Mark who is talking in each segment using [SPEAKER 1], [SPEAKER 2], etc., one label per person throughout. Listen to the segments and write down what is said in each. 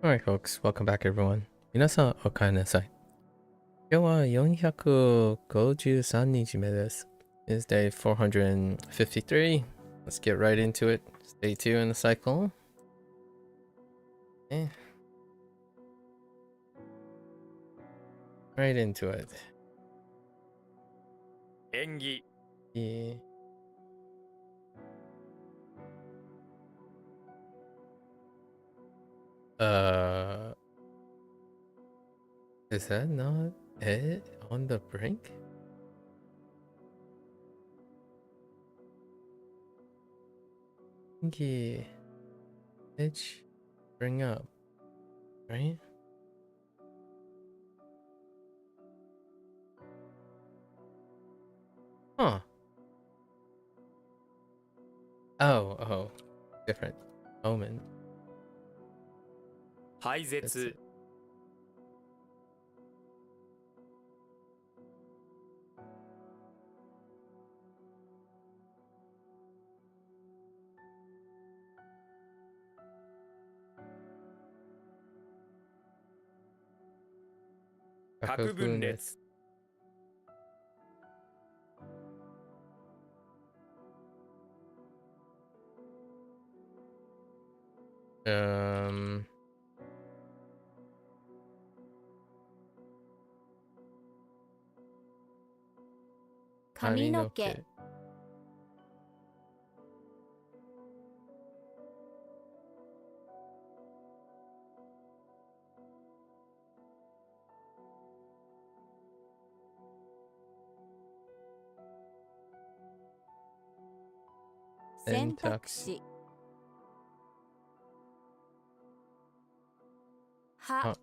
[SPEAKER 1] Alright, folks, welcome back, everyone. 皆さん、おかえりなさい。今日は453日目です。It's day 453. Let's get right into it. Stay tuned in the cycle. Eh. Right into it.
[SPEAKER 2] 演技
[SPEAKER 1] Yeah. Is that not it on the brink? Yeah. Edge bring up, right? Huh. Oh, different moment.
[SPEAKER 2] 廃絶 核分裂
[SPEAKER 3] 髪の毛 選択肢は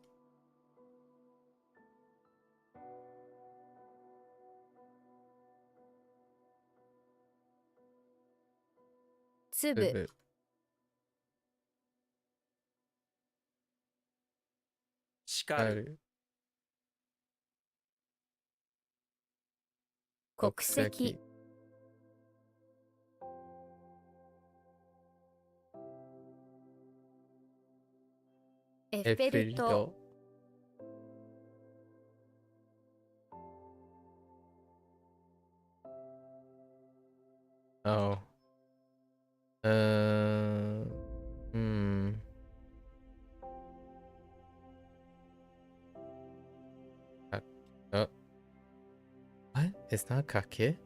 [SPEAKER 3] つぶ
[SPEAKER 2] 叱る
[SPEAKER 3] 国籍 エッフェル塔
[SPEAKER 1] Oh. Hmm. Oh. What? It's not kake?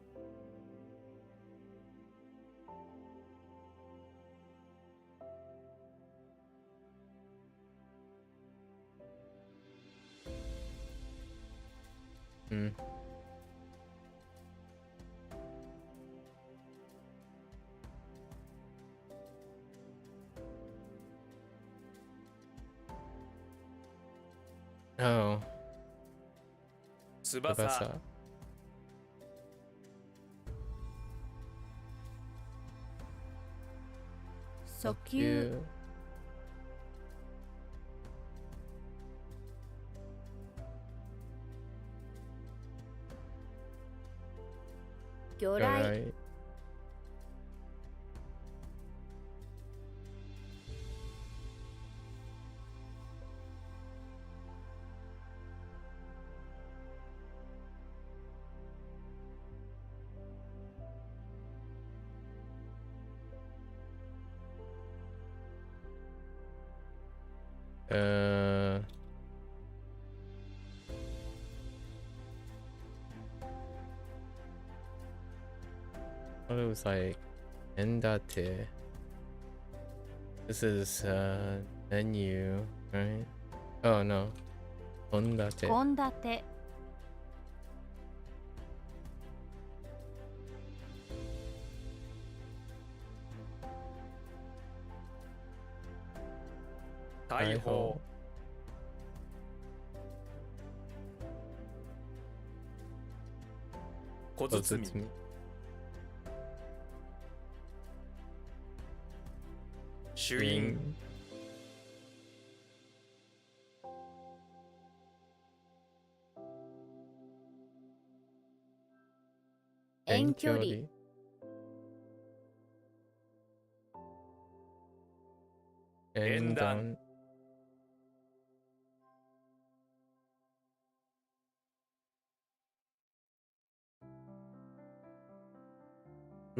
[SPEAKER 1] Hmm. Oh.
[SPEAKER 2] 翼
[SPEAKER 3] 訴求 魚雷
[SPEAKER 1] Well, it was like endate. This is menu, right? Oh no. Ondate.
[SPEAKER 3] 献立
[SPEAKER 2] 解放 小包み 朱印
[SPEAKER 3] 遠距離
[SPEAKER 1] Endon.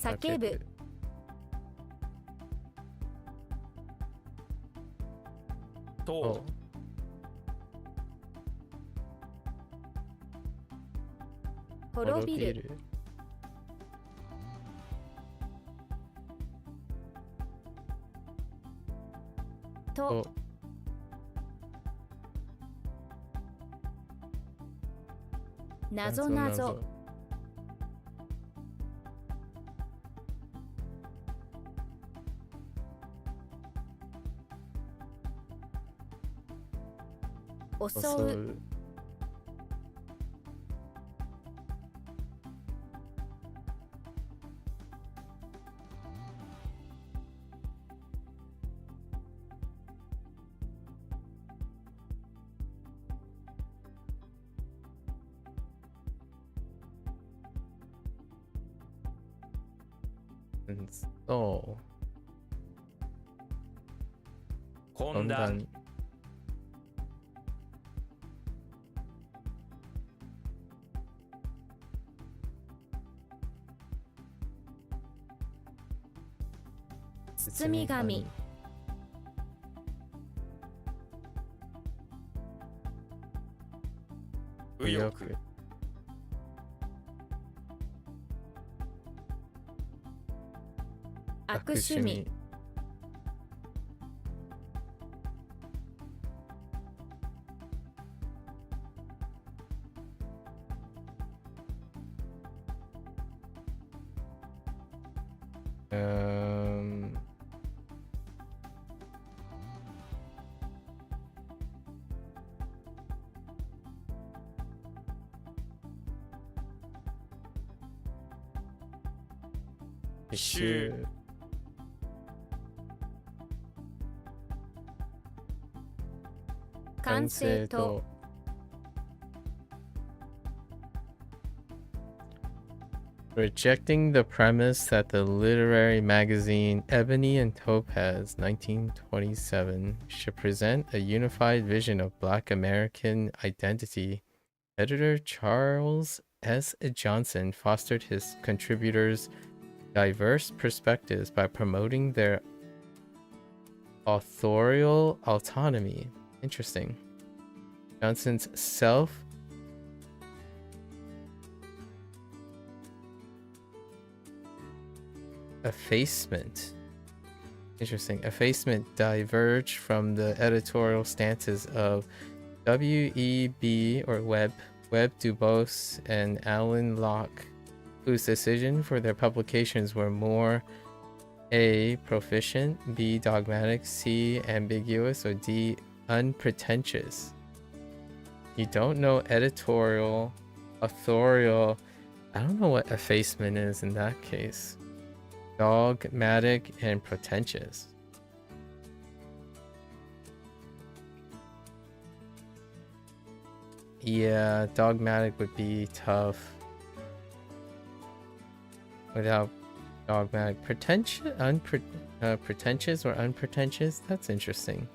[SPEAKER 3] 叫ぶ
[SPEAKER 2] と
[SPEAKER 3] 滅びるとなぞなぞ襲う
[SPEAKER 1] そう
[SPEAKER 2] 混乱
[SPEAKER 3] 包み紙
[SPEAKER 2] 右翼
[SPEAKER 3] 悪趣味
[SPEAKER 2] 奇襲
[SPEAKER 3] 完成と
[SPEAKER 1] Rejecting the premise that the literary magazine Ebony and Topaz 1927 should present a unified vision of Black American identity, editor Charles S. Johnson fostered his contributors' diverse perspectives by promoting their authorial autonomy. Interesting. Johnson's effacement. Interesting. Effacement diverged from the editorial stances of W.E.B. or Webb Du Bois, and Alan Locke, whose decision for their publications were more A. proficient, B. dogmatic, C. ambiguous, or D. unpretentious. You don't know editorial, authorial. I don't know what effacement is in that case. Dogmatic and pretentious. Yeah, dogmatic would be tough without dogmatic. Pretentious, pretentious or unpretentious? That's interesting.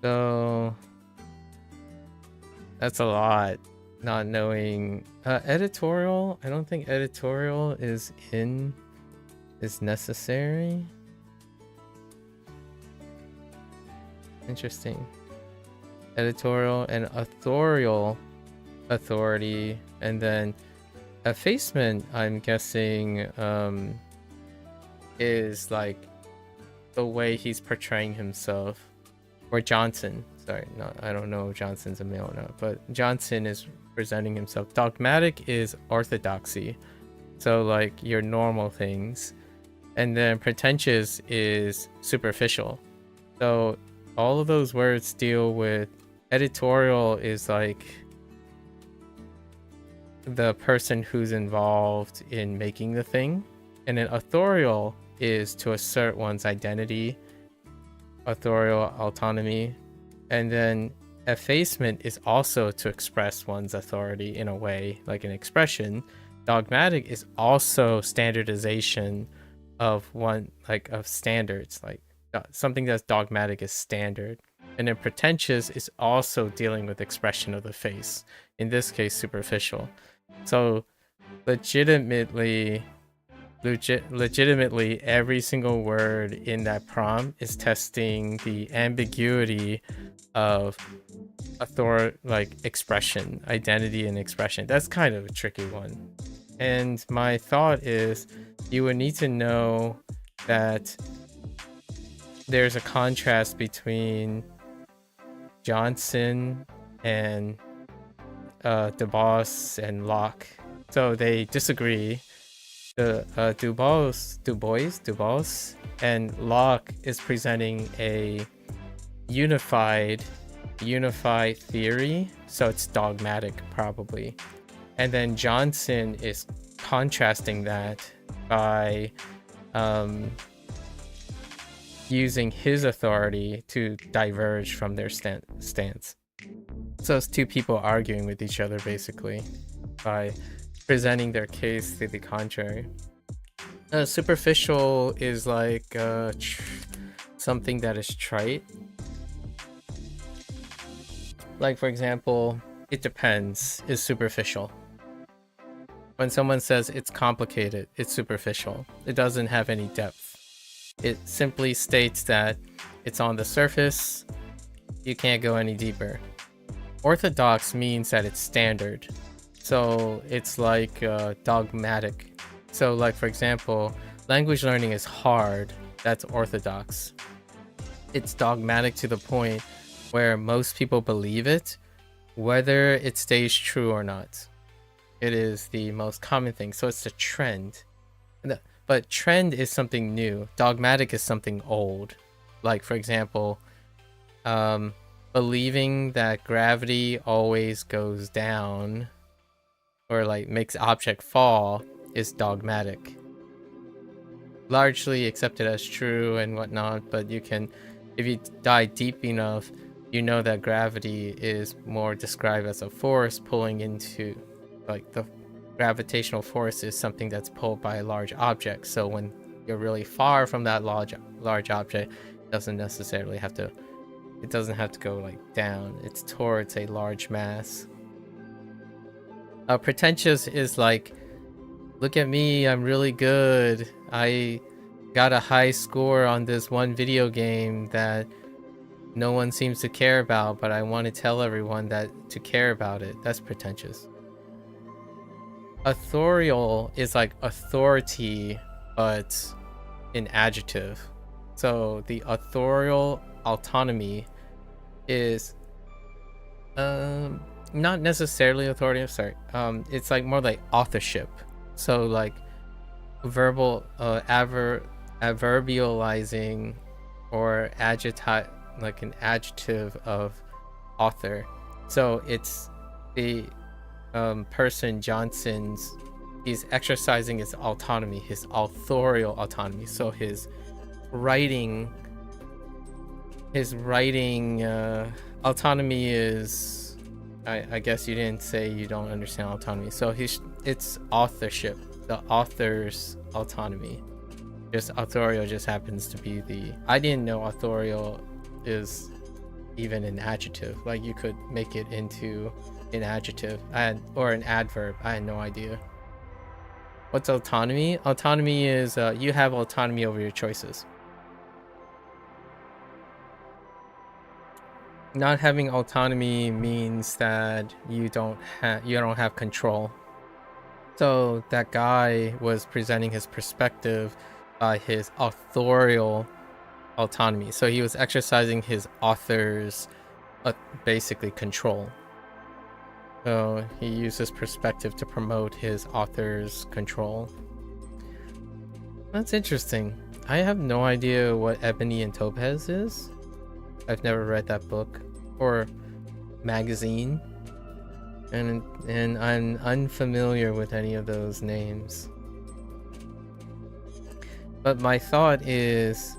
[SPEAKER 1] So that's a lot. Not knowing editorial. I don't think editorial is necessary. Interesting. Editorial and authorial authority, and then effacement, I'm guessing, is like the way he's portraying himself. Or Johnson, sorry, no, I don't know if Johnson's a male or not, but Johnson is presenting himself. Dogmatic is orthodoxy, so like your normal things, and then pretentious is superficial. So all of those words deal with editorial is like the person who's involved in making the thing. And then authorial is to assert one's identity, authorial autonomy. And then effacement is also to express one's authority in a way, like an expression. Dogmatic is also standardization of of standards, like something that's dogmatic is standard. And then pretentious is also dealing with expression of the face, in this case superficial. So legitimately every single word in that prompt is testing the ambiguity of expression, identity and expression. That's kind of a tricky one. And my thought is you would need to know that there's a contrast between Johnson and DuBois and Locke. So they disagree. The DuBois and Locke is presenting a unified theory, so it's dogmatic probably. And then Johnson is contrasting that by using his authority to diverge from their stance. So it's two people arguing with each other basically by presenting their case to the contrary. Superficial is like something that is trite. Like for example, it depends is superficial. When someone says it's complicated, it's superficial. It doesn't have any depth. It simply states that it's on the surface, you can't go any deeper. Orthodox means that it's standard. So it's like dogmatic. So like for example, language learning is hard, that's orthodox. It's dogmatic to the point where most people believe it, whether it stays true or not. It is the most common thing, so it's a trend. But trend is something new. Dogmatic is something old. Like for example, believing that gravity always goes down or like makes object fall is dogmatic. Largely accepted as true and whatnot, but you can, if you dive deep enough, you know that gravity is more described as a force pulling into, like the gravitational force is something that's pulled by a large object. So when you're really far from that large object, it doesn't necessarily have to, it doesn't have to go like down. It's towards a large mass. Pretentious is like, look at me, I'm really good. I got a high score on this one video game that no one seems to care about, but I want to tell everyone that to care about it. That's pretentious. Authorial is like authority, but in adjective. So the authorial autonomy is not necessarily authoritative, sorry. It's like more like authorship. So like verbal adverbializing or like an adjective of author. So it's the person Johnson's, he's exercising his autonomy, his authorial autonomy. So his writing autonomy is, I guess you didn't say you don't understand autonomy. So it's authorship, the author's autonomy. Just authorial just happens to be the, I didn't know authorial is even an adjective. Like you could make it into an adjective or an adverb. I had no idea. What's autonomy? Autonomy is you have autonomy over your choices. Not having autonomy means that you don't have control. So that guy was presenting his perspective by his authorial autonomy. So he was exercising his author's basically control. So he used his perspective to promote his author's control. That's interesting. I have no idea what Ebony and Topaz is. I've never read that book or magazine. and I'm unfamiliar with any of those names. But my thought is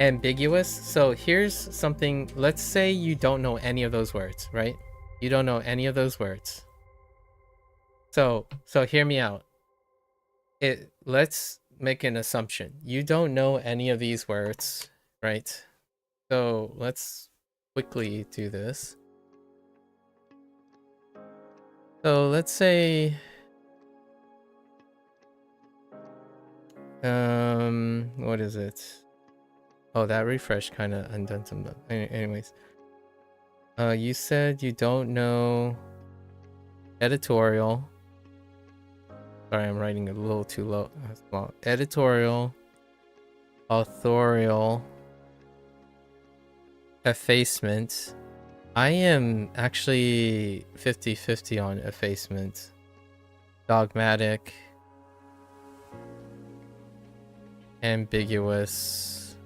[SPEAKER 1] ambiguous. So here's something. Let's say you don't know any of those words, right? You don't know any of those words. So hear me out. Let's make an assumption. You don't know any of these words, right? So let's quickly do this. So let's say what is it? Oh, that refresh kind of undone some. Anyways, you said you don't know editorial. Sorry, I'm writing a little too low. Well, editorial, authorial, effacement. I am actually 50-50 on effacement. Dogmatic, ambiguous.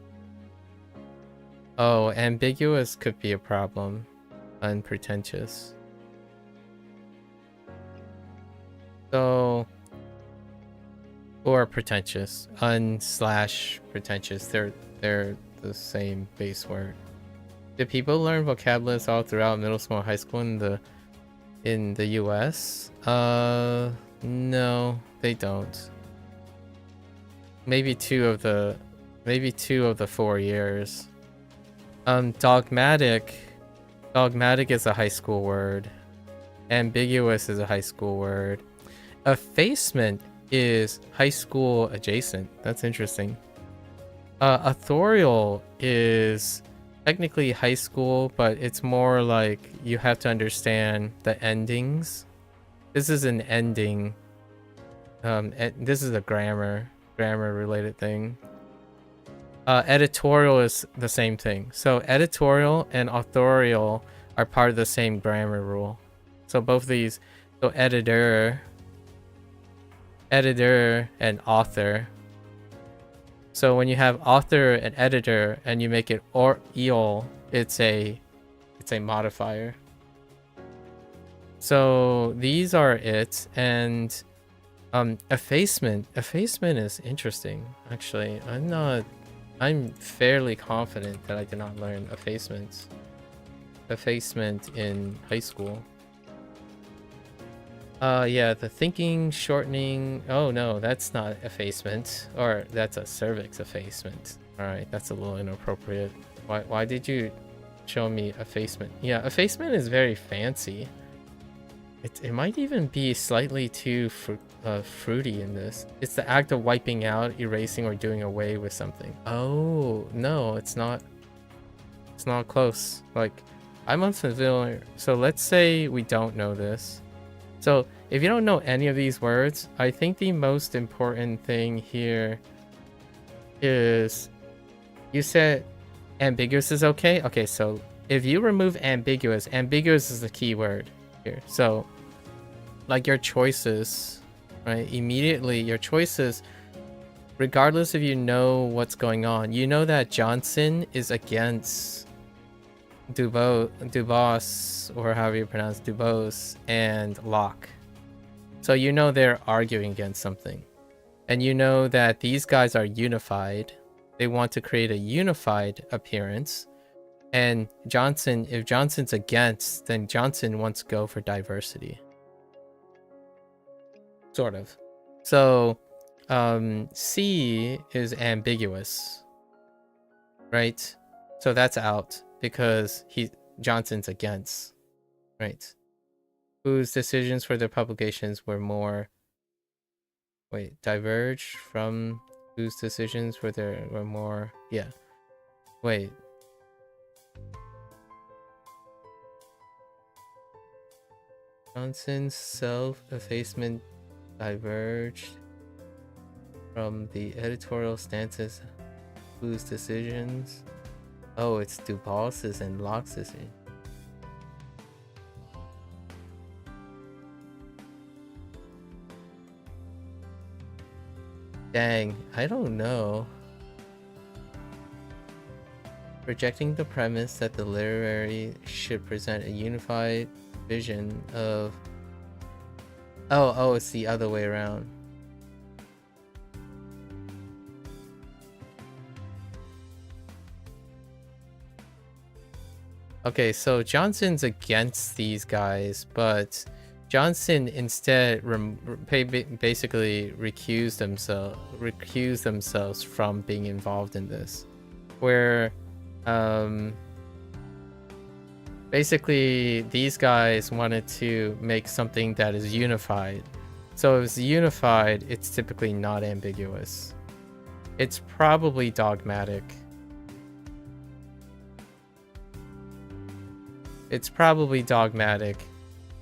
[SPEAKER 1] Oh, ambiguous could be a problem. Unpretentious. So, or pretentious. Un/pretentious. They're the same base word. Did people learn vocabulary all throughout middle school and high school in the US? No, they don't. Maybe two of the 4 years. Dogmatic is a high school word. Ambiguous is a high school word. Effacement is high school adjacent. That's interesting. Authorial is technically high school, but it's more like you have to understand the endings. This is an ending. This is a grammar related thing. Editorial is the same thing. So editorial and authorial are part of the same grammar rule. So both of these, so editor and author. So when you have author and editor and you make it eel, it's a modifier. So these are it. And effacement is interesting. Actually, I'm fairly confident that I did not learn effacement in high school. Yeah, the thinking, shortening. Oh no, that's not effacement, or that's a cervix effacement. All right, that's a little inappropriate. Why did you show me effacement? Yeah, effacement is very fancy. It might even be slightly too fruity in this. It's the act of wiping out, erasing, or doing away with something. Oh no, it's not. It's not close. Like, I'm unfamiliar. So let's say we don't know this. So if you don't know any of these words, I think the most important thing here is, you said ambiguous is okay? Okay, so if you remove ambiguous is the key word here. So like your choices, right? Immediately your choices, regardless if you know what's going on, you know that Johnson is against Dubos, or however you pronounce Dubos, and Locke. So you know they're arguing against something. And you know that these guys are unified. They want to create a unified appearance. And Johnson, if Johnson's against, then Johnson wants to go for diversity. Sort of. So C is ambiguous, right? So that's out because Johnson's against, right? Whose decisions for their publications were more, diverge from whose decisions were more, yeah. Wait. Johnson's self-effacement diverged from the editorial stances whose decisions. Oh, it's Dubos's and Locke's decision. Dang, I don't know. Rejecting the premise that the literary should present a unified vision of... Oh, it's the other way around. Okay, so Johnson's against these guys, but Johnson instead basically recused themselves from being involved in this, where basically these guys wanted to make something that is unified. So if it's unified, it's typically not ambiguous. It's probably dogmatic. It's probably dogmatic.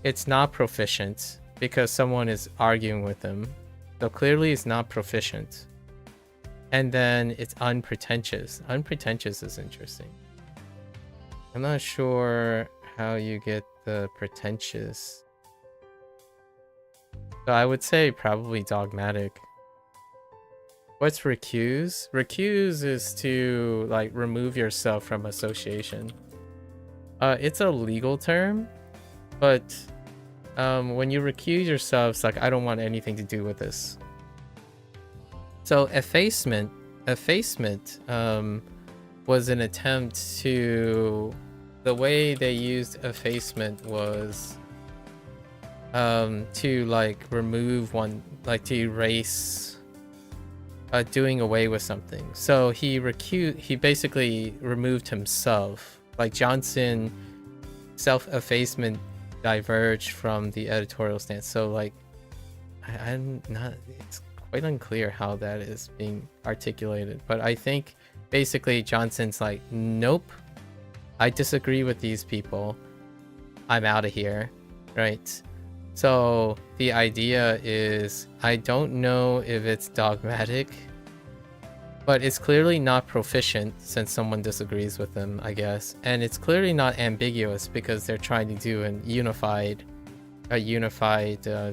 [SPEAKER 1] It's not proficient because someone is arguing with them. So clearly it's not proficient. And then it's unpretentious. Unpretentious is interesting. I'm not sure how you get the pretentious. So I would say probably dogmatic. What's recuse? Recuse is to like remove yourself from association. It's a legal term, but when you recuse yourself, it's like, I don't want anything to do with this. So effacement was an attempt to... The way they used effacement was to like remove one, like to erase, doing away with something. So he basically removed himself. Like Johnson, self-effacement diverged from the editorial stance. So like, I'm not, it's quite unclear how that is being articulated. But I think basically Johnson's like, nope, I disagree with these people. I'm out of here, right? So the idea is, I don't know if it's dogmatic, but it's clearly not proficient since someone disagrees with them, I guess. And it's clearly not ambiguous because they're trying to do a unified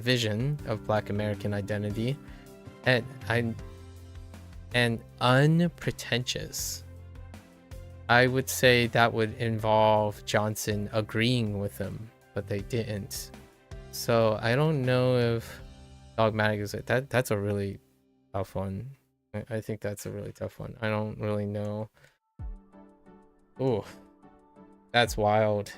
[SPEAKER 1] vision of Black American identity. And unpretentious. I would say that would involve Johnson agreeing with them, but they didn't. So I don't know if dogmatic is it. That's a really tough one. I think that's a really tough one. I don't really know. Ooh, that's wild.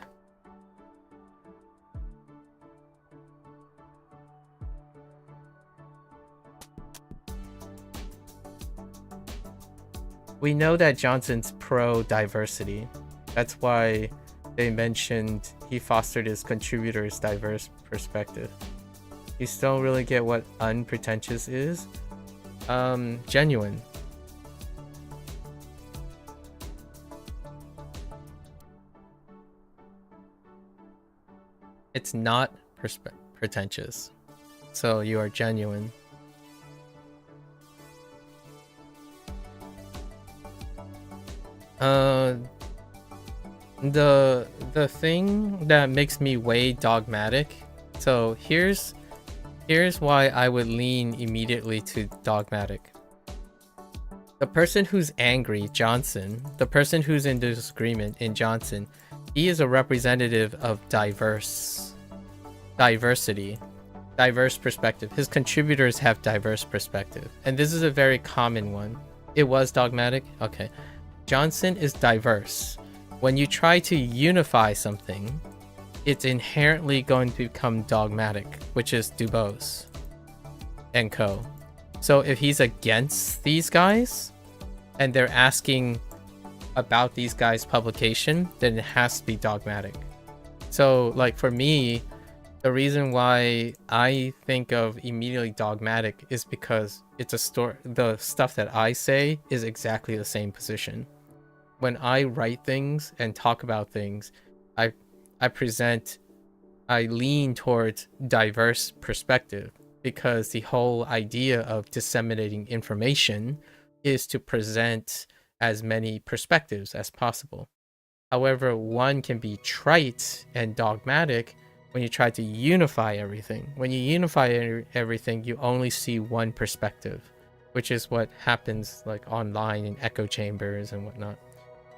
[SPEAKER 1] We know that Johnson's pro-diversity. That's why they mentioned he fostered his contributors' diverse perspective. You still don't really get what unpretentious is. Genuine. It's not pretentious. So you are genuine. The thing that makes me way dogmatic. So here's why I would lean immediately to dogmatic. The person who's angry, Johnson, the person who's in disagreement in Johnson, he is a representative of diversity, diverse perspective. His contributors have diverse perspective. And this is a very common one. It was dogmatic? Okay. Johnson is diverse. When you try to unify something, it's inherently going to become dogmatic, which is Dubose and co. So if he's against these guys and they're asking about these guys' publication, then it has to be dogmatic. So like for me, the reason why I think of immediately dogmatic is because it's a story. The stuff that I say is exactly the same position. When I write things and talk about things, I lean towards diverse perspective because the whole idea of disseminating information is to present as many perspectives as possible. However, one can be trite and dogmatic when you try to unify everything. When you unify everything, you only see one perspective, which is what happens like online in echo chambers and whatnot.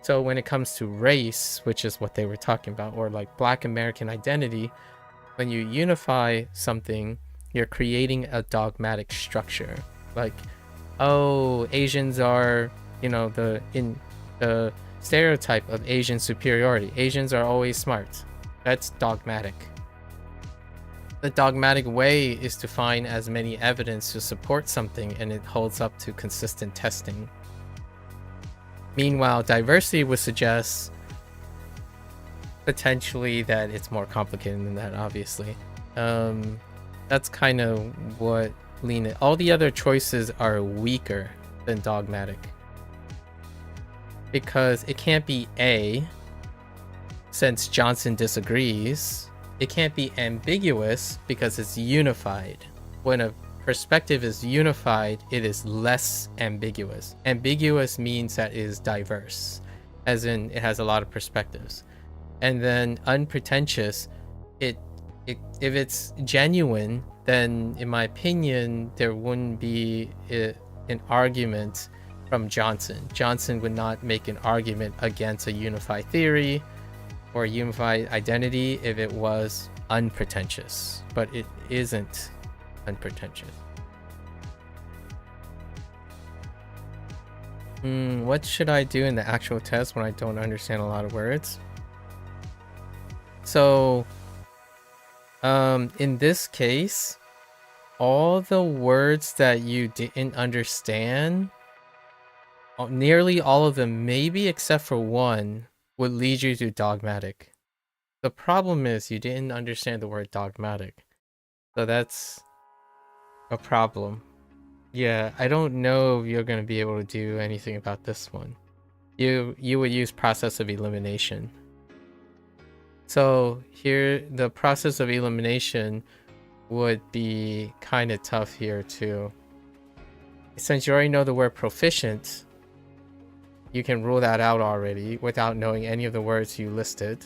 [SPEAKER 1] So when it comes to race, which is what they were talking about, or like Black American identity, when you unify something, you're creating a dogmatic structure. Like, oh, Asians are, you know, the stereotype of Asian superiority. Asians are always smart. That's dogmatic. The dogmatic way is to find as many evidence to support something, and it holds up to consistent testing. Meanwhile, diversity would suggest potentially that it's more complicated than that, obviously. That's kind of what all the other choices are weaker than dogmatic. Because it can't be A, since Johnson disagrees. It can't be ambiguous because it's unified. When a perspective is unified, it is less ambiguous. Ambiguous means that it is diverse, as in it has a lot of perspectives. And then unpretentious, if it's genuine, then in my opinion, there wouldn't be an argument from Johnson. Johnson would not make an argument against a unified theory or a unified identity if it was unpretentious, but it isn't unpretentious. What should I do in the actual test when I don't understand a lot of words? So, in this case, all the words that you didn't understand, nearly all of them, maybe except for one, would lead you to dogmatic. The problem is you didn't understand the word dogmatic. So that's a problem. Yeah, I don't know if you're going to be able to do anything about this one. You would use process of elimination. So here, the process of elimination would be kind of tough here too. Since you already know the word proficient, you can rule that out already without knowing any of the words you listed.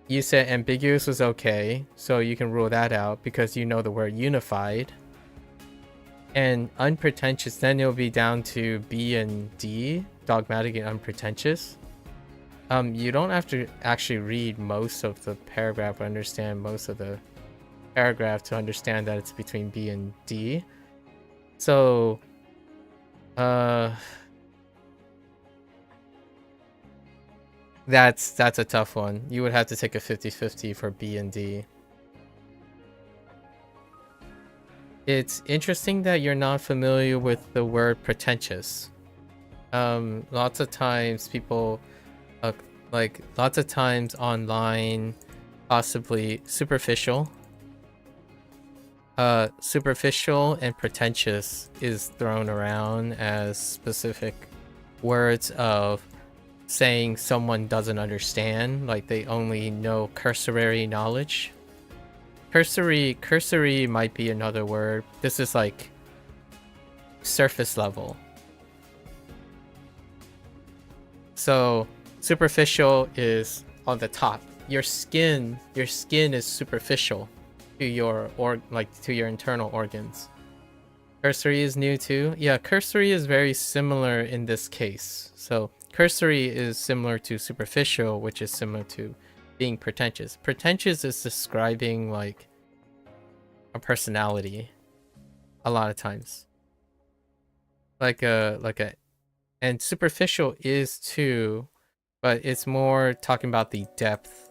[SPEAKER 1] You said ambiguous was okay, so you can rule that out because you know the word unified. And unpretentious, then it'll be down to B and D, dogmatic and unpretentious. You don't have to actually read most of the paragraph or understand most of the paragraph to understand that it's between B and D. So, that's a tough one. You would have to take a 50-50 for B and D. It's interesting that you're not familiar with the word pretentious. Lots of times people, lots of times online, possibly superficial. Superficial and pretentious is thrown around as specific words of saying someone doesn't understand, like they only know cursory knowledge. Cursory might be another word. This is like surface level. So superficial is on the top. Your skin is superficial to your to your internal organs. Cursory is new too. Yeah, cursory is very similar in this case. So cursory is similar to superficial, which is similar to being pretentious. Pretentious is describing like a personality a lot of times. And superficial is too, but it's more talking about the depth.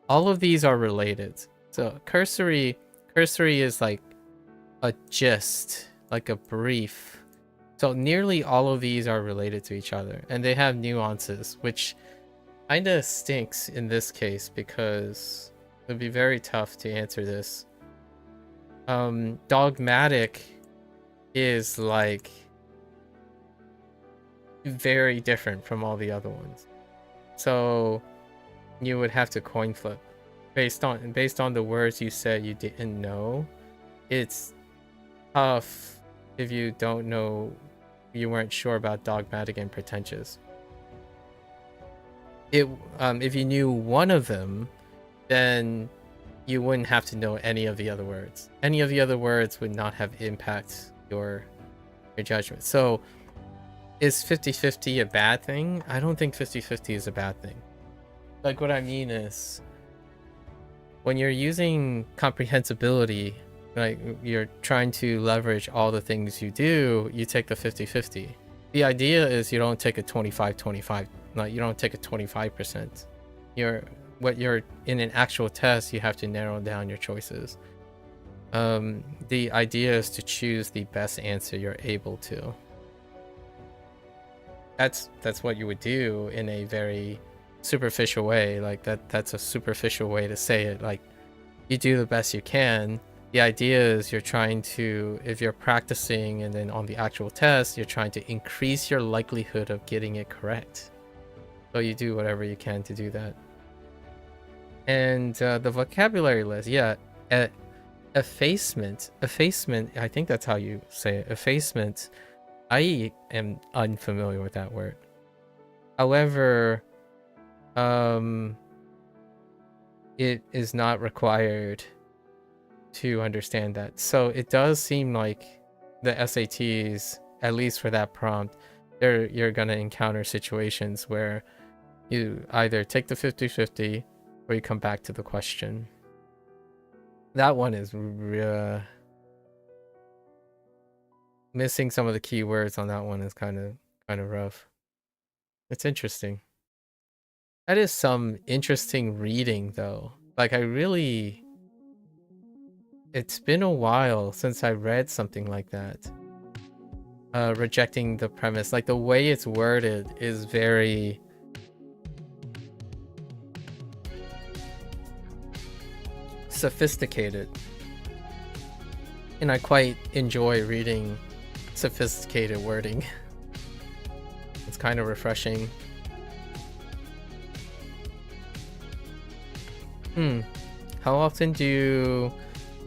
[SPEAKER 1] All of these are related. So cursory is like a gist, like a brief. So nearly all of these are related to each other, and they have nuances, which kind of stinks in this case because it would be very tough to answer this. Dogmatic is like very different from all the other ones, so you would have to coin flip based on the words you said you didn't know. It's tough if you don't know, you weren't sure about dogmatic and pretentious. If you knew one of them, then you wouldn't have to know any of the other words. Any of the other words would not have impact your judgment. So Is 50-50 a bad thing? I don't think 50-50 is a bad thing. Like, what I mean is, when you're using comprehensibility, like you're trying to leverage all the things you do, you take the 50-50. The idea is you don't take a 25-25. Like, you don't take a 25%. You're in an actual test, you have to narrow down your choices. The idea is to choose the best answer you're able to. That's what you would do in a very superficial way. Like, that's a superficial way to say it. Like, you do the best you can. The idea is you're trying to, if you're practicing and then on the actual test, you're trying to increase your likelihood of getting it correct. So you do whatever you can to do that. And the vocabulary list, yeah, effacement, I think that's how you say it, effacement. I am unfamiliar with that word. However, it is not required to understand that. So it does seem like the SATs, at least for that prompt, you're gonna encounter situations where you either take the 50-50 or you come back to the question. That one is missing some of the keywords on that one is kind of rough. It's interesting. That is some interesting reading though. Like, it's been a while since I read something like that. Rejecting the premise. Like, the way it's worded is very sophisticated. And I quite enjoy reading sophisticated wording. It's kind of refreshing. How often do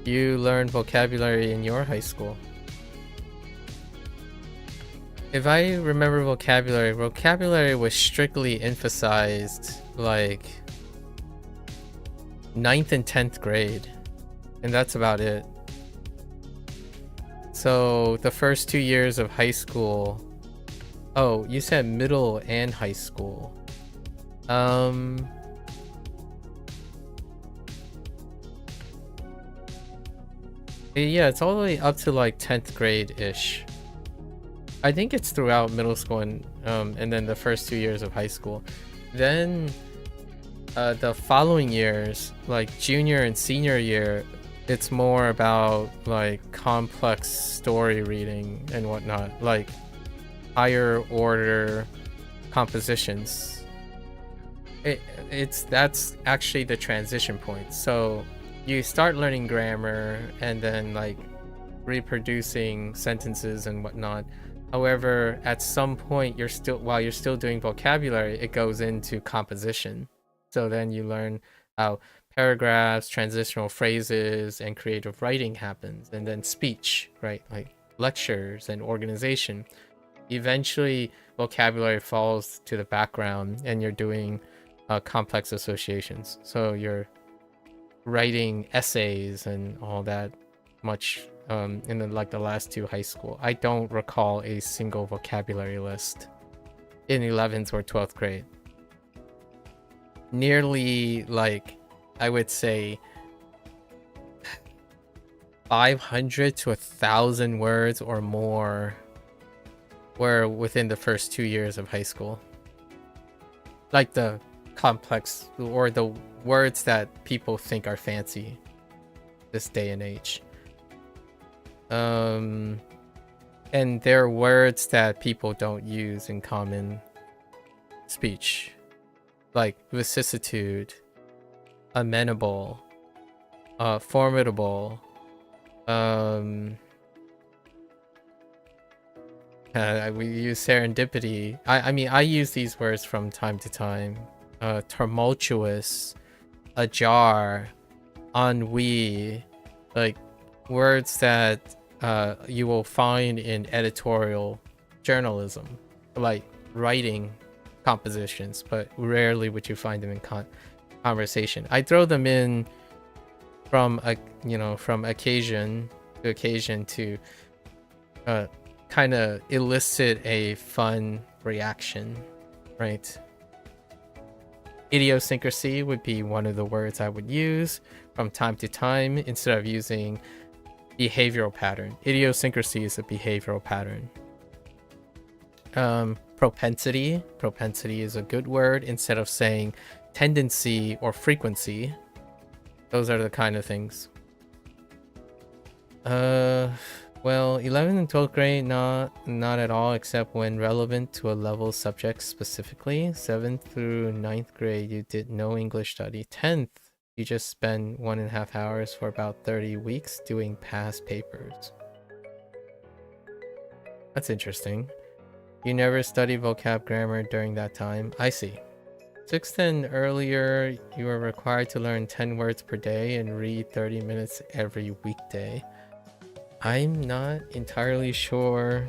[SPEAKER 1] you learn vocabulary in your high school? If I remember vocabulary was strictly emphasized like 9th and 10th grade, and that's about it. So the first 2 years of high school. Oh, you said middle and high school. Yeah, it's all the way up to like 10th grade ish. I think it's throughout middle school and then the first 2 years of high school. Then the following years, like junior and senior year, it's more about like complex story reading and whatnot, like higher order compositions. That's actually the transition point. So you start learning grammar and then like reproducing sentences and whatnot. However, at some point while you're still doing vocabulary, it goes into composition. So then you learn how paragraphs, transitional phrases, and creative writing happens, and then speech, right? Like lectures and organization. Eventually, vocabulary falls to the background and you're doing complex associations. So you're writing essays and all that much in the last two high school. I don't recall a single vocabulary list in 11th or 12th grade. Nearly, like, I would say 500 to 1,000 words or more were within the first 2 years of high school. Like the complex or the words that people think are fancy this day and age. And they're words that people don't use in common speech, like vicissitude, amenable, formidable, we use serendipity. I mean, I use these words from time to time. Tumultuous, ajar, ennui, like words that you will find in editorial journalism, like writing compositions, but rarely would you find them in conversation. I throw them in from occasion to occasion to kind of elicit a fun reaction, right? Idiosyncrasy would be one of the words I would use from time to time instead of using behavioral pattern. Idiosyncrasy is a behavioral pattern. Propensity is a good word instead of saying tendency or frequency. Those are the kind of things. Well, 11th and 12th grade, not at all, except when relevant to a level subject specifically. 7th through 9th grade, you did no English study. 10th, you just spent 1.5 hours for about 30 weeks doing past papers. That's interesting. You never studied vocab grammar during that time. I see. 6th and earlier, you were required to learn 10 words per day and read 30 minutes every weekday. I'm not entirely sure.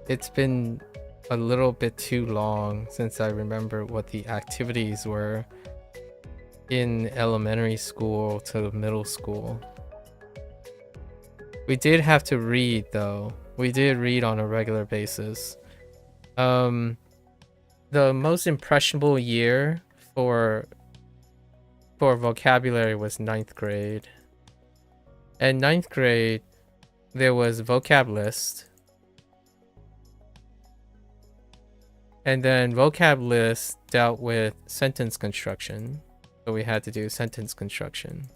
[SPEAKER 1] It's been a little bit too long since I remember what the activities were in elementary school to middle school. We did have to read though. We did read on a regular basis. The most impressionable year for vocabulary was 9th grade. In 9th grade, there was vocab list. And then vocab list dealt with sentence construction. So we had to do sentence construction.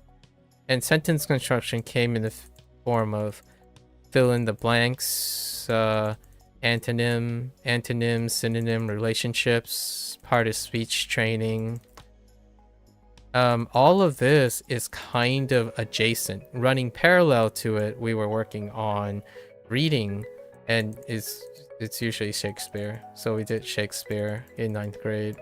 [SPEAKER 1] And sentence construction came in the form of fill in the blanks, antonym, synonym, relationships, part of speech training. All of this is kind of adjacent. Running parallel to it, we were working on reading, and it's usually Shakespeare. So we did Shakespeare in 9th grade.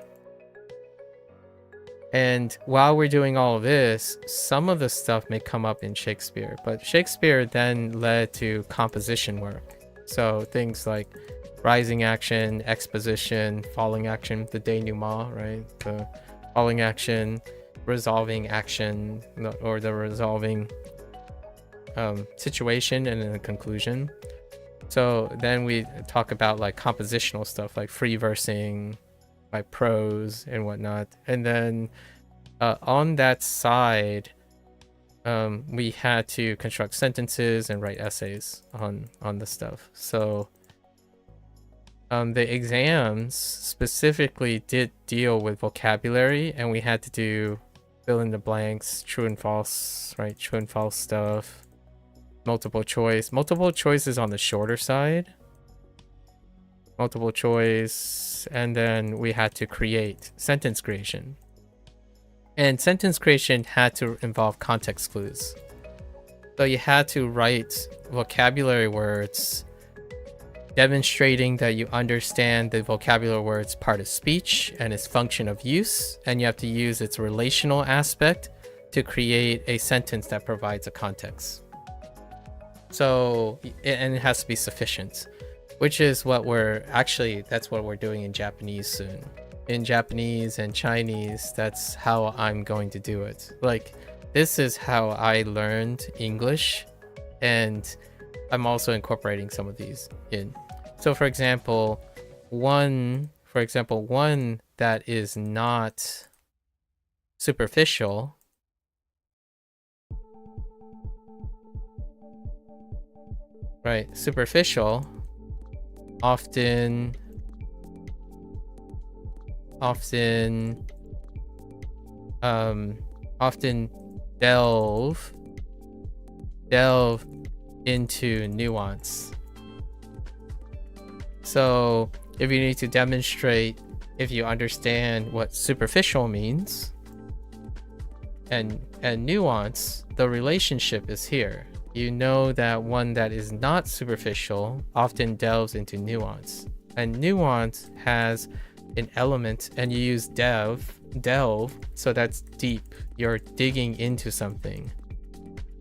[SPEAKER 1] And while we're doing all of this, some of the stuff may come up in Shakespeare, but Shakespeare then led to composition work. So things like rising action, exposition, falling action, the denouement, right? The falling action, resolving action, or the resolving situation and then the conclusion. So then we talk about like compositional stuff like free versing, like prose and whatnot. And then on that side, we had to construct sentences and write essays on the stuff. So the exams specifically did deal with vocabulary, and we had to do fill in the blanks, true and false, right? True and false stuff. Multiple choice. Multiple choice is on the shorter side. Multiple choice. And then we had to create sentence creation. And sentence creation had to involve context clues. So you had to write vocabulary words demonstrating that you understand the vocabulary word's part of speech and its function of use, and you have to use its relational aspect to create a sentence that provides a context. So, and it has to be sufficient, which is what that's what we're doing in Japanese soon. In Japanese and Chinese, that's how I'm going to do it. Like, this is how I learned English, and I'm also incorporating some of these in. So for example, one that is not superficial right? Superficial often delve into nuance. So if you need to demonstrate if you understand what superficial means and nuance, the relationship is here. You know that one that is not superficial often delves into nuance, and nuance has an element, and you use delve, so that's deep. You're digging into something.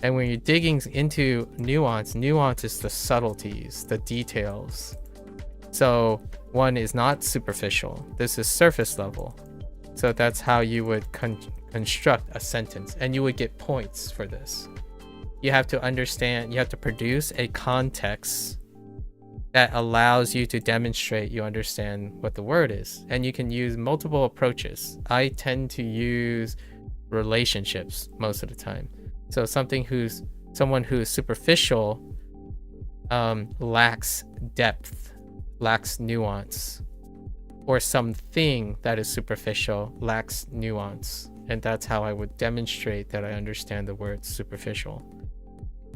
[SPEAKER 1] And when you're digging into nuance is the subtleties, the details. So one is not superficial. This is surface level. So that's how you would construct a sentence, and you would get points for this. You have to understand, you have to produce a context that allows you to demonstrate you understand what the word is. And you can use multiple approaches. I tend to use relationships most of the time. So someone who's superficial lacks depth, lacks nuance, or something that is superficial lacks nuance. And that's how I would demonstrate that I understand the word superficial.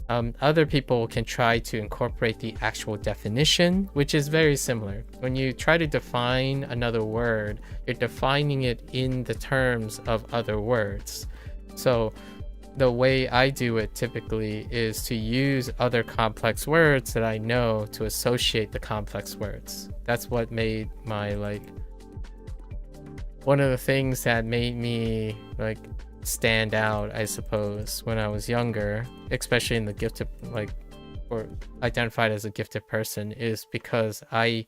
[SPEAKER 1] Other people can try to incorporate the actual definition, which is very similar. When you try to define another word, you're defining it in the terms of other words. So the way I do it typically is to use other complex words that I know to associate the complex words. That's what made my one of the things that made me stand out, I suppose, when I was younger, especially in the gifted, or identified as a gifted person, is because I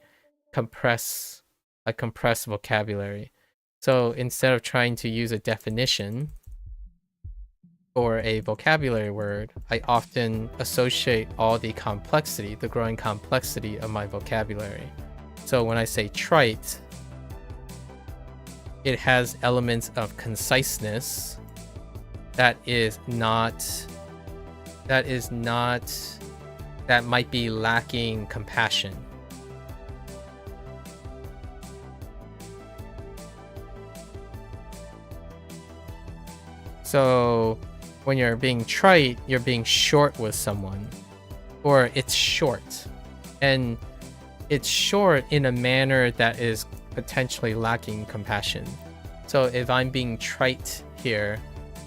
[SPEAKER 1] compress vocabulary. So instead of trying to use a definition for a vocabulary word, I often associate all the complexity, the growing complexity of my vocabulary. So when I say trite, it has elements of conciseness that might be lacking compassion. So when you're being trite, you're being short with someone, or it's short, and it's short in a manner that is potentially lacking compassion. So if I'm being trite here,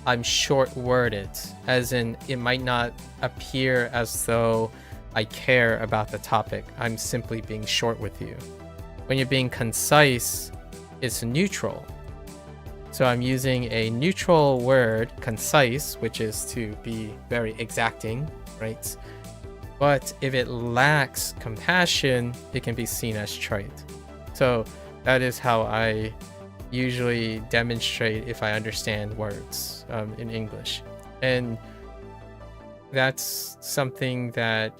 [SPEAKER 1] I'm short-worded, as in it might not appear as though I care about the topic. I'm simply being short with you. When you're being concise, it's neutral. So I'm using a neutral word, concise, which is to be very exacting, right? But if it lacks compassion, it can be seen as trite. So that is how I usually demonstrate if I understand words in English. And that's something that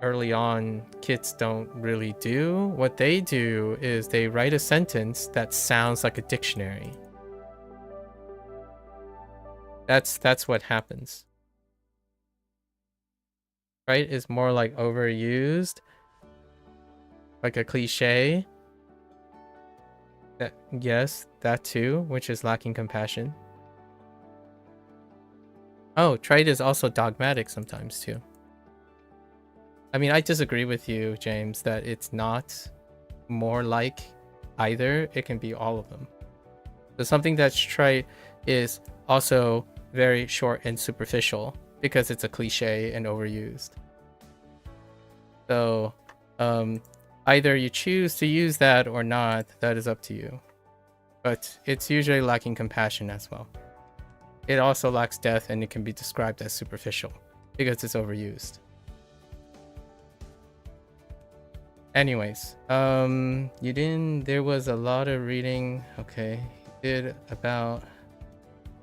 [SPEAKER 1] early on kids don't really do. What they do is they write a sentence that sounds like a dictionary. That's what happens. Right? It's more like overused, like a cliche. Yes, that too, which is lacking compassion. Oh, trite is also dogmatic sometimes too. I mean, I disagree with you, James, that it's not more like either. It can be all of them. So something that's trite is also very short and superficial because it's a cliche and overused. So either you choose to use that or not, that is up to you. But it's usually lacking compassion as well. It also lacks depth, and it can be described as superficial because it's overused. Anyways, there was a lot of reading. Okay, you did about,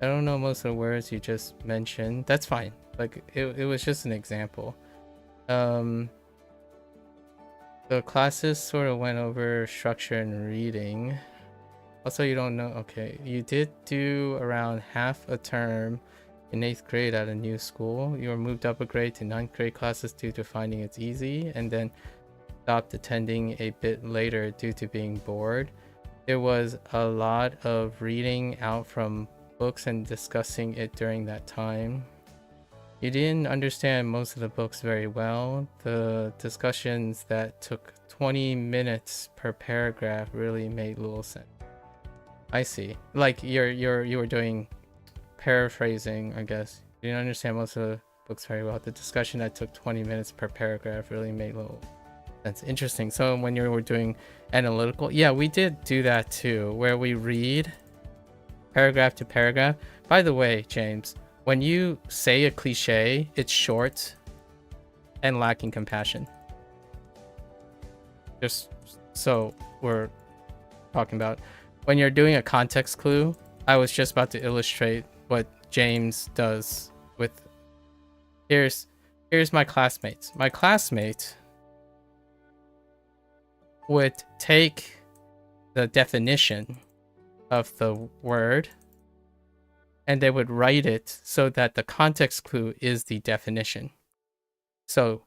[SPEAKER 1] I don't know most of the words you just mentioned. That's fine. Like, it was just an example. The classes sort of went over structure and reading. Also, you don't know. Okay, you did do around half a term in 8th grade at a new school. You were moved up a grade to 9th grade classes due to finding it's easy, and then stopped attending a bit later due to being bored. There was a lot of reading out from books and discussing it during that time. You didn't understand most of the books very well. The discussions that took 20 minutes per paragraph really made little sense. I see. Like you were doing paraphrasing, I guess. You didn't understand most of the books very well. The discussion that took 20 minutes per paragraph really made little sense. Interesting. So when you were doing analytical, yeah, we did do that too, where we read paragraph to paragraph. By the way, James, when you say a cliche, it's short and lacking compassion. Just so we're talking about. When you're doing a context clue, I was just about to illustrate what James does with... Here's my classmates. My classmate would take the definition of the word and they would write it so that the context clue is the definition. So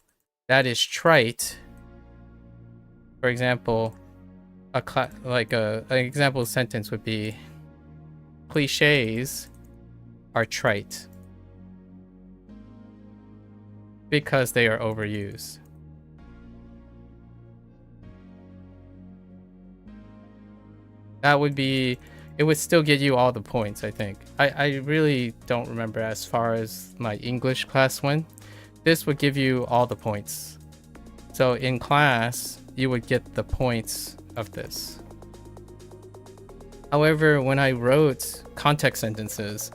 [SPEAKER 1] that is trite. For example, an example sentence would be, cliches are trite because they are overused. That would be, it would still get you all the points, I think. I really don't remember as far as my English class went. This would give you all the points. So in class, you would get the points of this. However, when I wrote context sentences,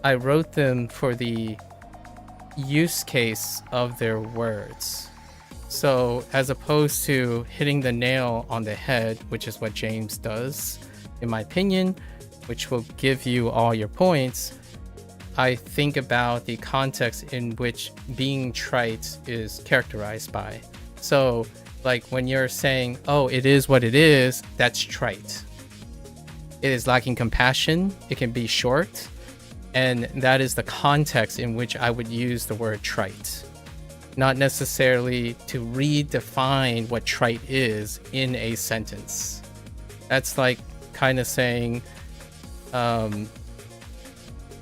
[SPEAKER 1] I wrote them for the use case of their words. So as opposed to hitting the nail on the head, which is what James does, in my opinion, which will give you all your points, I think about the context in which being trite is characterized by. So like when you're saying, oh, it is what it is, that's trite. It is lacking compassion, it can be short, and that is the context in which I would use the word trite. Not necessarily to redefine what trite is in a sentence. That's like kind of saying,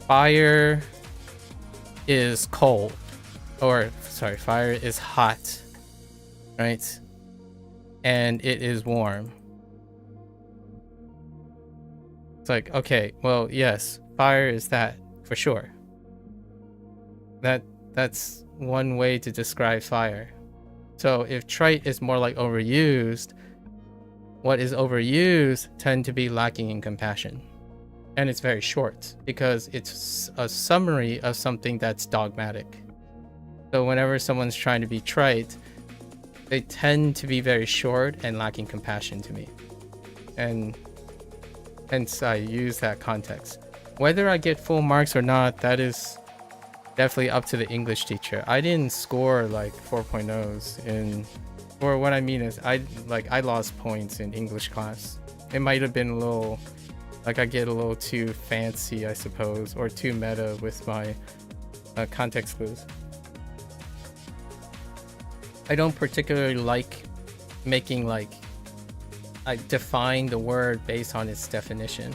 [SPEAKER 1] fire is cold, or sorry, fire is hot, right? And it is warm. It's like, okay, well, yes, fire is that for sure. That's one way to describe fire. So if trite is more like overused, what is overused tend to be lacking in compassion. And it's very short because it's a summary of something that's dogmatic. So whenever someone's trying to be trite, they tend to be very short and lacking compassion to me. And hence I use that context. Whether I get full marks or not, that is definitely up to the English teacher. I didn't score like 4.0s in, or what I mean is I lost points in English class. It might have been a little, like I get a little too fancy, I suppose, or too meta with my context clues. I don't particularly like making like, I define the word based on its definition.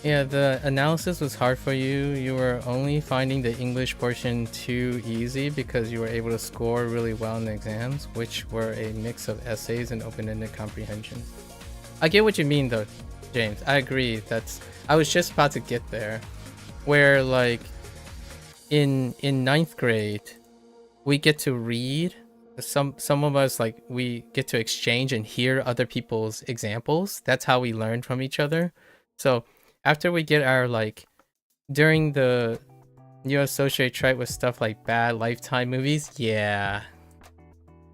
[SPEAKER 1] Yeah, the analysis was hard for you. You were only finding the English portion too easy because you were able to score really well in the exams, which were a mix of essays and open-ended comprehension. I get what you mean though, James. I agree. I was just about to get there. Where like in 9th grade, we get to read. Some of us, like, we get to exchange and hear other people's examples. That's how we learn from each other. So after we get our, like, during the, you associate trite with stuff like bad Lifetime movies. Yeah,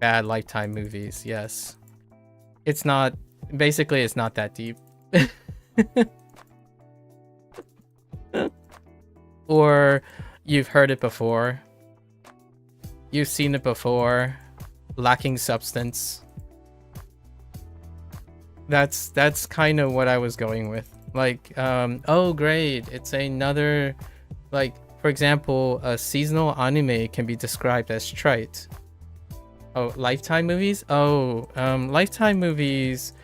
[SPEAKER 1] bad Lifetime movies. Yes, it's not, basically it's not that deep. Or you've heard it before, you've seen it before, lacking substance. That's kind of what I was going with. Like, oh great, it's another, like, for example, a seasonal anime can be described as trite. Oh, Lifetime movies? Oh, Lifetime movies,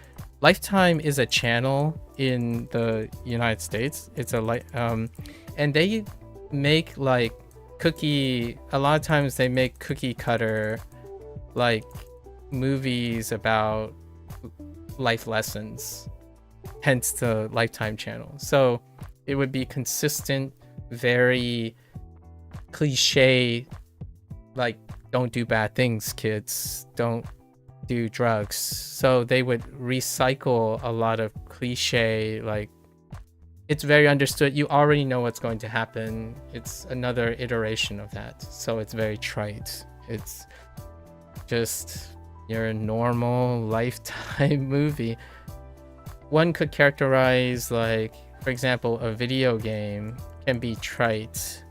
[SPEAKER 1] Lifetime is a channel in the United States. It's a and they make like a lot of times they make cookie cutter like movies about life lessons, hence the Lifetime channel. So it would be consistent, very cliche, like, don't do bad things, kids, don't do drugs. So they would recycle a lot of cliche, like, it's very understood, you already know what's going to happen, it's another iteration of that. So it's very trite. It's just your normal Lifetime movie. One could characterize, like, for example, a video game can be trite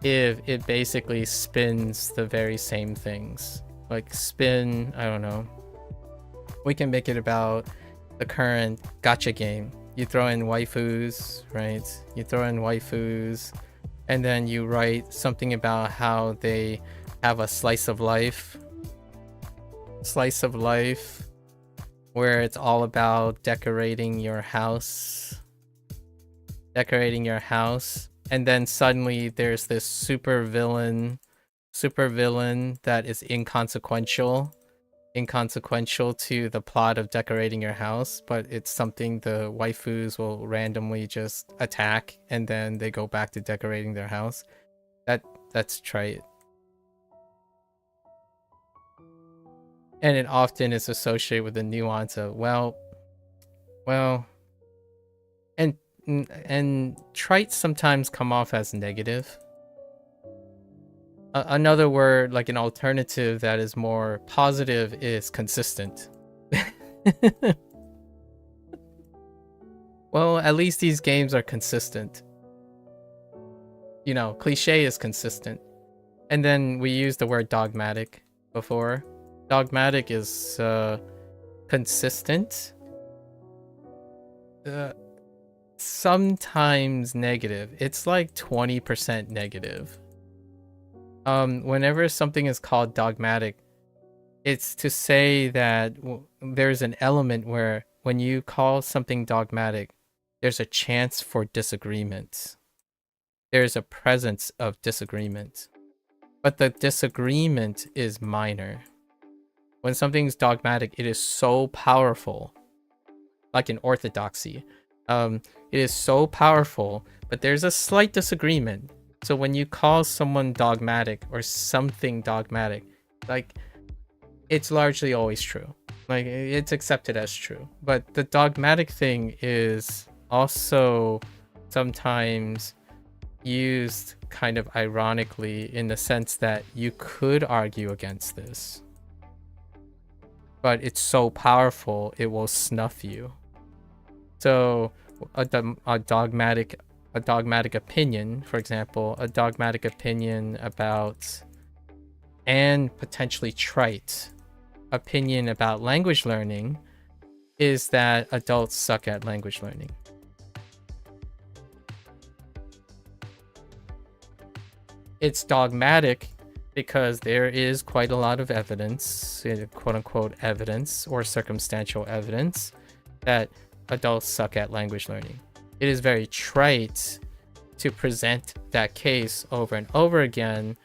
[SPEAKER 1] if it basically spins the very same things. like spin, I don't know. We can make it about the current gacha game. You throw in waifus, right? You throw in waifus, and then you write something about how they have a slice of life where it's all about decorating your house, and then suddenly there's this super villain that is inconsequential to the plot of decorating your house, but it's something the waifus will randomly just attack, and then they go back to decorating their house. That's trite. And it often is associated with the nuance of well, and traits sometimes come off as negative. Another word, like an alternative that is more positive, is consistent. Well, at least these games are consistent. You know, cliche is consistent. And then we used the word dogmatic before. Dogmatic is consistent. Sometimes negative. It's like 20% negative. Whenever something is called dogmatic, it's to say that there's an element where when you call something dogmatic, there's a chance for disagreement. There's a presence of disagreement. But the disagreement is minor. When something's dogmatic, it is so powerful. Like in orthodoxy. It is so powerful, but there's a slight disagreement. So when you call someone dogmatic or something dogmatic, like, it's largely always true. Like, it's accepted as true. But the dogmatic thing is also sometimes used kind of ironically, in the sense that you could argue against this, but it's so powerful it will snuff you. So a dogmatic opinion, for example, a dogmatic opinion about, and potentially trite opinion about language learning, is that adults suck at language learning. It's dogmatic because there is quite a lot of evidence, quote-unquote evidence or circumstantial evidence, that adults suck at language learning. It is very trite to present that case over and over again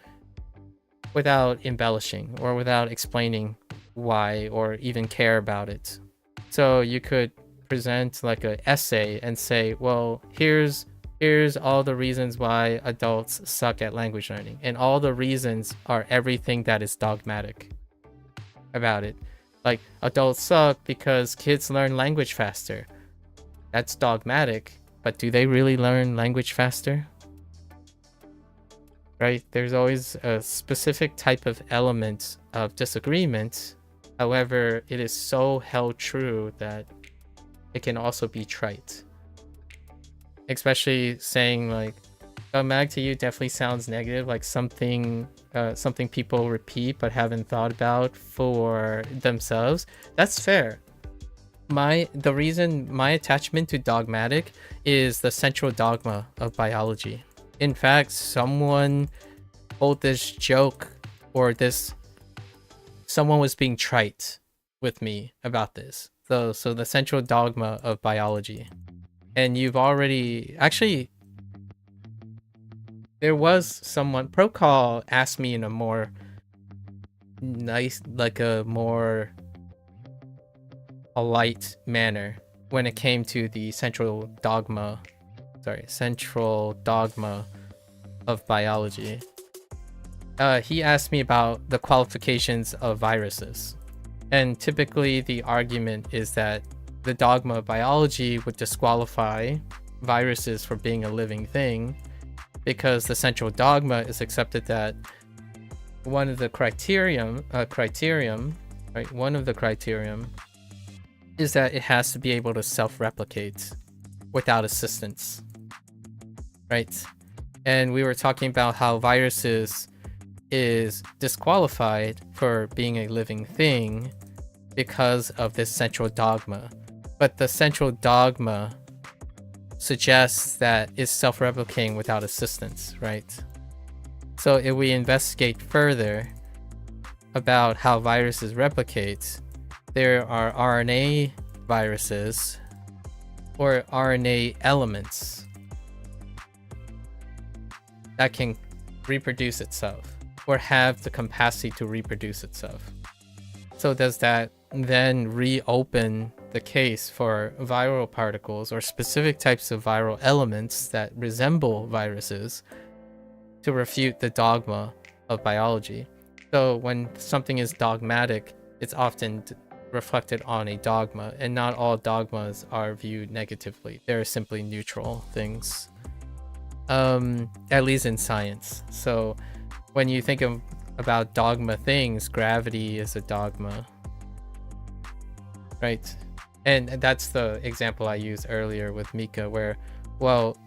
[SPEAKER 1] without embellishing or without explaining why or even care about it. So you could present like an essay and say, well, here's all the reasons why adults suck at language learning, and all the reasons are everything that is dogmatic about it. Like, adults suck because kids learn language faster. That's dogmatic, but do they really learn language faster? Right? There's always a specific type of element of disagreement. However, it is so held true that it can also be trite. Especially saying like, dogmatic to you definitely sounds negative, like something people repeat but haven't thought about for themselves. That's fair. The reason my attachment to dogmatic is the central dogma of biology. In fact, someone told this joke, or someone was being trite with me about this. So the central dogma of biology. And you've already, actually, there was someone, Procall asked me in a more nice, like a more polite manner when it came to the central dogma of biology. He asked me about the qualifications of viruses. And typically the argument is that the dogma of biology would disqualify viruses for being a living thing, because the central dogma is accepted that one of the criterion is that it has to be able to self-replicate without assistance, right? And we were talking about how viruses, is disqualified for being a living thing because of this central dogma. But the central dogma suggests that it's self-replicating without assistance, right? So if we investigate further about how viruses replicate, there are RNA viruses or RNA elements that can reproduce itself or have the capacity to reproduce itself. So does that then reopen the case for viral particles or specific types of viral elements that resemble viruses to refute the dogma of biology? So when something is dogmatic, it's often reflected on a dogma, and not all dogmas are viewed negatively. They're simply neutral things, at least in science. So when you think about dogma things, gravity is a dogma, right? And that's the example I used earlier with Mika, where, well,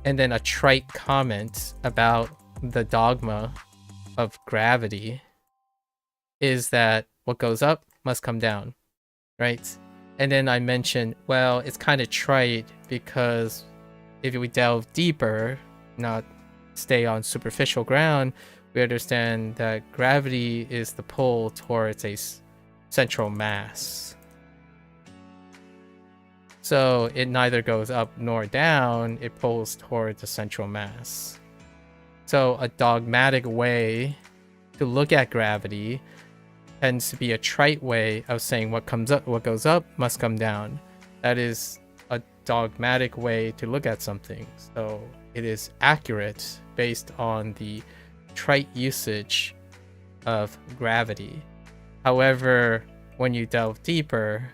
[SPEAKER 1] and then a trite comment about the dogma of gravity is that what goes up must come down, right? And then I mentioned, well, it's kind of trite because if we delve deeper, not stay on superficial ground, we understand that gravity is the pull towards a central mass. So it neither goes up nor down, it pulls towards a central mass. So a dogmatic way to look at gravity tends to be a trite way of saying what goes up must come down. That is a dogmatic way to look at something. So it is accurate based on the trite usage of gravity. However, when you delve deeper,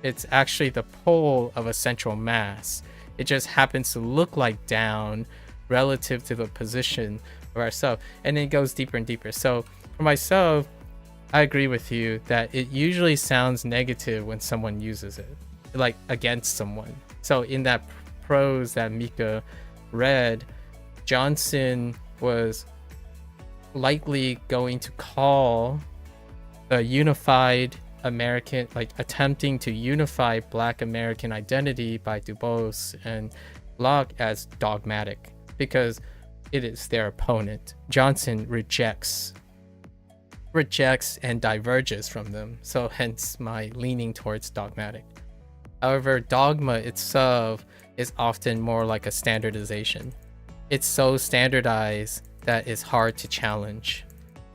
[SPEAKER 1] it's actually the pull of a central mass. It just happens to look like down relative to the position of ourselves, and it goes deeper and deeper. So for myself, I agree with you that it usually sounds negative when someone uses it, like against someone. So in that prose that Mika read, Johnson was likely going to call the unified American, like attempting to unify Black American identity by Du Bois and Locke as dogmatic, because it is their opponent. Johnson rejects and diverges from them, so hence my leaning towards dogmatic. However, dogma itself is often more like a standardization. It's so standardized that it's hard to challenge.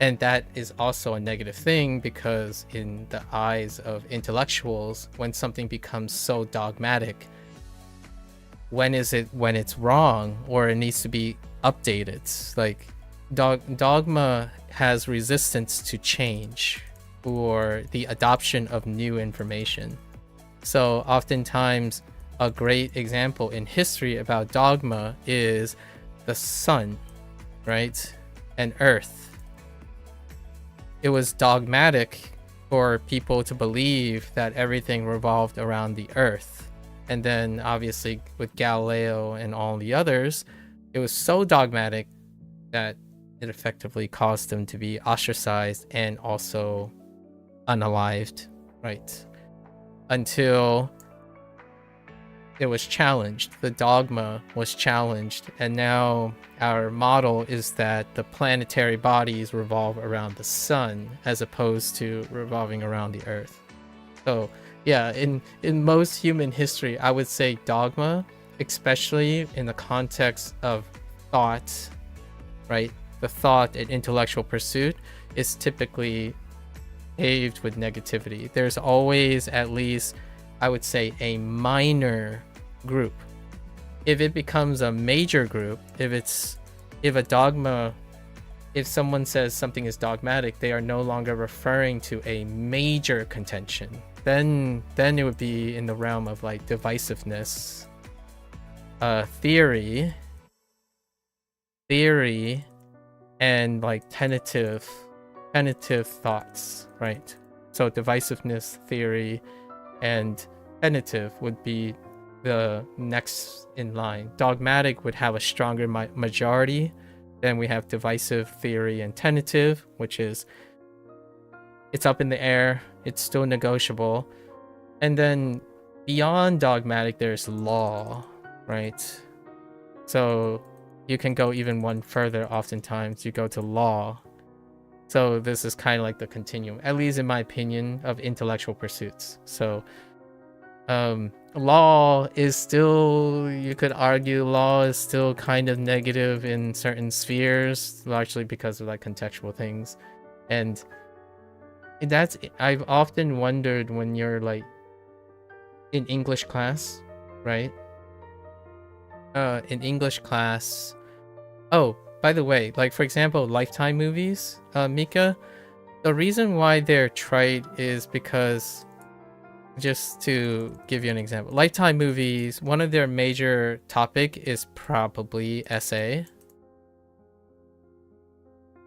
[SPEAKER 1] And that is also a negative thing, because in the eyes of intellectuals, when something becomes so dogmatic, when it's wrong or it needs to be updated? Like dogma has resistance to change or the adoption of new information. So oftentimes a great example in history about dogma is the sun, right? And Earth. It was dogmatic for people to believe that everything revolved around the Earth. And then obviously with Galileo and all the others, it was so dogmatic that it effectively caused them to be ostracized and also unalived, right? Until it was challenged, the dogma was challenged, and now our model is that the planetary bodies revolve around the sun as opposed to revolving around the Earth. So yeah, in most human history, I would say dogma, especially in the context of thought, right? The thought and intellectual pursuit is typically paved with negativity. There's always at least, I would say, a minor group. If it becomes a major group, if someone says something is dogmatic, they are no longer referring to a major contention. Then it would be in the realm of like divisiveness, theory, and like tentative thoughts, right? So divisiveness, theory, and tentative would be the next in line. Dogmatic would have a stronger majority, Then we have divisive, theory, and tentative, which is it's up in the air, it's still negotiable. And then beyond dogmatic, there's law, right? So you can go even one further. Oftentimes you go to law. So this is kind of like the continuum, at least in my opinion, of intellectual pursuits. So law is still, you could argue law is still kind of negative in certain spheres, largely because of like contextual things. And that's, I've often wondered when you're like in English class, right? In English class, oh, by the way, like for example, Lifetime movies, Mika, the reason why they're trite is because, just to give you an example, Lifetime movies, one of their major topic is probably essay.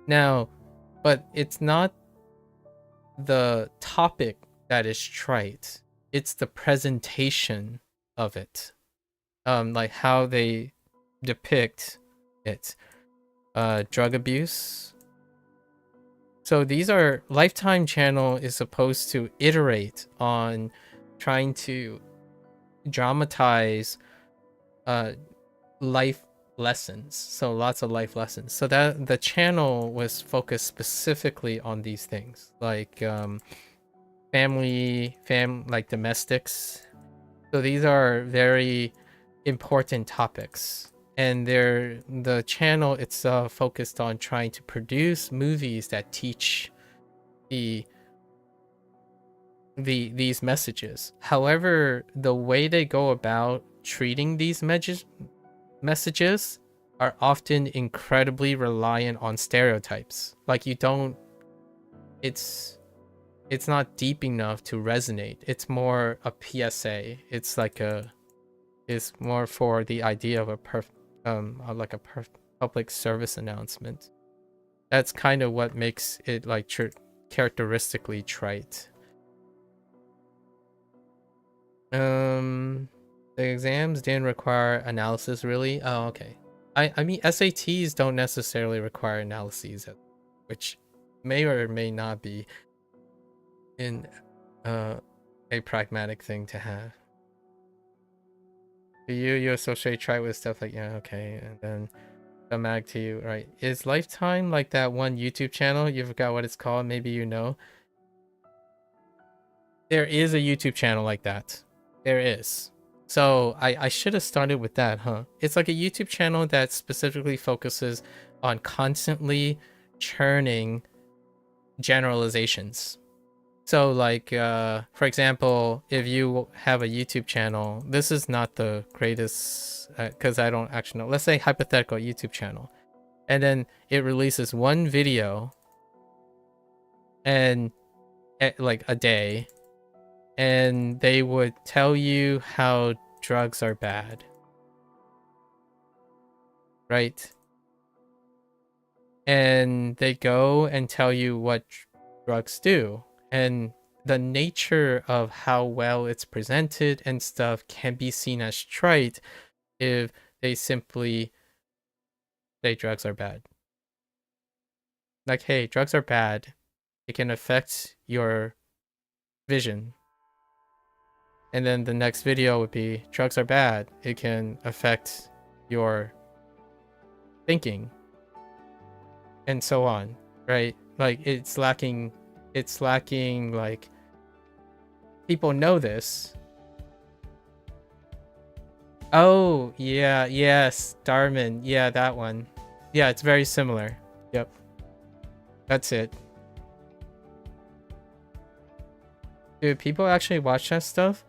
[SPEAKER 1] Now, but it's not the topic that is trite, it's the presentation of it, like how they depict it. Drug abuse. So these are, Lifetime channel is supposed to iterate on trying to dramatize life lessons, so lots of life lessons. So that the channel was focused specifically on these things, like like domestics. So these are very important topics. And the channel itself focused on trying to produce movies that teach these messages. However, the way they go about treating these messages are often incredibly reliant on stereotypes. Like it's not deep enough to resonate. It's more a PSA. It's more for the idea of a public service announcement. That's kind of what makes it like characteristically trite. The exams didn't require analysis, really. Oh, okay. I mean, SATs don't necessarily require analyses, which may or may not be in a pragmatic thing to have. You associate trite with stuff like, yeah, okay, and then the mag to you, right? Is Lifetime like that one YouTube channel? You forgot what it's called, maybe you know. There is a YouTube channel like that. There is. So I should have started with that, huh? It's like a YouTube channel that specifically focuses on constantly churning generalizations. So like, for example, if you have a YouTube channel, this is not the greatest, because I don't actually know. Let's say hypothetical YouTube channel. And then it releases one video and like a day, and they would tell you how drugs are bad. Right? And they go and tell you what drugs do. And the nature of how well it's presented and stuff can be seen as trite if they simply say drugs are bad. Like, hey, drugs are bad. It can affect your vision. And then the next video would be, drugs are bad. It can affect your thinking. And so on, right? Like, it's lacking, like, people know this. Oh, yeah, yes, Darman. Yeah, that one. Yeah, it's very similar. Yep. That's it. Do people actually watch that stuff?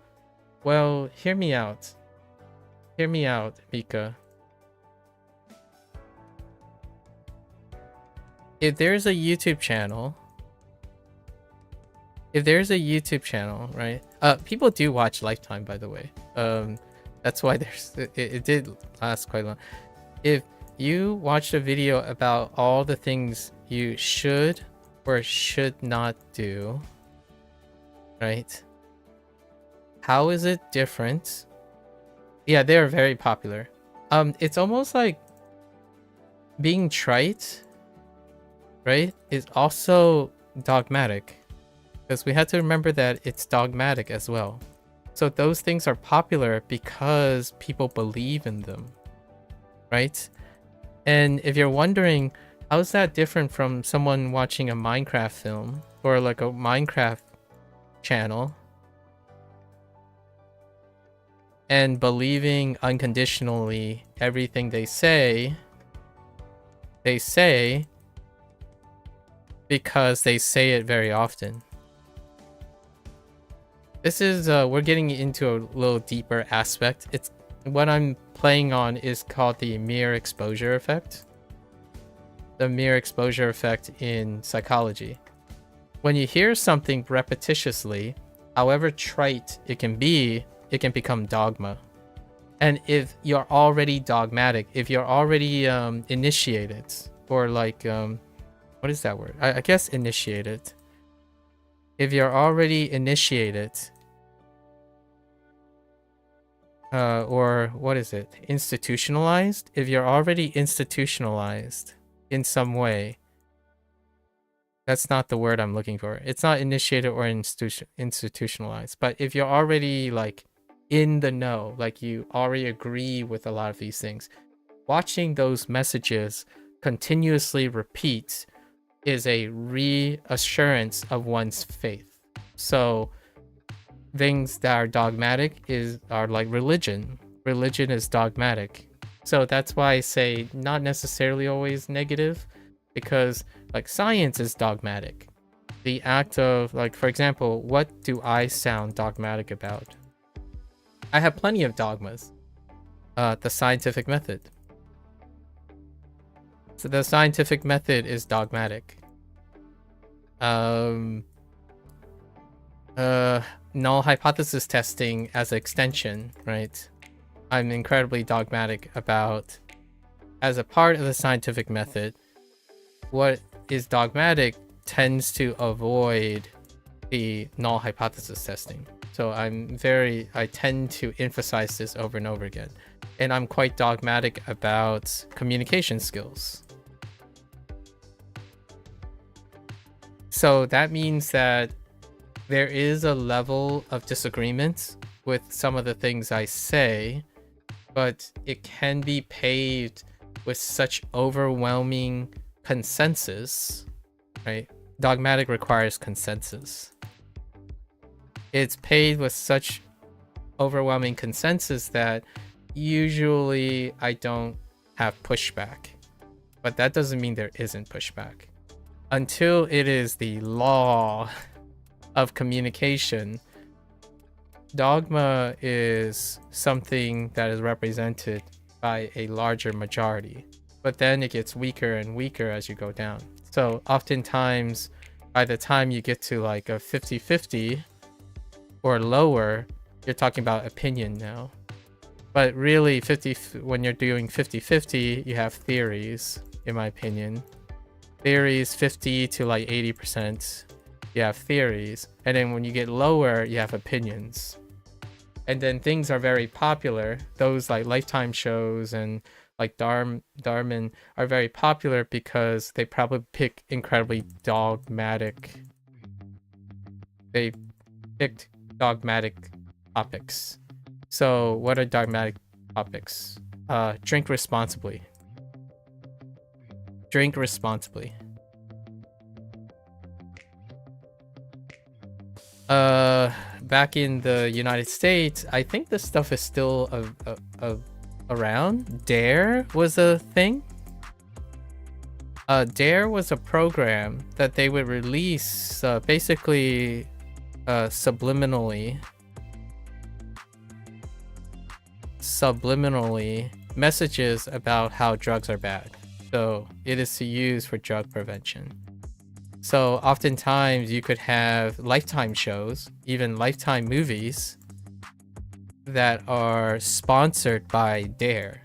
[SPEAKER 1] Well, hear me out. Hear me out, Mika. If there's a YouTube channel, right? People do watch Lifetime, by the way. That's why it did last quite long. If you watched a video about all the things you should or should not do, right? How is it different? Yeah, they're very popular. It's almost like being trite, right, is also dogmatic, because we have to remember that it's dogmatic as well. So those things are popular because people believe in them, right? And if you're wondering, how is that different from someone watching a Minecraft film or like a Minecraft channel and believing unconditionally everything they say because they say it very often. This is we're getting into a little deeper aspect. It's what I'm playing on is called the mere exposure effect. The mere exposure effect in psychology. When you hear something repetitiously, however trite it can be, it can become dogma. And if you're already dogmatic, if you're already initiated, or like what is that word? I guess initiated. If you're already initiated, or what is it? Institutionalized? If you're already institutionalized in some way, that's not the word I'm looking for. It's not initiated or institutionalized. But if you're already like in the know, like you already agree with a lot of these things, watching those messages continuously repeat is a reassurance of one's faith. So things that are dogmatic are like religion. Religion is dogmatic. So that's why I say not necessarily always negative, because like science is dogmatic. The act of, like, for example, what do I sound dogmatic about? I have plenty of dogmas. The scientific method. So the scientific method is dogmatic. Null hypothesis testing as an extension, right? I'm incredibly dogmatic about, as a part of the scientific method, what is dogmatic tends to avoid the null hypothesis testing. So I tend to emphasize this over and over again. And I'm quite dogmatic about communication skills. So that means that there is a level of disagreement with some of the things I say, but it can be paved with such overwhelming consensus, right? Dogmatic requires consensus. It's paved with such overwhelming consensus that usually I don't have pushback. But that doesn't mean there isn't pushback. Until it is the law of communication, dogma is something that is represented by a larger majority, but then it gets weaker and weaker as you go down. So oftentimes, by the time you get to like a 50-50 or lower, you're talking about opinion now. But really, when you're doing 50-50, you have theories, in my opinion. Theories 50 to like 80%, you have theories. And then when you get lower, you have opinions. And then things are very popular. Those like Lifetime shows and like Darman are very popular because they probably pick incredibly dogmatic. They picked dogmatic topics. So what are dogmatic topics? Drink responsibly. Drink responsibly. Back in the United States, I think this stuff is still around. DARE was a thing. DARE was a program that they would release basically subliminally messages about how drugs are bad. So it is to use for drug prevention. So oftentimes you could have Lifetime shows, even Lifetime movies that are sponsored by DARE,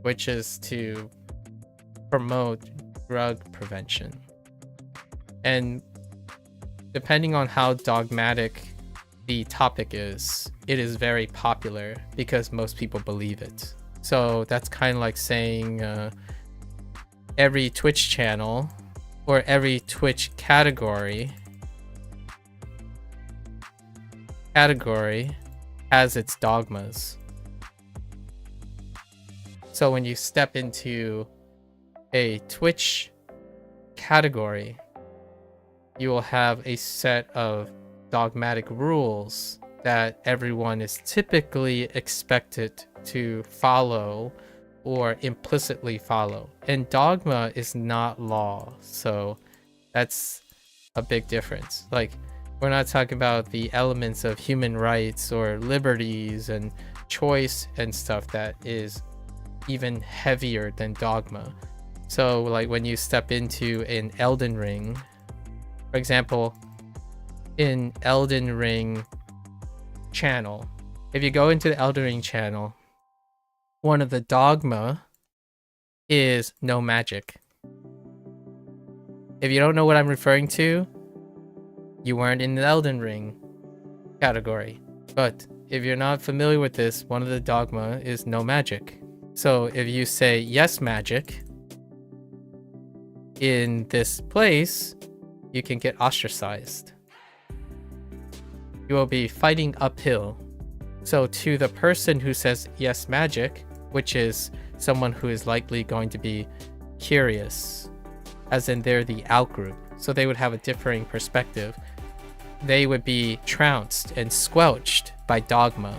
[SPEAKER 1] which is to promote drug prevention. And depending on how dogmatic the topic is, it is very popular because most people believe it. So that's kind of like saying every Twitch channel or every Twitch category has its dogmas. So when you step into a Twitch category, you will have a set of dogmatic rules that everyone is typically expected to follow or implicitly follow. And dogma is not law, so that's a big difference. Like, we're not talking about the elements of human rights or liberties and choice and stuff that is even heavier than dogma. So like when you step into an Elden Ring, for example, in Elden Ring channel, if you go into the Elden Ring channel, one of the dogma is no magic. If you don't know what I'm referring to, you weren't in the Elden Ring category. But if you're not familiar with this, one of the dogma is no magic. So if you say yes magic in this place, you can get ostracized. You will be fighting uphill. So to the person who says yes magic, which is someone who is likely going to be curious, as in they're the out group, so they would have a differing perspective, they would be trounced and squelched by dogma.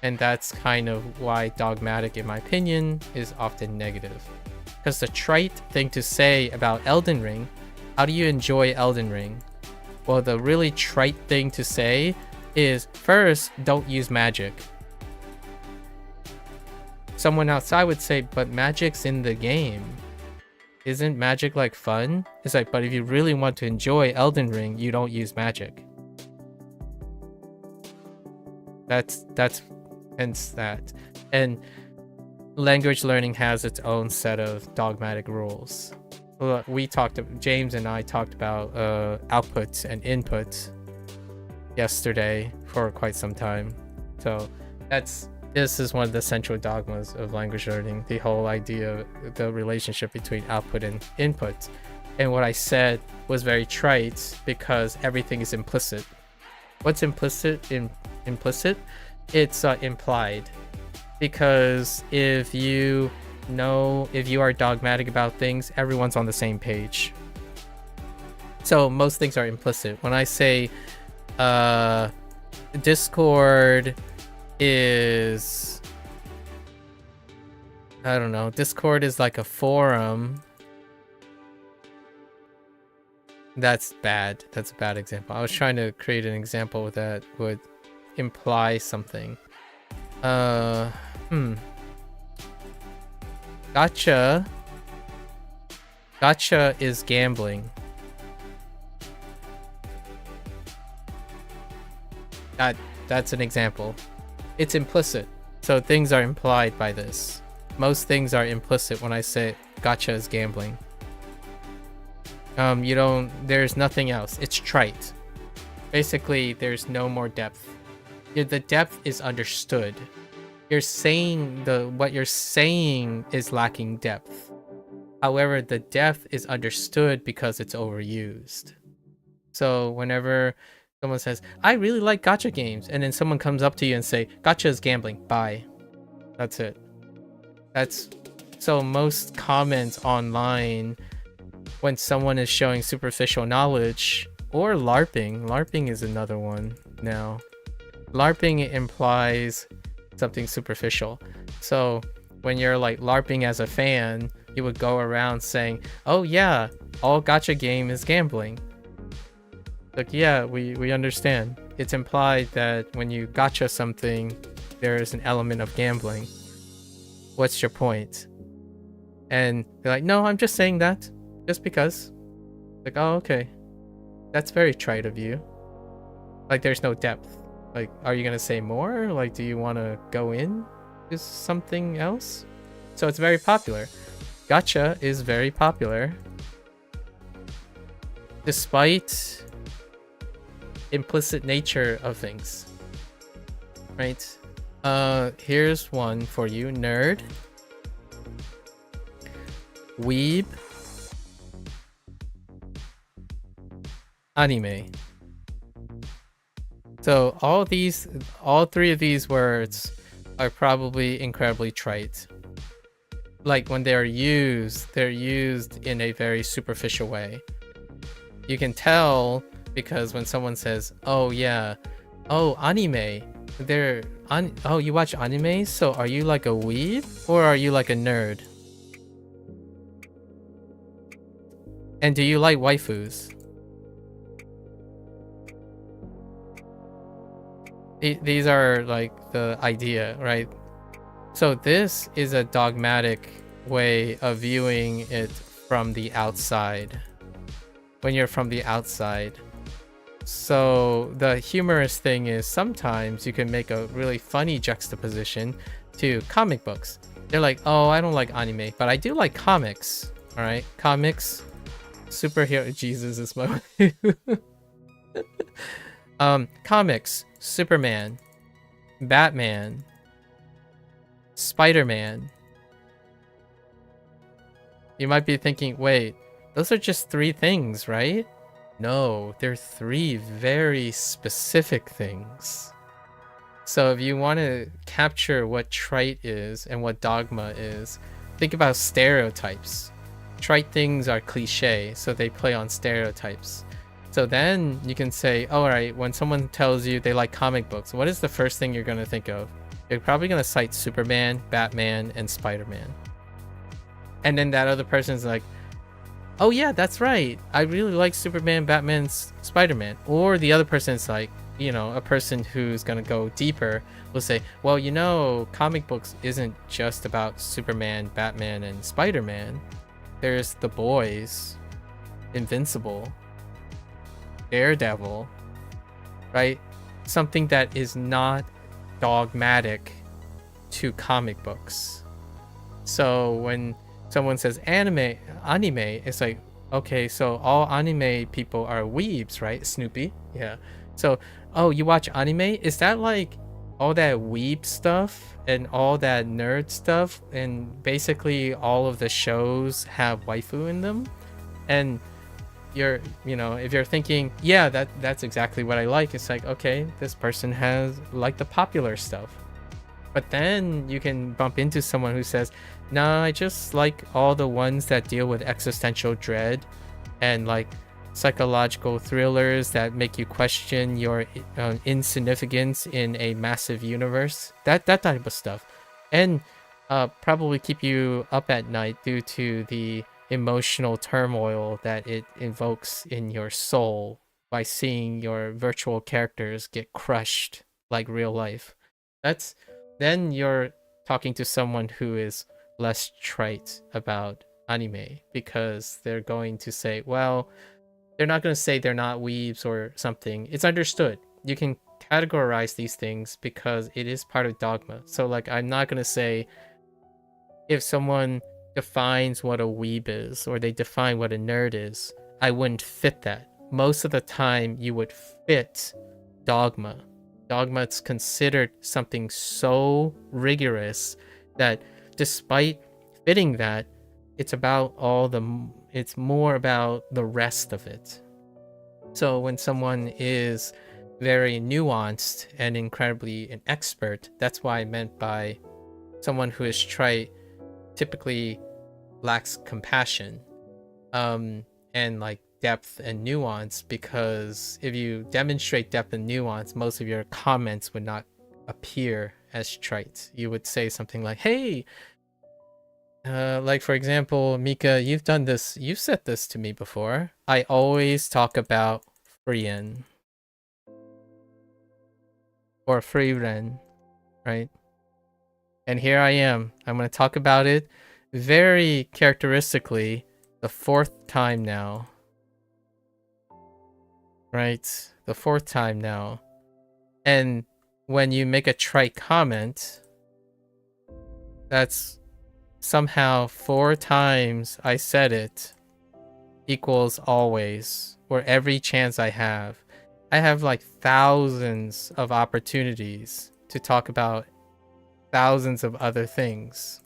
[SPEAKER 1] And that's kind of why dogmatic, in my opinion, is often negative. Because the trite thing to say about Elden Ring, how do you enjoy Elden Ring? Well, the really trite thing to say is, first, don't use magic. Someone outside would say, but magic's in the game. Isn't magic like fun? It's like, but if you really want to enjoy Elden Ring, you don't use magic. That's hence that. And language learning has its own set of dogmatic rules. James and I talked about outputs and inputs yesterday for quite some time. So this is one of the central dogmas of language learning, the whole idea of the relationship between output and input. And what I said was very trite because everything is implicit. What's implicit? It's implied. Because if you are dogmatic about things, everyone's on the same page. So most things are implicit. When I say Discord is, I don't know, Discord is like a forum. That's bad. That's a bad example. I was trying to create an example that would imply something. Gacha is gambling. That's an example. It's implicit. So things are implied by this. Most things are implicit when I say gacha is gambling. There's nothing else. It's trite. Basically, there's no more depth. The depth is understood. What you're saying is lacking depth. However, the depth is understood because it's overused. So whenever someone says, I really like gacha games, and then someone comes up to you and say, gacha is gambling, bye. That's it. So most comments online when someone is showing superficial knowledge, or LARPing is another one now. LARPing implies something superficial. So when you're like LARPing as a fan, you would go around saying, oh yeah, all gacha game is gambling. Like, yeah, we understand. It's implied that when you gacha something, there is an element of gambling. What's your point? And they're like, no, I'm just saying that. Just because. Like, oh, okay. That's very trite of you. Like, there's no depth. Like, are you gonna say more? Like, do you want to go in to something else? So it's very popular. Gacha is very popular. Despite implicit nature of things. Right? Here's one for you, nerd. weeb, anime. So all three of these words are probably incredibly trite. Like when they're used in a very superficial way. You can tell because when someone says, "Oh yeah, oh anime," oh, you watch anime? So are you like a weeb or are you like a nerd? And do you like waifus? These are like the idea, right? So this is a dogmatic way of viewing it from the outside. When you're from the outside. So the humorous thing is sometimes you can make a really funny juxtaposition to comic books. They're like, oh, I don't like anime, but I do like comics. All right, comics, superhero. Jesus is my comics, Superman, Batman, Spider-Man. You might be thinking, wait, those are just 3 things, right? No, they're 3 very specific things. So if you want to capture what trite is and what dogma is, think about stereotypes. Trite things are cliche, so they play on stereotypes. So then you can say, oh, all right, when someone tells you they like comic books, what is the first thing you're going to think of? You're probably going to cite Superman, Batman, and Spider-Man. And then that other person's like, oh yeah, that's right, I really like Superman, Batman, Spider-Man. Or the other person's like, you know, a person who's gonna go deeper will say, well, you know, comic books isn't just about Superman, Batman, and Spider-Man. There's The Boys, Invincible, Daredevil, right? Something that is not dogmatic to comic books. So when someone says anime, it's like, okay, so all anime people are weebs, right? Snoopy, yeah. So, oh, you watch anime? Is that like all that weeb stuff and all that nerd stuff, and basically all of the shows have waifu in them? And you're, you know, if you're thinking, yeah, that's exactly what I like, it's like, okay, this person has like the popular stuff. But then you can bump into someone who says, nah, I just like all the ones that deal with existential dread and like psychological thrillers that make you question your insignificance in a massive universe. That type of stuff. And probably keep you up at night due to the emotional turmoil that it invokes in your soul by seeing your virtual characters get crushed like real life. Then you're talking to someone who is less trite about anime, because they're going to say, well, they're not going to say they're not weebs or something. It's understood. You can categorize these things because it is part of dogma. So like, I'm not going to say if someone defines what a weeb is or they define what a nerd is, I wouldn't fit that. Most of the time you would fit dogma. Dogma is considered something so rigorous that despite fitting that, it's more about the rest of it. So when someone is very nuanced and incredibly an expert, that's why I meant by someone who is trite typically lacks compassion and like depth and nuance, because if you demonstrate depth and nuance, most of your comments would not appear as trite. You would say something like, hey, like for example, Mika, you've done this, you've said this to me before. I always talk about Frieren or Frieren, right? And here I am. I'm going to talk about it very characteristically the 4th time now. Right? The 4th time now. And when you make a trite comment, that's somehow 4 times I said it equals always, or every chance I have. I have like thousands of opportunities to talk about thousands of other things.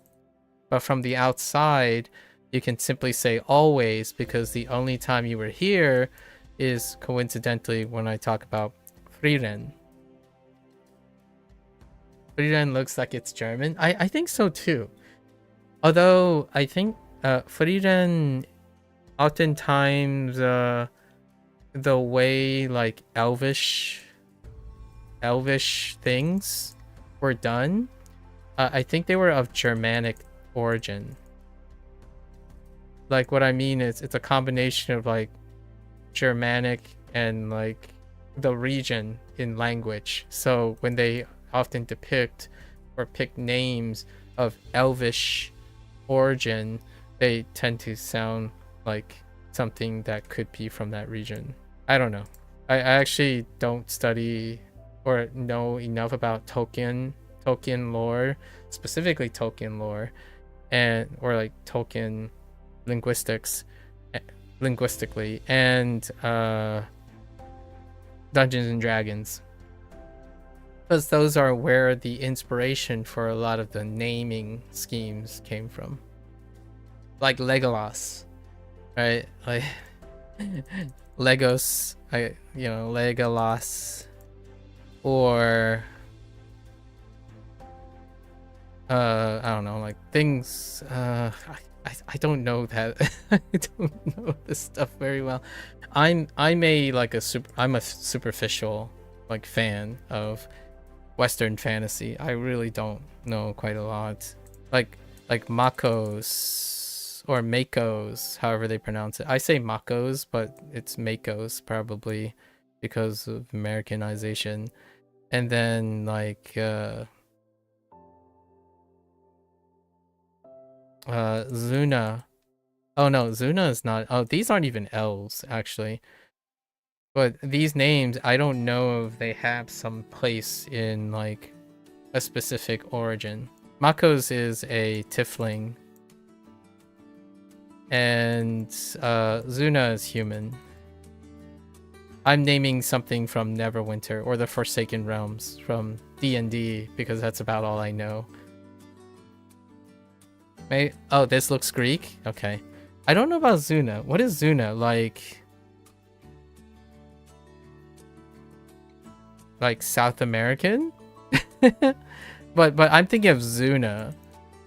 [SPEAKER 1] But from the outside, you can simply say always, because the only time you were here is coincidentally when I talk about Frieren. Frieren looks like it's German. I think so too. Although I think Frieren oftentimes the way like elvish things were done, I think they were of Germanic origin. Like what I mean is it's a combination of like Germanic and like the region in language. So when they often depict or pick names of elvish origin, they tend to sound like something that could be from that region. I don't know. I actually don't study or know enough about Tolkien lore, specifically Tolkien lore, and or like Tolkien linguistically, and Dungeons and Dragons, because those are where the inspiration for a lot of the naming schemes came from. Like Legolas, right? Like Legos, Legolas, or I don't know, like things. I don't know that. I don't know this stuff very well. I'm a superficial like fan of Western fantasy. I really don't know quite a lot. Like Makos or Makos, however they pronounce it. I say Makos, but it's Makos probably because of Americanization. And then like Zuna. Oh no, Zuna is not. Oh, these aren't even elves actually. But these names, I don't know if they have some place in like a specific origin. Makos is a tiefling, and Zuna is human. I'm naming something from Neverwinter or the Forsaken Realms from D&D because that's about all I know. Oh, this looks Greek? Okay. I don't know about Zuna. What is Zuna? Like South American? but I'm thinking of Zuna.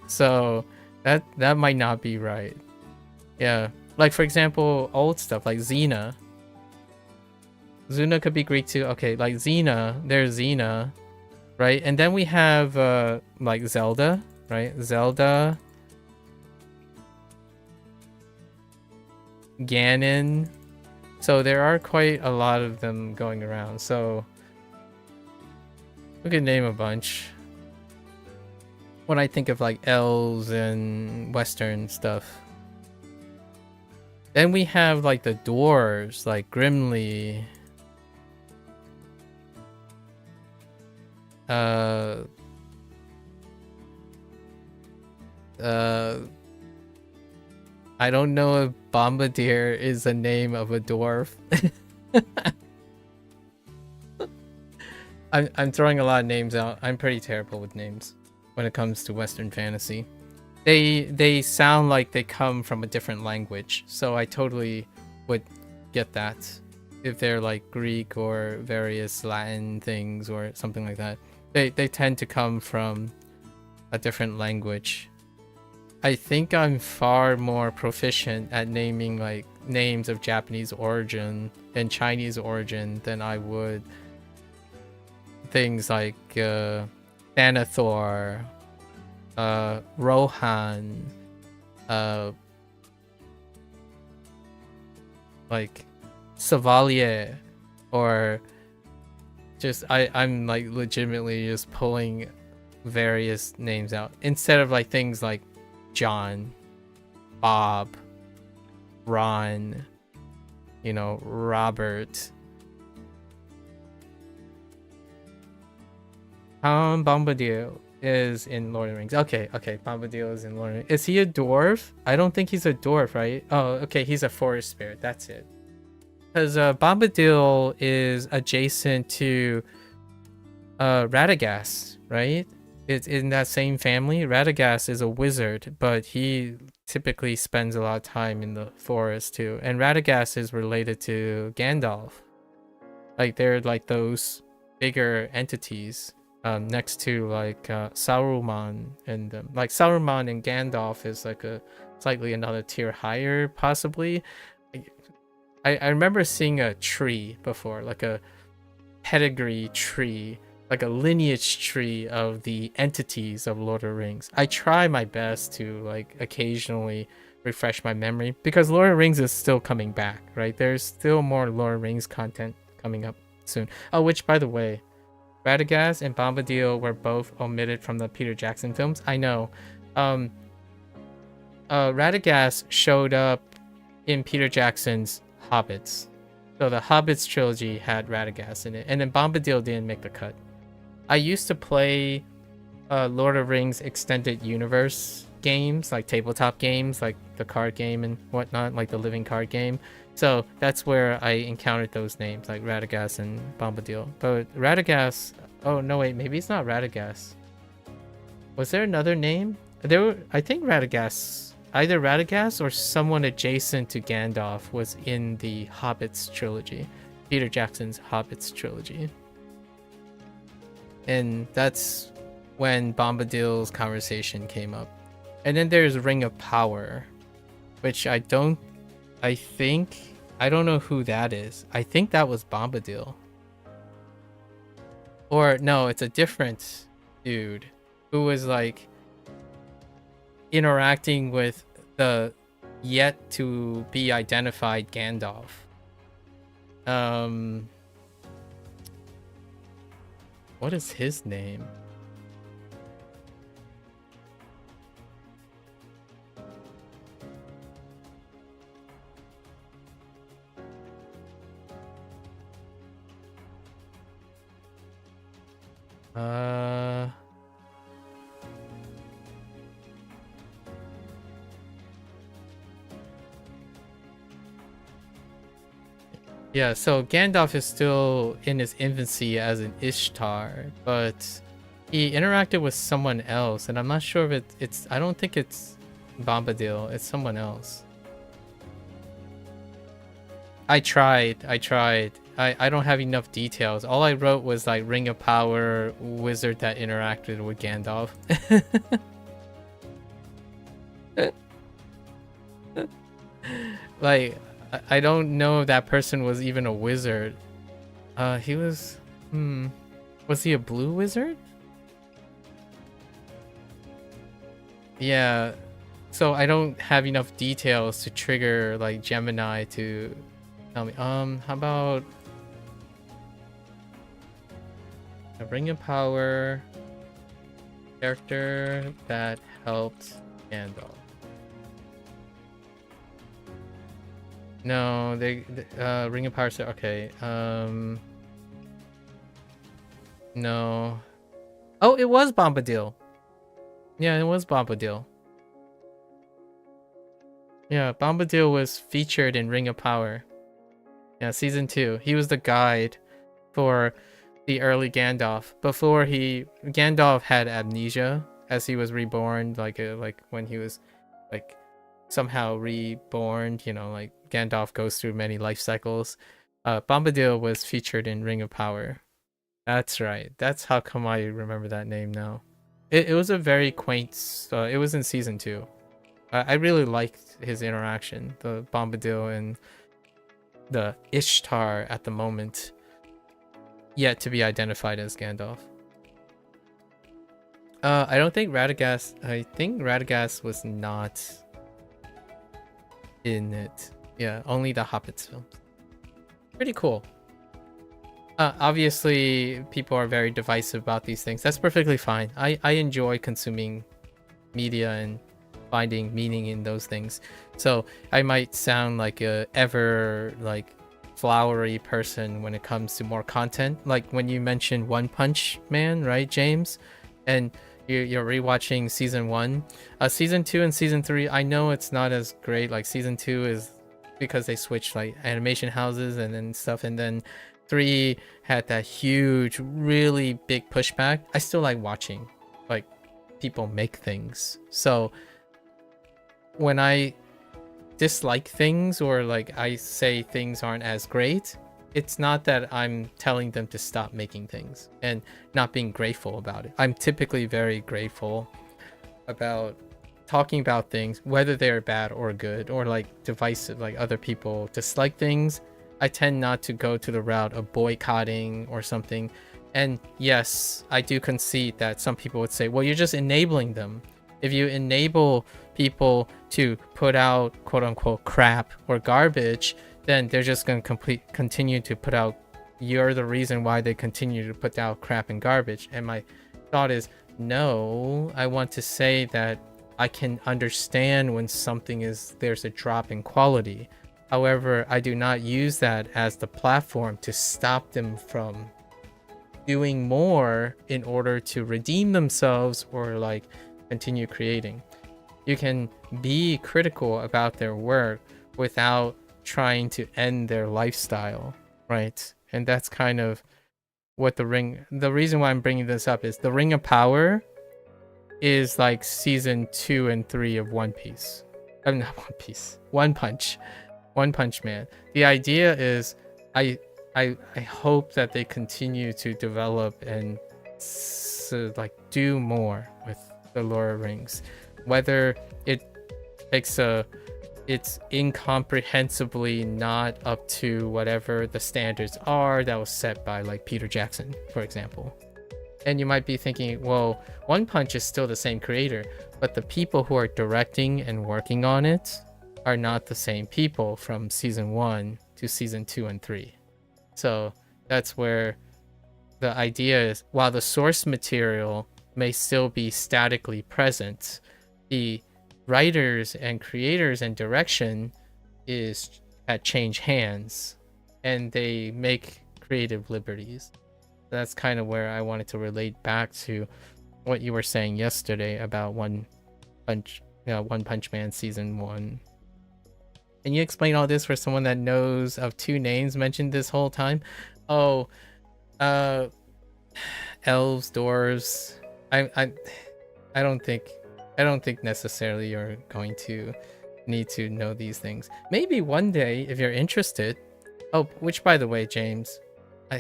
[SPEAKER 1] So that might not be right. Yeah. Like for example, old stuff like Xena. Zuna could be Greek too. Okay, like Xena, there's Xena, right? And then we have like Zelda, right? Zelda, Ganon. So there are quite a lot of them going around. So we could name a bunch. When I think of like elves and Western stuff. Then we have like the dwarves, like Grimly. I don't know if Bombardier is the name of a dwarf. I'm throwing a lot of names out. I'm pretty terrible with names when it comes to Western fantasy. They sound like they come from a different language, so I totally would get that if they're like Greek or various Latin things or something like that. They tend to come from a different language. I think I'm far more proficient at naming like names of Japanese origin and Chinese origin than I would things like Thanathor, Rohan, like Savalier, or just I'm like legitimately just pulling various names out instead of like things like John, Bob, Ron, Robert. Bombadil is in Lord of the Rings. Okay, Bombadil is in Lord of the Rings. Is he a dwarf? I don't think he's a dwarf, right? Oh, okay, he's a forest spirit. That's it. Because Bombadil is adjacent to Radagast, right? it's in that same family. Radagast is a wizard, but he typically spends a lot of time in the forest too. And Radagast is related to Gandalf. Like they're like those bigger entities next to like Saruman, and like Saruman and Gandalf is like a slightly another tier higher possibly. I remember seeing a tree before, like a pedigree tree, like a lineage tree of the entities of Lord of the Rings. I try my best to like occasionally refresh my memory because Lord of the Rings is still coming back, right? There's still more Lord of the Rings content coming up soon. Oh, which by the way, Radagast and Bombadil were both omitted from the Peter Jackson films. I know. Radagast showed up in Peter Jackson's Hobbits. So the Hobbits trilogy had Radagast in it, and then Bombadil didn't make the cut. I used to play Lord of the Rings Extended Universe games, like tabletop games, like the card game and whatnot, like the living card game. So that's where I encountered those names, like Radagast and Bombadil. But Radagast, oh no wait, maybe it's not Radagast. Was there another name? I think Radagast, either Radagast or someone adjacent to Gandalf was in the Hobbits trilogy, Peter Jackson's Hobbits trilogy. And that's when Bombadil's conversation came up. And then there's Ring of Power, which I don't know who that is. I think that was Bombadil. Or no, it's a different dude who was like interacting with the yet to be identified Gandalf. What is his name? Yeah, so Gandalf is still in his infancy as an Ishtar, but he interacted with someone else, and I'm not sure if it's I don't think it's Bombadil, it's someone else. I tried. I don't have enough details. All I wrote was like Ring of Power wizard that interacted with Gandalf. Like, I don't know if that person was even a wizard. He was... Was he a blue wizard? Yeah. So I don't have enough details to trigger like Gemini to tell me. How about... a Ring of Power character that helped Gandalf. No, they Ring of Power. Okay. No. Oh, it was Bombadil. Yeah, it was Bombadil. Yeah, Bombadil was featured in Ring of Power. Yeah, season 2. He was the guide for the early Gandalf. Before Gandalf had amnesia as he was reborn, like when he was like somehow reborn, you know, like Gandalf goes through many life cycles. Bombadil was featured in Ring of Power. That's right. That's how come I remember that name now. It was a very quaint... it was in season 2. I really liked his interaction. The Bombadil and the Ishtar at the moment. Yet to be identified as Gandalf. I don't think Radagast... I think Radagast was not in it. Yeah, only the Hobbits films. Pretty cool. Obviously, people are very divisive about these things. That's perfectly fine. I enjoy consuming media and finding meaning in those things. So I might sound like a ever like flowery person when it comes to more content. Like when you mentioned One Punch Man, right, James? And you're rewatching season 1. Season 2 and season 3, I know it's not as great. Like season 2 is because they switched like animation houses and then stuff, and then 3 had that huge, really big pushback. I still like watching like people make things. So when I dislike things or like I say things aren't as great, it's not that I'm telling them to stop making things and not being grateful about it. I'm typically very grateful about talking about things, whether they're bad or good or like divisive, like other people dislike things. I tend not to go to the route of boycotting or something. And yes, I do concede that some people would say, well, you're just enabling them. If you enable people to put out quote unquote crap or garbage, then they're just going to continue to put out. You're the reason why they continue to put out crap and garbage. And my thought is, no, I want to say that I can understand when there's a drop in quality. However, I do not use that as the platform to stop them from doing more in order to redeem themselves or like continue creating. You can be critical about their work without trying to end their lifestyle, right? And that's kind of what the reason why I'm bringing this up is the Ring of Power is like season 2 and 3 of One Piece. Not One Piece. One Punch Man. The idea is I hope that they continue to develop and like do more with the Lord of the Rings. Whether it's incomprehensibly not up to whatever the standards are that was set by like Peter Jackson, for example. And you might be thinking, well, One Punch is still the same creator, but the people who are directing and working on it are not the same people from season 1 to season 2 and 3. So that's where the idea is, while the source material may still be statically present, the writers and creators and direction is at change hands, and they make creative liberties. That's kind of where I wanted to relate back to what you were saying yesterday about One Punch Man season 1. Can you explain all this for someone that knows of 2 names mentioned this whole time? Oh, elves, dwarves. I don't think necessarily you're going to need to know these things. Maybe one day if you're interested. Oh, which by the way, James,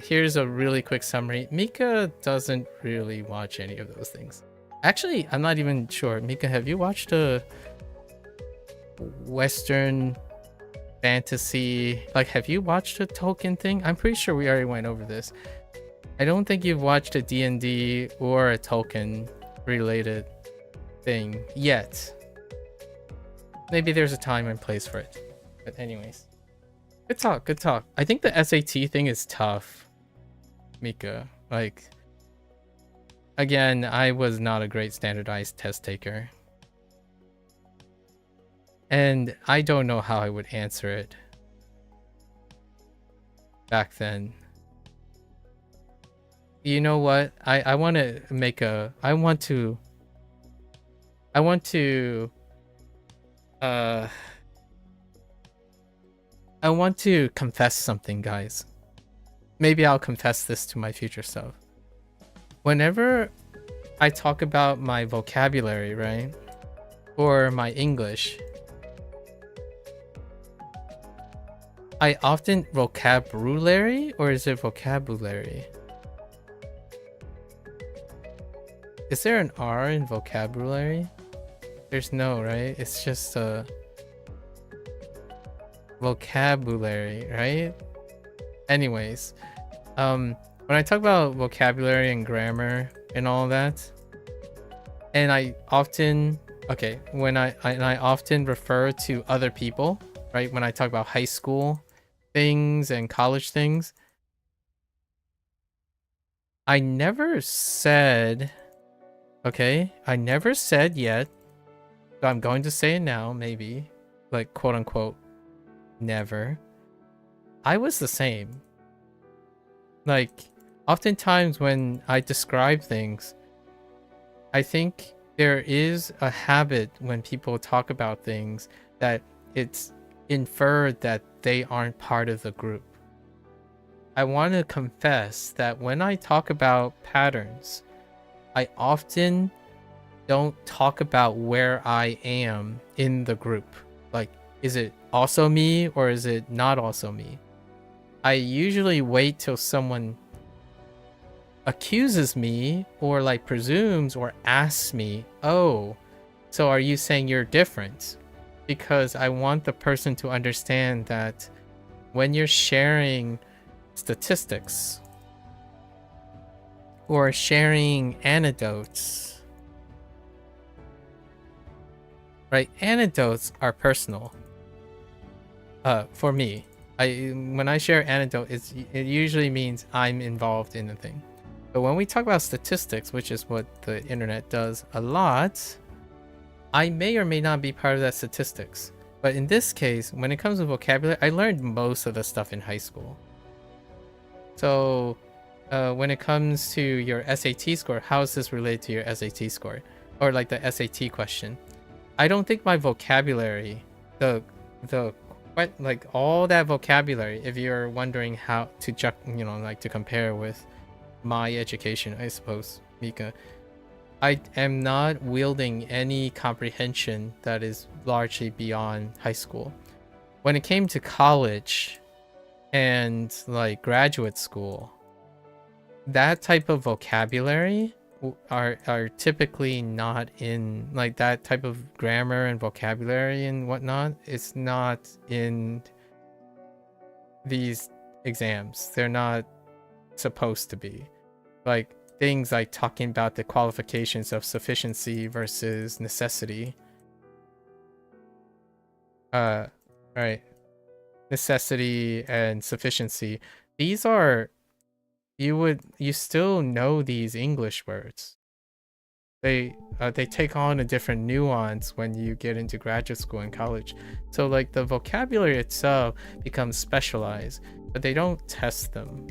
[SPEAKER 1] here's a really quick summary. Mika doesn't really watch any of those things. Actually, I'm not even sure. Mika, have you watched a Western fantasy? Like, have you watched a Tolkien thing? I'm pretty sure we already went over this. I don't think you've watched a D&D or a Tolkien related thing yet. Maybe there's a time and place for it. But anyways. Good talk. I think the SAT thing is tough, Mika. Like, again, I was not a great standardized test taker. And I don't know how I would answer it back then. You know what? I want to make a... I want to confess something, guys. Maybe I'll confess this to my future self. Whenever I talk about my vocabulary, right? Or my English, I often... Vocabulary? Or is it vocabulary? Is there an R in vocabulary? There's no, right? It's just a vocabulary, right? Anyways, when I talk about vocabulary and grammar and all that, and I often often refer to other people, right? When I talk about high school things and college things, I never said yet, but I'm going to say it now, maybe, like quote unquote, never. I was the same. Like, oftentimes when I describe things, I think there is a habit when people talk about things that it's inferred that they aren't part of the group. I want to confess that when I talk about patterns, I often don't talk about where I am in the group. Like, is it also me or is it not also me? I usually wait till someone accuses me or like presumes or asks me, oh, so are you saying you're different? Because I want the person to understand that when you're sharing statistics or sharing anecdotes, right? Anecdotes are personal. For me, when I share anecdote, it usually means I'm involved in the thing. But when we talk about statistics, which is what the internet does a lot, I may or may not be part of that statistics. But in this case, when it comes to vocabulary, I learned most of the stuff in high school. So when it comes to your SAT score, how is this related to your SAT score? Or like the SAT question? I don't think my vocabulary, like all that vocabulary, if you're wondering how to to compare with my education, I suppose, Mika, I am not wielding any comprehension that is largely beyond high school. When it came to college and like graduate school, that type of vocabulary are typically not in, like, that type of grammar and vocabulary and whatnot. It's not in these exams. They're not supposed to be. Like things like talking about the qualifications of sufficiency versus necessity. Right. Necessity and sufficiency. These are, you still know these English words. They take on a different nuance when you get into graduate school and college. So like the vocabulary itself becomes specialized, but they don't test them.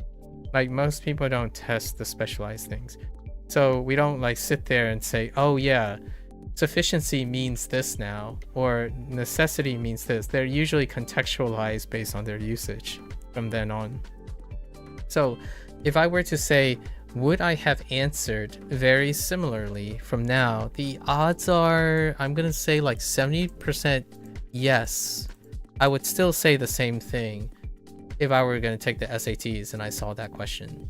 [SPEAKER 1] Like most people don't test the specialized things. So we don't like sit there and say, oh yeah, sufficiency means this now, or necessity means this. They're usually contextualized based on their usage from then on. So if I were to say, would I have answered very similarly from now? The odds are, I'm gonna say like 70% yes. I would still say the same thing if I were gonna take the SATs and I saw that question.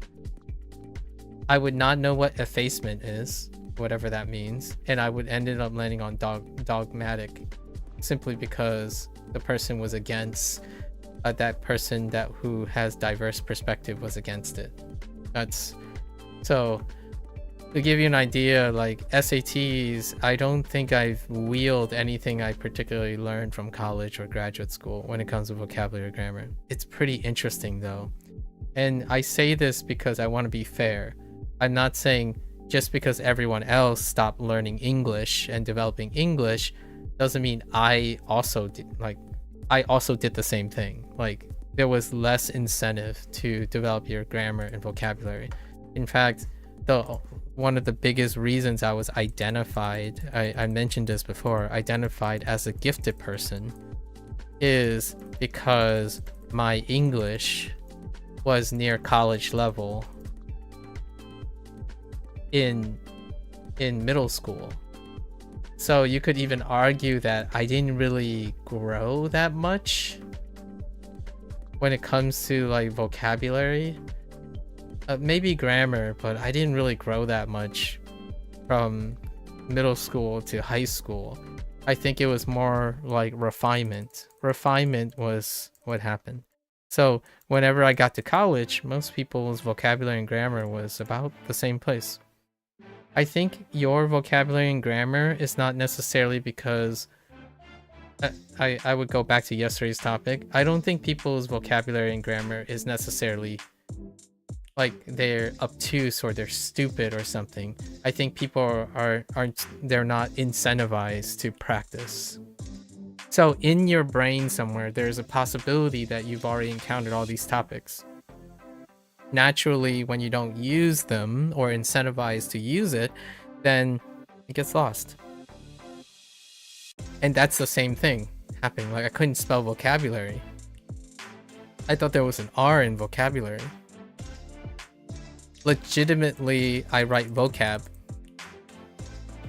[SPEAKER 1] I would not know what effacement is, whatever that means, and I would end up landing on dogmatic, simply because the person was against that person who has diverse perspective was against it. That's so, to give you an idea, like SATs, I don't think I've wielded anything I particularly learned from college or graduate school when it comes to vocabulary or grammar. It's pretty interesting though. And I say this because I want to be fair. I'm not saying just because everyone else stopped learning English and developing English doesn't mean I also did the same thing. Like there was less incentive to develop your grammar and vocabulary. In fact, one of the biggest reasons I was identified, I mentioned this before, identified as a gifted person, is because my English was near college level in middle school. So you could even argue that I didn't really grow that much when it comes to like vocabulary. Maybe grammar, but I didn't really grow that much from middle school to high school. I think it was more like refinement. Refinement was what happened. So whenever I got to college, most people's vocabulary and grammar was about the same place. I think your vocabulary and grammar is not necessarily because I would go back to yesterday's topic. I don't think people's vocabulary and grammar is necessarily like they're obtuse or they're stupid or something. I think people they're not incentivized to practice. So in your brain somewhere, there's a possibility that you've already encountered all these topics. Naturally, when you don't use them or incentivize to use it, then it gets lost. And that's the same thing happening. Like I couldn't spell vocabulary. I thought there was an R in vocabulary. Legitimately, I write vocab.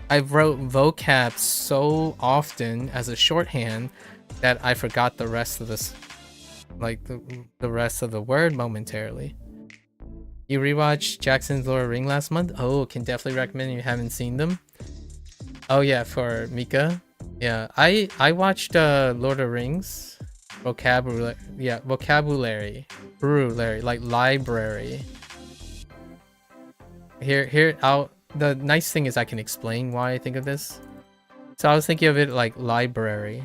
[SPEAKER 1] I wrote vocab so often as a shorthand that I forgot the rest of this, like the rest of the word momentarily. You rewatched Jackson's Lord of the Ring last month? Oh, can definitely recommend if you haven't seen them. Oh yeah, for Mika. Yeah, I watched Lord of the Rings. Vocabulary, yeah, vocabulary, like library. Here, the nice thing is I can explain why I think of this. So I was thinking of it like library.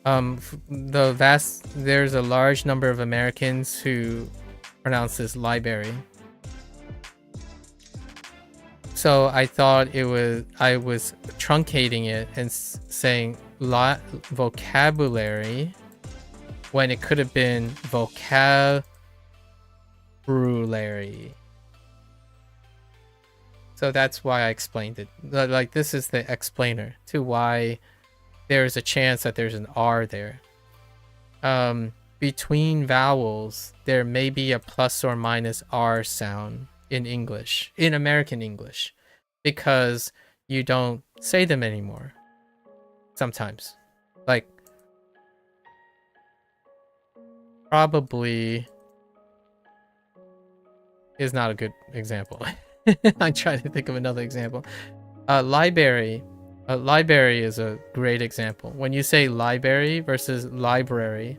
[SPEAKER 1] There's a large number of Americans who pronounce this library. So I thought I was truncating it and saying vocabulary when it could have been vocabulary. So that's why I explained it. Like, this is the explainer to why there's a chance that there's an R there. Between vowels, there may be a plus or minus R sound in English, in American English, because you don't say them anymore. Sometimes. Like, probably is not a good example. I'm trying to think of another example. Library is a great example. When you say library versus library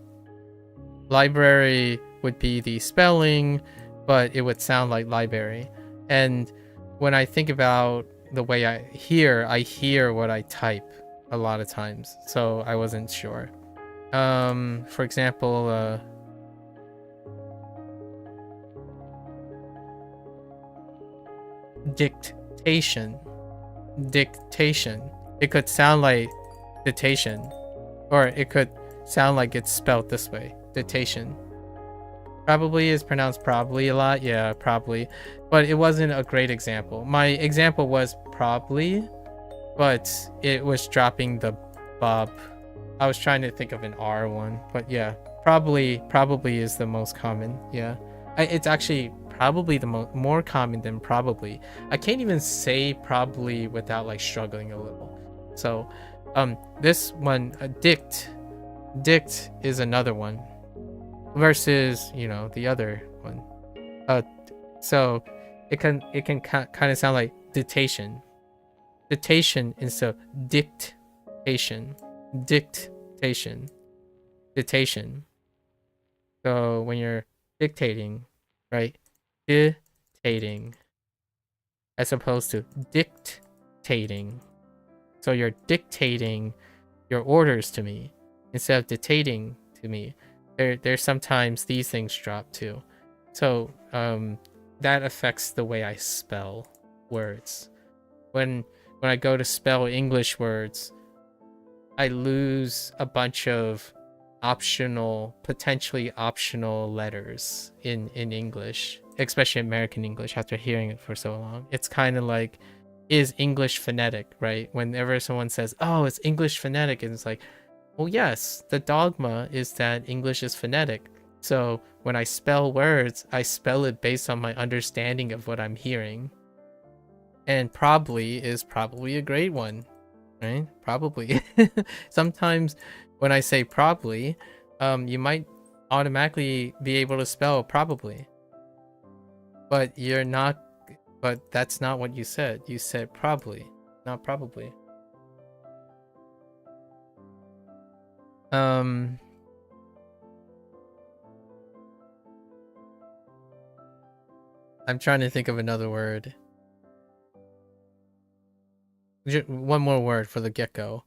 [SPEAKER 1] would be the spelling, but it would sound like library. And when I think about the way I hear what I type a lot of times. So I wasn't sure. For example, dictation. It could sound like dictation, or it could sound like it's spelled this way, dictation. Probably is pronounced probably a lot. Yeah, probably. But it wasn't a great example. My example was probably, but it was dropping the bob. I was trying to think of an R one, but yeah, probably is the most common. Yeah, it's actually probably the more common than probably. I can't even say probably without like struggling a little. So, this one, dict is another one. Versus, you know, the other one. So it can kind of sound like dictation instead of dictation. So when you're dictating, right, dictating as opposed to dictating. So you're dictating your orders to me instead of dictating to me. There's sometimes these things drop too. So that affects the way I spell words. When I go to spell English words, I lose a bunch of potentially optional letters in English, especially American English, after hearing it for so long. It's kind of like, is English phonetic, right? Whenever someone says, oh, it's English phonetic, and it's like, well, yes, the dogma is that English is phonetic. So when I spell words, I spell it based on my understanding of what I'm hearing. And probably is probably a great one, right? Probably. Sometimes when I say probably, you might automatically be able to spell probably. But you're not, but that's not what you said. You said probably, not probably. I'm trying to think of another word. One more word for the gecko.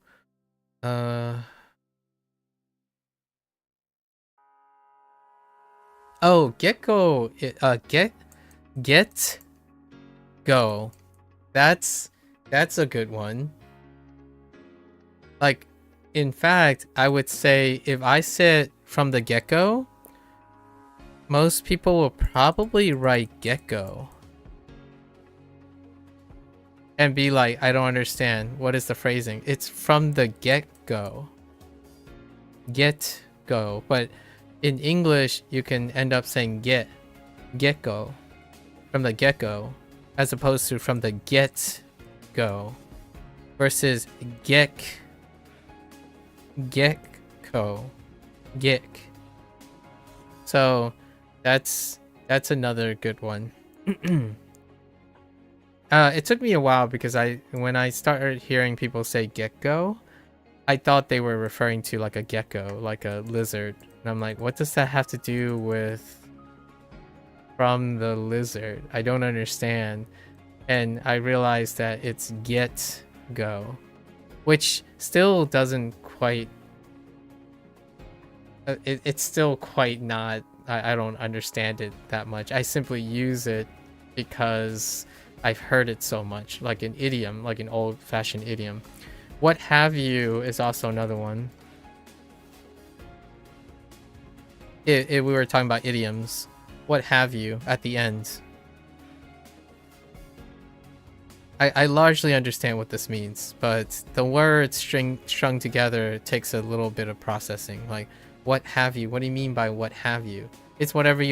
[SPEAKER 1] Oh, gecko. Get go. That's a good one. Like, in fact, I would say if I said from the get-go, most people will probably write get-go and be like, I don't understand. What is the phrasing? It's from the get-go. Get-go. But in English, you can end up saying get-go. From the get-go. as opposed to from the get go versus gecko. So that's another good one. It took me a while because when I started hearing people say gecko, I thought they were referring to like a gecko, like a lizard. And I'm like, what does that have to do with from the lizard? I don't understand. And I realized that it's get go, which still doesn't quite it's still quite not, I don't understand it that much. I simply use it because I've heard it so much, like an idiom, like an old-fashioned idiom. What have you is also another one. We were talking about idioms. What have you at the end? I largely understand what this means, but the words strung together takes a little bit of processing. Like, what have you? What do you mean by what have you? It's whatever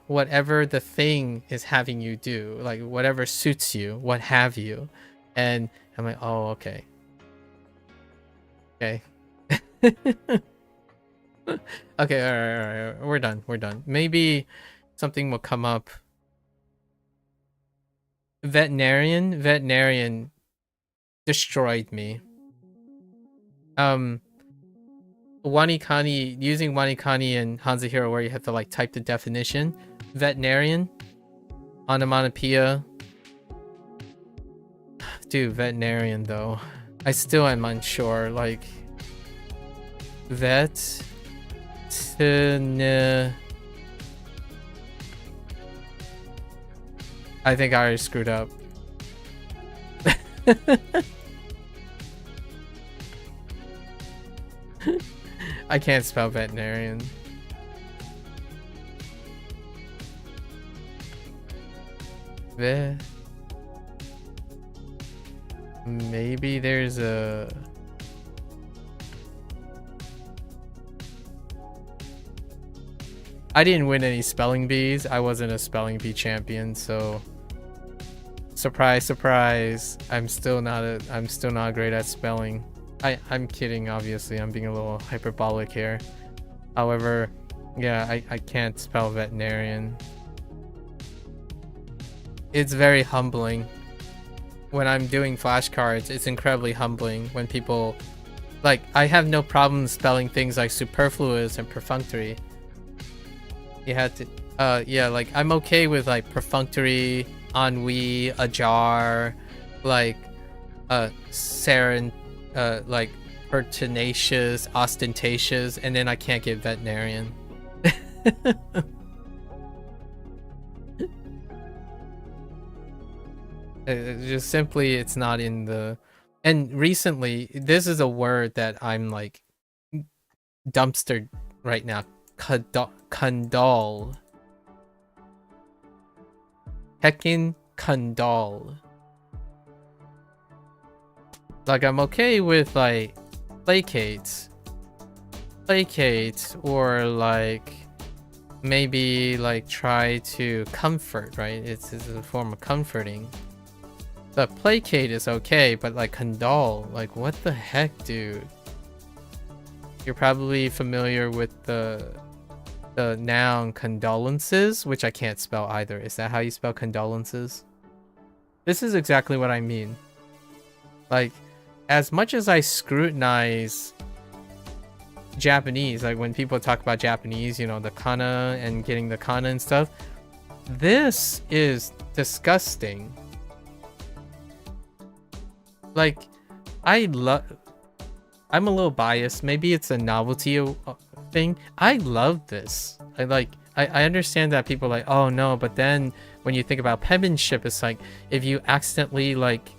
[SPEAKER 1] whatever the thing is having you do, like whatever suits you, what have you. And I'm like, oh, okay. Okay. Okay, all right. We're done. Maybe something will come up. Veterinarian destroyed me. WaniKani, using WaniKani and HanziHero, where you have to like type the definition. Veterinarian, onomatopoeia. Dude, veterinarian though. I still am unsure. Like, vet. I think I already screwed up. I can't spell veterinarian. Maybe there's a... I didn't win any spelling bees. I wasn't a spelling bee champion, so surprise, surprise. I'm still not great at spelling. I'm kidding, obviously. I'm being a little hyperbolic here. However, yeah, I can't spell veterinarian. It's very humbling. When I'm doing flashcards, it's incredibly humbling when people... Like, I have no problem spelling things like superfluous and perfunctory. You had to... yeah, like, I'm okay with, like, perfunctory, ennui, ajar, like, like, pertinacious, ostentatious, and then I can't get veterinarian. Just simply, it's not in the... And recently, this is a word that I'm, like, dumpstered right now. Condol. Heckin' condol. Like, I'm okay with, like, placate, or, like, maybe, like, try to comfort, right? It's a form of comforting. But placate is okay, but, like, condole, like, what the heck, dude? You're probably familiar with the noun condolences, which I can't spell either. Is that how you spell condolences? This is exactly what I mean. Like, as much as I scrutinize Japanese, like when people talk about Japanese, you know, the kana and getting the kana and stuff, this is disgusting. Like, I'm a little biased. Maybe it's a novelty thing. I love this. I understand that people are like, oh no, but then when you think about penmanship, it's like, if you accidentally, like,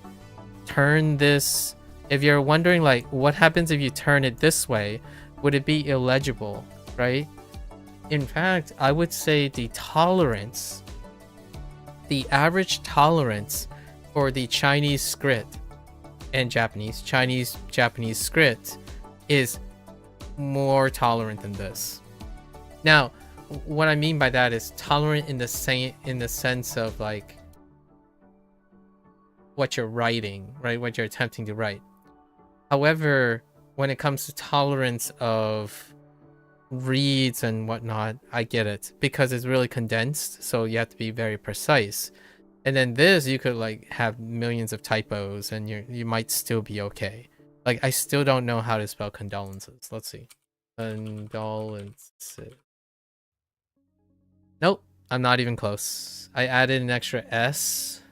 [SPEAKER 1] turn this... If you're wondering, like, what happens if you turn it this way, would it be illegible, right? In fact, I would say the average tolerance for the Chinese script and Japanese script is more tolerant than this. Now, what I mean by that is tolerant in the sense of, like, what you're writing, right? What you're attempting to write. However, when it comes to tolerance of reads and whatnot, I get it because it's really condensed, so you have to be very precise. And then this, you could like have millions of typos and you might still be okay. Like, I still don't know how to spell condolences. Let's see. Condolences. Nope, I'm not even close. I added an extra S.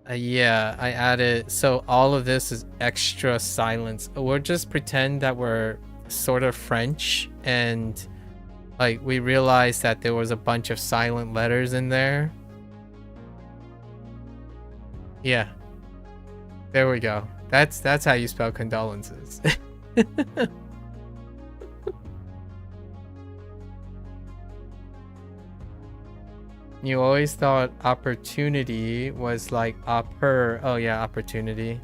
[SPEAKER 1] Yeah, I added, so all of this is extra silence. We'll just pretend that we're sort of French and like we realized that there was a bunch of silent letters in there. Yeah, there we go. That's how you spell condolences. You always thought opportunity was like oh yeah, opportunity.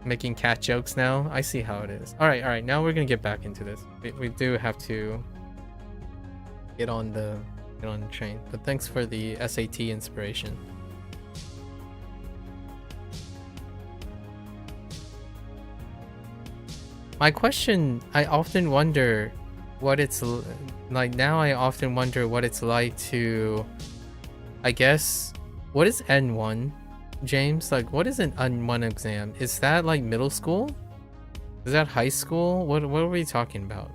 [SPEAKER 1] Making cat jokes now. I see how it is. All right. Now we're gonna get back into this. We do have to get on the train. But thanks for the SAT inspiration. My question, I often wonder what it's like now. I often wonder what it's like to, I guess, what is N1? James, like, what is an N1 exam? Is that like middle school? Is that high school? What are we talking about?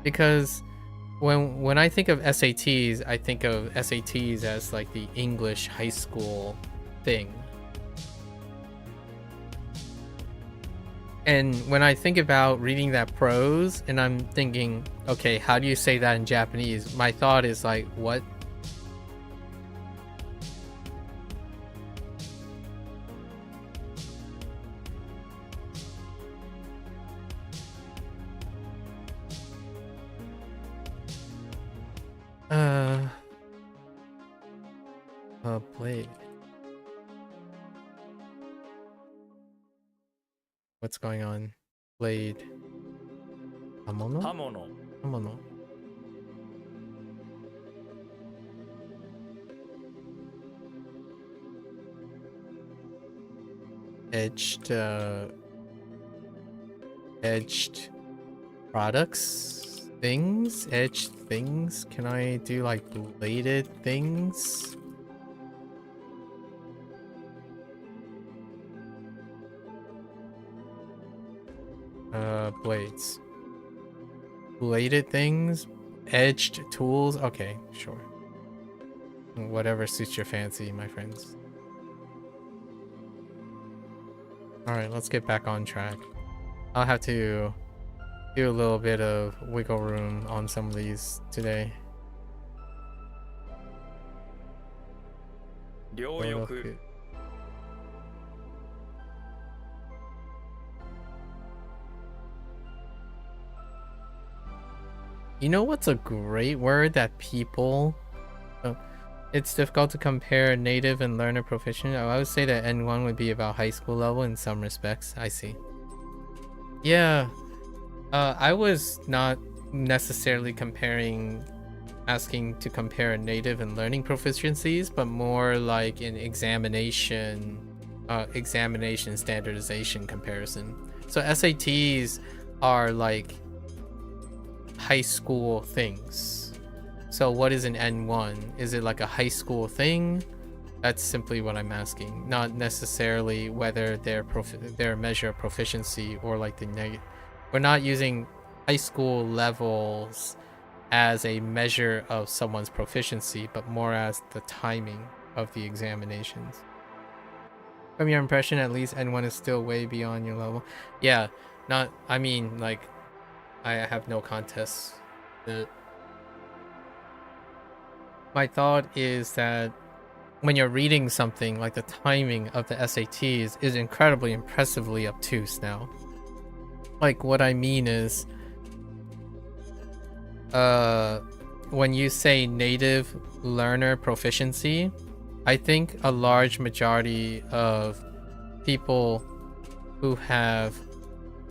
[SPEAKER 1] Because when I think of SATs, I think of SATs as like the English high school thing. And when I think about reading that prose and I'm thinking, okay, how do you say that in Japanese? My thought is like, what? Blade. What's going on? Blade. Hamono? Hamono. Edged products? Things? Edged things? Can I do like bladed things? Blades. Bladed things? Edged tools? Okay, sure. Whatever suits your fancy, my friends. Alright, let's get back on track. I'll have to do a little bit of wiggle room on some of these today. You know what's a great word that people... Oh, it's difficult to compare native and learner proficient. I would say that N1 would be about high school level in some respects. I see. Yeah. I was not necessarily asking to compare native and learning proficiencies, but more like an examination standardization comparison. So SATs are like high school things. So what is an N1? Is it like a high school thing? That's simply what I'm asking. Not necessarily whether their measure of proficiency or like the negative. We're not using high school levels as a measure of someone's proficiency, but more as the timing of the examinations. From your impression, at least N1 is still way beyond your level. Yeah, I mean, like, I have no contest. My thought is that when you're reading something, like the timing of the SATs is incredibly impressively obtuse now. Like, what I mean is, when you say native learner proficiency, I think a large majority of people who have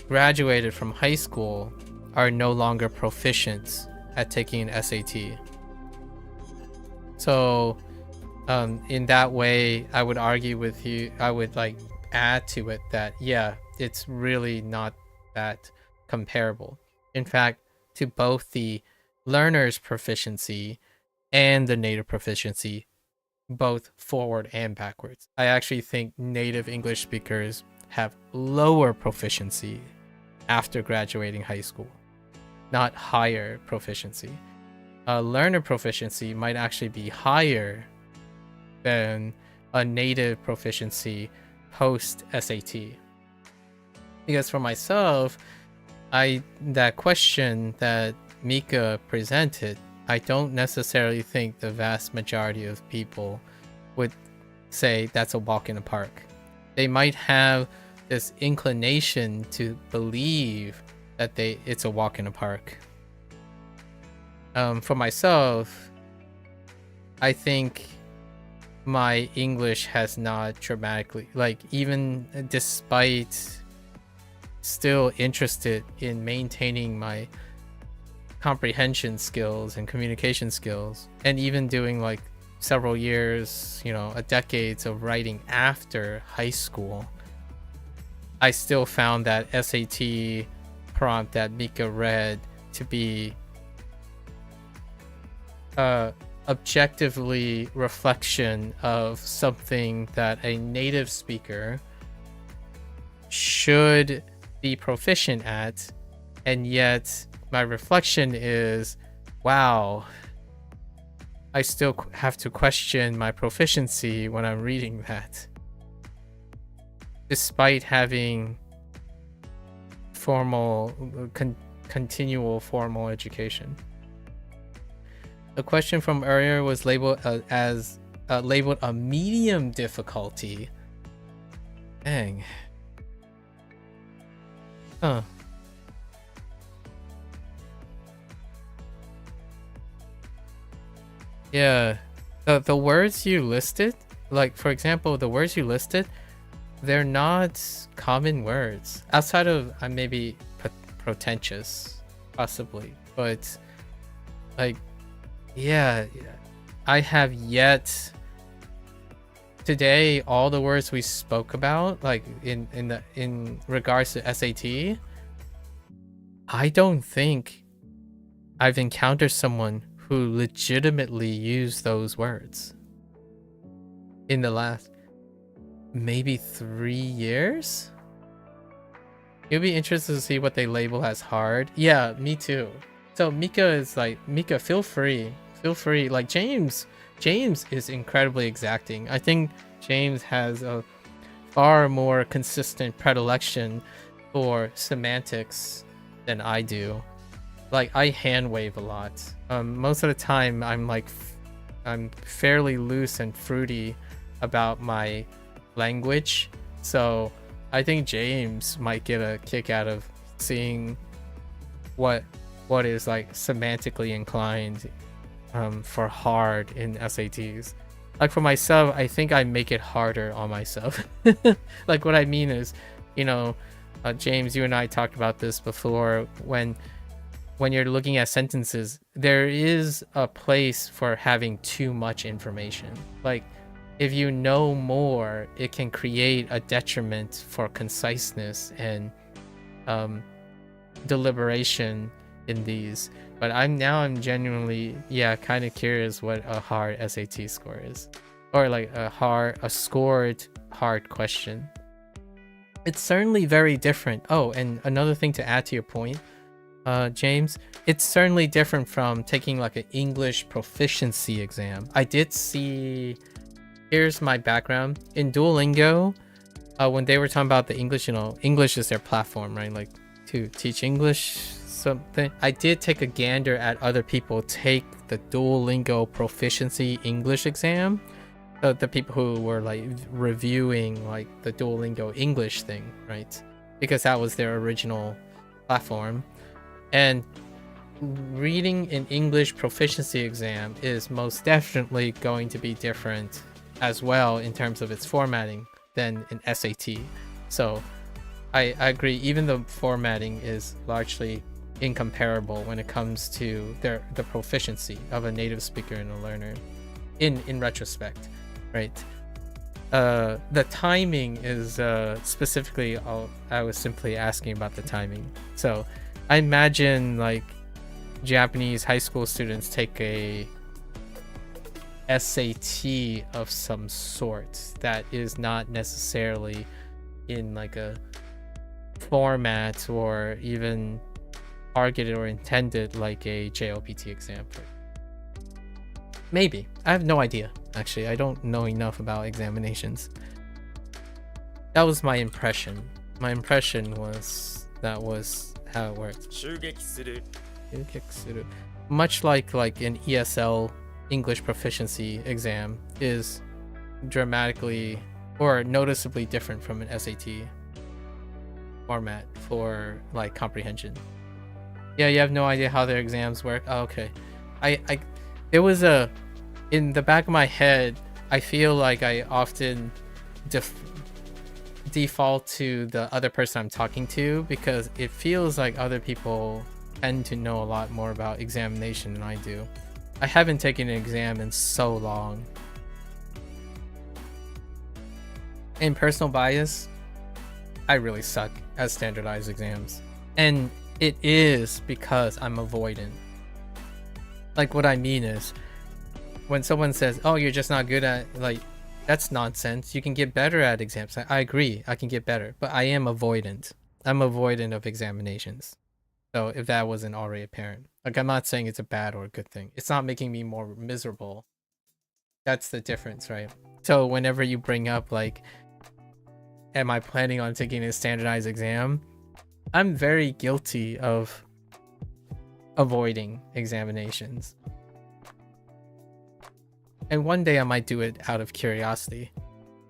[SPEAKER 1] graduated from high school are no longer proficient at taking an SAT. So In that way, I would argue with you. I would like add to it that yeah, it's really not that comparable. In fact, to both the learner's proficiency and the native proficiency, both forward and backwards. I actually think native English speakers have lower proficiency after graduating high school, not higher proficiency. Learner proficiency might actually be higher than a native proficiency post SAT. Because for myself, that question that Mika presented, I don't necessarily think the vast majority of people would say that's a walk in the park. They might have this inclination to believe that it's a walk in the park. For myself, I think my English has not dramatically, like, even despite still interested in maintaining my comprehension skills and communication skills, and even doing like several years, a decades of writing after high school, I still found that SAT prompt that Mika read to be objectively reflection of something that a native speaker should be proficient at, and yet my reflection is, wow, I still have to question my proficiency when I'm reading that, despite having continual formal education. The question from earlier was labeled as labeled a medium difficulty. Dang. Huh. Yeah. The words you listed, like for example, the words you listed, they're not common words outside of maybe pretentious, possibly, but like, yeah, I have yet today, all the words we spoke about, like in regards to SAT, I don't think I've encountered someone who legitimately used those words in the last maybe 3 years. It'll be interesting to see what they label as hard. Yeah, me too. So Mika is like, Mika, feel free. Like James is incredibly exacting. I think James has a far more consistent predilection for semantics than I do. Like, I hand wave a lot. Most of the time I'm fairly loose and fruity about my language. So I think James might get a kick out of seeing what is like semantically inclined for hard in SATs. Like for myself, I think I make it harder on myself. Like what I mean is, James, you and I talked about this before, when you're looking at sentences, there is a place for having too much information. Like if you know more, it can create a detriment for conciseness and deliberation in these. But I'm genuinely, kind of curious what a hard SAT score is, or like a scored hard question. It's certainly very different. Oh, and another thing to add to your point, James, it's certainly different from taking like an English proficiency exam. I did see, here's my background in Duolingo. When they were talking about the English, English is their platform, right? Like to teach English something. I did take a gander at other people take the Duolingo proficiency English exam. The people who were like reviewing like the Duolingo English thing, right? Because that was their original platform. And reading an English proficiency exam is most definitely going to be different as well in terms of its formatting than an SAT. So I agree, even the formatting is largely incomparable when it comes to the proficiency of a native speaker and a learner in retrospect. right? The timing is specifically, I was simply asking about the timing. So I imagine like Japanese high school students take a SAT of some sort that is not necessarily in like a format or even targeted or intended like a JLPT exam. Maybe. I have no idea, actually. I don't know enough about examinations. That was my impression. My impression was that was how it worked.
[SPEAKER 2] 襲撃する
[SPEAKER 1] Much like an ESL English proficiency exam is dramatically or noticeably different from an SAT format for like comprehension. Yeah, you have no idea how their exams work. Oh, okay. There was in the back of my head, I feel like I often default to the other person I'm talking to because it feels like other people tend to know a lot more about examination than I do. I haven't taken an exam in so long. In personal bias, I really suck at standardized exams. And it is because I'm avoidant. Like what I mean is, when someone says, oh, you're just not good at, like, that's nonsense. You can get better at exams. I agree, I can get better, but I am avoidant. I'm avoidant of examinations. So if that wasn't already apparent. Like, I'm not saying it's a bad or a good thing. It's not making me more miserable. That's the difference, right? So whenever you bring up, like, am I planning on taking a standardized exam? I'm very guilty of avoiding examinations. And one day I might do it out of curiosity.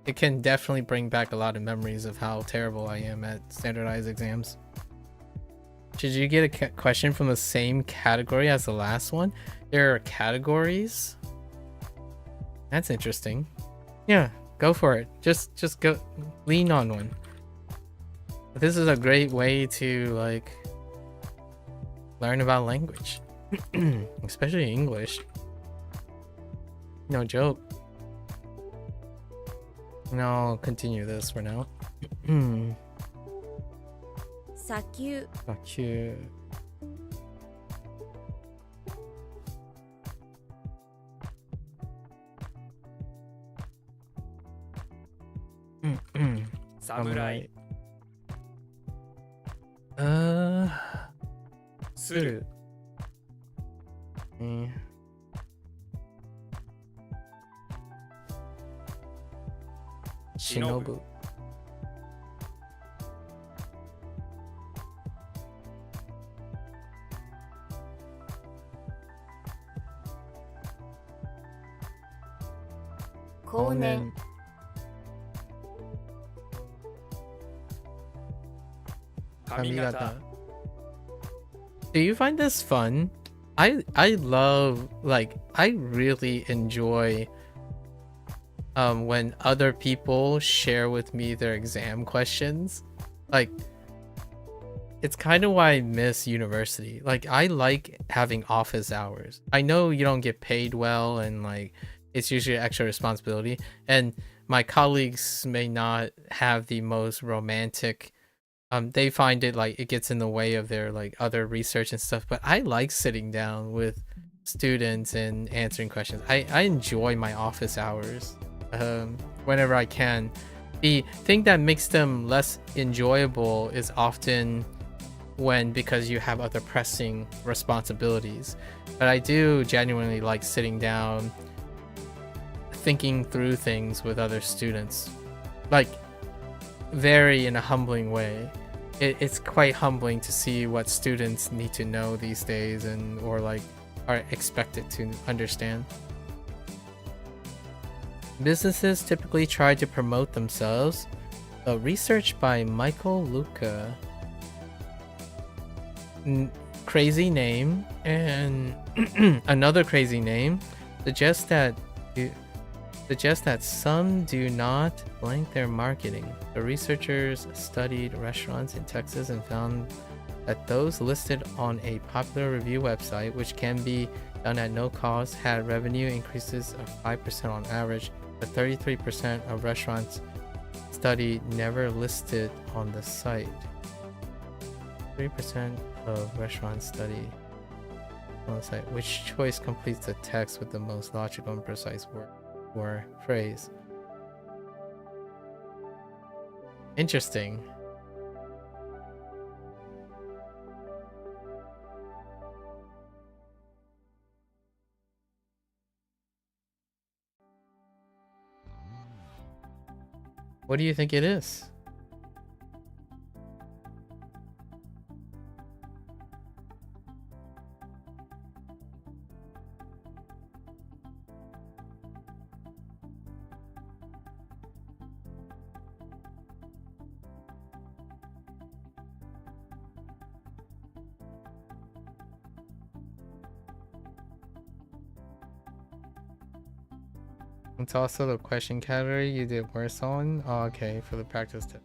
[SPEAKER 1] It can definitely bring back a lot of memories of how terrible I am at standardized exams. Should you get a question from the same category as the last one? There are categories? That's interesting. Yeah, go for it. Just go lean on one. This is a great way to like learn about language. Especially English. No joke. No, I'll continue this for now.
[SPEAKER 3] 砂丘
[SPEAKER 1] Cute.
[SPEAKER 2] Samurai.
[SPEAKER 1] Suru. Shinobu.
[SPEAKER 3] Konen
[SPEAKER 2] Kamigata.
[SPEAKER 1] Do you find this fun? I love, like, I really enjoy when other people share with me their exam questions. Like, it's kind of why I miss university. Like, I like having office hours. I know you don't get paid well and like it's usually extra responsibility, and my colleagues may not have the most romantic they find it like it gets in the way of their like other research and stuff, but I like sitting down with students and answering questions. I enjoy my office hours whenever I can. The thing that makes them less enjoyable is often when, because you have other pressing responsibilities, but I do genuinely like sitting down thinking through things with other students, like very in a humbling way. It's quite humbling to see what students need to know these days and or like are expected to understand. Businesses typically try to promote themselves. Research by Michael Luca. Crazy name, and another crazy name suggests that some do not blank their marketing. The researchers studied restaurants in Texas and found that those listed on a popular review website, which can be done at no cost, had revenue increases of 5% on average but 33% of restaurants studied never listed on the site. 3% of restaurants studied on the site. Which choice completes the text with the most logical and precise word or phrase? Interesting. What do you think it is? It's also the question category you did worse on. Oh, okay, for the practice tip.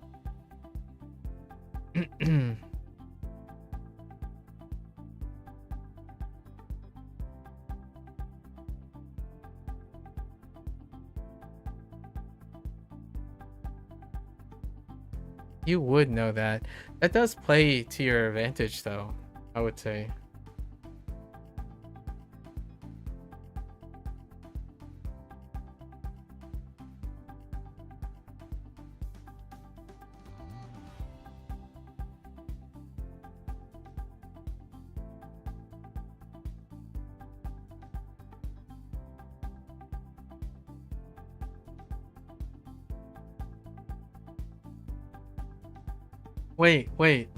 [SPEAKER 1] You would know that. That does play to your advantage, though, I would say. Wait.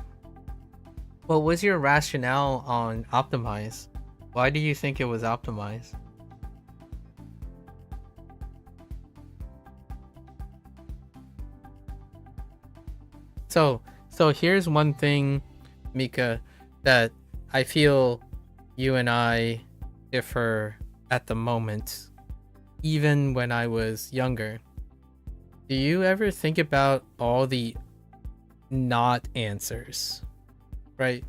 [SPEAKER 1] What was your rationale on optimize? Why do you think it was optimized? So here's one thing, Mika, that I feel you and I differ at the moment, even when I was younger. Do you ever think about all the not answers, right?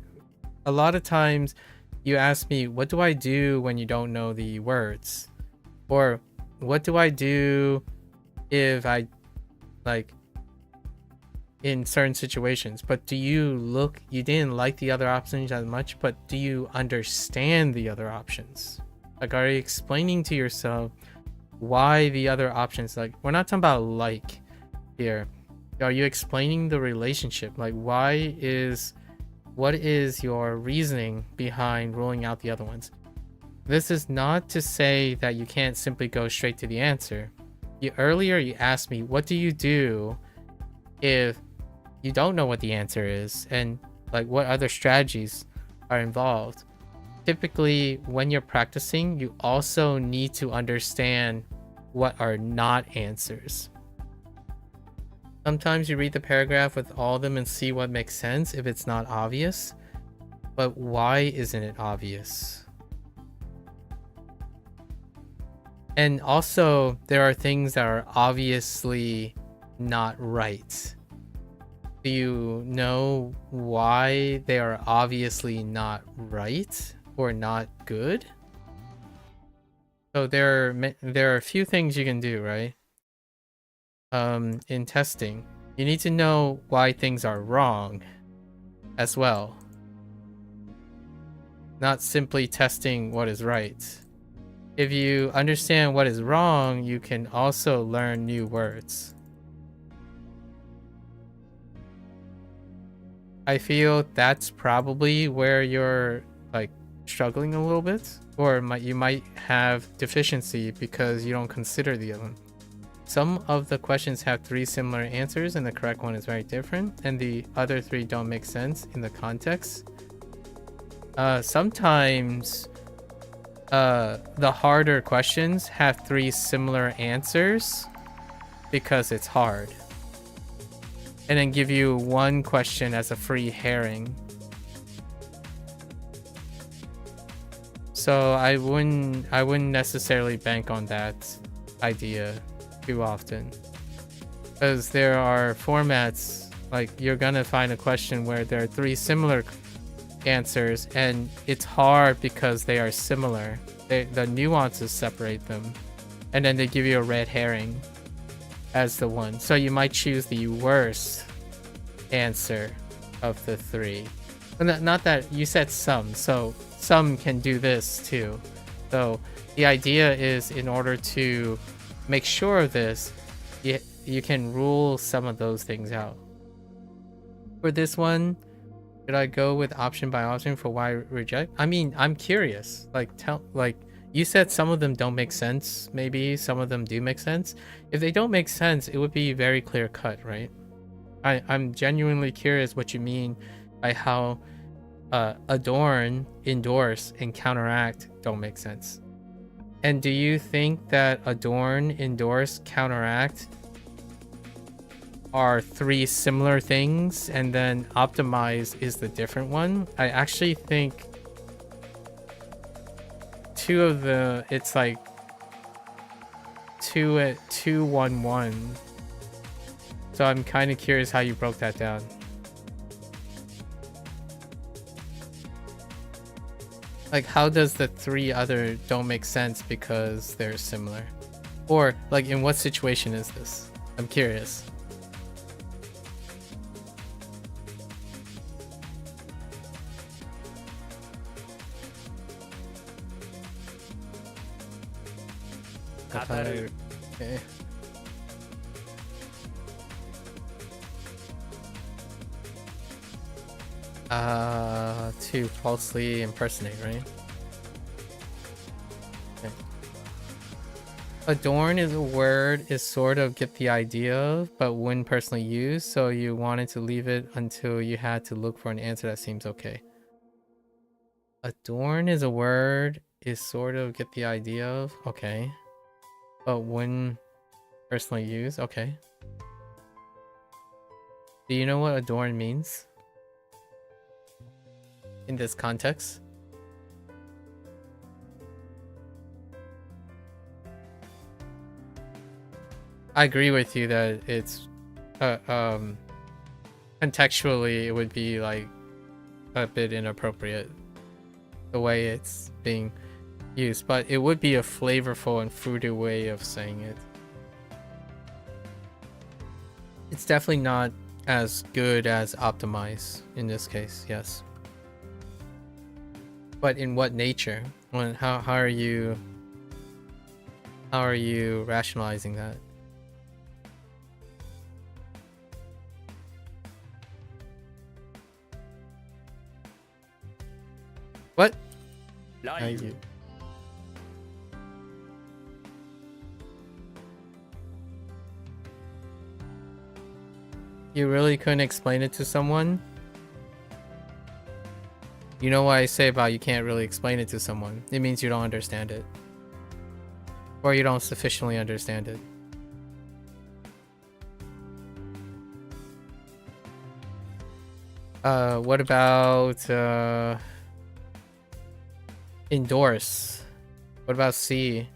[SPEAKER 1] A lot of times you ask me, what do I do when you don't know the words? Or what do I do if I, like, in certain situations? But do you didn't like the other options as much, but do you understand the other options? Like, are you explaining to yourself why the other options, like, we're not talking about like here. Are you explaining the relationship? Like, what is your reasoning behind ruling out the other ones? This is not to say that you can't simply go straight to the answer. Earlier you asked me, what do you do if you don't know what the answer is, and like what other strategies are involved? Typically, when you're practicing, you also need to understand what are not answers. Sometimes you read the paragraph with all of them and see what makes sense if it's not obvious. But why isn't it obvious? And also, there are things that are obviously not right. Do you know why they are obviously not right or not good? So there are a few things you can do, right? In testing, you need to know why things are wrong as well. Not simply testing what is right. If you understand what is wrong, you can also learn new words. I feel that's probably where you're like struggling a little bit, or you might have deficiency because you don't consider the other one. Some of the questions have 3 similar answers and the correct one is very different, and the other 3 don't make sense in the context. Sometimes the harder questions have 3 similar answers because it's hard, and then give you one question as a free herring. So I wouldn't necessarily bank on that idea too often, because there are formats, like you're gonna find a question where there are 3 similar answers and it's hard because they are similar. The nuances separate them.
[SPEAKER 4] and then they give you a red herring as the one. So you might choose the worst answer of the 3. Not that you said some, so some can do this too. So the idea is, in order to make sure of this, you can rule some of those things out. For this one, should I go with option by option for why reject? I mean, I'm curious. Like, you said some of them don't make sense. Maybe some of them do make sense. If they don't make sense, it would be very clear cut, right? I'm genuinely curious what you mean by how adorn, endorse, and counteract don't make sense. And do you think that adorn, endorse, counteract are 3 similar things, and then optimize is the different one? I actually think 2 of the, it's like 2 at 2 1 1. So I'm kind of curious how you broke that down. Like, how does the 3 other don't make sense because they're similar? Or like, in what situation is this? I'm curious.
[SPEAKER 2] Kataru.
[SPEAKER 4] Okay. To falsely impersonate, right? Okay. Adorn is a word is sort of get the idea of, but when personally used, so you wanted to leave it until you had to look for an answer that seems okay. Adorn is a word is sort of get the idea of, okay. But when personally used, okay. Do you know what adorn means in this context? I agree with you that it's contextually it would be like a bit inappropriate the way it's being used, but it would be a flavorful and fruity way of saying it. It's definitely not as good as optimize in this case, yes. But in what nature? How are you rationalizing that? What?
[SPEAKER 2] Live.
[SPEAKER 4] You really couldn't explain it to someone? You know what I say about you can't really explain it to someone? It means you don't understand it. Or you don't sufficiently understand it. What about endorse? What about C?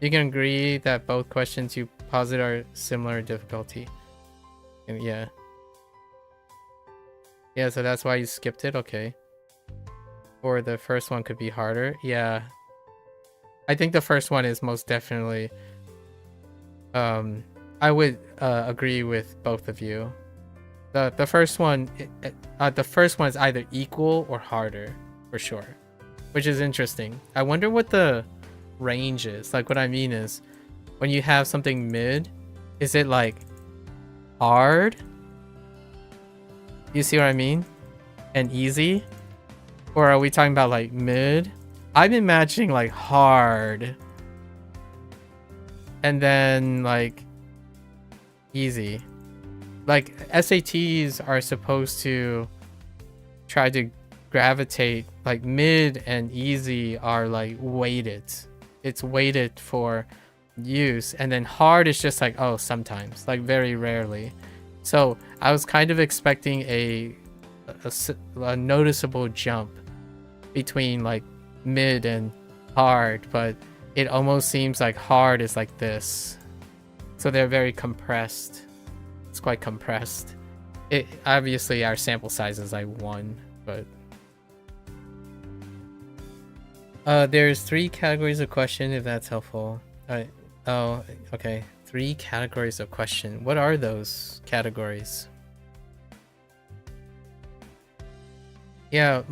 [SPEAKER 4] You can agree that both questions you posit are similar in difficulty. And yeah. Yeah, so that's why you skipped it? Okay. Or the first one could be harder. Yeah. I think the first one is most definitely... I would agree with both of you. The first one is either equal or harder, for sure. Which is interesting. I wonder what the range is. Like, what I mean is, when you have something mid, is it like hard? You see what I mean? And easy? Or are we talking about like mid? I'm imagining like hard. And then like easy. Like SATs are supposed to try to gravitate, like mid and easy are like weighted. It's weighted for use, and then hard is just like, oh, sometimes, like very rarely. So I was kind of expecting a noticeable jump between like mid and hard, but it almost seems like hard is like this. So they're very compressed. It's quite compressed. It obviously our sample size is like 1, but there's 3 categories of question, if that's helpful.
[SPEAKER 1] Oh, okay. 3 categories of question. What are those categories? Yeah,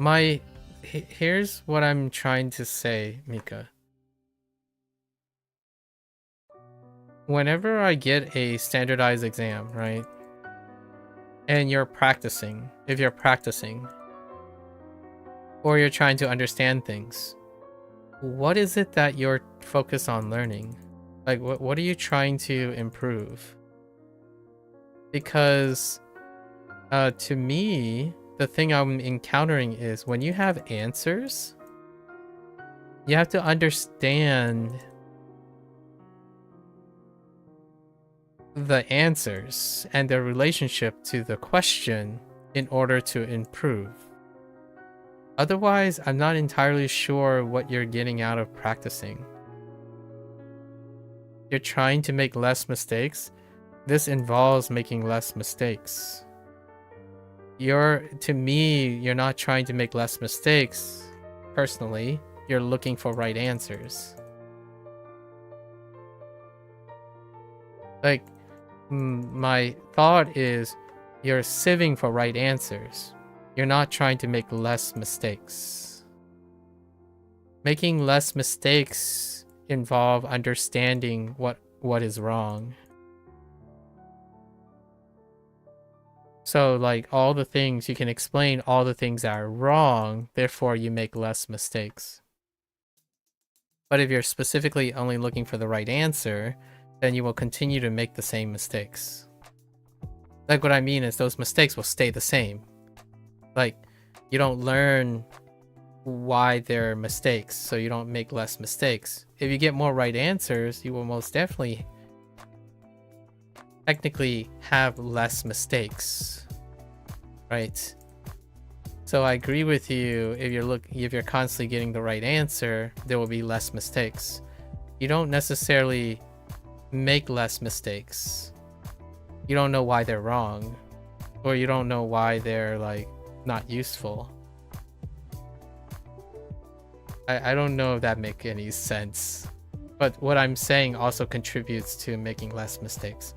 [SPEAKER 1] here's what I'm trying to say, Mika. Whenever I get a standardized exam, right? And you're practicing, if you're practicing, or you're trying to understand things, what is it that you're focused on learning? Like, what are you trying to improve? Because to me, the thing I'm encountering is when you have answers, you have to understand the answers and their relationship to the question in order to improve. Otherwise, I'm not entirely sure what you're getting out of practicing. You're trying to make less mistakes. This involves making less mistakes. To me, you're not trying to make less mistakes. Personally, you're looking for right answers. Like, my thought is you're sieving for right answers. You're not trying to make less mistakes. Making less mistakes involve understanding what is wrong. So like all the things, you can explain all the things that are wrong, therefore you make less mistakes. But if you're specifically only looking for the right answer, then you will continue to make the same mistakes. Like what I mean is those mistakes will stay the same. Like you don't learn why they're mistakes, so you don't make less mistakes. If you get more right answers, you will most definitely technically have less mistakes, right? So I agree with you. If you're constantly getting the right answer, there will be less mistakes. You don't necessarily make less mistakes. You don't know why they're wrong, or you don't know why they're like not useful. I don't know if that makes any sense, but what I'm saying also contributes to making less mistakes.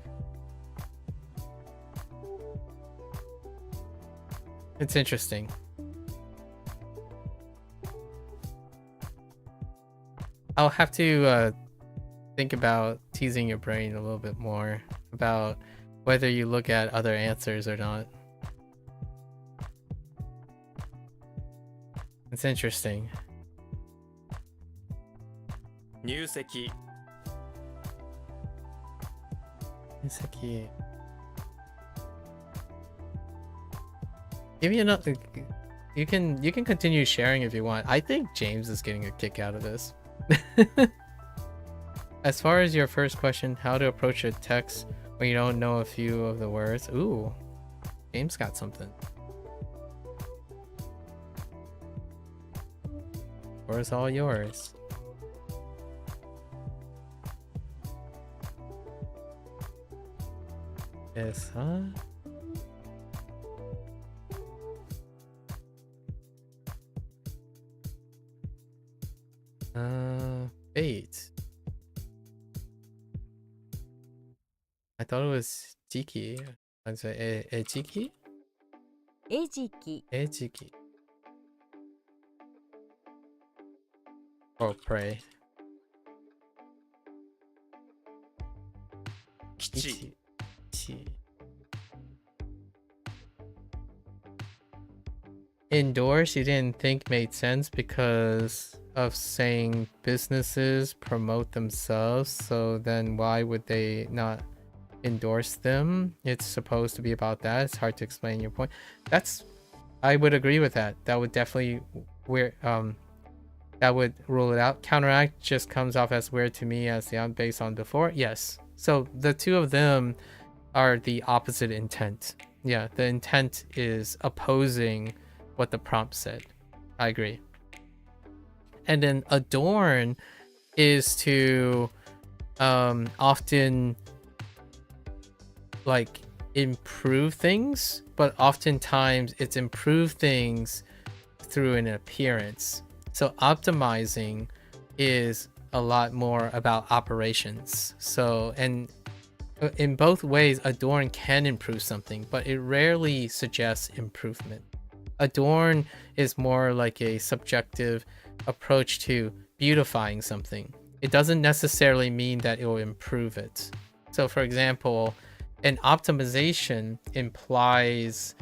[SPEAKER 1] It's interesting. I'll have to think about teasing your brain a little bit more about whether you look at other answers or not. It's interesting.
[SPEAKER 2] 入籍
[SPEAKER 1] Give me another. You can continue sharing if you want. I think James is getting a kick out of this. As far as your first question, how to approach a text when you don't know a few of the words. Ooh, James got something. Where's all yours? Yes, huh? Fate. I thought it was Jiki. I'm sorry, Ejiki?
[SPEAKER 3] 餌食
[SPEAKER 1] Ejiki. Or pray.
[SPEAKER 2] 基地
[SPEAKER 1] Endorse, you didn't think made sense because of saying businesses promote themselves, so then why would they not endorse them? It's supposed to be about that. It's hard to explain your point. I would agree with that. That would definitely that would rule it out. Counteract just comes off as weird to me as based on before. Yes. So the two of them are the opposite intent. Yeah, the intent is opposing what the prompt said. I agree. And then adorn is to often like improve things, but oftentimes it's improve things through an appearance. So optimizing is
[SPEAKER 4] a lot more about operations. So, and in both ways, adorn can improve something, but it rarely suggests improvement. Adorn is more like a subjective approach to beautifying something. It doesn't necessarily mean that it will improve it. So for example, an optimization implies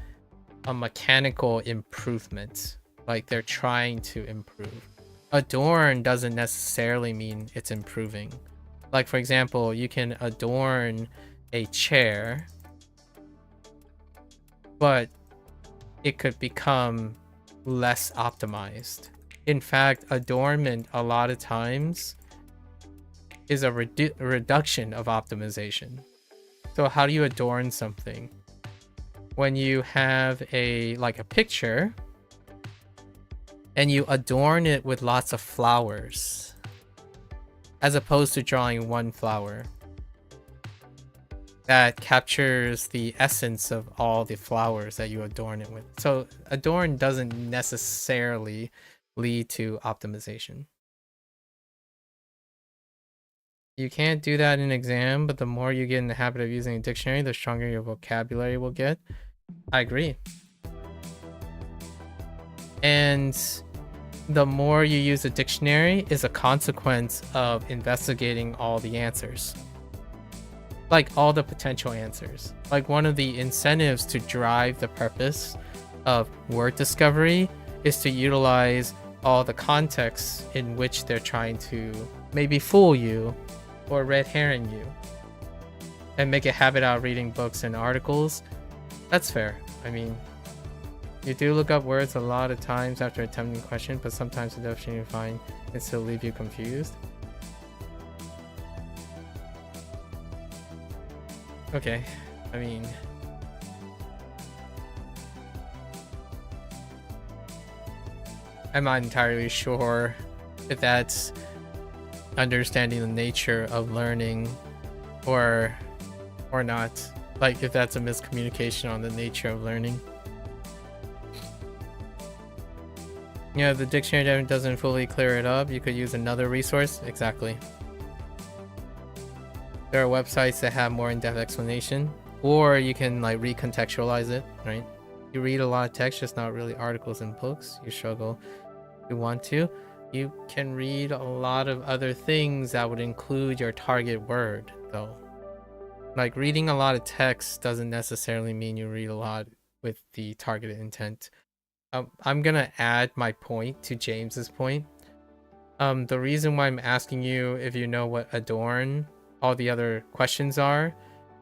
[SPEAKER 4] a mechanical improvement, like they're trying to improve. Adorn doesn't necessarily mean it's improving. Like for example, you can adorn a chair, but it could become less optimized. In fact, adornment a lot of times is a reduction of optimization. So how do you adorn something? When you have a picture and you adorn it with lots of flowers, as opposed to drawing one flower that captures the essence of all the flowers that you adorn it with. So adorn doesn't necessarily lead to optimization. You can't do that in an exam, but the more you get in the habit of using a dictionary, the stronger your vocabulary will get. I agree. And the more you use a dictionary is a consequence of investigating all the answers. Like all the potential answers. Like one of the incentives to drive the purpose of word discovery is to utilize all the contexts in which they're trying to maybe fool you or red herring you, and make a habit out of reading books and articles. That's fair. I mean, you do look up words a lot of times after attempting a question, but sometimes the definition you find can still leave you confused. Okay, I mean, I'm not entirely sure if that's understanding the nature of learning or not. Like if that's a miscommunication on the nature of learning. Yeah, the dictionary doesn't fully clear it up. You could use another resource. Exactly. There are websites that have more in-depth explanation, or you can like recontextualize it, right? You read a lot of text, just not really articles and books. You struggle. You want to. You can read a lot of other things that would include your target word, though. Like reading a lot of text doesn't necessarily mean you read a lot with the targeted intent. I'm gonna add my point to James's point. The reason why I'm asking you if you know what adorn all the other questions are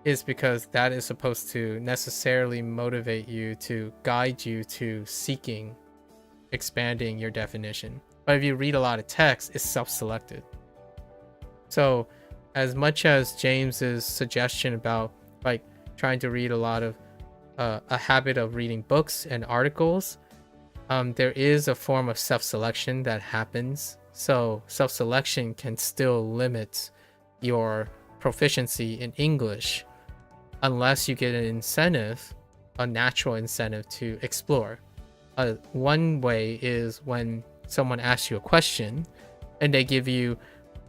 [SPEAKER 4] is because that is supposed to necessarily motivate you to guide you to seeking, expanding your definition. But if you read a lot of text, it's self-selected. So as much as James's suggestion about like trying to read a lot of a habit of reading books and articles, there is a form of self-selection that happens. So self-selection can still limit your proficiency in English unless you get an incentive, a natural incentive to explore. One way is when someone asks you a question and they give you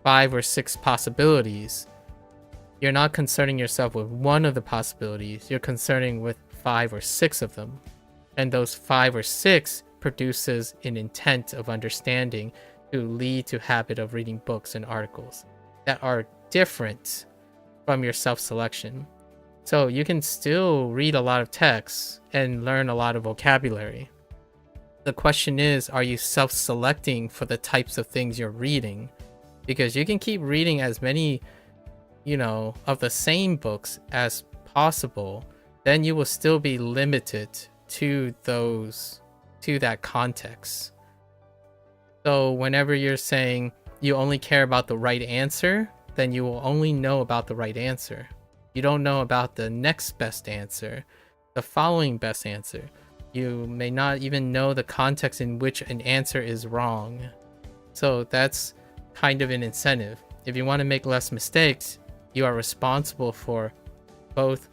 [SPEAKER 4] 5 or 6 possibilities. You're not concerning yourself with one of the possibilities, you're concerning with 5 or 6 of them. And those 5 or 6 produces an intent of understanding to lead to habit of reading books and articles that are different from your self-selection. So you can still read a lot of text and learn a lot of vocabulary. The question is, are you self-selecting for the types of things you're reading? Because you can keep reading as many, of the same books as possible, then you will still be limited to that context. So whenever you're saying you only care about the right answer, then you will only know about the right answer. You don't know about the next best answer, the following best answer. You may not even know the context in which an answer is wrong. So that's kind of an incentive. If you want to make less mistakes, you are responsible for both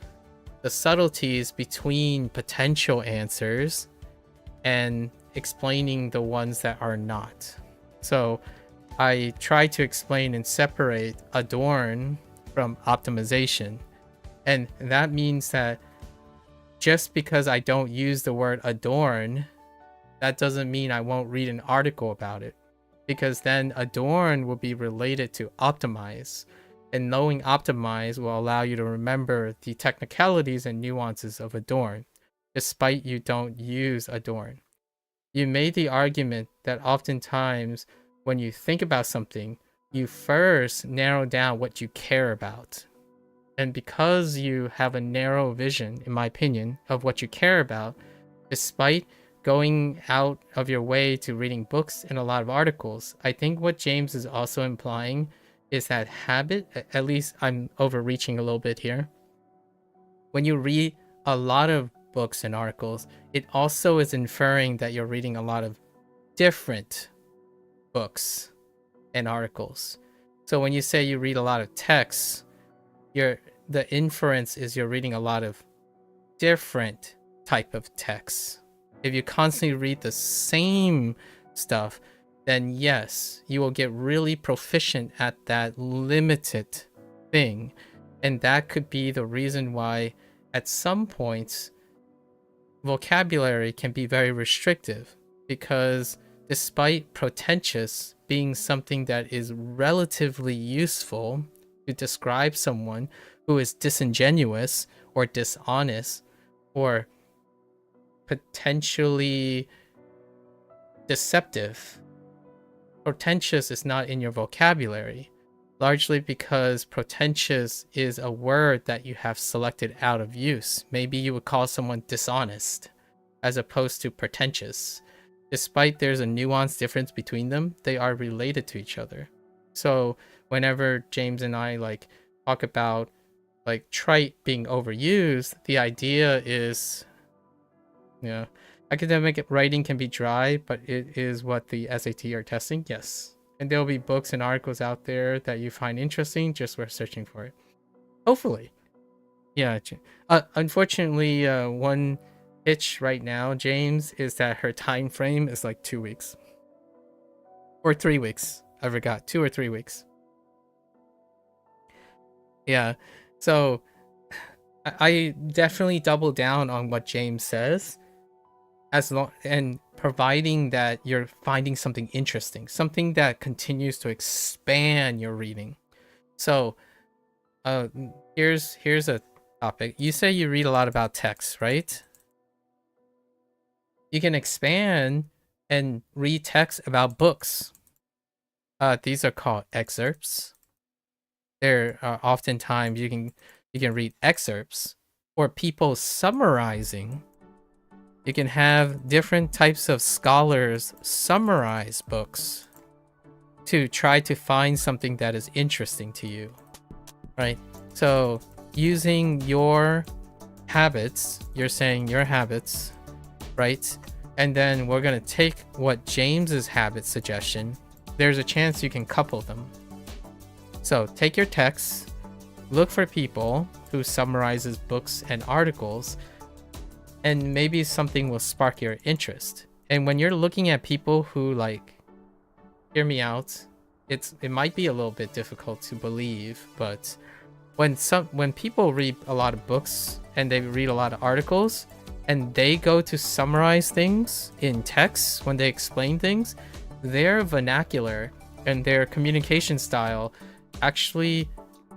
[SPEAKER 4] the subtleties between potential answers and explaining the ones that are not. So I try to explain and separate adorn from optimization. And that means that just because I don't use the word adorn, that doesn't mean I won't read an article about it. Because then adorn will be related to optimize. And knowing optimize will allow you to remember the technicalities and nuances of adorn, despite you don't use adorn. You made the argument that oftentimes when you think about something, you first narrow down what you care about. And because you have a narrow vision, in my opinion, of what you care about, despite going out of your way to reading books and a lot of articles, I think what James is also implying is that habit, at least I'm overreaching a little bit here. When you read a lot of books and articles, it also is inferring that you're reading a lot of different books and articles. So when you say you read a lot of texts, the inference is you're reading a lot of different type of texts. If you constantly read the same stuff, then yes, you will get really proficient at that limited thing. And that could be the reason why at some points vocabulary can be very restrictive, because despite pretentious being something that is relatively useful to describe someone who is disingenuous or dishonest or potentially deceptive, pretentious is not in your vocabulary, largely because pretentious is a word that you have selected out of use. Maybe you would call someone dishonest as opposed to pretentious. Despite there's a nuanced difference between them, they are related to each other. So whenever James and I like talk about like trite being overused, the idea is, academic writing can be dry, but it is what the SAT are testing. Yes. And there'll be books and articles out there that you find interesting, just worth searching for it. Hopefully. Yeah. Unfortunately, one hitch right now, James, is that her time frame is like 2 weeks. Or 3 weeks. I forgot. 2 or 3 weeks. Yeah. So I definitely double down on what James says, and providing that you're finding something interesting, something that continues to expand your reading. So here's a topic. You say you read a lot about text, right? You can expand and read text about books. These are called excerpts. There are oftentimes you can read excerpts or people summarizing. You can have different types of scholars summarize books to try to find something that is interesting to you, right? So using your habits, you're saying your habits, right? And then we're going to take what James's habit suggestion. There's a chance you can couple them. So take your texts, look for people who summarizes books and articles, and maybe something will spark your interest. And when you're looking at people who, like, hear me out, it might be a little bit difficult to believe, but when people read a lot of books and they read a lot of articles and they go to summarize things in text when they explain things, their vernacular and their communication style actually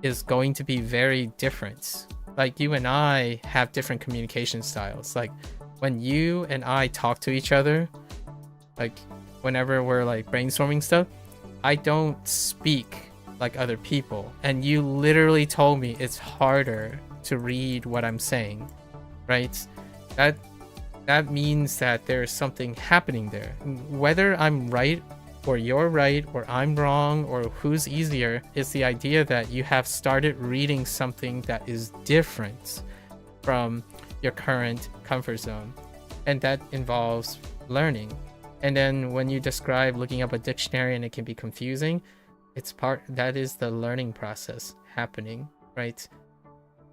[SPEAKER 4] is going to be very different. Like, you and I have different communication styles. Like, when you and I talk to each other, like whenever we're like brainstorming stuff, I don't speak like other people. And you literally told me it's harder to read what I'm saying, right? That means that there's something happening there. Whether I'm right or you're right or I'm wrong or who's easier is the idea that you have started reading something that is different from your current comfort zone, and that involves learning. And then when you describe looking up a dictionary and it can be confusing, that is the learning process happening, right?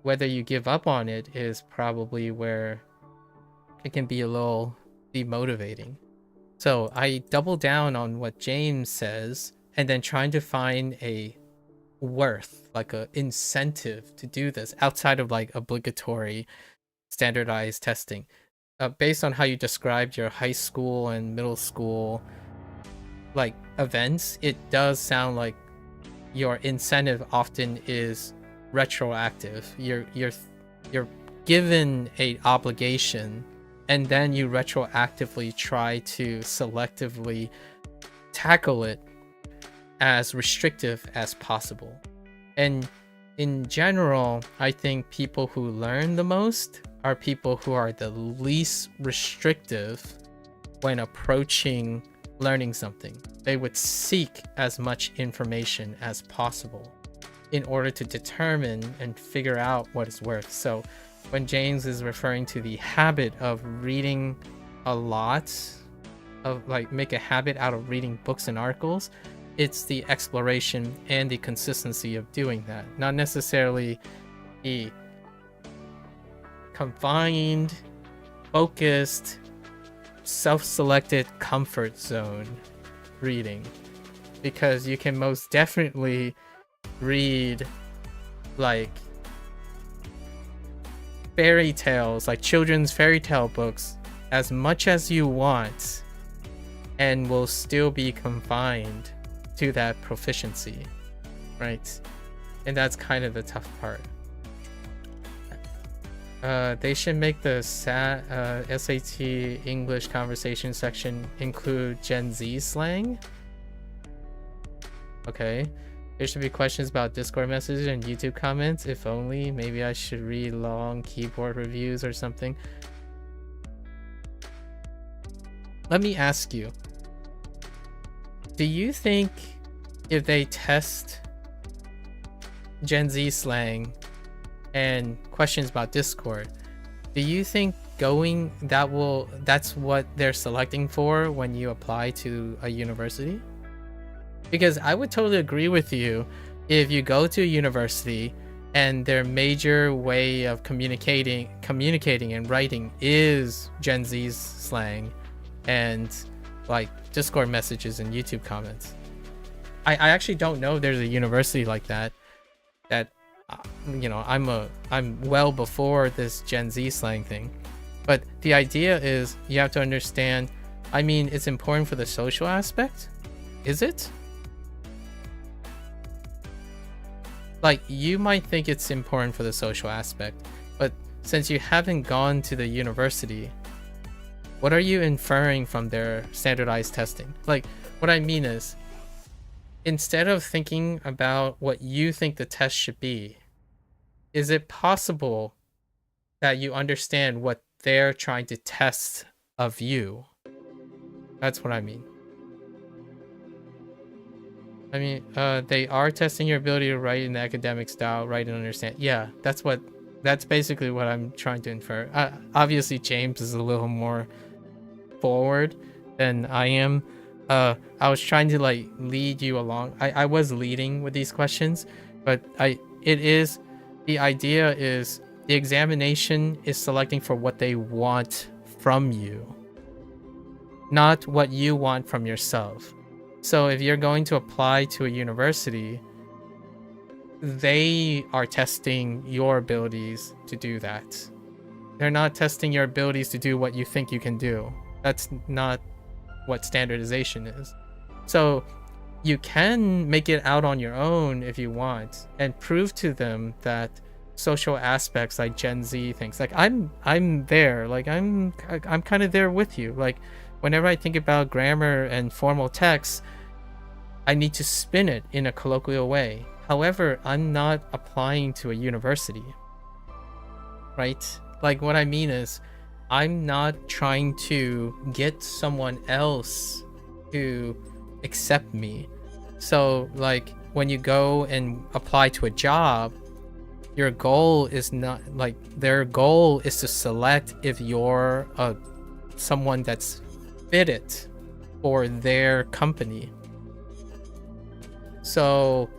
[SPEAKER 4] Whether you give up on it is probably where it can be a little demotivating. So I double down on what James says and then trying to find a worth, like a incentive to do this outside of like obligatory standardized testing. Based on how you described your high school and middle school like events, it does sound like your incentive often is retroactive. You're given a obligation, and then you retroactively try to selectively tackle it as restrictive as possible. And in general, I think people who learn the most are people who are the least restrictive when approaching learning something. They would seek as much information as possible in order to determine and figure out what it's worth. So when James is referring to the habit of reading a lot, of like make a habit out of reading books and articles, it's the exploration and the consistency of doing that, not necessarily the confined, focused, self-selected comfort zone reading, because you can most definitely read like fairy tales, like children's fairy tale books, as much as you want and will still be confined to that proficiency, right? And that's kind of the tough part. They should make the SAT English conversation section include Gen Z slang. Okay. There should be questions about Discord messages and YouTube comments. If only. Maybe I should read long keyboard reviews or something. Let me ask you. Do you think if they test Gen Z slang and questions about Discord, do you think that's what they're selecting for when you apply to a university? Because I would totally agree with you if you go to a university and their major way of communicating and writing is Gen Z's slang and like Discord messages and YouTube comments. I actually don't know if there's a university like that you know, I'm well before this Gen Z slang thing. But the idea is you have to understand, I mean, it's important for the social aspect. Is it? Like, you might think it's important for the social aspect, but since you haven't gone to the university, what are you inferring from their standardized testing? Like, what I mean is, instead of thinking about what you think the test should be, is it possible that you understand what they're trying to test of you? That's what I mean. I mean, they are testing your ability to write in the academic style, write and understand. Yeah, that's basically what I'm trying to infer. Obviously, James is a little more forward than I am. I was trying to like lead you along. I was leading with these questions, but the idea is the examination is selecting for what they want from you, not what you want from yourself. So if you're going to apply to a university, they are testing your abilities to do that. They're not testing your abilities to do what you think you can do. That's not what standardization is. So you can make it out on your own if you want and prove to them that social aspects like Gen Z things, like I'm there, like I'm kind of there with you. Like whenever I think about grammar and formal text, I need to spin it in a colloquial way. However, I'm not applying to a university, right? Like what I mean is, I'm not trying to get someone else to accept me. So like when you go and apply to a job, your goal is not like, their goal is to select if you're someone that's fitted for their company. So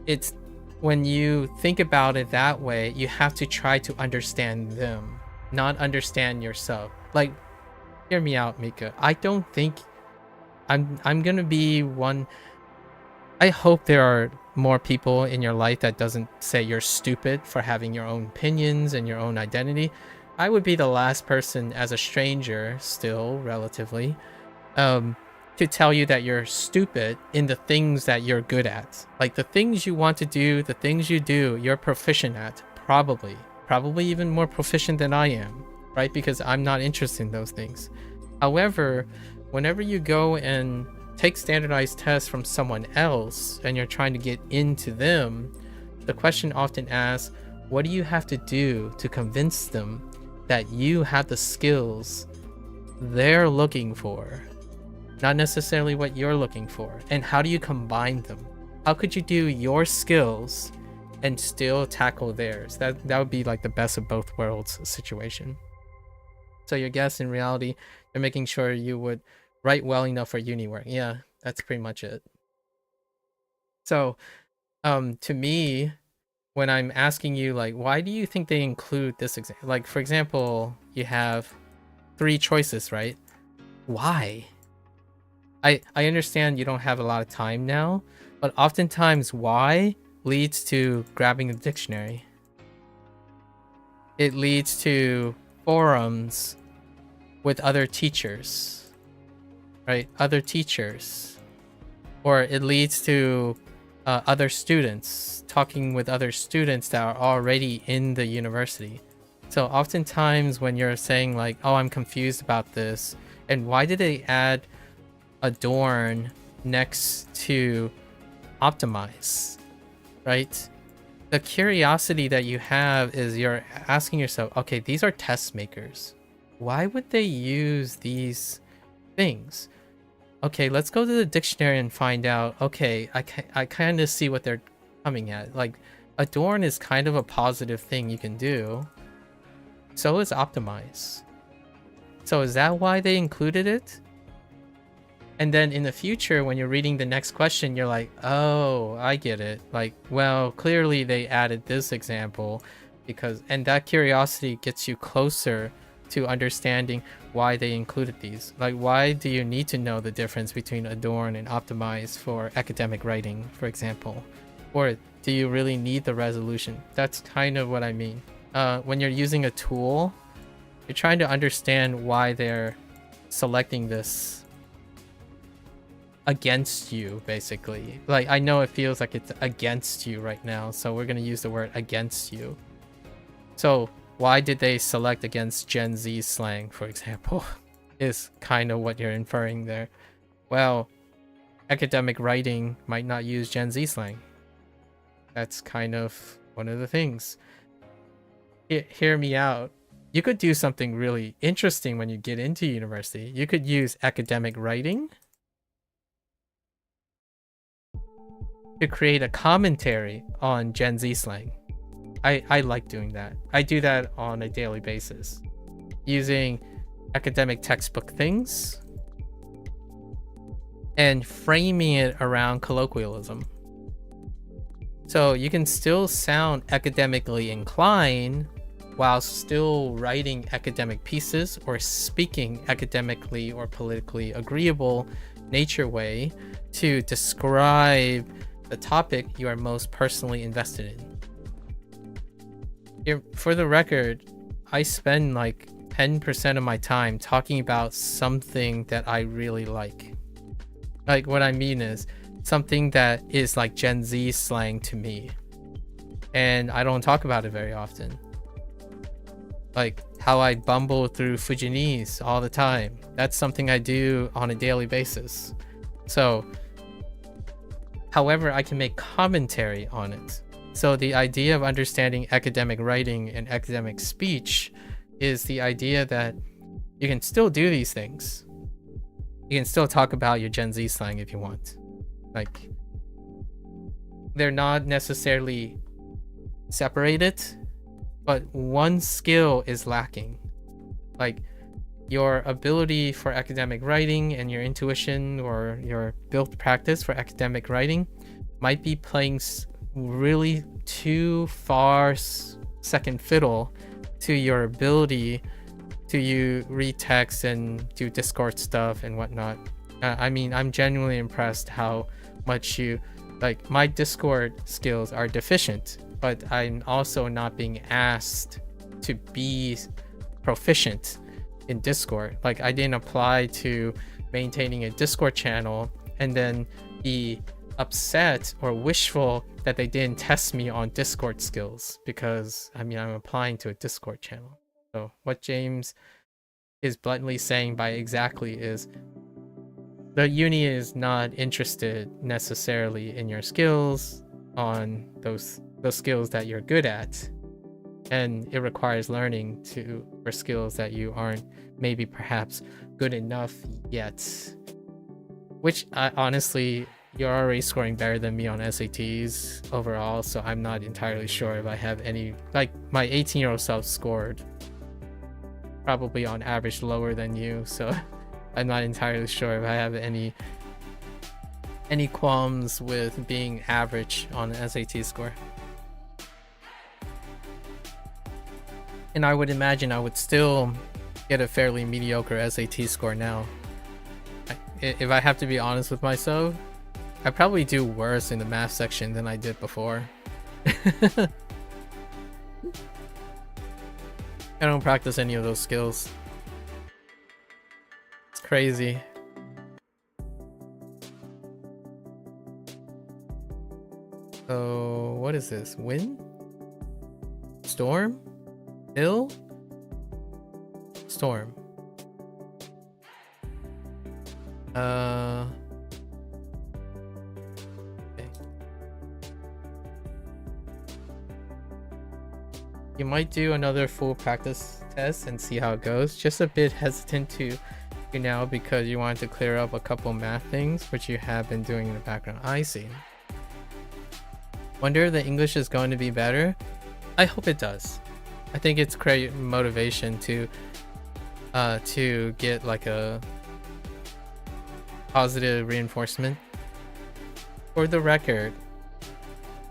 [SPEAKER 4] it's, when you think about it that way, you have to try to understand them, not understand yourself. Like, hear me out, Mika. I don't think I'm gonna be one. I hope there are more people in your life that doesn't say you're stupid for having your own opinions and your own identity. I would be the last person as a stranger, still relatively, to tell you that you're stupid in the things that you're good at. Like the things you want to do, the things you do, you're proficient at, probably even more proficient than I am, right? Because I'm not interested in those things. However, whenever you go and take standardized tests from someone else and you're trying to get into them, the question often asks, what do you have to do to convince them that you have the skills they're looking for, not necessarily what you're looking for? And how do you combine them? How could you do your skills and still tackle theirs? That would be like the best of both worlds situation. So your guess, in reality, you're making sure you would write well enough for uni work. Yeah, that's pretty much it. So to me, when I'm asking you, like, why do you think they include this example? Like, for example, you have 3 choices, right? Why? I understand you don't have a lot of time now, but oftentimes why leads to grabbing a dictionary. It leads to forums with other teachers, right? Other teachers. Or it leads to other students, talking with other students that are already in the university. So oftentimes when you're saying like, oh, I'm confused about this, and why did they add adorn next to optimize, right? The curiosity that you have is you're asking yourself, okay, these are test makers. Why would they use these things? Okay, let's go to the dictionary and find out. Okay, I kind of see what they're coming at. Like, adorn is kind of a positive thing you can do. So is optimize. So is that why they included it? And then in the future, when you're reading the next question, you're like, oh, I get it. Like, well, clearly they added this example because, and that curiosity gets you closer to understanding why they included these. Like, why do you need to know the difference between adorn and optimize for academic writing, for example? Or do you really need the resolution? That's kind of what I mean. When you're using a tool, you're trying to understand why they're selecting this against you, basically. Like, I know it feels like it's against you right now, so we're gonna use the word against you. So why did they select against Gen Z slang, for example, is kind of what you're inferring there. Well, academic writing might not use Gen Z slang. That's kind of one of the things. Hear me out. You could do something really interesting when you get into university. You could use academic writing to create a commentary on Gen Z slang. I like doing that. I do that on a daily basis, using academic textbook things and framing it around colloquialism. So you can still sound academically inclined while still writing academic pieces or speaking academically or politically agreeable nature way to describe the topic you are most personally invested in. Here, for the record, I spend like 10% of my time talking about something that I really like. Like, what I mean is something that is like Gen Z slang to me, and I don't talk about it very often. Like how I bumble through Fujianese all the time. That's something I do on a daily basis. So, however, I can make commentary on it. So the idea of understanding academic writing and academic speech is the idea that you can still do these things. You can still talk about your Gen Z slang if you want. Like, they're not necessarily separated, but one skill is lacking. Like, your ability for academic writing and your intuition or your built practice for academic writing might be playing really too far second fiddle to your ability to read text and do Discord stuff and whatnot. I mean, I'm genuinely impressed how much you like. My Discord skills are deficient, but I'm also not being asked to be proficient in Discord. Like, I didn't apply to maintaining a Discord channel and then be upset or wishful that they didn't test me on Discord skills, because I mean, I'm applying to a Discord channel. So what James is bluntly saying by exactly is the uni is not interested necessarily in your skills, on those skills that you're good at, and it requires learning for skills that you aren't maybe perhaps good enough yet, which I honestly, you're already scoring better than me on SATs overall, so I'm not entirely sure if I have any, like, my 18-year-old self scored probably on average lower than you, so I'm not entirely sure if I have any qualms with being average on an SAT score. And I would imagine I would still get a fairly mediocre SAT score now. If I have to be honest with myself, I probably do worse in the math section than I did before. I don't practice any of those skills. It's crazy. So, what is this? Wind? Storm? Hill? Storm. Okay. You might do another full practice test and see how it goes. Just a bit hesitant to now because you wanted to clear up a couple math things, which you have been doing in the background. I see. Wonder if the English is going to be better? I hope it does. I think it's great motivation to get like a positive reinforcement. For the record,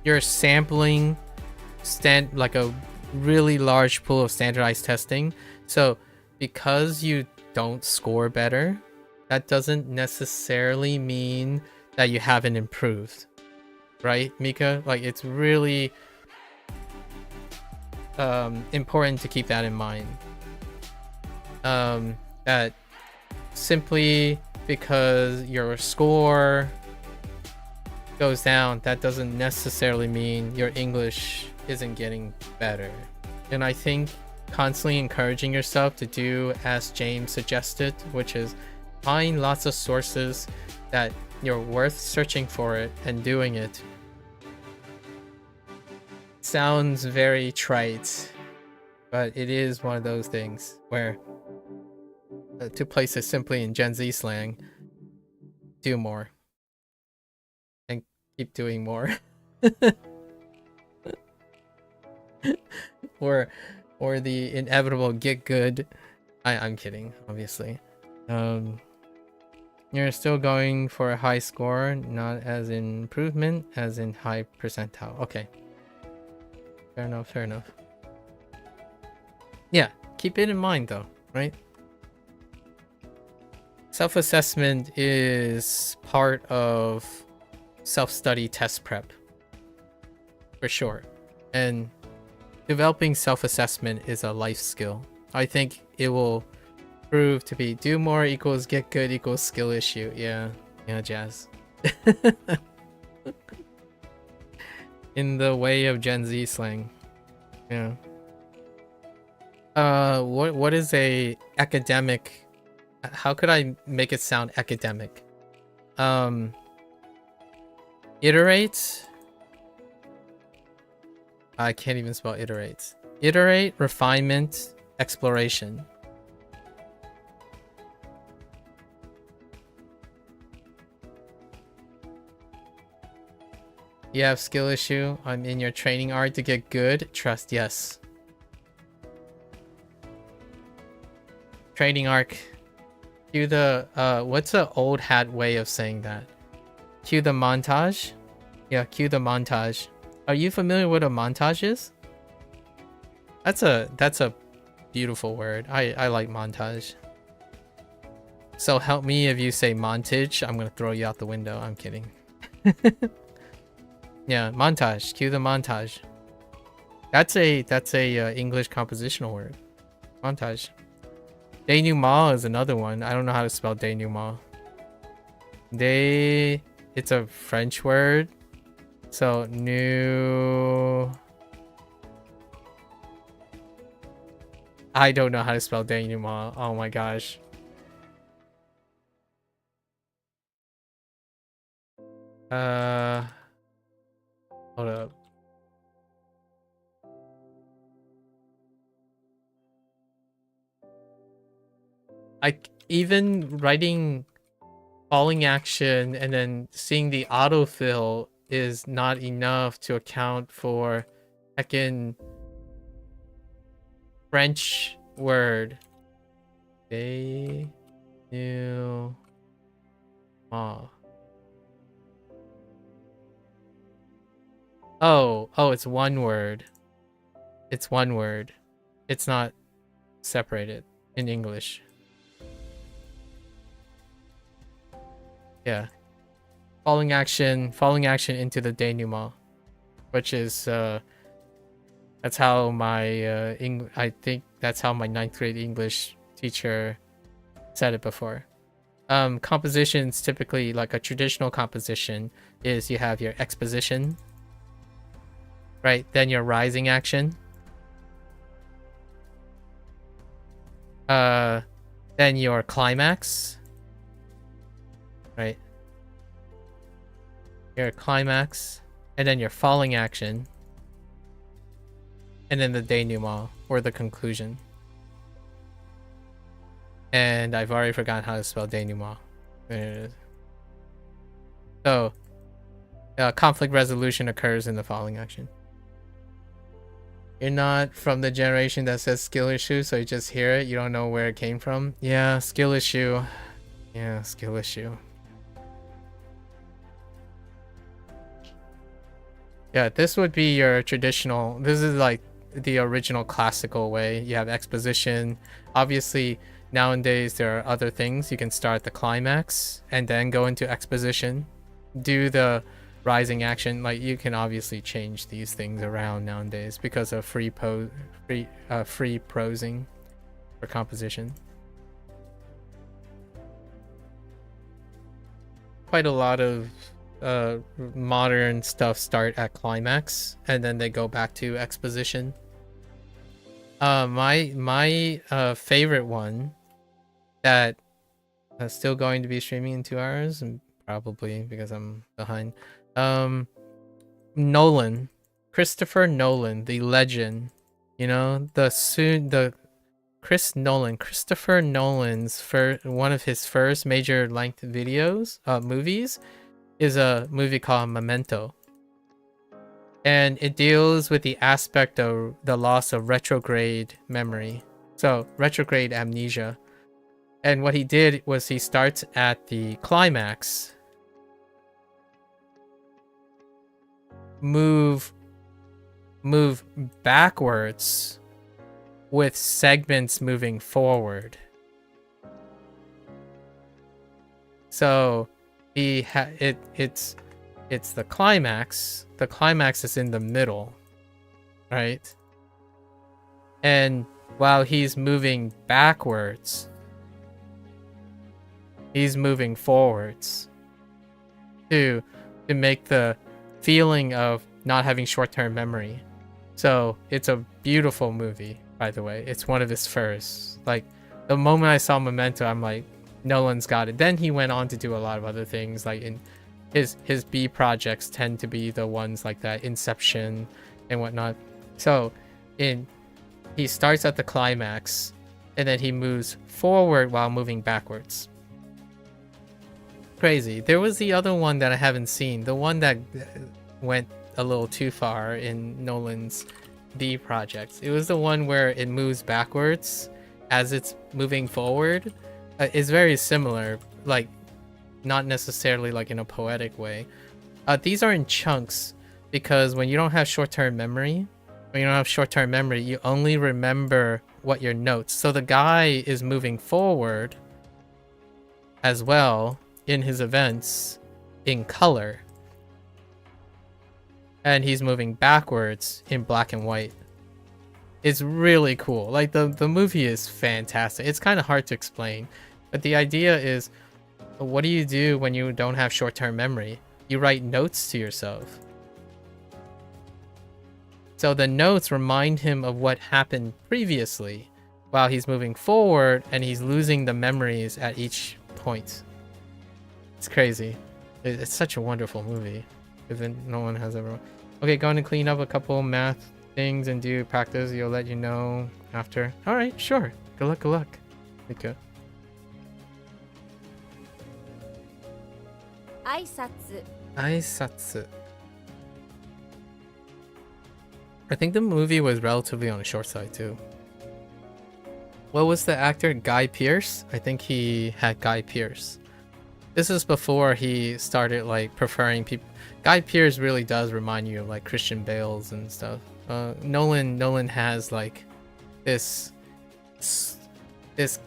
[SPEAKER 4] you're sampling like a really large pool of standardized testing. So because you don't score better, that doesn't necessarily mean that you haven't improved. Right, Mika? Like, it's really important to keep that in mind. That simply because your score goes down, that doesn't necessarily mean your English isn't getting better. And I think constantly encouraging yourself to do as James suggested, which is find lots of sources that you're worth searching for it and doing it. Sounds very trite, but it is one of those things where, to place it simply in Gen Z slang, do more and keep doing more. or the inevitable get good. I'm kidding, obviously. You're still going for a high score, not as in improvement, as in high percentile. Okay. Fair enough, fair enough. Yeah, keep it in mind though, right? Self-assessment is part of self-study test prep, for sure. And developing self-assessment is a life skill. I think it will prove to be do more equals get good equals skill issue. Yeah, Jazz. In the way of Gen Z slang. Yeah. What is a academic? How could I make it sound academic? Iterate. I can't even spell iterate. Iterate, refinement, exploration. You have skill issue. I'm in your training art to get good. Trust, yes. Training arc. Cue the what's the old hat way of saying that? Cue the montage. Yeah, cue the montage. Are you familiar with what a montage is? That's a beautiful word. I like montage. So help me if you say montage, I'm gonna throw you out the window. I'm kidding. Yeah, montage. Cue the montage. That's a English compositional word. Montage. Denouement is another one. I don't know how to spell denouement. It's a French word. So new. I don't know how to spell denouement. Oh my gosh. Hold up. Even writing falling action and then seeing the autofill is not enough to account for heckin' French word. They knew. Oh, it's one word. It's one word. It's not separated in English. Yeah. Falling action into the denouement, which is that's how my I think that's how my 9th grade English teacher said it before. Compositions typically, like a traditional composition, is you have your exposition, right? Then your rising action. Then your climax. Right? Your climax, and then your falling action, and then the denouement, or the conclusion. And I've already forgotten how to spell denouement. There it is. So, conflict resolution occurs in the falling action. You're not from the generation that says skill issue, so you just hear it, you don't know where it came from. Yeah, skill issue. Yeah, skill issue. Yeah, this would be your traditional. This is like the original classical way. You have exposition. Obviously, nowadays there are other things. You can start the climax and then go into exposition. Do the rising action. Like, you can obviously change these things around nowadays because of free prosing for composition. Quite a lot of modern stuff start at climax and then they go back to exposition. My favorite one that is still going to be streaming in 2 hours, and probably because I'm behind. Nolan, Christopher Nolan, the legend. You know, Christopher Nolan's one of his first major length videos, movies, is a movie called Memento. And it deals with the aspect of the loss of retrograde memory. So, retrograde amnesia. And what he did was he starts at the climax, move backwards with segments moving forward. So it's the climax. The climax is in the middle, right? And while he's moving backwards, he's moving forwards to make the feeling of not having short-term memory. So it's a beautiful movie, by the way. It's one of his first. Like, the moment I saw Memento, I'm like, Nolan's got it. Then he went on to do a lot of other things, like in his B projects tend to be the ones like that, Inception and whatnot. So he starts at the climax and then he moves forward while moving backwards. Crazy. There was the other one that I haven't seen, the one that went a little too far in Nolan's D projects. It was the one where it moves backwards as it's moving forward. It's very similar, like not necessarily like in a poetic way. These are in chunks because when you don't have short-term memory, you only remember what your notes. So the guy is moving forward as well in his events in color. And he's moving backwards in black and white. It's really cool. Like the movie is fantastic. It's kind of hard to explain, but the idea is, what do you do when you don't have short-term memory? You write notes to yourself. So the notes remind him of what happened previously while he's moving forward, and he's losing the memories at each point. It's crazy. It's such a wonderful movie. If no one has ever... Okay, going to clean up a couple math things and do practice. You'll let you know after. All right, sure. Good luck, good luck. Okay.
[SPEAKER 3] 挨拶
[SPEAKER 4] Aisatsu. I think the movie was relatively on the short side too. What was the actor? Guy Pearce? I think he had Guy Pearce. This is before he started like preferring people. Guy Pearce really does remind you of like Christian Bales and stuff. Nolan has like this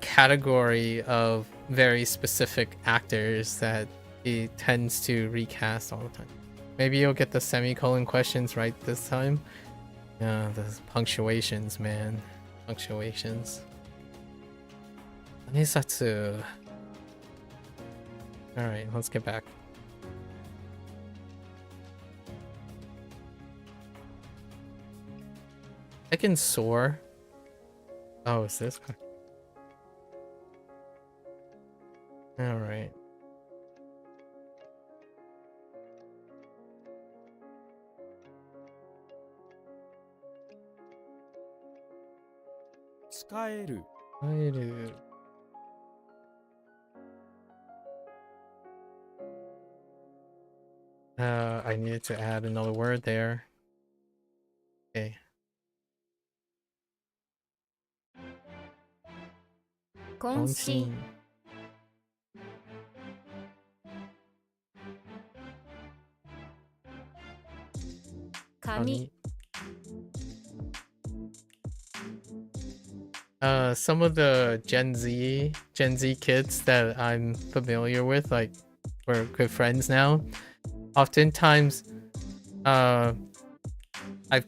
[SPEAKER 4] category of very specific actors that he tends to recast all the time. Maybe you'll get the semicolon questions right this time. Yeah, the punctuations, man. Punctuations. Anisatsu. Alright, let's get back. I can soar. Oh, is this one? Alright. I needed to add another word there. Okay.
[SPEAKER 3] 渾身 紙
[SPEAKER 4] Some of the Gen Z kids that I'm familiar with, like we're good friends now. Oftentimes, I've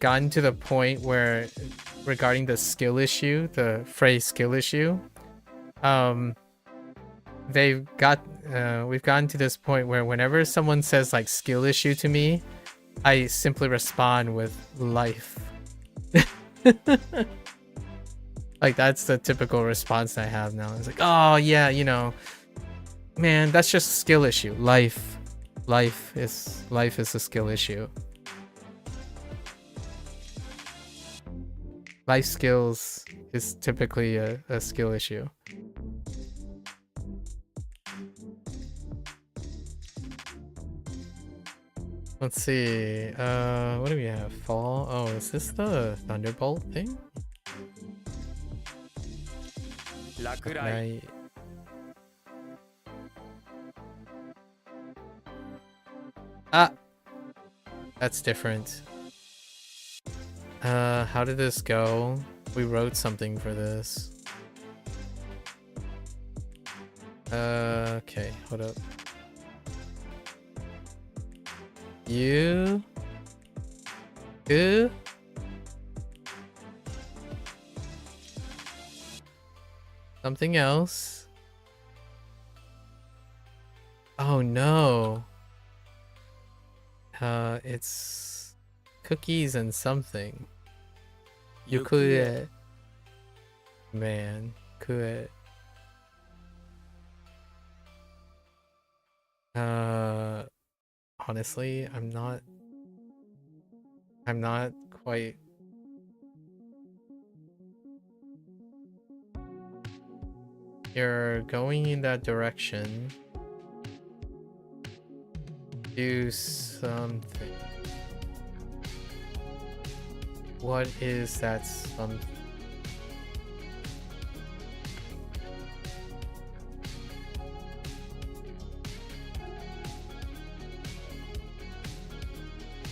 [SPEAKER 4] gotten to the point where, regarding the skill issue, the phrase skill issue, we've gotten to this point where whenever someone says like skill issue to me, I simply respond with life. Like that's the typical response I have now. It's like, oh yeah, you know, man, that's just a skill issue. Life is a skill issue. Life skills is typically a skill issue. Let's see. What do we have? Fall. Oh, is this the Thunderbolt thing? Right. Ah, that's different. How did this go? We wrote something for this. Okay, hold up. You something else. Oh no. It's cookies and something. You could, man, could. Honestly, I'm not quite. You're going in that direction. Do something. What is that something?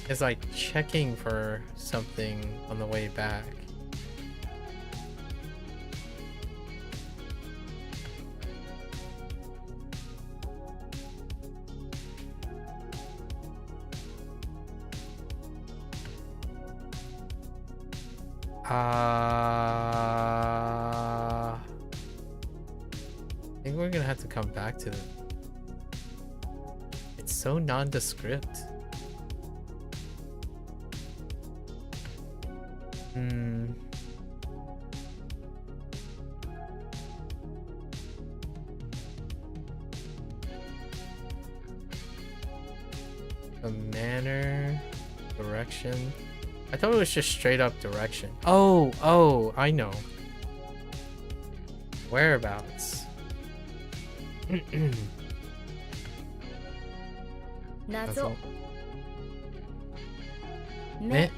[SPEAKER 4] It's like checking for something on the way back.
[SPEAKER 1] I think we're gonna have to come back to it. It's so nondescript. The manner, direction. I thought it was just straight up direction. Oh, I know. Whereabouts.
[SPEAKER 3] 謎
[SPEAKER 1] ね。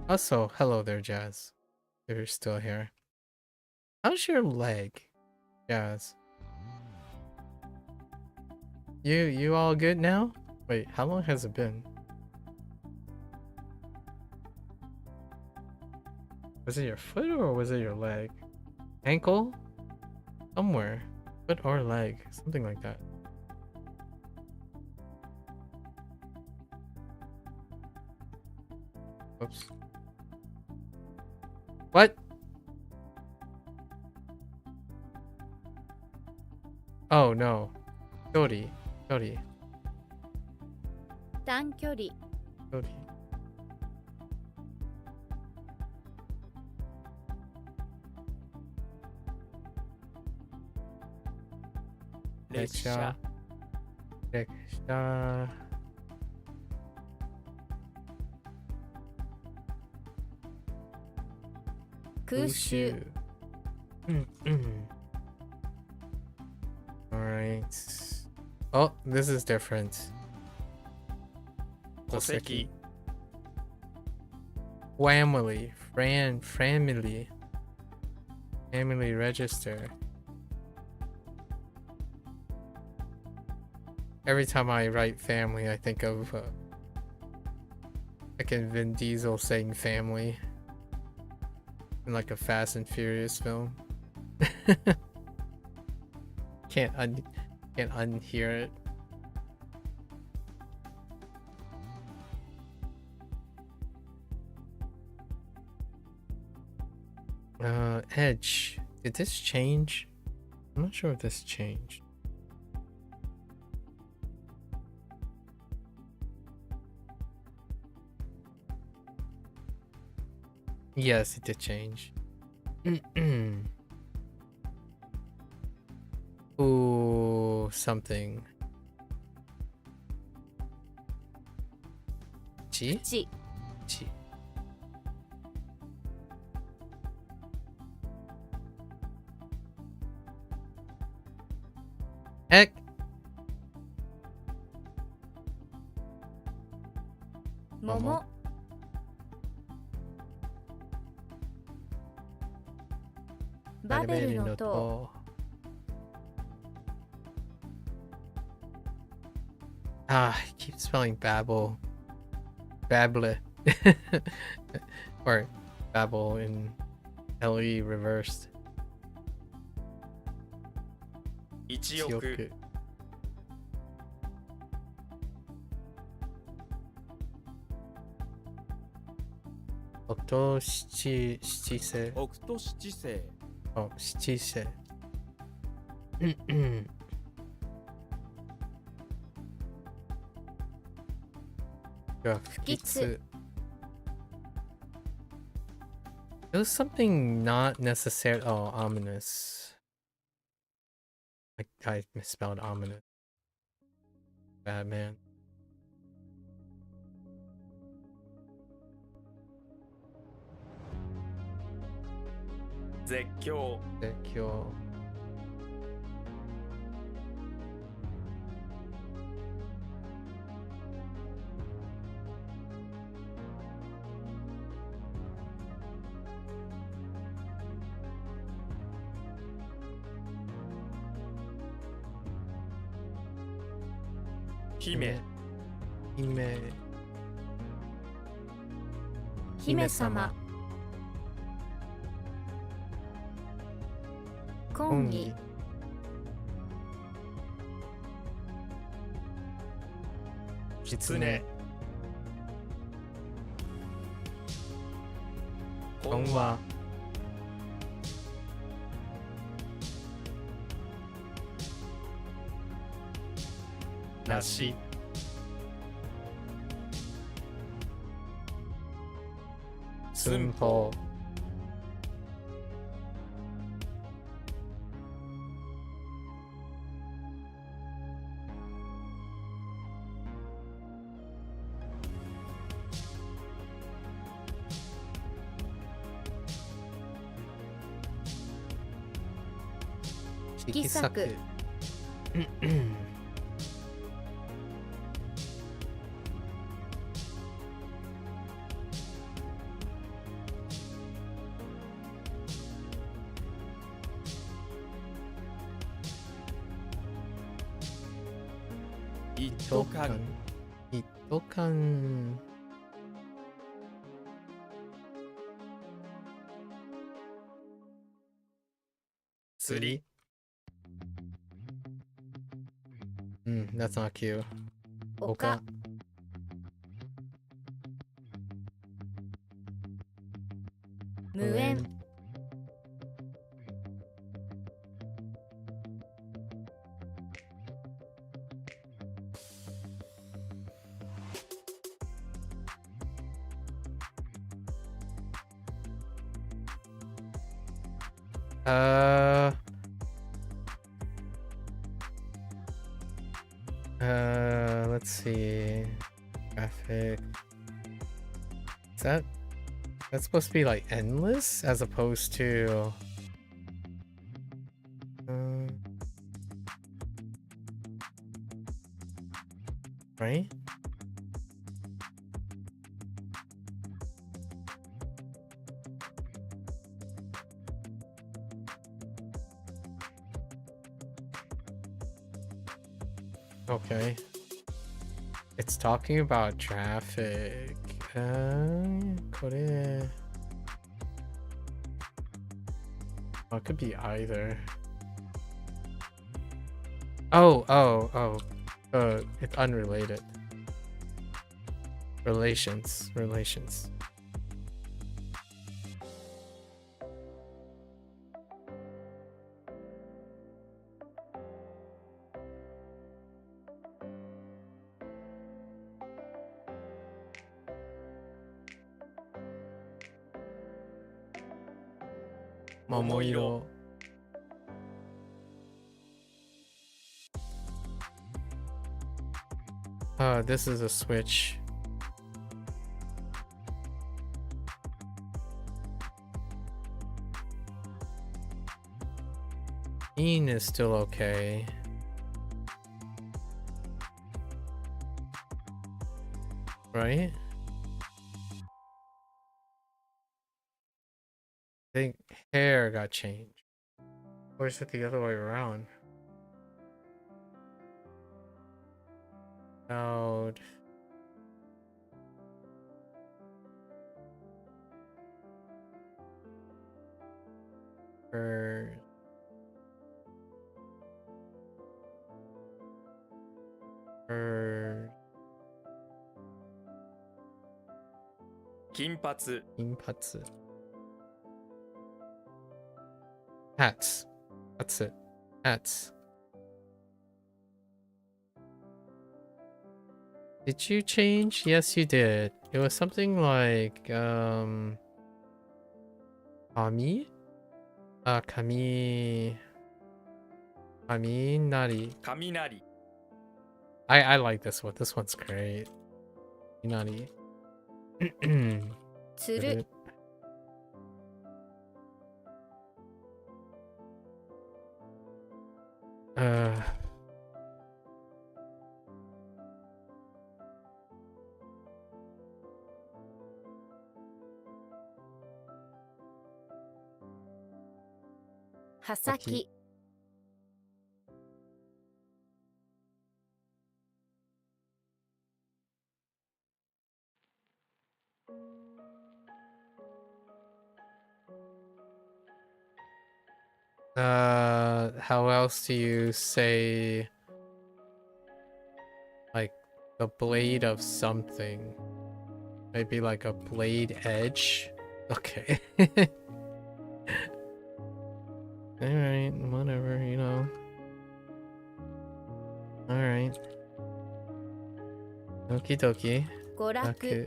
[SPEAKER 1] Also, hello there, Jazz. If you're still here. How's your leg, Jazz? You all good now? Wait, how long has it been? Was it your foot or was it your leg? Ankle? Somewhere. Foot or leg. Something like that. Oops. What? Oh no. Cody.
[SPEAKER 3] 短距離
[SPEAKER 1] Cody.
[SPEAKER 2] Leisha.
[SPEAKER 1] Leisha.
[SPEAKER 3] Kushu
[SPEAKER 1] Alright. Oh, this is different.
[SPEAKER 2] 戸籍
[SPEAKER 1] Family. Family register. Every time I write family, I think of like in Vin Diesel saying family in like a Fast and Furious film. Can't unhear it. Edge. Did this change? I'm not sure if this changed. Yes, it did change. Ooh, something. Chi?
[SPEAKER 3] 口
[SPEAKER 1] Chi. Heck.
[SPEAKER 3] Momo バベルの塔
[SPEAKER 1] Ah, I keep spelling babble. Babble. Or babble in LE reversed.
[SPEAKER 2] 1億
[SPEAKER 1] Octo Shichise.
[SPEAKER 2] 北斗七星
[SPEAKER 1] Oh, Shichise.
[SPEAKER 3] Fukitsu.
[SPEAKER 1] It was something not necessary. Oh, ominous. I misspelled ominous. Bad man.
[SPEAKER 2] 絶叫
[SPEAKER 1] Secure.
[SPEAKER 2] Hime
[SPEAKER 1] Hime.
[SPEAKER 3] 姫様婚儀
[SPEAKER 2] 狐
[SPEAKER 1] ほんわ
[SPEAKER 2] 梨
[SPEAKER 1] 寸法
[SPEAKER 3] 引き裂く
[SPEAKER 2] 一斗缶
[SPEAKER 1] 一斗缶
[SPEAKER 2] 釣り
[SPEAKER 1] That's not cute.
[SPEAKER 3] 丘無縁
[SPEAKER 1] Let's see. Graphic. That's supposed to be like endless as opposed to right? Okay. It's talking about traffic. これ Oh, it could be either. Oh. It's unrelated. Relations. Momoiro. This is a switch. Bean is still okay. Right? I think hair got changed. Or is it the other way around? Loud. Bird. Bird.
[SPEAKER 2] 金髪
[SPEAKER 1] Inputs. Hats. That's it. Hats. Did you change? Yes, you did. It was something like Kami? Kaminari.
[SPEAKER 2] 雷
[SPEAKER 1] I like this one. This one's great. Kaminari.
[SPEAKER 3] つる 葉先
[SPEAKER 1] How else do you say like
[SPEAKER 4] The blade of something. Maybe like a blade edge. Okay. Alright, whatever, you know. Alright. Okie dokie.
[SPEAKER 3] 娯楽
[SPEAKER 4] Raku.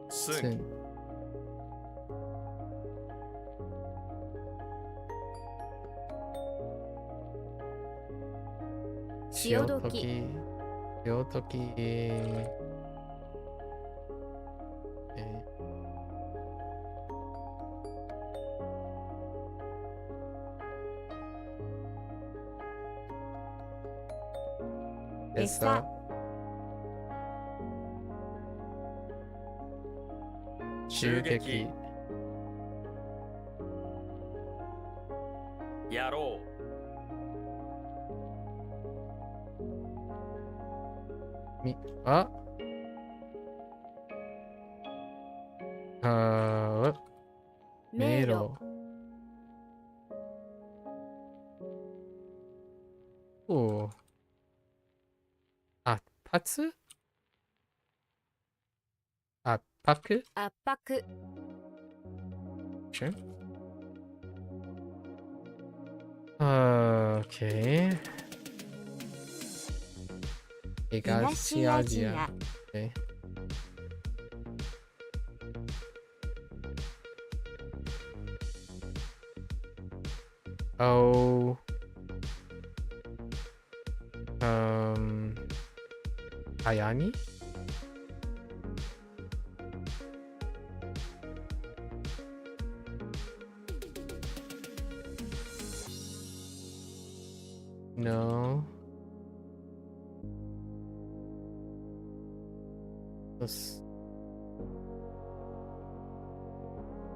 [SPEAKER 2] Sun.
[SPEAKER 4] Sun.
[SPEAKER 3] 潮時
[SPEAKER 4] 潮時。
[SPEAKER 3] 餌
[SPEAKER 4] 襲撃。
[SPEAKER 2] やろ
[SPEAKER 4] ああ迷
[SPEAKER 3] 迷路
[SPEAKER 4] 路。お圧迫圧迫
[SPEAKER 3] 圧迫
[SPEAKER 4] Sure. Okay. 東アジア。Okay. Oh. Ayani? No.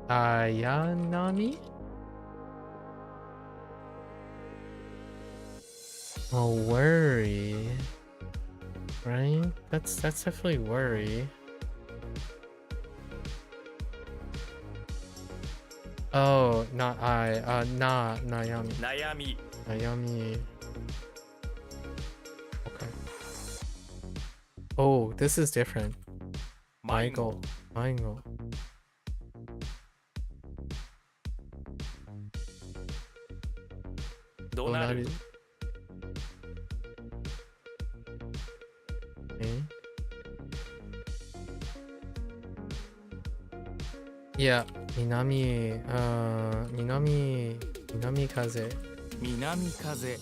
[SPEAKER 4] Ayanami? Oh, worry. Right? That's definitely worry. Oh, not Nayami.
[SPEAKER 2] う。悩み。
[SPEAKER 4] Nayami. Okay. Oh, this is different.
[SPEAKER 2] 迷子。
[SPEAKER 4] Mango. Mango.
[SPEAKER 2] どなる。
[SPEAKER 4] Okay. Yeah, Minami, 南風。
[SPEAKER 2] 南風。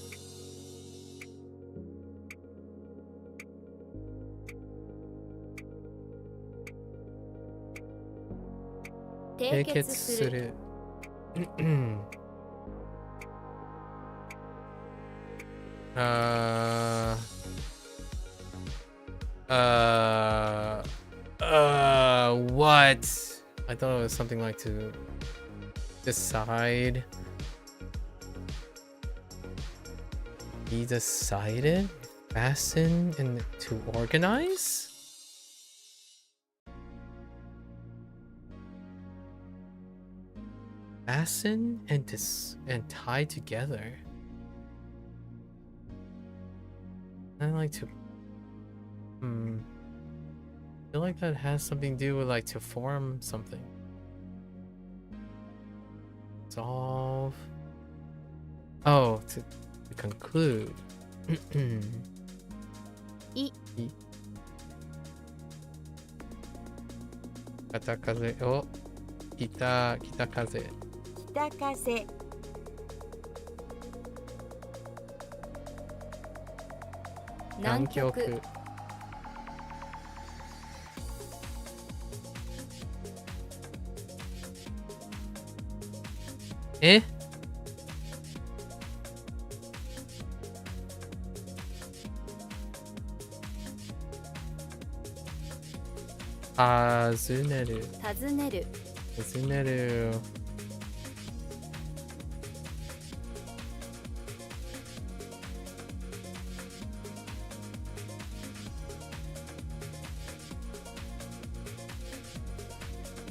[SPEAKER 3] 締
[SPEAKER 4] 締結
[SPEAKER 3] 結する
[SPEAKER 4] する。What? I thought it was something like to decide. Be decided? Fasten and to organize? Fasten and tie together. I like to I feel like that has something to do with like to form something. Solve. Oh, to conclude.
[SPEAKER 3] い
[SPEAKER 4] 北風を北風。
[SPEAKER 3] 北風南極
[SPEAKER 4] え尋ねる
[SPEAKER 3] 尋ねる
[SPEAKER 4] 尋ねる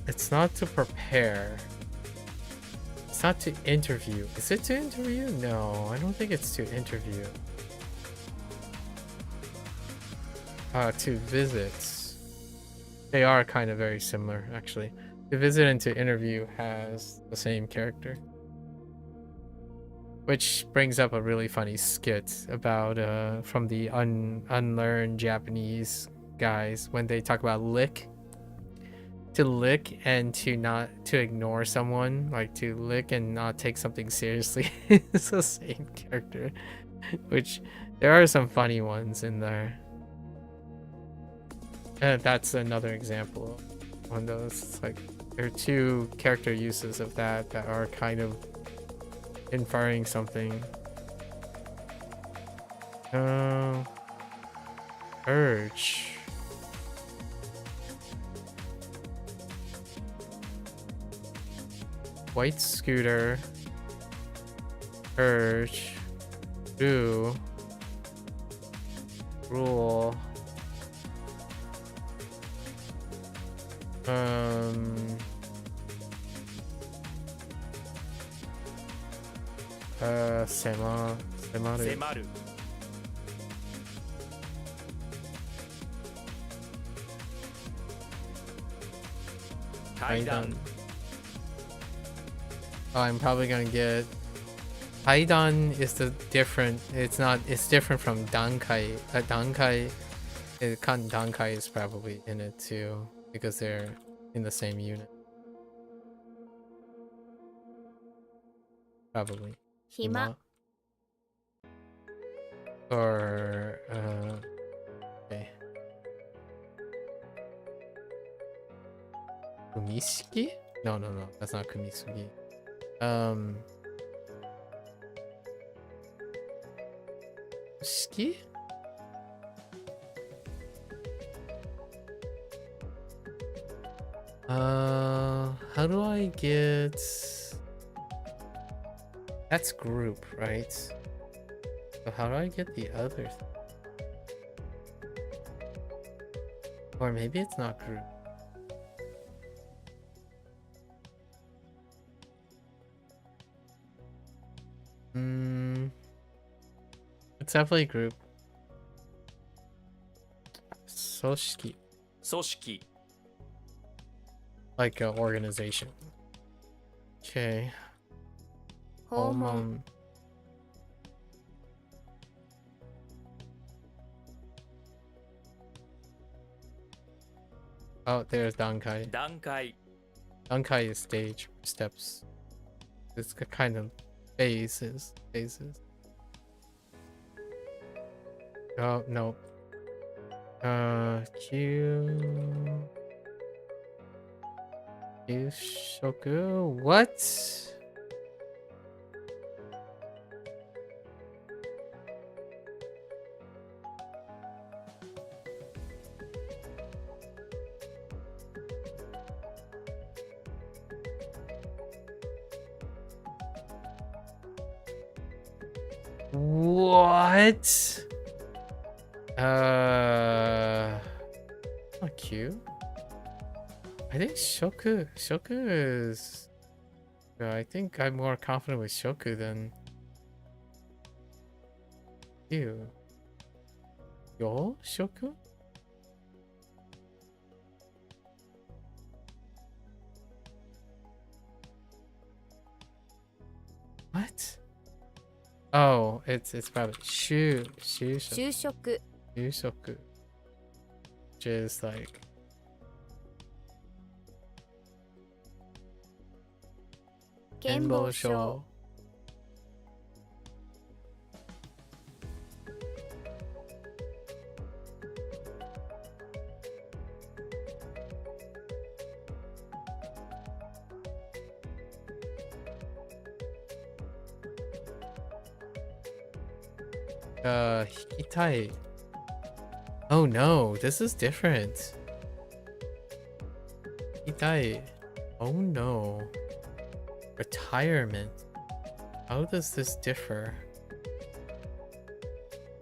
[SPEAKER 4] It's not to prepare. It's not to interview. Is it to interview? No, I don't think it's to interview. To visit. They are kind of very similar, actually. To visit and to interview has the same character. Which brings up a really funny skit about from the unlearned Japanese guys when they talk about lick. To lick and to ignore someone, like to lick and not take something seriously. It's the same character. Which there are some funny ones in there. That's another example of one of those. It's like there are two character uses of that are kind of inferring something. Urge. White scooter. Urge. Do. Rule. Semaru.
[SPEAKER 2] 迫る 階段
[SPEAKER 4] Oh, I'm probably gonna get Haidan is the different. It's different from Dankai. Dankai, Dankai is probably in it too because they're in the same unit. Probably.
[SPEAKER 3] 暇
[SPEAKER 4] Or okay. Kumisugi? No, that's not Kumisugi. Ski? How do I get... That's group, right? So how do I get the other thing? Or maybe it's not group. It's definitely group. Soshiki.
[SPEAKER 2] 組織
[SPEAKER 4] Like an organization. Okay.
[SPEAKER 3] 訪問
[SPEAKER 4] Oh, there's Dankai.
[SPEAKER 2] 段階
[SPEAKER 4] Dankai is stage steps. It's kind of phases. Oh no. Kyushoku? What? What? Not Q. I think Shoku is... I think I'm more confident with Shoku than Q. Yo? Shoku? What? Oh, it's probably Shushoku.
[SPEAKER 3] 就職
[SPEAKER 4] Shushoku. Which is like...
[SPEAKER 3] 健保証
[SPEAKER 4] Hikitai. Oh no, this is different. Hikitai. Oh no. Retirement. How does this differ?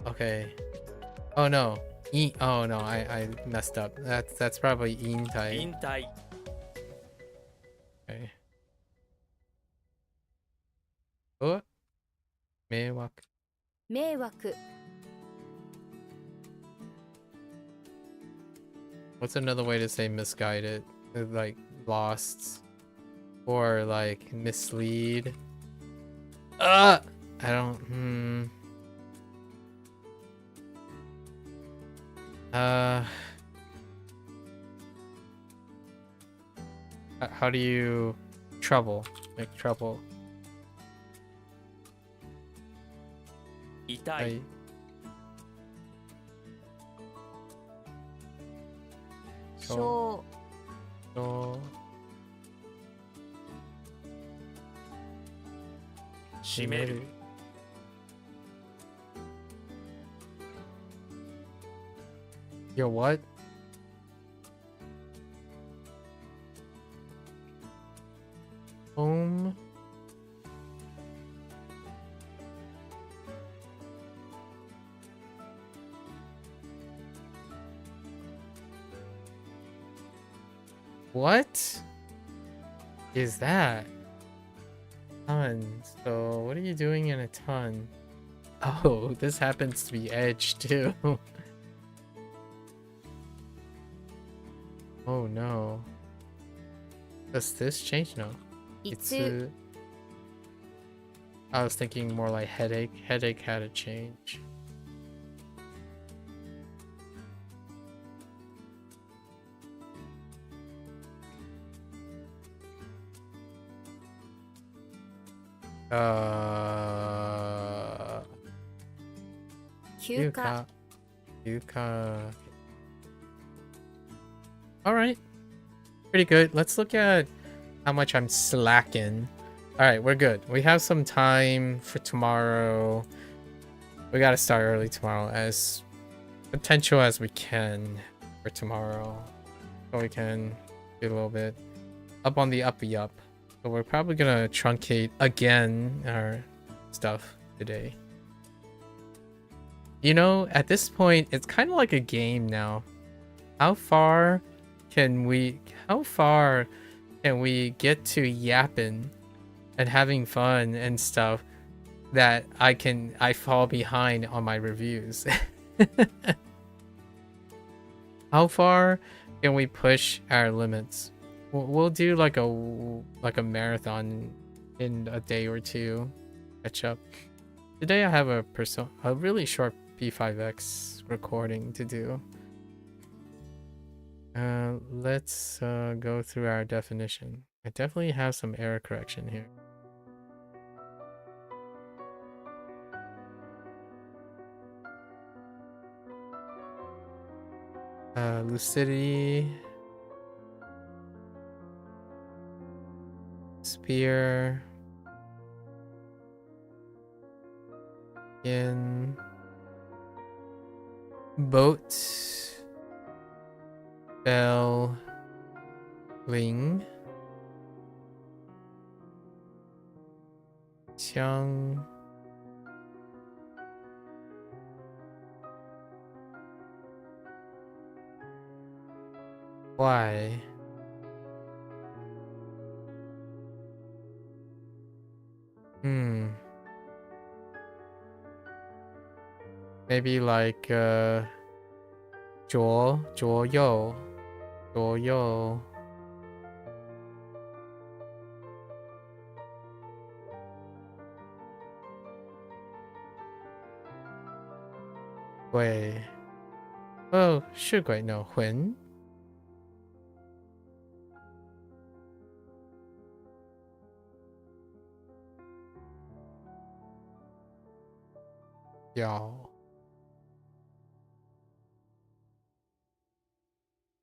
[SPEAKER 4] Okay. Oh no. Oh no, I messed up. That's probably Intai.
[SPEAKER 2] 引退
[SPEAKER 1] Okay. Oh, 迷惑.
[SPEAKER 3] 迷惑
[SPEAKER 1] What's another way to say misguided? Like lost or like mislead? I don't. How do you trouble? Make trouble.
[SPEAKER 2] 痛い
[SPEAKER 3] 小
[SPEAKER 1] So,
[SPEAKER 2] 締める
[SPEAKER 1] Yo, what? Home. What is that? Ton. So, what are you doing in a ton? Oh, this happens to be edge too. Oh no. Does this change? No.
[SPEAKER 3] い
[SPEAKER 1] It's
[SPEAKER 3] つ
[SPEAKER 1] I was thinking more like headache. Headache had a change.
[SPEAKER 3] 休暇
[SPEAKER 1] Yuka. All right. Pretty good. Let's look at how much I'm slacking. All right, we're good. We have some time for tomorrow. We got to start early tomorrow as potential as we can for tomorrow. So we can be a little bit up on the uppy up. So we're probably going to truncate again our stuff today. You know, at this point, it's kind of like a game now. How far can we get to yapping and having fun and stuff that I fall behind on my reviews? How far can we push our limits? We'll do like a marathon in a day or two. Catch up. Today I have a really short P5X recording to do. Let's go through our definition. I definitely have some error correction here. Lucidity. Spear. In. Boat. Bell. Ling. Xiang. Why? Maybe like 左右 鬼 Oh, 是鬼 no 魂 Y'all.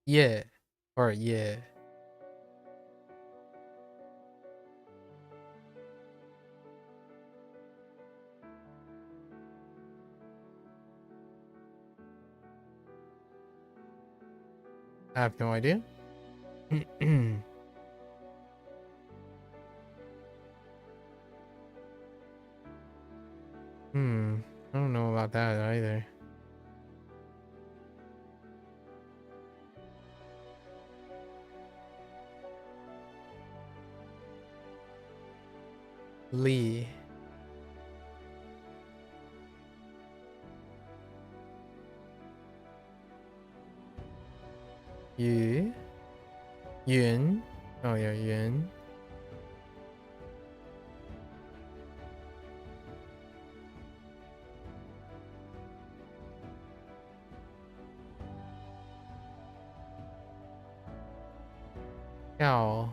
[SPEAKER 1] Yeah. Or yeah. I have no idea. I don't know about that either. Lee. Yu. Yun. Oh yeah, Yun. Yao.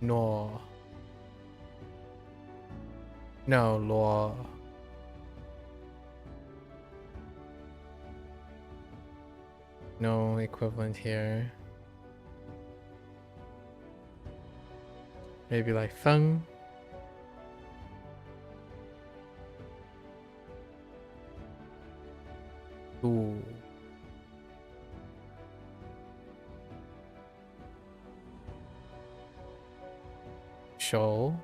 [SPEAKER 1] No. No, Luo. No equivalent here. Maybe like Feng. Ooh. Show.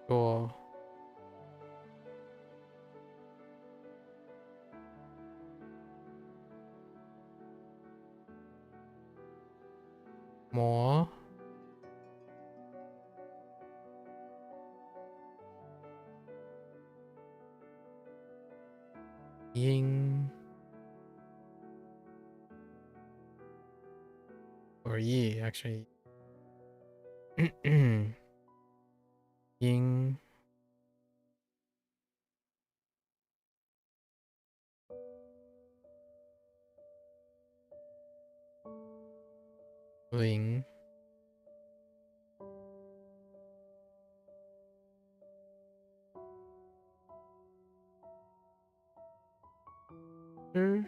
[SPEAKER 1] Cool. More. Ying. Or Yi, actually. Ying. Ling. Er.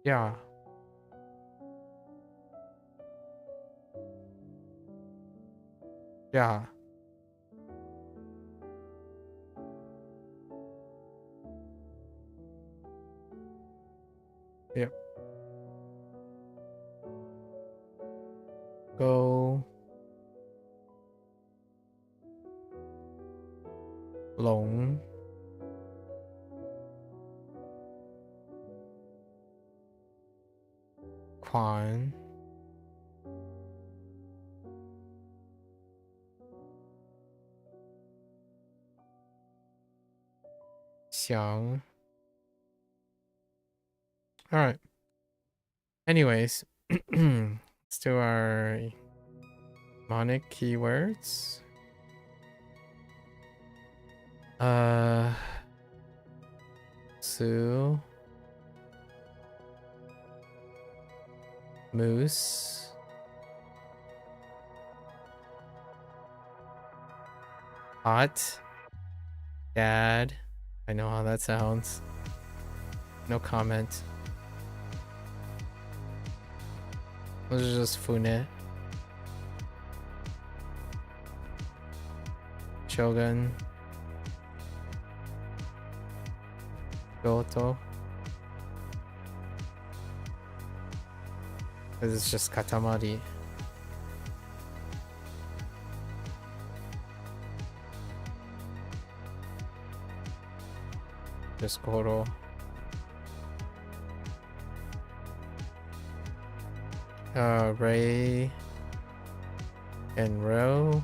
[SPEAKER 1] Yeah. Yeah. Yep. Go. Long. Quan. Xiang. All right. Anyways, let's do our mnemonic keywords. Sue. Moose. Hot. Dad. I know how that sounds. No comment. This is just Fune. Shogun. Goto. This is just Katamari. Just Goro. Ray and Ro.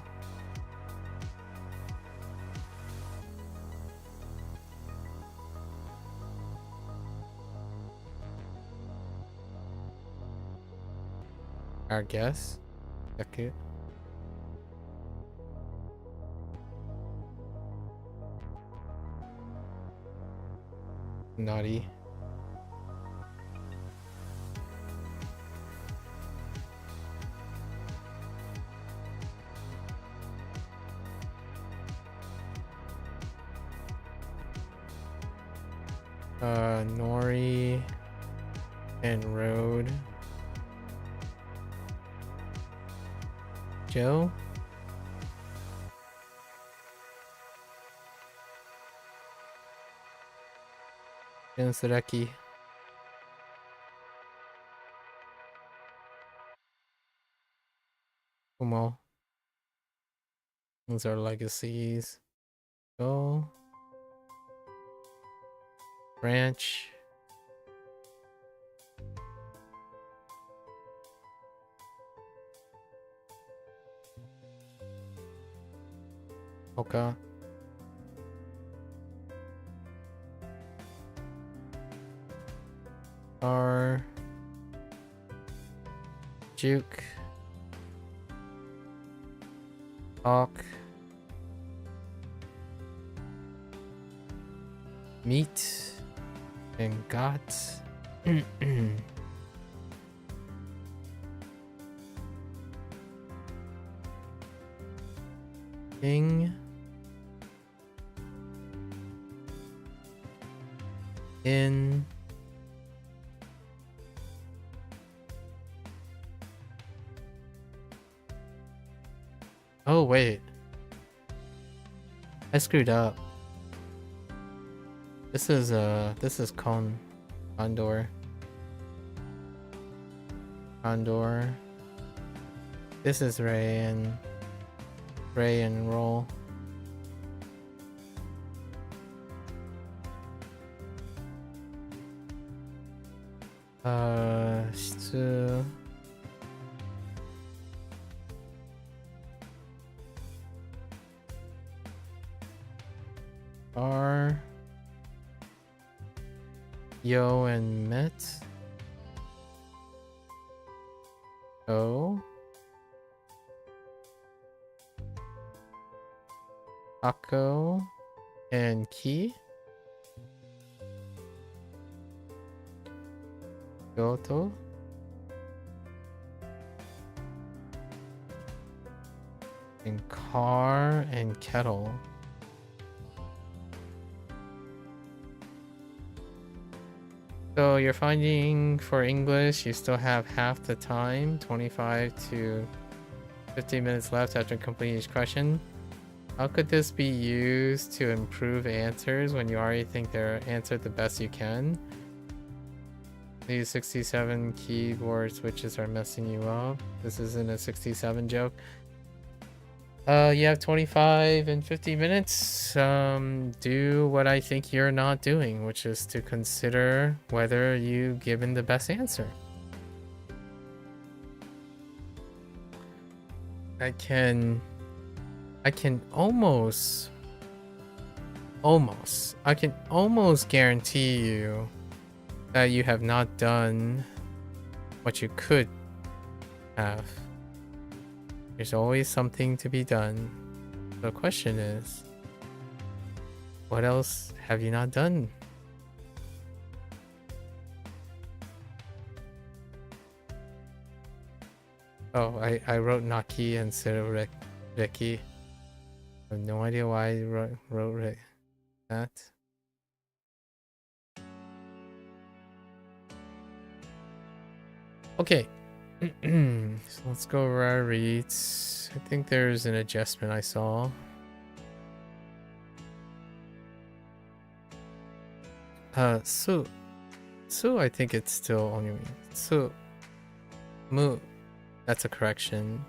[SPEAKER 1] Our guess. Okay. Naughty. Nori and Road. Joe.
[SPEAKER 4] Gensureki. Kumo. Those are legacies. Go. Branch. Oka. R. Juke. Hawk. Meat. And got. King. In. Oh wait, I screwed up. This is Condor. This is Ray and Roll. Shitsu. R. Yo and Met. O. Ako and Ki. Kyoto. And car and kettle. So you're finding for English, you still have half the time, 25 to 50 minutes left after completing each question. How could this be used to improve answers when you already think they're answered the best you can? These 67 keyboard switches are messing you up. This isn't a 67 joke. You have 25 and 50 minutes. Do what I think you're not doing, which is to consider whether you've given the best answer. I can almost guarantee you that you have not done what you could have. There's always something to be done. The question is, what else have you not done? Oh, I wrote Naki instead of Reki. I have no idea why I wrote that. Okay. So let's go over our reads. I think there's an adjustment I saw. Su, I think it's still only Su. Mu, that's a correction.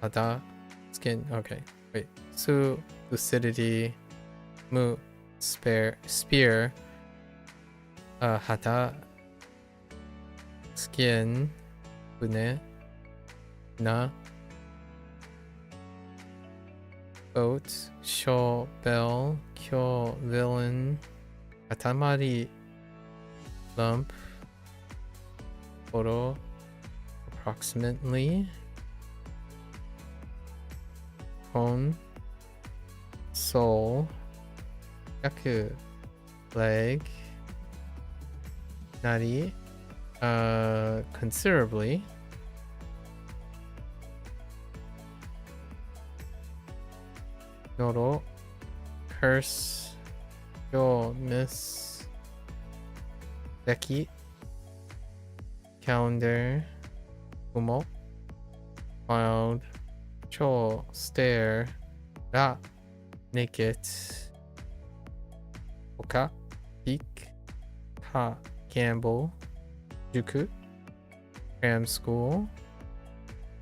[SPEAKER 4] Hada, skin, okay. Wait, Su, lucidity. Mu, spear. Hada, skin. Bune, na, boat, sho, bell, kyo, villain, katamari, lump, oro, approximately, hon, soul, yaku, leg, nari, considerably. Noro, curse, yo, miss, deki, calendar, kumo, wild, cho, stare, ra, naked, oka, peak, Ha. Gamble. Juku. Cram school.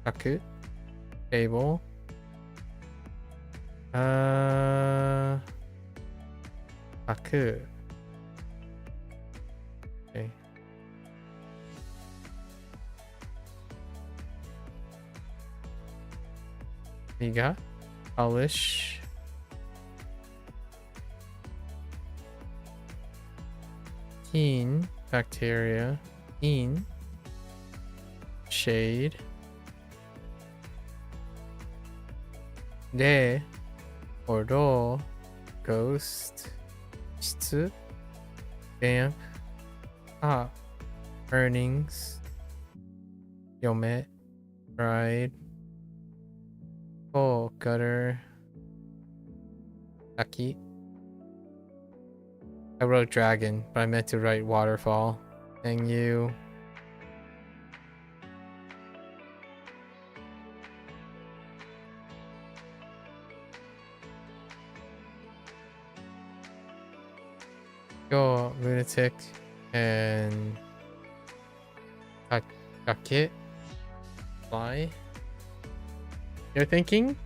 [SPEAKER 4] Kaku. Table. Kaku. Okay. Niga. Polish. Keen. Bacteria. Keen. Shade. De. Or do. Ghost. Shitsu. Damp. Ah. Earnings. Yome. Bride. Oh, gutter. Aki. I wrote dragon, but I meant to write waterfall. Dang you. Go lunatic and Gakit. Fly. You're thinking?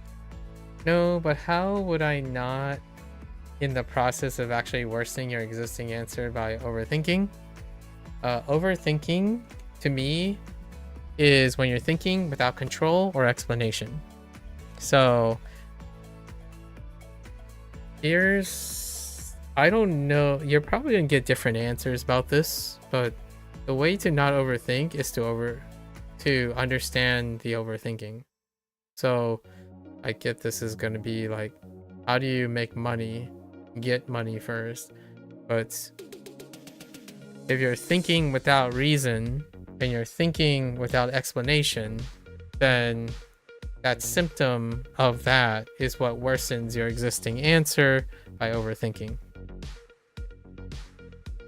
[SPEAKER 4] No, but how would I not in the process of actually worsening your existing answer by overthinking? Overthinking to me is when you're thinking without control or explanation. So I don't know, you're probably gonna get different answers about this, but the way to not overthink is to understand the overthinking. So I get this is gonna be like, how do you make money? Get money first. But if you're thinking without reason and you're thinking without explanation, then that symptom of that is what worsens your existing answer by overthinking.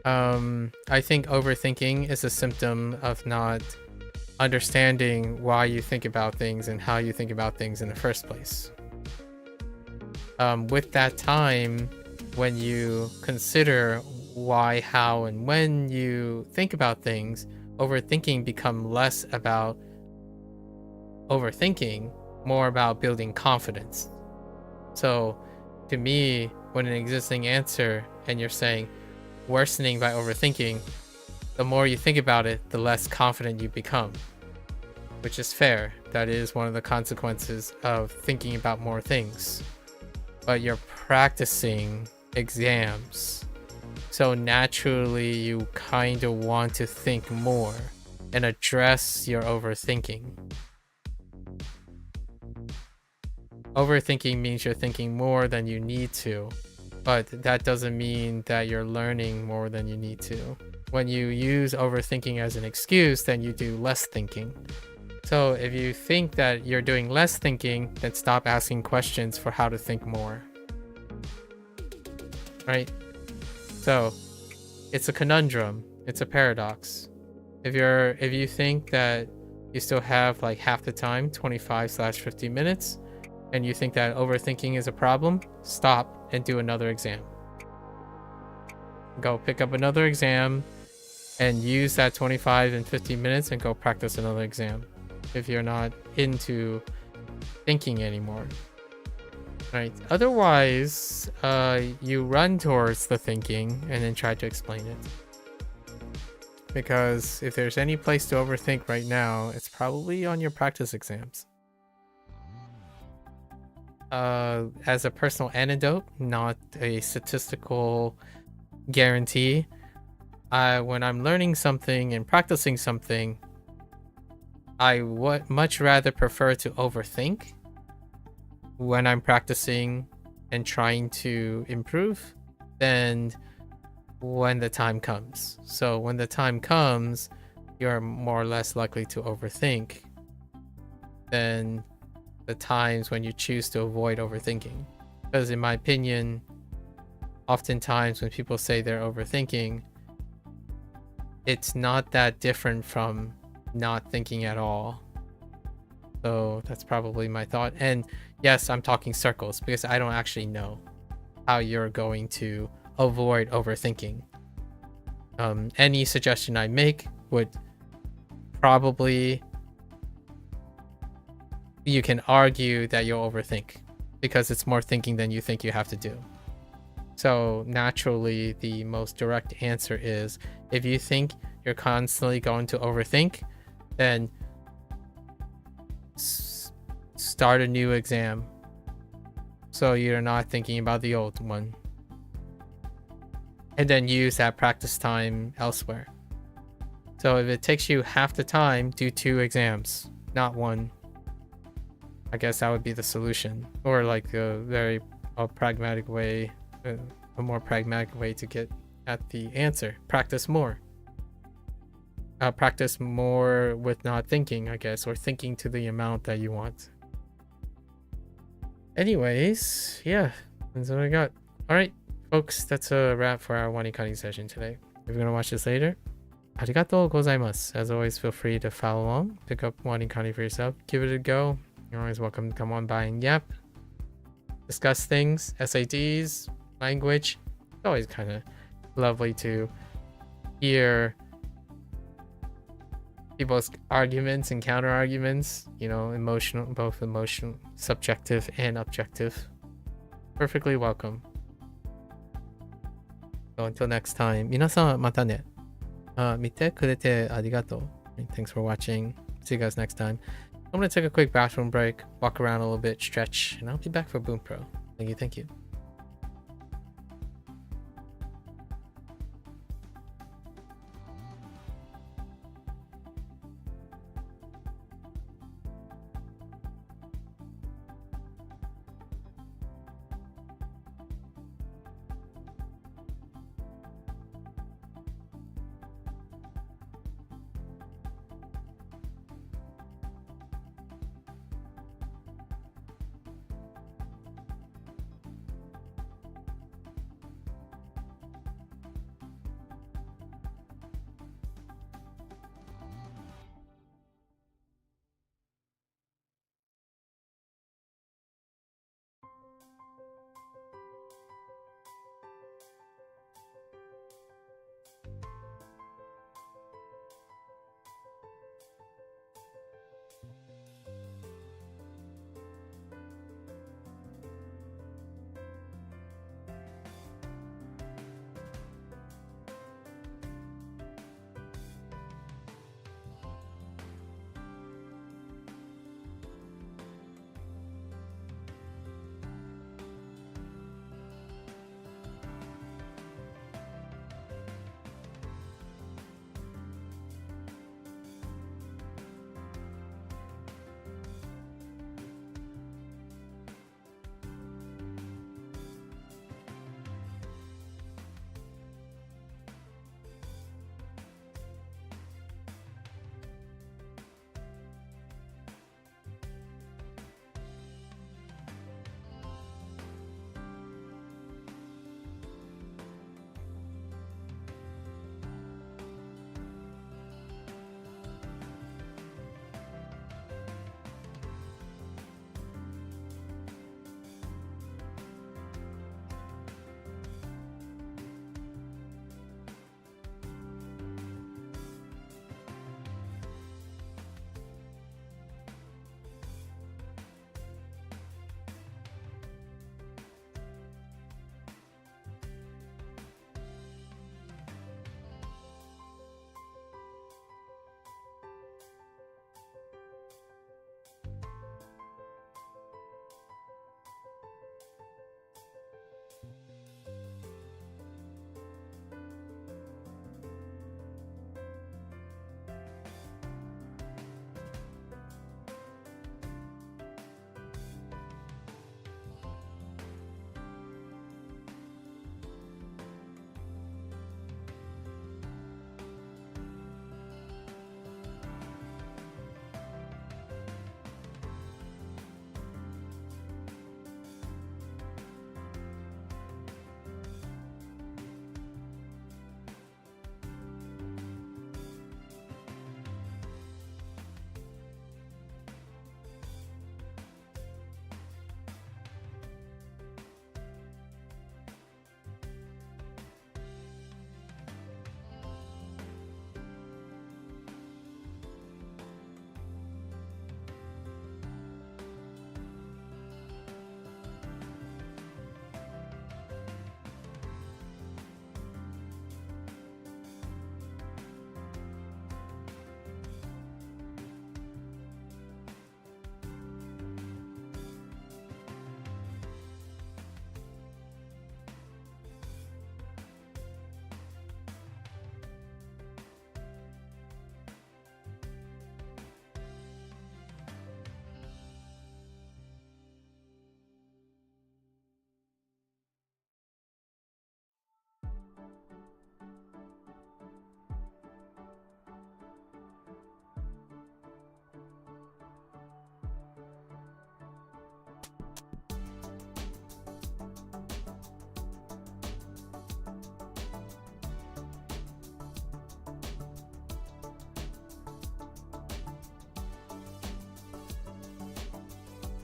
[SPEAKER 4] I think overthinking is a symptom of not understanding why you think about things and how you think about things in the first place. With that time, when you consider why, how, and when you think about things, overthinking become less about overthinking, more about building confidence. So to me, when an existing answer and you're saying worsening by overthinking, the more you think about it, the less confident you become, which is fair. That is one of the consequences of thinking about more things. But you're practicing exams, so naturally you kind of want to think more and address your overthinking. Overthinking means you're thinking more than you need to, but that doesn't mean that you're learning more than you need to. When you use overthinking as an excuse, then you do less thinking. So if you think that you're doing less thinking, then stop asking questions for how to think more. Right? So it's a conundrum. It's a paradox. If you think that you still have like half the time, 25/50 minutes, and you think that overthinking is a problem, stop and do another exam. Go pick up another exam and use that 25 and 50 minutes and go practice another exam if you're not into thinking anymore. Right? Otherwise, you run towards the thinking and then try to explain it. Because if there's any place to overthink right now, it's probably on your practice exams. As a personal anecdote, not a statistical guarantee, when I'm learning something and practicing something, I would much rather prefer to overthink when I'm practicing and trying to improve than when the time comes. So when the time comes, you're more or less likely to overthink than the times when you choose to avoid overthinking. Because in my opinion, oftentimes when people say they're overthinking, it's not that different from not thinking at all. So that's probably my thought. And yes, I'm talking circles because I don't actually know how you're going to avoid overthinking. any suggestion I make would probably, you can argue that you'll overthink because it's more thinking than you think you have to do. So naturally, the most direct answer is if you think you're constantly going to overthink, then start a new exam so you're not thinking about the old one. And then use that practice time elsewhere. So if it takes you half the time, do 2 exams, not 1. I guess that would be the solution. Or like a pragmatic way, a more pragmatic way to get at the answer. Practice more. Practice more with not thinking, I guess, or thinking to the amount that you want. Anyways, yeah, that's what I got. All right, folks, that's a wrap for our WaniKani session today. If you're gonna watch this later, arigatou gozaimasu. As always, feel free to follow along, pick up WaniKani for yourself, give it a go. You're always welcome to come on by and yap, discuss things, SADs, language. It's always kind of lovely to hear people's arguments and counter arguments, you know, emotional, both emotional, subjective and objective. Perfectly welcome. So until next time, 皆さんまたね。見てくれてありがとう. Thanks for watching. See you guys next time. I'm gonna take a quick bathroom break, walk around a little bit, stretch, and I'll be back for Bunpro. Thank you.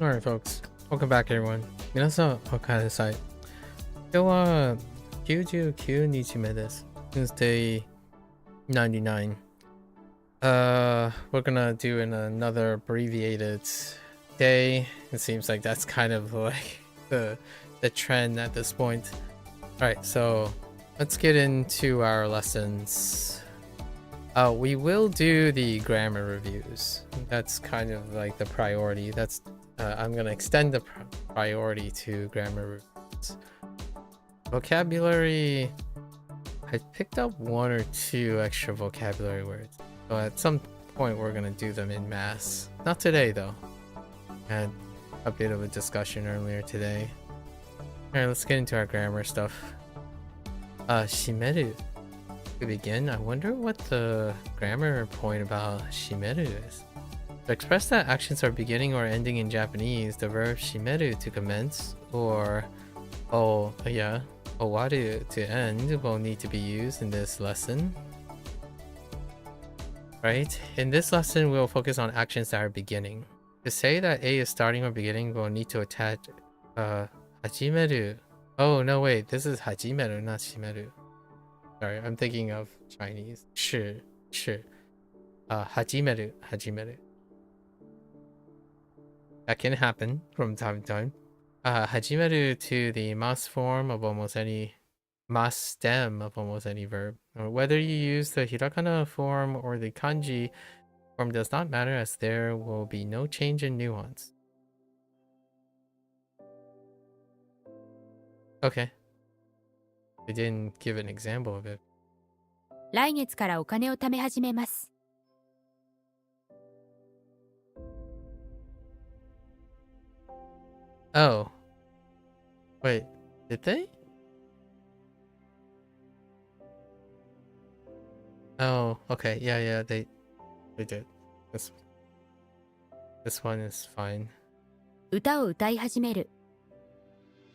[SPEAKER 1] Alright, folks. Welcome back, everyone. 皆さん、おかえりなさい。今日は99日目です。It's day 99. We're gonna do another abbreviated day. It seems like that's kind of like the trend at this point. Alright, so let's get into our lessons. We will do the grammar reviews. That's kind of like the priority. That's I'm gonna extend the priority to grammar reviews. Vocabulary, I picked up 1 or 2 extra vocabulary words. So at some point we're gonna do them in mass. Not today though. Had a bit of a discussion earlier today. Alright, let's get into our grammar stuff. Shimeru. To begin, I wonder what the grammar point about shimeru is. To express that actions are beginning or ending in Japanese, the verb shimeru to commence or owaru to end will need to be used in this lesson. Right? In this lesson, we'll focus on actions that are beginning. To say that A is starting or beginning, we'll need to attach hajimeru. Oh, no, wait. This is hajimeru, not shimeru. Sorry, I'm thinking of Chinese. Shi. Hajimeru. That can happen from time to time. Hajimeru to the mas form of almost any mas stem of almost any verb. Whether you use the hiragana form or the kanji form does not matter, as there will be no change in nuance. Okay. They didn't give an example of it.
[SPEAKER 3] 来月からお金を貯め始めます。
[SPEAKER 1] Oh. Wait, did they? Oh, okay. Yeah, they did. This one is fine.
[SPEAKER 3] 歌を歌い始める。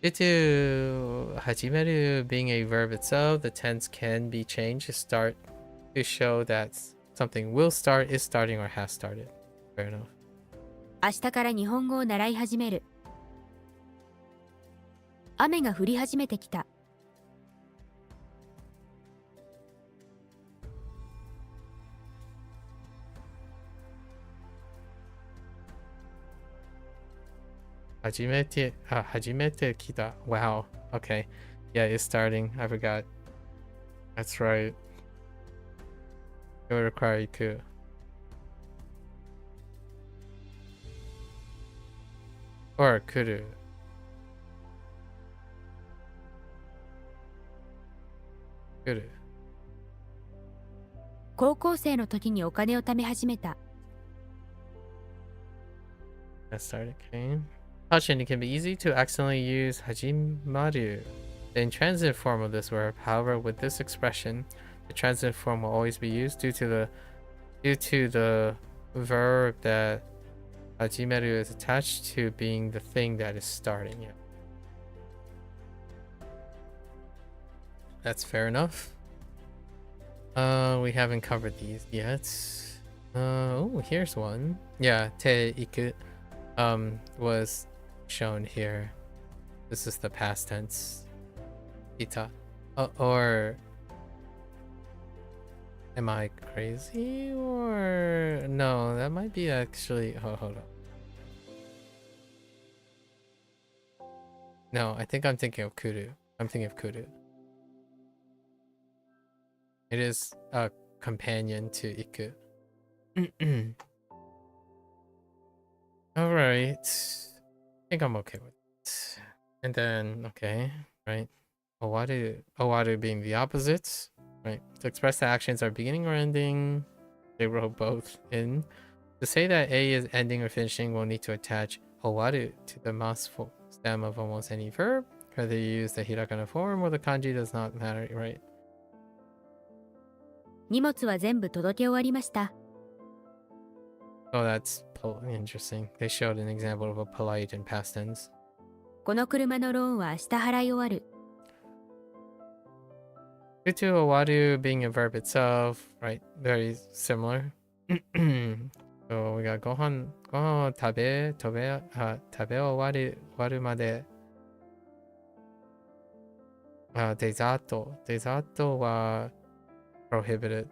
[SPEAKER 1] Due to hajimeru being a verb itself, the tense can be changed to show that something will start, is starting, or has started. Fair enough.
[SPEAKER 3] 明日から日本語を習い始める。雨が降り始めてきた。
[SPEAKER 1] Hajimete kita. Wow. Okay. Yeah, it's starting. I forgot. That's right. It will require iku. Or kuru. Kuru.
[SPEAKER 3] 高校生の時にお金を貯め始めた。
[SPEAKER 1] That started. Okay. Caution, it can be easy to accidentally use hajimaru, the intransitive form of this verb. However, with this expression, the transitive form will always be used due to the verb that hajimeru is attached to being the thing that is starting. Yeah. That's fair enough. We haven't covered these yet. Oh, here's one. Yeah, te iku was shown here. This is the past tense. Ita. Or am I crazy? Or no, that might be actually. Oh, hold on. No, I think I'm thinking of kuru. It is a companion to iku. Alright. I think I'm okay with it. And then, okay, right? Owaru being the opposite, right? To express that actions are beginning or ending, they wrote both in. To say that A is ending or finishing, we'll need to attach owaru to the mas stem of almost any verb. Whether you use the hiragana form or the kanji does not matter, right?
[SPEAKER 3] 荷物は全部届け終わりました。
[SPEAKER 1] Oh, that's interesting. They showed an example of a polite and past tense.
[SPEAKER 3] この車のローンは明日払い終わる。
[SPEAKER 1] Due to owaru being a verb itself, right? Very similar. So
[SPEAKER 4] So we got ご飯を食べ終わるまで デザートは prohibited.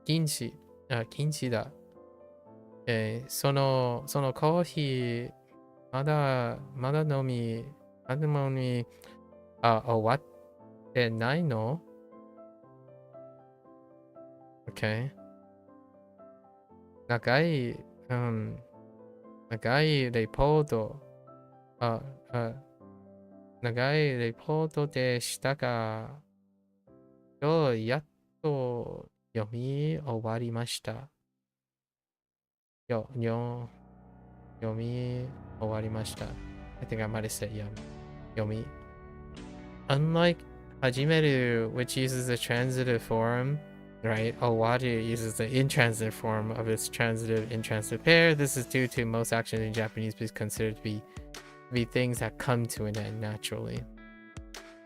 [SPEAKER 4] 禁止だ。そのコーヒーまだ飲み終わってないの？ Okay. 長いレポートでしたが、今日やっと読み終わりました。読み終わりました。I think I might have said 読み。Unlike hajimeru, which uses the transitive form, right? Owari uses the intransitive form of its transitive intransitive pair. This is due to most actions in Japanese be considered to be things that come to an end naturally,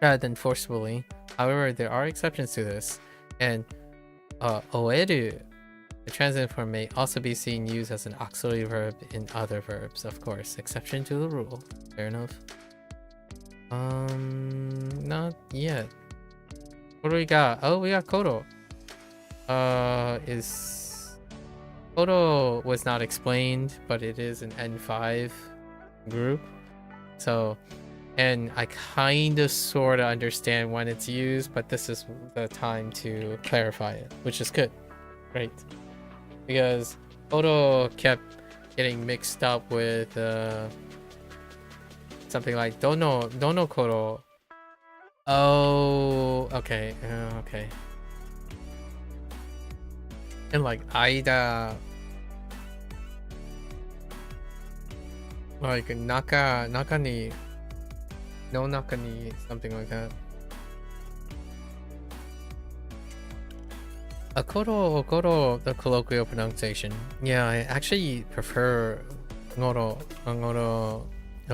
[SPEAKER 4] rather than forcefully. However, there are exceptions to this, and oeru, the transitive form, may also be seen used as an auxiliary verb in other verbs. Of course, exception to the rule. Fair enough. Not yet. What do we got? Oh, we got Kodo. Kodo was not explained, but it is an N5 group. So, and I kind of sort of understand when it's used, but this is the time to clarify it, which is good. Great. Because Kodo kept getting mixed up with something like Dono Kodo. Oh, okay. Okay. And like Aida, like Nakani, no Nakani, something like that. Kodo, the colloquial pronunciation. Yeah, I actually prefer Ngoro a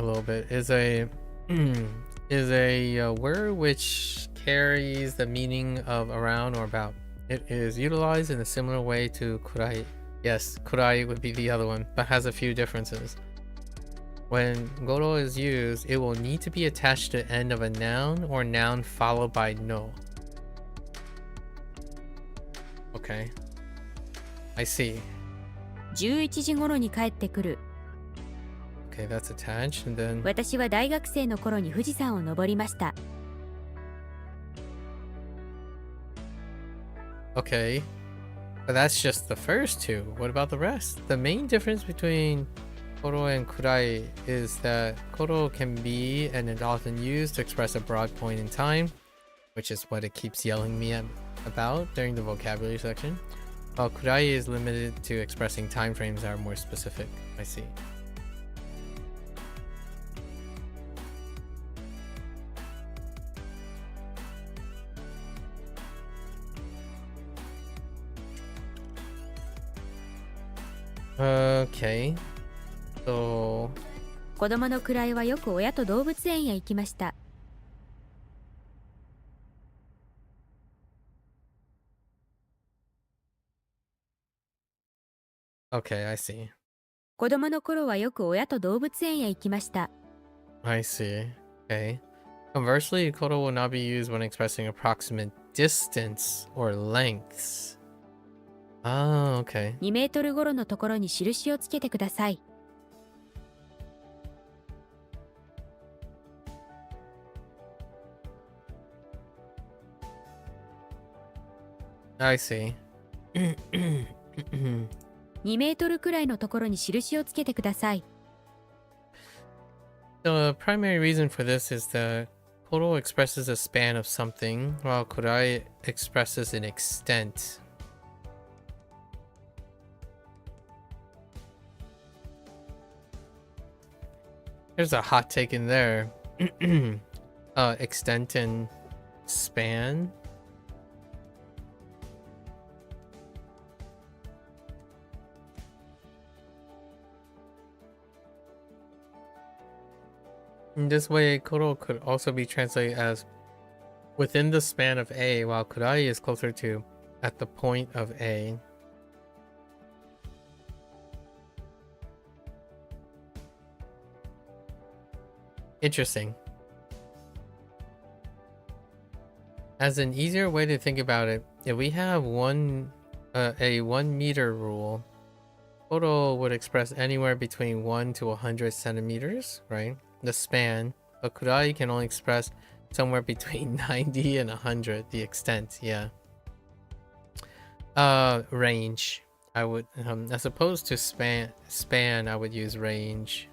[SPEAKER 4] little bit. Is a word which carries the meaning of around or about. It is utilized in a similar way to kurai. Yes, kurai would be the other one, but has a few differences. When goro is used, it will need to be attached to the end of a noun or noun followed by no. Okay. I see.
[SPEAKER 3] 11時頃に帰ってくる。
[SPEAKER 4] Okay, that's attached, and then
[SPEAKER 3] 私は大学生の頃に富士山を登りました。
[SPEAKER 4] okay. But that's just the first two. What about the rest? The main difference between koro and kurai is that koro can be and is often used to express a broad point in time, which is what it keeps yelling me about during the vocabulary section, while kurai is limited to expressing time frames that are more specific. I see. Okay. So
[SPEAKER 3] 子供の位はよく親と動物園へ行きました。
[SPEAKER 4] okay, I see.
[SPEAKER 3] 子供の頃はよく親と動物園へ行きました。
[SPEAKER 4] I see. Okay. Conversely, kodo will not be used when expressing approximate distance or lengths. Ah, okay.
[SPEAKER 3] 2メートル頃のところに印をつけてください。
[SPEAKER 4] I see.
[SPEAKER 3] 2メートルくらいのところに印をつけてください。
[SPEAKER 4] The primary reason for this is that kodo expresses a span of something, while kurai expresses an extent. There's a hot take in there. Extent and span. In this way, kodo could also be translated as within the span of A, while kurai is closer to
[SPEAKER 1] at the point of A. Interesting. As an easier way to think about it, if we have a 1 meter rule, total would express anywhere between 1 to 100 centimeters, right? The span. But kurai can only express somewhere between 90 and 100, the extent, yeah. Range. I would, as opposed to span, I would use range.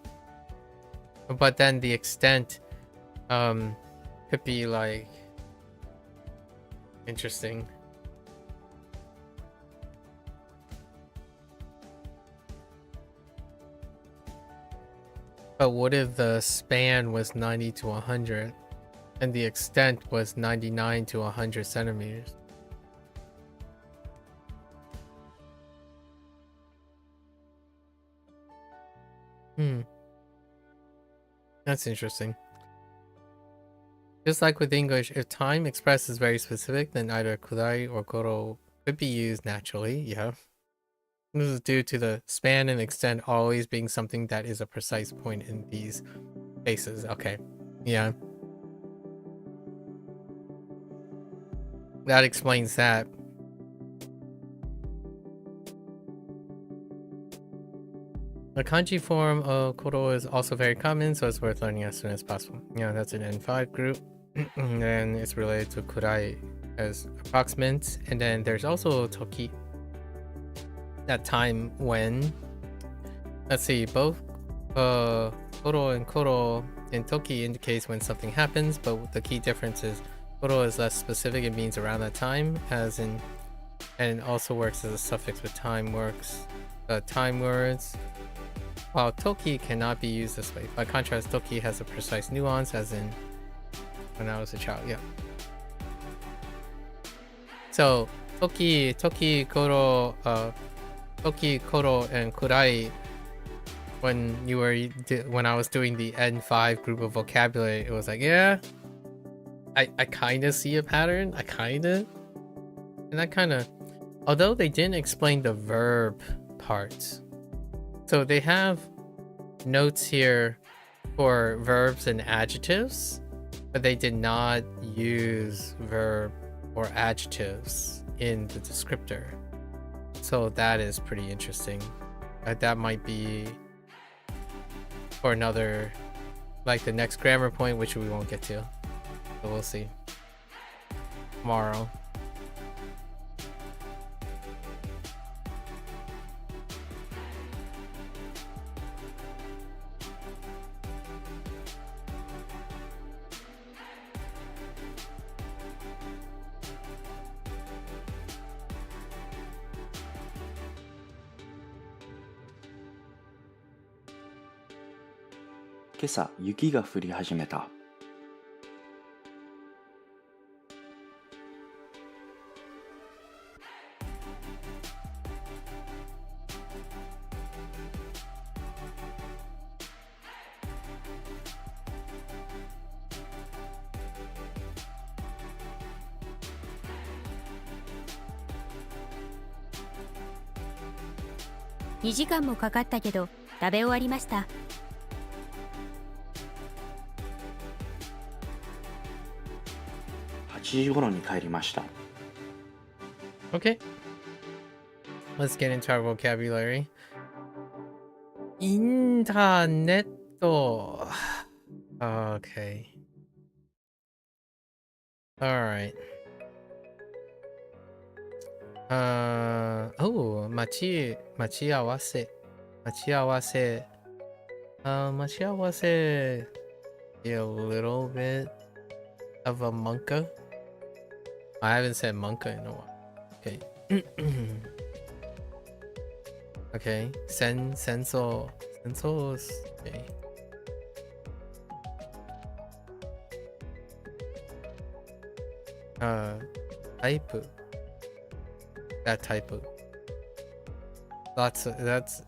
[SPEAKER 1] But then the extent, could be like, interesting. But what if the span was 90 to 100 and the extent was 99 to 100 centimeters? That's interesting. Just like with English, if time expressed is very specific, then either kudai or goro could be used naturally, yeah. This is due to the span and extent always being something that is a precise point in these cases. Okay, yeah. That explains that. The kanji form of koro is also very common, so it's worth learning as soon as possible. Yeah, that's an N5 group. And then it's related to kurai as approximate. And then there's also toki. That time when, let's see, both koro and koro and toki indicates when something happens, but the key difference is koro is less specific. It means around that time, as in, and it also works as a suffix with time words. While toki cannot be used this way. By contrast, toki has a precise nuance, as in when I was a child. Yeah. So toki, koro, and kurai. When I was doing the N5 group of vocabulary, it was like, yeah, I kind of see a pattern. And I kind of, although they didn't explain the verb parts. So they have notes here for verbs and adjectives, but they did not use verb or adjectives in the descriptor. So that is pretty interesting. That might be for another, like the next grammar point, which we won't get to. So we'll see tomorrow.
[SPEAKER 5] 今朝雪が降り始めた。
[SPEAKER 3] 2時間もかかったけど食べ終わりました。
[SPEAKER 5] 8時頃に帰りました。
[SPEAKER 1] Okay. Let's get into our vocabulary. Internet. Okay. Alright. Oh, machiawase. Machiawase. Machiawase. A little bit of a monka. I haven't said monka in a while. Okay. Okay. Senso. Sensos. Okay. Type. That type of. That's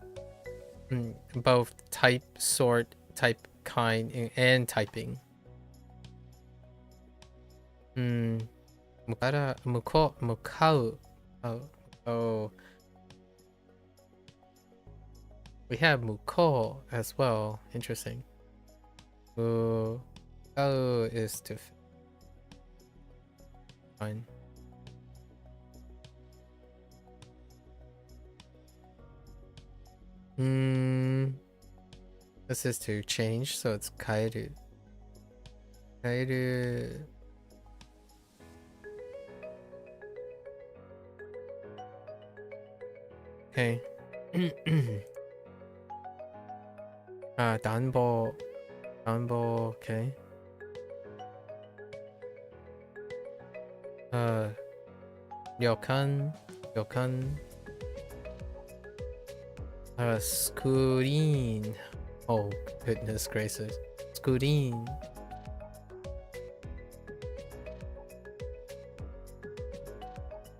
[SPEAKER 1] both type, sort, type, kind, and typing. Mukau.
[SPEAKER 4] Oh. We have Muko as well. Interesting. Oh is to fine. This is to change, so it's kaeru. Kaeru. Okay. Danbo, okay. Ryokan. Screen. Oh, goodness gracious. Screen.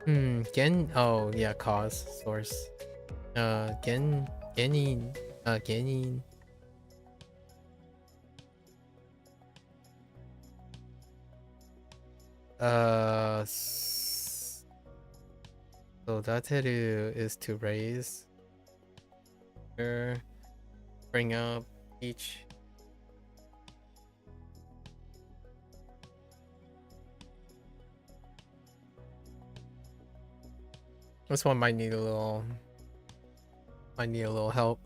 [SPEAKER 4] Gen. Oh, yeah, cause, source. Genin. Genin. So dateru is to raise. Bring up each. This one might need a little help.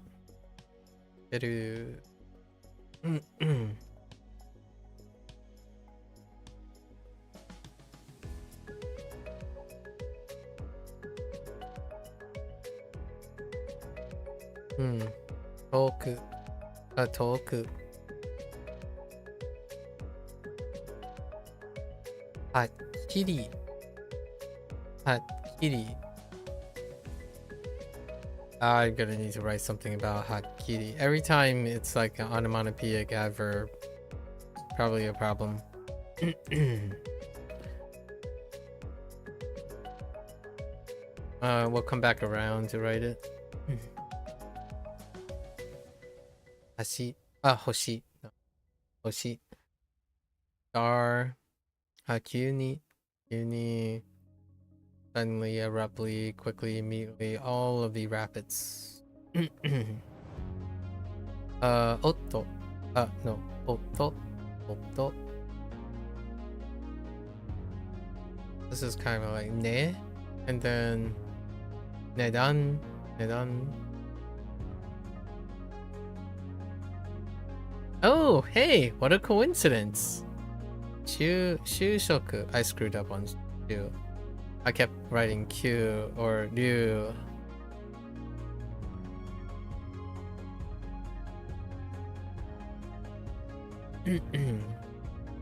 [SPEAKER 4] Toku. Toku. Hakkiri. I'm gonna need to write something about hakkiri. Every time it's like an onomatopoeic adverb. Probably a problem. We'll come back around to write it. Hoshi. No. Hoshi. Star. Kyuni. Suddenly, abruptly, quickly, immediately, all of the rapids. Otto. No. Otto. This is kind of like ne, and then nedan. Oh, hey, what a coincidence. Shushoku. I screwed up on shu. I kept writing Q or Ryu.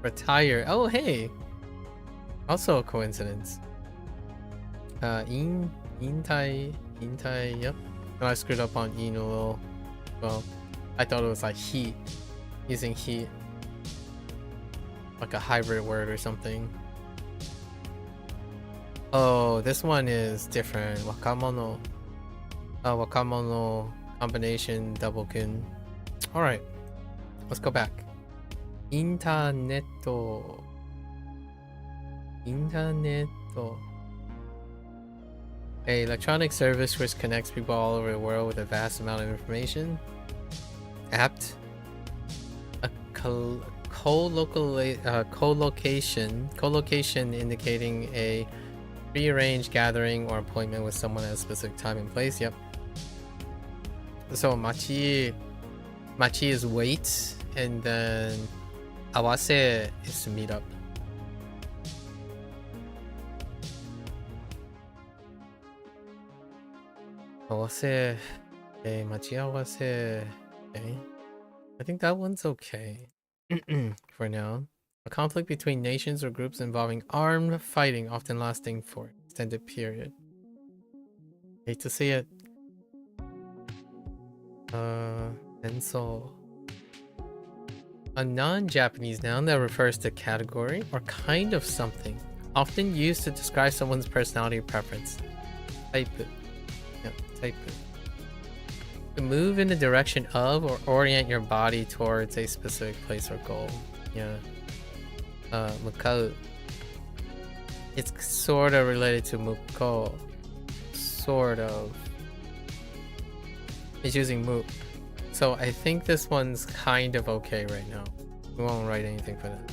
[SPEAKER 4] Retire. Oh, hey. Also a coincidence. Intai. Yep. And I screwed up on in a little. Well, I thought it was like heat. Using heat. Like a hybrid word or something. Oh, this one is different. Wakamono. Wakamono combination double kun. Alright. Let's go back. Interneto. A electronic service which connects people all over the world with a vast amount of information. Apt. A co-location indicating a prearranged gathering or appointment with someone at a specific time and place. Yep. So machi is wait, and then awase is to meet up. Awase. Okay, machi awase. Okay. I think that one's okay. For now. A conflict between nations or groups involving armed fighting, often lasting for an extended period. Hate to see it. And so a non-Japanese noun that refers to category or kind of something, often used to describe someone's personality or preference. Type. Yeah, type. To move in the direction of or orient your body towards a specific place or goal. Yeah. Mukau. It's sort of related to muko. sort of. It's using move. So I think this one's kind of okay right now. We won't write anything for that.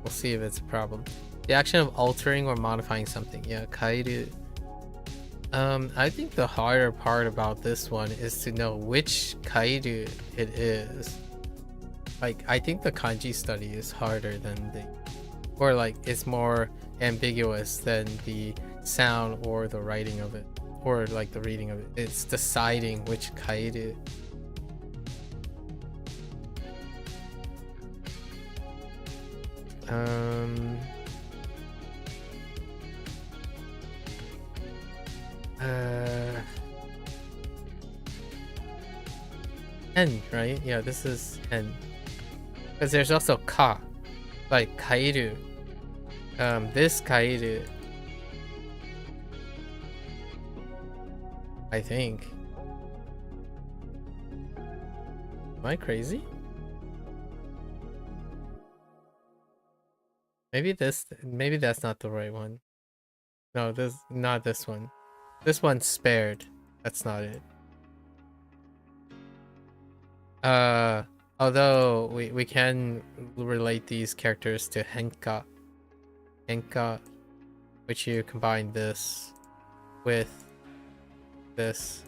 [SPEAKER 4] We'll see if it's a problem. The action of altering or modifying something. Yeah, kairu. I think the harder part about this one is to know which kairu it is. Like, I think the kanji study is harder than the... Or like, it's more ambiguous than the sound or the writing of it. Or like the reading of it. It's deciding which kairu. Hen, right? Yeah, this is hen. Because there's also ka, like kairu. This kairu, I think. Am I crazy? Maybe that's not the right one. No, not this one. This one's spared. That's not it. Although we can relate these characters to henka. Henka, which you combine this with this.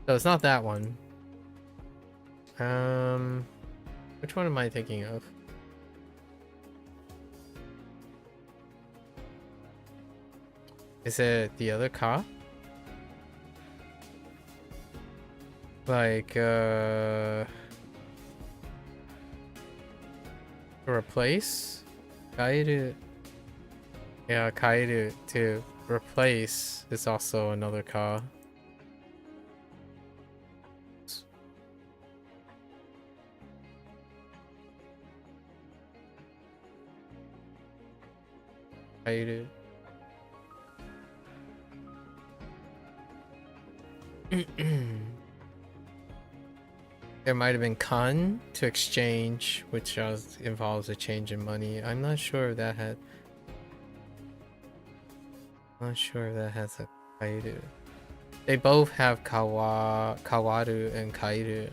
[SPEAKER 4] So it's not that one. Which one am I thinking of? Is it the other ka? Like, replace? Kairu. Yeah, kairu to replace is also another ka. Kairu. There might have been kan to exchange, which involves a change in money. I'm not sure if that had. Not sure if that has a kairu. They both have kawaru and kairu,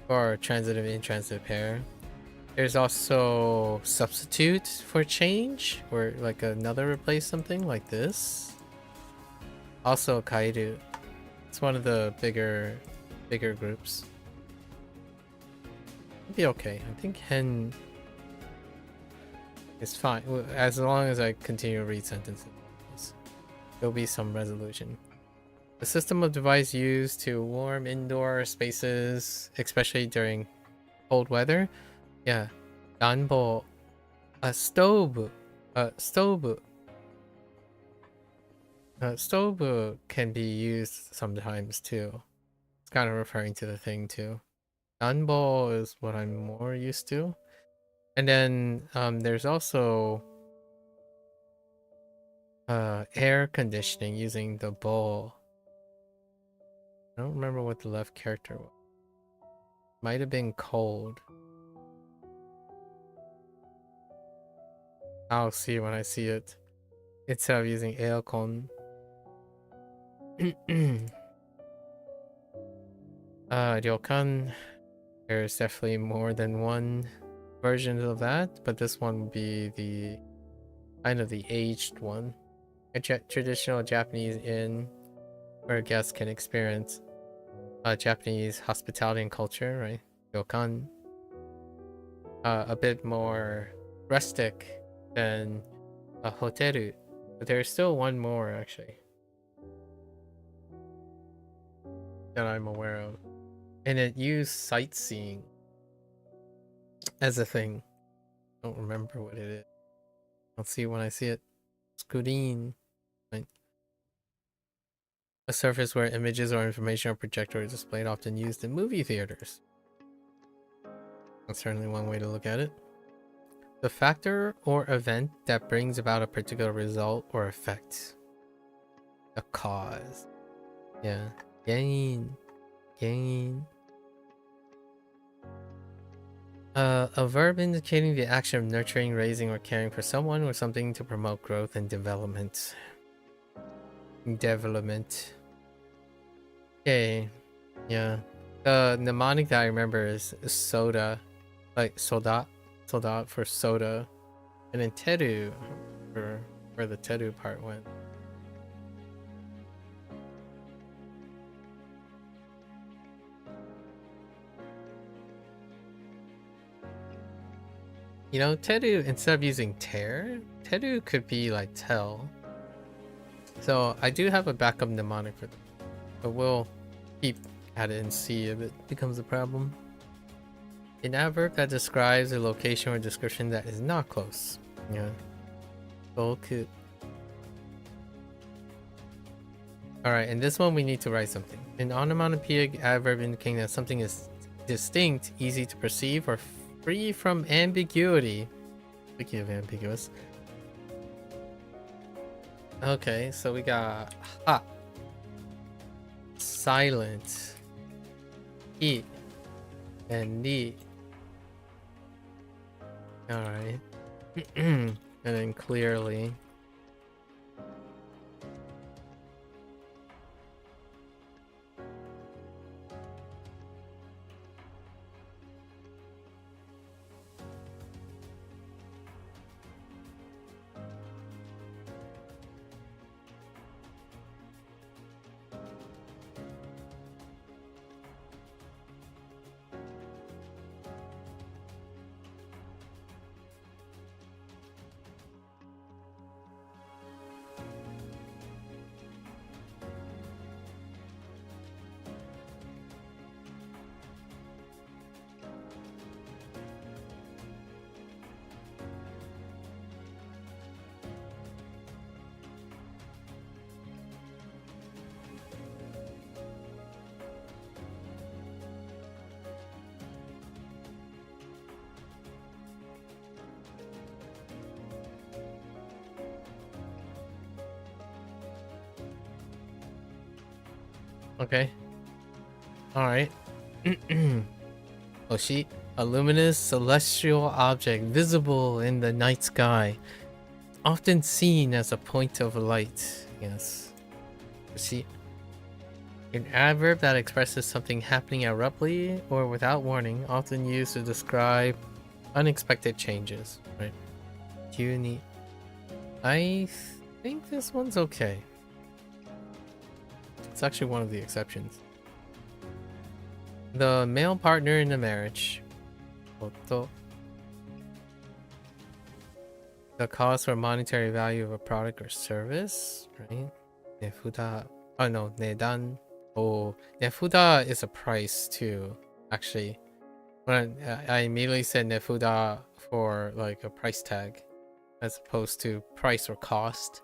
[SPEAKER 4] or transitive intransitive pair. There's also substitute for change, or like another replace something like this. Also kairu. It's one of the bigger groups. It'll be okay. I think hen is fine as long as I continue to read sentences. There'll be some resolution. The system of device used to warm indoor spaces, especially during cold weather. Yeah, danbo, a stove, stove can be used sometimes too. It's kind of referring to the thing too. Danbo is what I'm more used to. And then there's also air conditioning using the bowl. I don't remember what the left character was. Might have been cold. I'll see when I see it. Instead of using aircon. Ryokan. There's definitely more than one version of that, but this one would be the kind of the aged one. A traditional Japanese inn where guests can experience Japanese hospitality and culture, right? Ryokan. A bit more rustic than a hoteru, but there's still one more actually that I'm aware of. And it used sightseeing as a thing. I don't remember what it is. I'll see when I see it. Screen. Right. A surface where images or information are projected or displayed, often used in movie theaters. That's certainly one way to look at it. The factor or event that brings about a particular result or effect. The cause. Yeah. Gain. A verb indicating the action of nurturing, raising, or caring for someone or something to promote growth and development.
[SPEAKER 1] development. Okay, yeah. The mnemonic that I remember is soda, like soldat for soda, and then teru for where the teru part went. You know, teru, instead of using tear, teru could be like tell. So I do have a backup mnemonic for them, but we'll keep at it and see if it becomes a problem. An adverb that describes a location or description that is not close. Yeah. Boku. Alright, and this one we need to write something. An onomatopoeic adverb indicating that something is distinct, easy to perceive, or free from ambiguity. Speaking of ambiguous. Okay, so we got ha, silent, i, and ni. Alright. And then clearly. Okay. Alright. Oshi. A luminous celestial object visible in the night sky. Often seen as a point of light. Yes. Oshi. An adverb that expresses something happening abruptly or without warning, often used to describe unexpected changes. Right. Kyuni. I think this one's okay. It's actually one of the exceptions. The male partner in the marriage. Oto. The cost or monetary value of a product or service. Right? Nefuda. Oh no, nedan. Oh, nefuda is a price too. Actually, when I immediately said nefuda for like a price tag, as opposed to price or cost,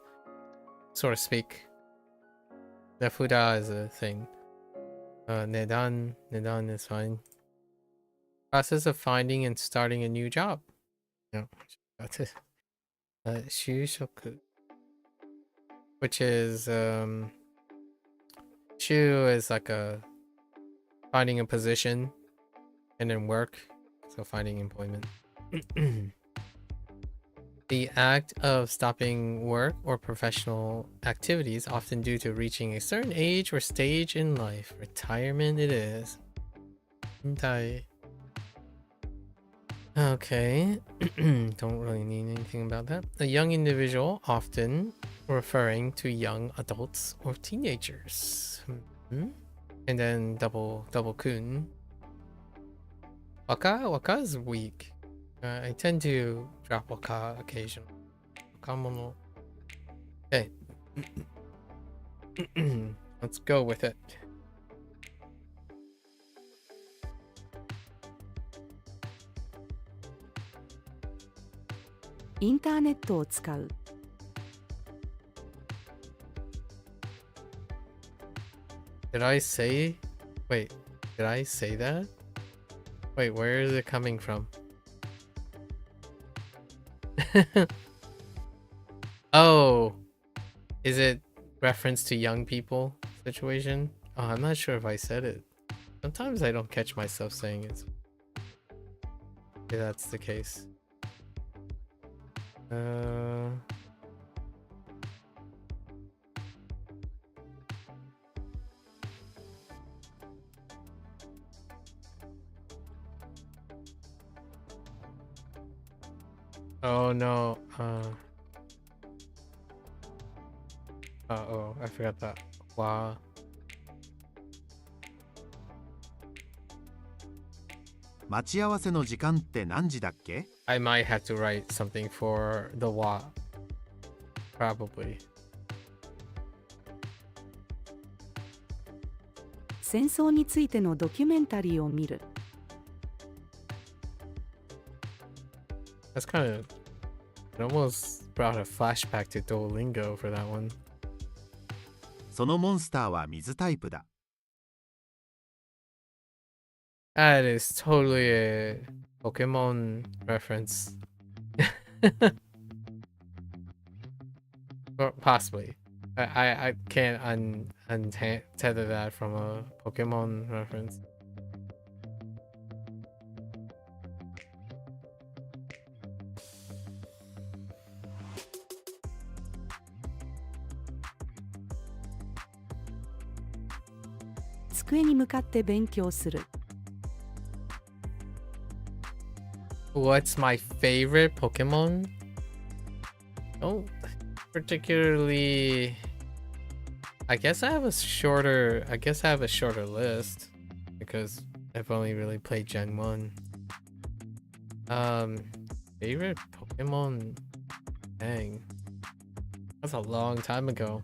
[SPEAKER 1] so to speak. Nefuda is a thing. Nedan is fine. Process of finding and starting a new job. No, that's it. Shushoku, which is shu is like a finding a position, and then work, so finding employment. The act of stopping work or professional activities, often due to reaching a certain age or stage in life. Retirement it is. Okay. Don't really need anything about that. A young individual, often referring to young adults or teenagers. And then double kun. Waka is weak. I tend to drop waka occasionally. Wakamono. Okay. Let's go with it.
[SPEAKER 6] Internet を使う
[SPEAKER 1] Did I say? Wait, did I say that? Wait, where is it coming from? Oh, is it reference to young people situation? Oh, I'm not sure if I said it. Sometimes I don't catch myself saying it. Okay, that's the case.
[SPEAKER 4] Oh no. Oh, I forgot that. Wow.
[SPEAKER 7] 待ち合わせの時間って何時だっけ？
[SPEAKER 4] I might have to write something for the wa. Probably.
[SPEAKER 6] 戦争についてのドキュメンタリーを見る。
[SPEAKER 4] That's kind of... It almost brought a flashback to Duolingo for that one.
[SPEAKER 7] そのモンスターは水タイプだ。
[SPEAKER 4] That is totally a Pokemon reference. Or possibly. I can't untether that from a Pokemon reference.
[SPEAKER 6] 「机に向かって勉強する」。
[SPEAKER 4] What's my favorite Pokemon? Don't particularly... I guess I have a shorter list because I've only really played Gen 1. Favorite Pokemon? Dang. That's a long time ago.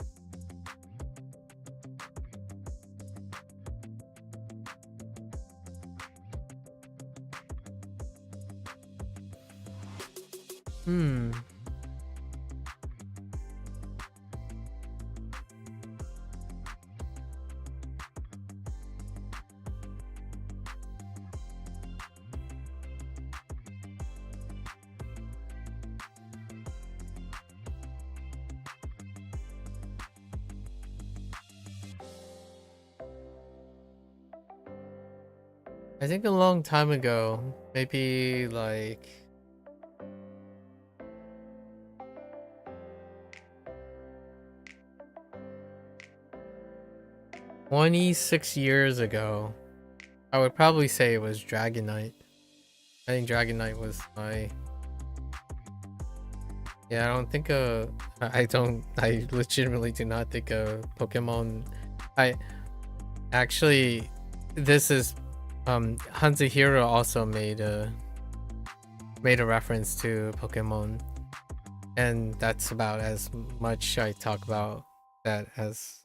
[SPEAKER 4] I think a long time ago, maybe like 26 years ago, I would probably say it was Dragonite. I think Dragonite was my... Yeah, I legitimately do not think of Pokemon. This is, HanziHero also made a reference to Pokemon. And that's about as much I talk about that as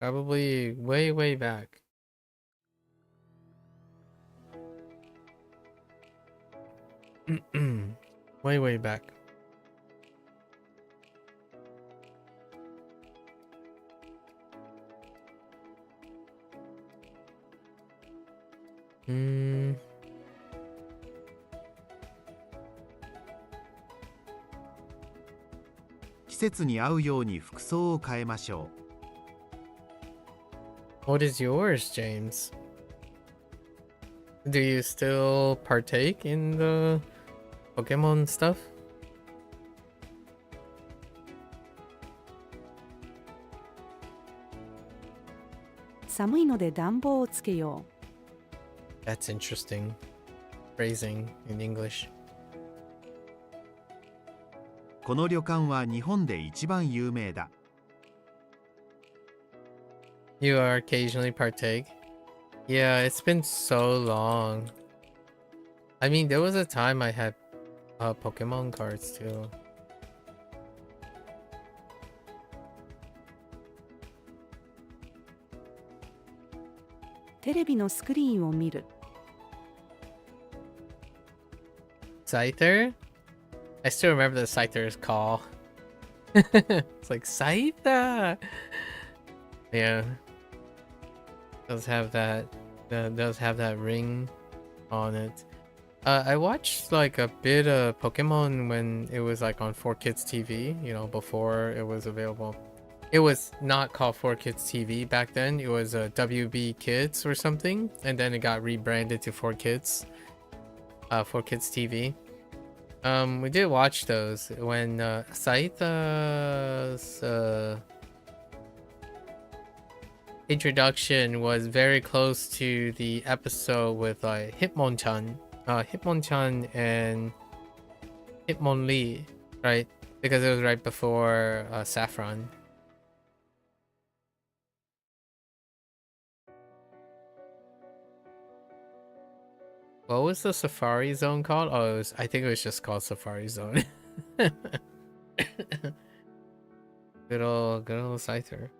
[SPEAKER 4] probably way back. way back. Hmm.
[SPEAKER 7] 季節に合うように服装を変えましょう。
[SPEAKER 4] What is yours, James? Do you still partake in the Pokemon stuff?
[SPEAKER 6] 寒いので暖房をつけよう。
[SPEAKER 4] That's interesting. Phrasing in English.
[SPEAKER 7] この旅館は日本で一番有名だ。
[SPEAKER 4] You occasionally partake? Yeah, it's been so long. I mean, there was a time I had Pokemon cards too.
[SPEAKER 6] テレビのスクリーンを見る。
[SPEAKER 4] Scyther? I still remember the Scyther's call. It's like, Scyther! Yeah. Does have that ring on it. I watched like a bit of Pokemon when it was like on 4Kids TV, you know, before it was available. It was not called 4Kids TV back then. It was WB Kids or something, and then it got rebranded to 4Kids. 4Kids TV. We did watch those when Scyther's introduction was very close to the episode with Hitmonchan. Hitmonchan and
[SPEAKER 1] Hitmonlee, right? Because it was right before Saffron. What was the Safari Zone called? Oh, I think it was just called Safari Zone. good old Scyther.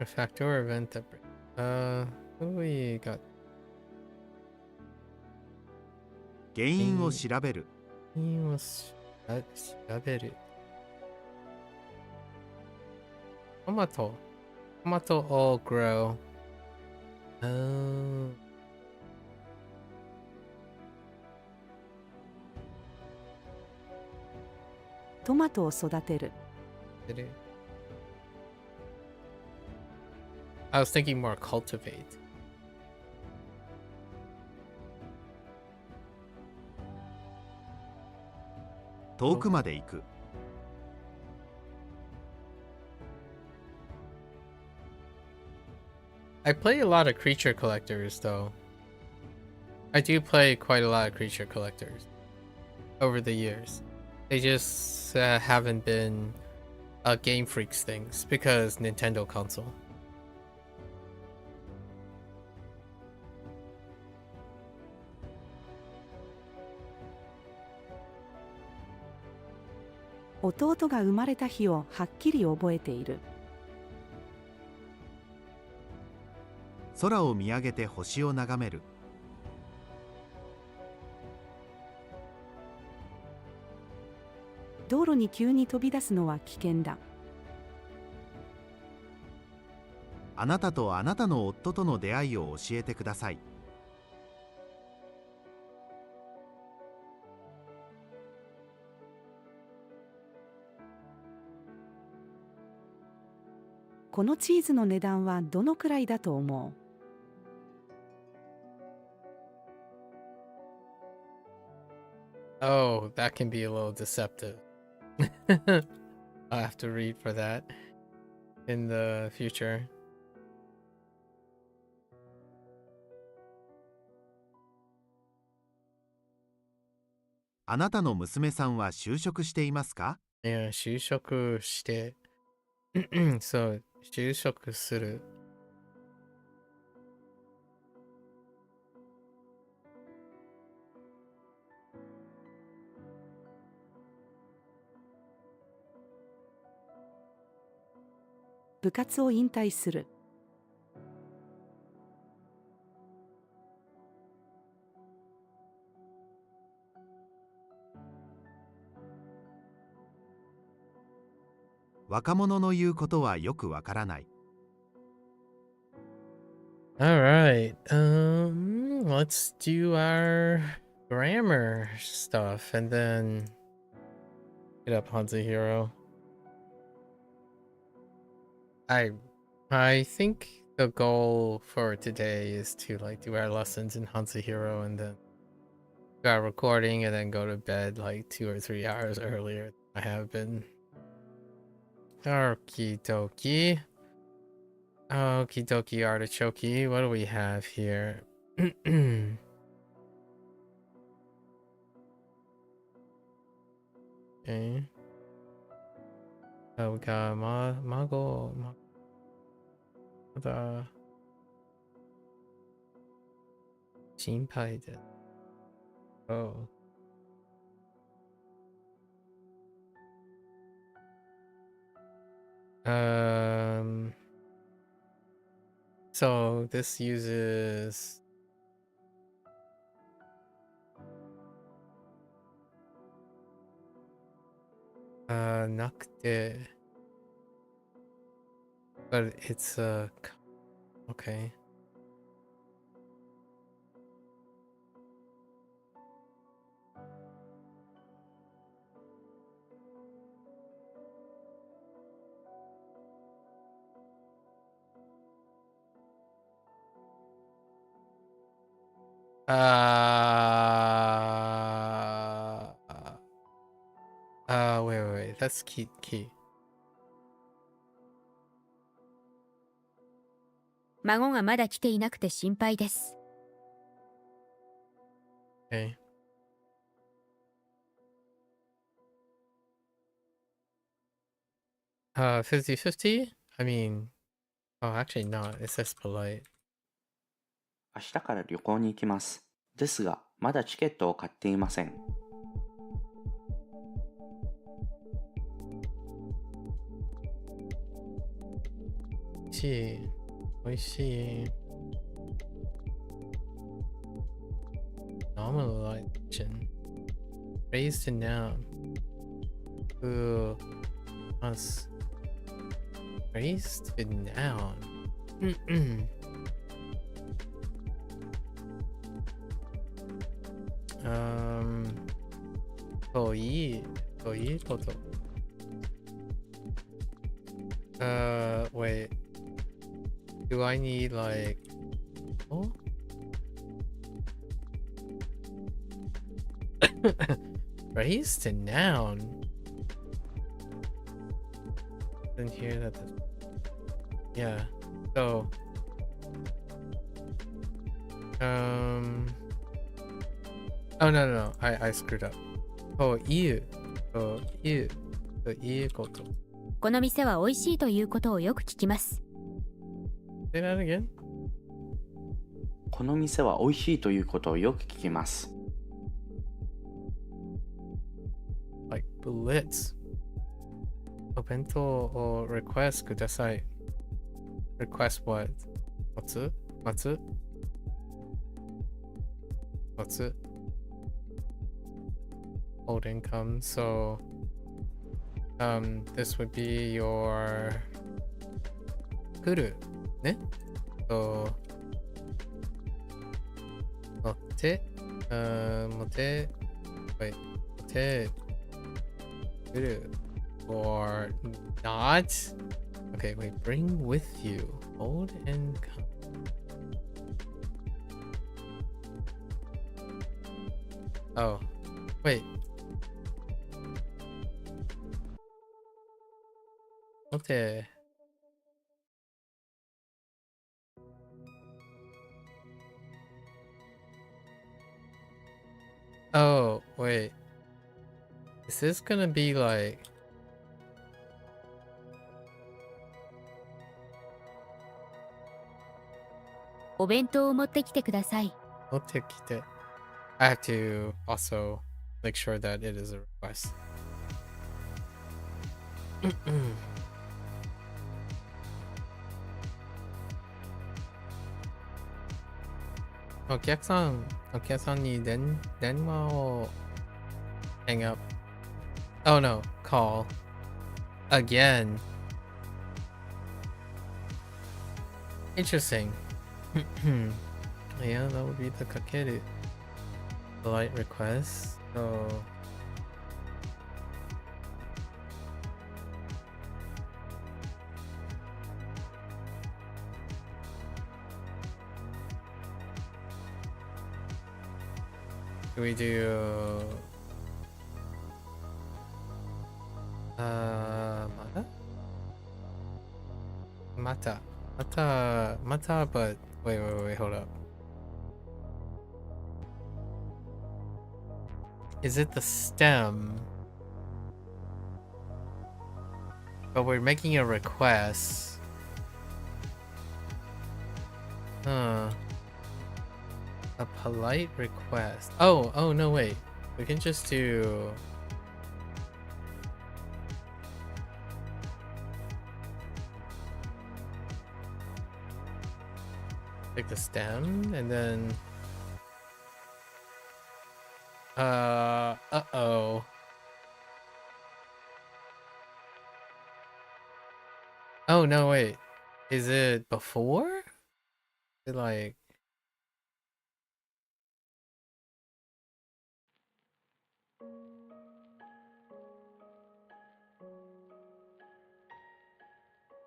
[SPEAKER 1] A factor event that what do we got?
[SPEAKER 7] 原因を調べる。
[SPEAKER 1] 原因を調べる。Tomato all grow. Oh.
[SPEAKER 6] トマトを育てる。
[SPEAKER 1] I was thinking more cultivate.
[SPEAKER 7] 遠くまで行く。
[SPEAKER 1] I play a lot of creature collectors though. I do play quite a lot of creature collectors over the years. They just haven't been Game Freaks things because Nintendo console.
[SPEAKER 6] "弟が生まれた日をはっきり覚えている。
[SPEAKER 7] 空を見上げて星を眺める。
[SPEAKER 6] 道路に急に飛び出すのは危険だ。
[SPEAKER 7] あなたとあなたの夫との出会いを教えてください。
[SPEAKER 6] このチーズの値段はどのくらいだと思う？
[SPEAKER 1] Oh, that can be a little deceptive. I'll have to read for that in the future.
[SPEAKER 7] あなたの娘さんは就職していますか？
[SPEAKER 1] Yeah, 就職して So 就職する。
[SPEAKER 6] 部活を引退する。
[SPEAKER 7] 若者の言うことはよくわからない。
[SPEAKER 1] All right. Let's do our grammar stuff and then get up HanziHero. I think the goal for today is to like do our lessons in HanziHero and then do our recording and then go to bed like 2 or 3 hours earlier than I have been. Okie dokie. Okie dokie artichoke. What do we have here? Okay. Oh, we got Mago. The Jinpai did. Oh. So this uses Nakte, but it's okay. Wait. That's key.
[SPEAKER 3] 孫がまだ来ていなくて心配です。
[SPEAKER 1] Okay. Uh, 50-50? I mean, oh, actually not. It says polite.
[SPEAKER 5] 明日から旅行に行きます。ですが、まだチケットを買っていません。
[SPEAKER 1] おいしい。Nominalization. Raised to noun. Ooh. Us. Raised to noun. Koi koto. Wait. Do I need like... Oh? Raised to noun. Didn't hear that. Yeah. So. Oh no. I screwed up. Oh, you. Oh, you. So, you koto.
[SPEAKER 3] この店は美味しいということをよく聞きます。
[SPEAKER 1] Say that again?
[SPEAKER 5] この店は美味しいということをよく聞きます。
[SPEAKER 1] Like Blitz. お弁当を request ください。Request what? 待つ Old income. So this would be your 来るね。So 持って来る or not. Okay, wait, bring with you old income. Oh, wait. Okay. Oh, wait. Is this gonna be like...
[SPEAKER 3] お弁当を持ってきてください。
[SPEAKER 1] 持ってきて I have to also make sure that it is a request. お客さんに電話を hang up. Oh no, call again. Interesting. Yeah, that would be the kakeru. Polite request. So do we do mata, but wait, hold up. Is it the stem? But we're making a request. A polite request. Oh no, wait. We can just do take the stem and then uh-oh. Oh no, wait. Is it before? Is it like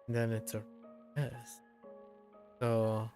[SPEAKER 1] then it's a yes. So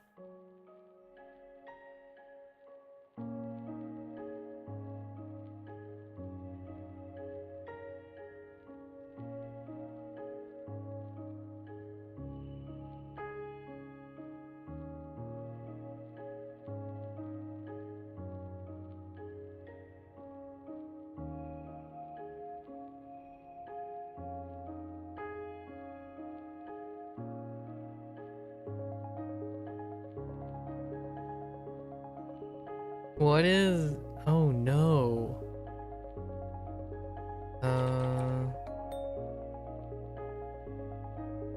[SPEAKER 1] What is... Oh no.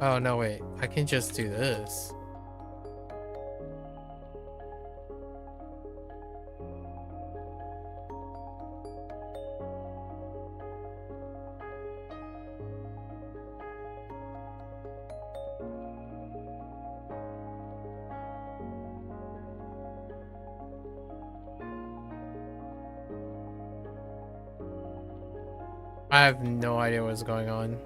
[SPEAKER 1] Oh no, wait. I can just do this. I have no idea what's going on.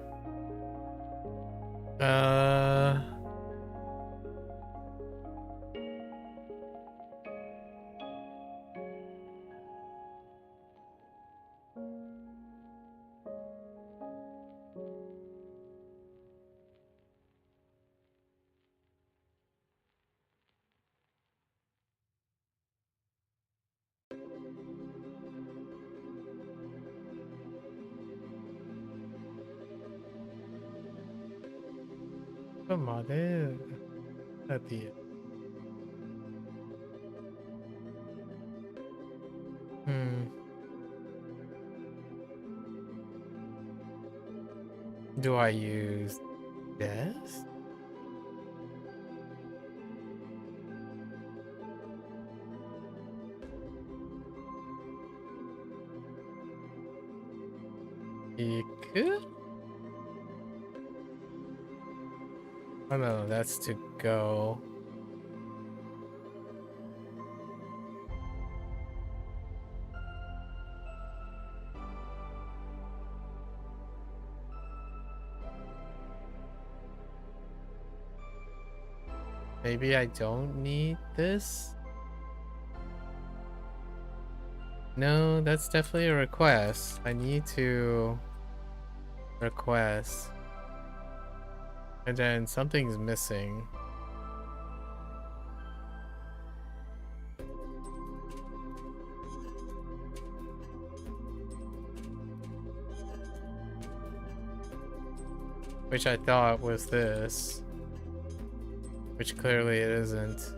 [SPEAKER 1] Madre la tía. Do I use this? Iku? Oh no, that's to go. Maybe I don't need this? No, that's definitely a request. I need to request. And then something's missing. Which I thought was this. Which clearly it isn't.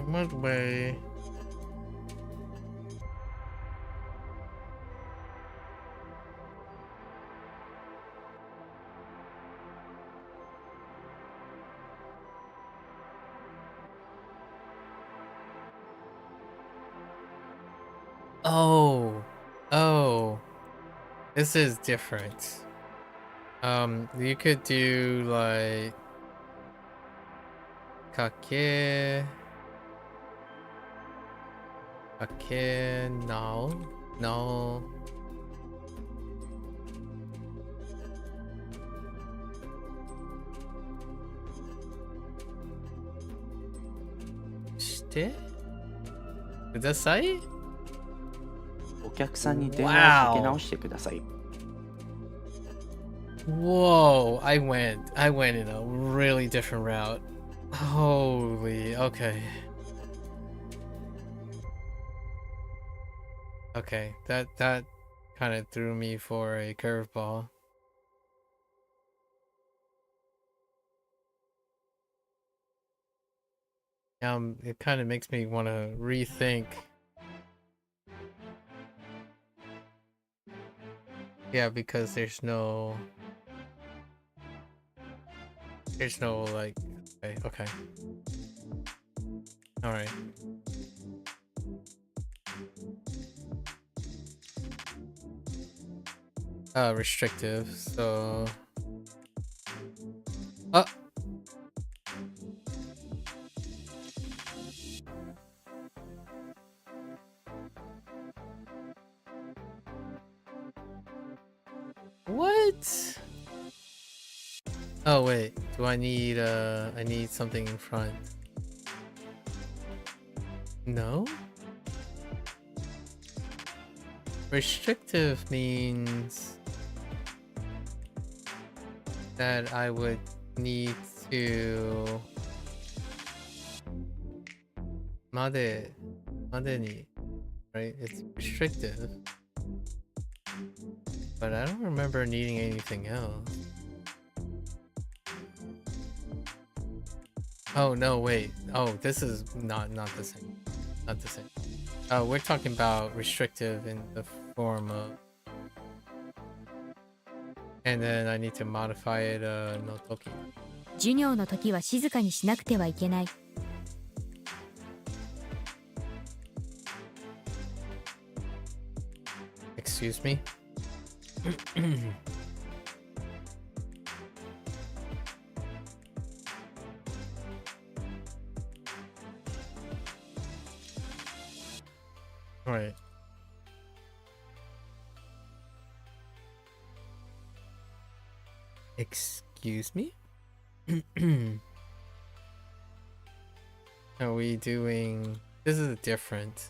[SPEAKER 1] What way? Oh, this is different. You could do like kake no. Shite? Kudasai?
[SPEAKER 5] お客さんに電話をかけ直してください。
[SPEAKER 1] Whoa, I went in a really different route. Holy, okay. Okay, that kind of threw me for a curveball. It kind of makes me want to rethink. Yeah, because there's no like, okay. All right. Restrictive, so what? Oh wait, do I need something in front? No? Restrictive means that I would need to made ni, right? It's restrictive. But I don't remember needing anything else. Oh no, wait. Oh, this is not the same. Not the same. We're talking about restrictive in the form of, and then I need to modify it no toki.
[SPEAKER 3] 授業の時は静かにしなくてはいけない。
[SPEAKER 1] Excuse me. Right. Excuse me? Are we doing... This is different.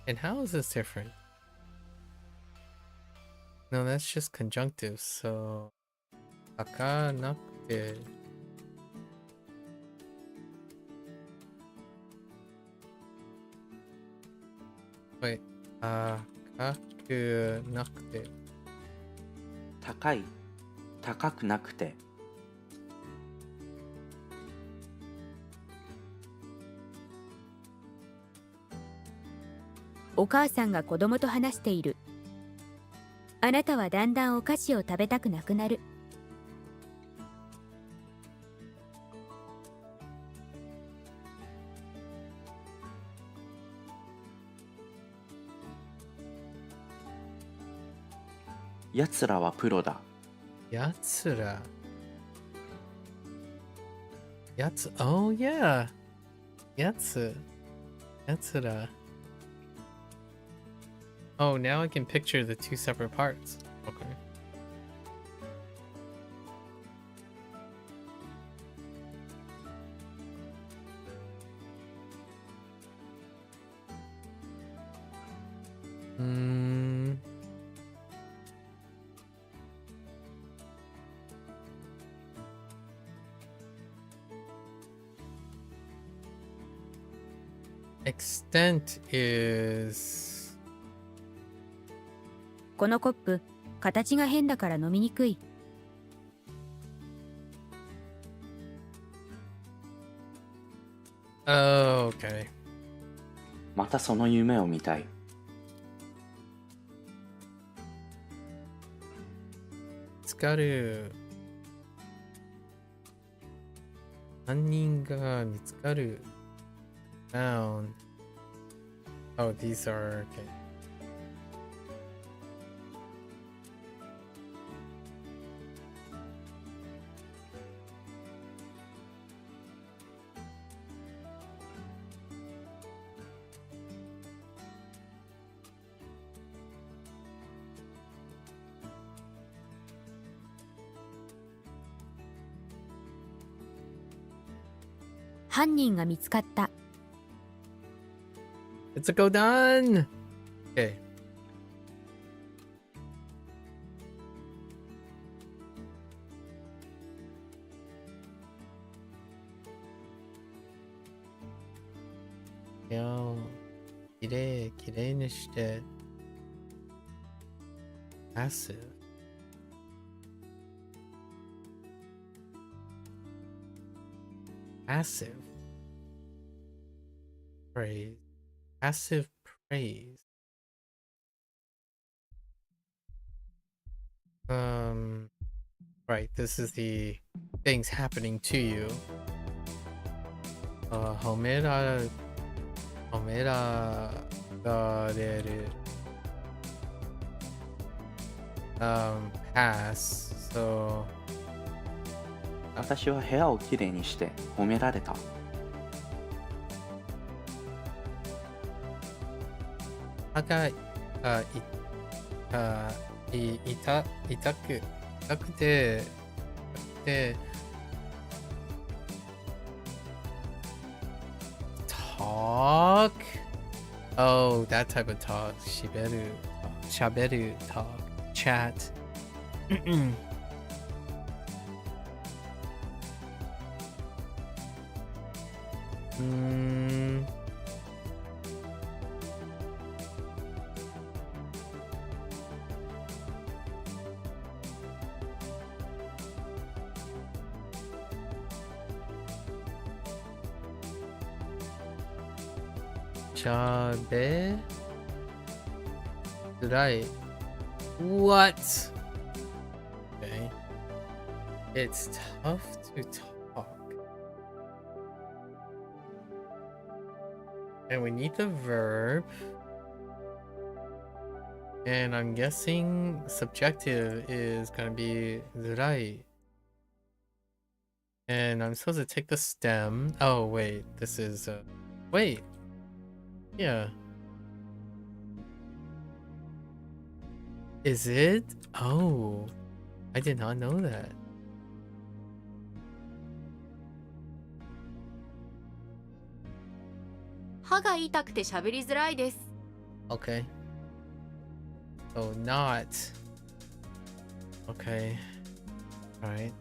[SPEAKER 1] And how is this different? No, that's just conjunctive, so... Akanakute. Wait. Akakunakute.
[SPEAKER 5] 高い、高くなくて。
[SPEAKER 3] お母さんが子供と話している。あなたはだんだんお菓子を食べたくなくなる。
[SPEAKER 5] やつらはプロだ。
[SPEAKER 1] Yatsura. Oh yeah. Yatsura. Oh, now I can picture the two separate parts. Okay. Extent is...
[SPEAKER 3] このコップ、形が変だから飲みにくい。
[SPEAKER 1] Oh, okay.
[SPEAKER 5] またその夢を見たい。
[SPEAKER 1] 見つかる。犯人が見つかる。Found. Oh, these are okay.
[SPEAKER 3] "犯人が見つかった。
[SPEAKER 1] It's a go done. Okay. Yo, きれいにして。Passive. Passive. Praise. Passive praise. Right, this is the things happening to you. Homera gareru. Pass. So
[SPEAKER 5] 私は部屋をきれいにして褒められた。
[SPEAKER 1] 歯が痛くてtalk. Oh, that type of talk. しゃべる talk. Chat. Chabe. Right. What? Okay. It's tough to talk. And we need the verb. And I'm guessing subjective is gonna be zurai. And I'm supposed to take the stem. Oh wait, this is wait. Yeah. Is it? Oh. I did not know that. Okay. So not. Okay. Alright.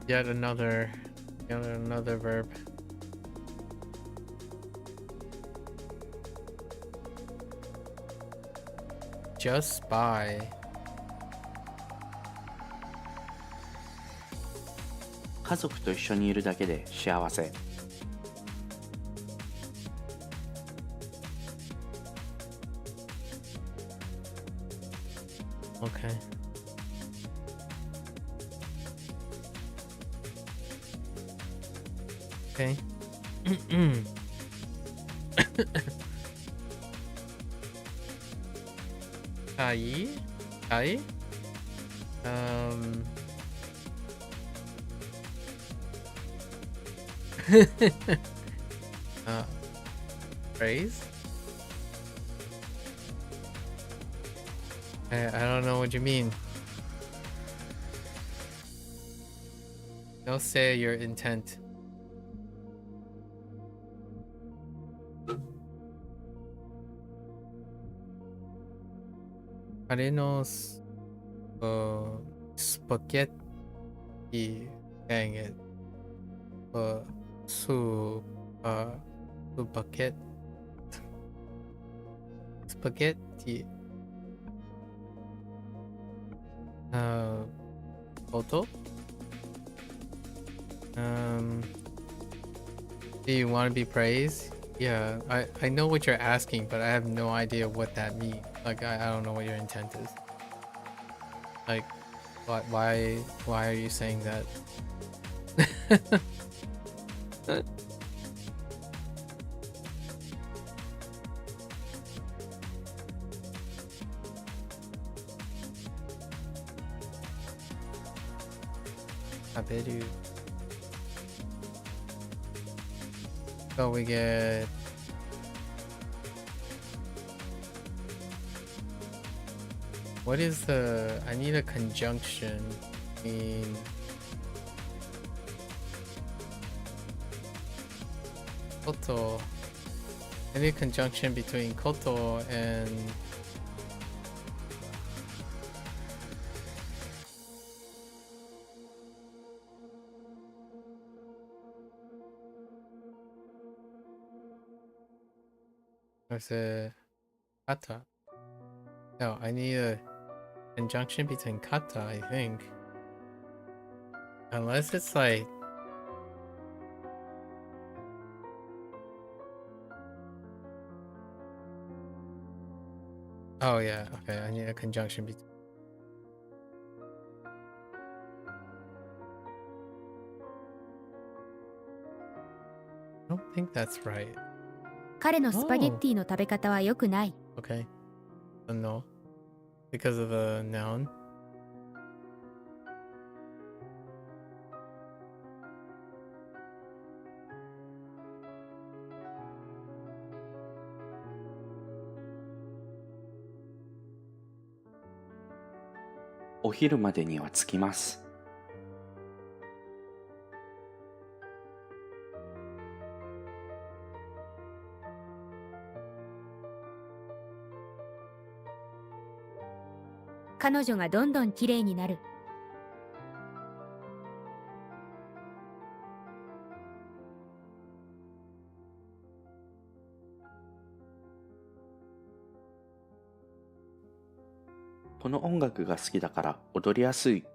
[SPEAKER 1] Yet another verb. Just by.
[SPEAKER 5] 家族と一緒にいるだけで幸せ。
[SPEAKER 1] Okay. Okay. Kai? Kai? Phrase? I don't know what you mean. Don't say your intent. Carinos spaghetti. Dang it. Su bucket. Spaghetti. Photo? Do you want to be praised? Yeah, I know what you're asking, but I have no idea what that means. Like, I don't know what your intent is. Like, why are you saying that? Aberu. So we get what is the I need a conjunction between koto. I need a conjunction between koto and there's a kata. No, I need a conjunction between kata, I think. Unless it's like oh yeah, okay, I need a conjunction between I don't think that's right.
[SPEAKER 3] 彼のスパゲッティの食べ方は良くない。
[SPEAKER 1] Okay. No. Because of the noun.
[SPEAKER 5] 「お昼までには着きます」。
[SPEAKER 3] 彼女がどんどん綺麗になる。
[SPEAKER 5] この音楽が好きだから踊りやすい。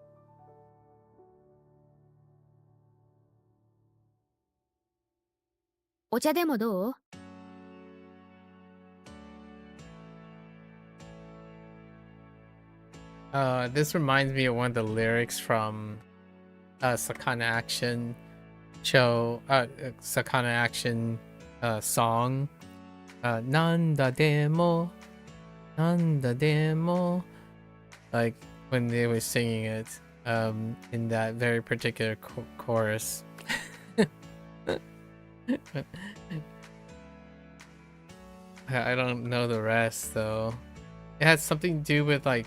[SPEAKER 3] お茶でもどう？
[SPEAKER 4] This reminds me of one of the lyrics from Sakana Action show, Sakana Action song. Nanda demo, nanda demo. Like when they were singing it in that very particular chorus. I don't know the rest though. It has something to do with like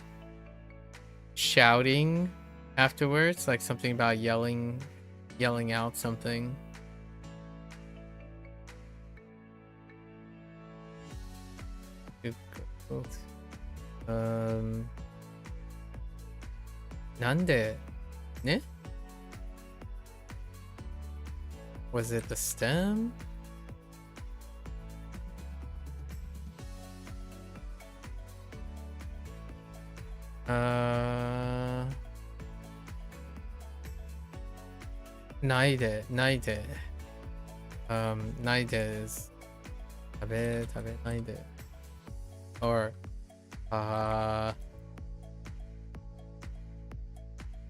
[SPEAKER 4] shouting afterwards, like something about yelling out something. Nande ne? Was it the stem? Naide. Naide is tabe naide. Or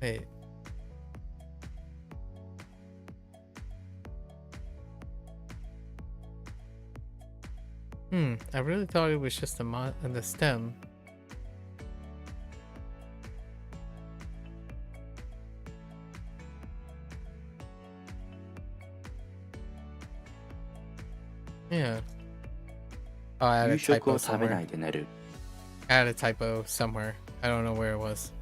[SPEAKER 4] wait. I really thought it was just the stem. Yeah. Oh, I had a typo somewhere. I had a typo somewhere. I don't know where it was.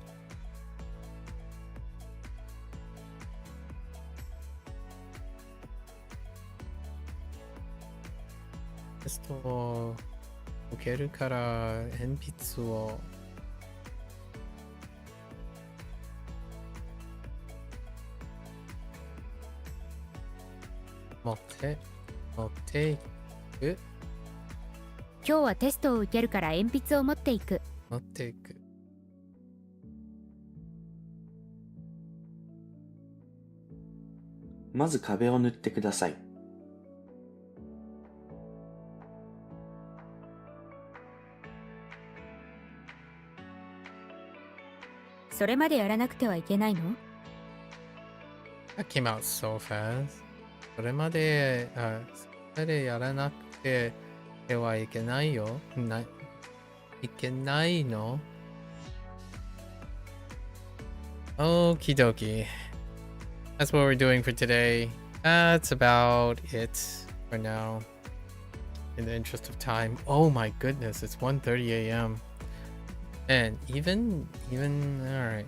[SPEAKER 4] Testo okeru kara enpitsu wo motteいく。
[SPEAKER 3] 今日はテストを受けるから鉛筆を持っていく。
[SPEAKER 4] 持っていく。
[SPEAKER 5] まず壁を塗ってください。
[SPEAKER 3] それまでやらなくてはいけないの？
[SPEAKER 4] That came out so fast. それまでやらなくてはいけないよ。いけないの？ Okie dokie. That's what we're doing for today. That's about it for now. In the interest of time. Oh my goodness, it's 1:30 a.m. And even alright.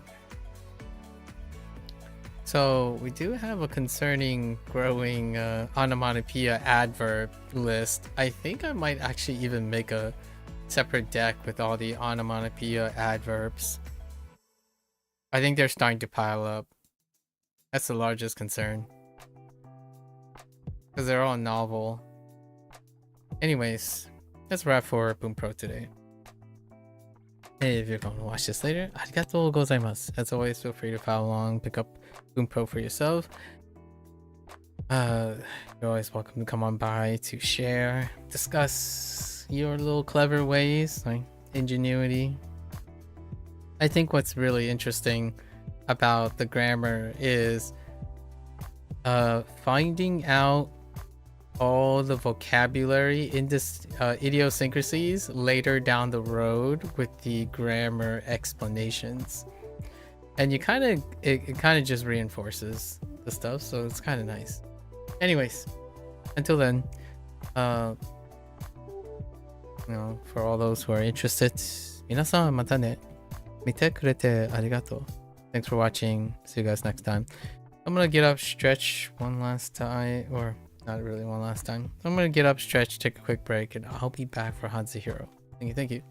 [SPEAKER 4] So we do have a concerning growing onomatopoeia adverb list. I think I might actually even make a separate deck with all the onomatopoeia adverbs. I think they're starting to pile up. That's the largest concern. Because they're all novel. Anyways, that's a wrap for Bunpro today. Hey, if you're going to watch this later, arigatou gozaimasu. As always, feel free to follow along, pick up Bunpro for yourself. You're always welcome to come on by to share, discuss your little clever ways, like ingenuity. I think what's really interesting about the grammar is finding out all the vocabulary in this idiosyncrasies later down the road with the grammar explanations, and you kind of it kind of just reinforces the stuff, so it's kind of nice. Anyways, until then, you know, for all those who are interested, 皆さんまたね。見てくれてありがとう. Thanks for watching. See you guys next time. I'm gonna get up, stretch one last time, or not really one last time. I'm gonna get up, stretch, take a quick break, and I'll be back for HanziHero. Thank you.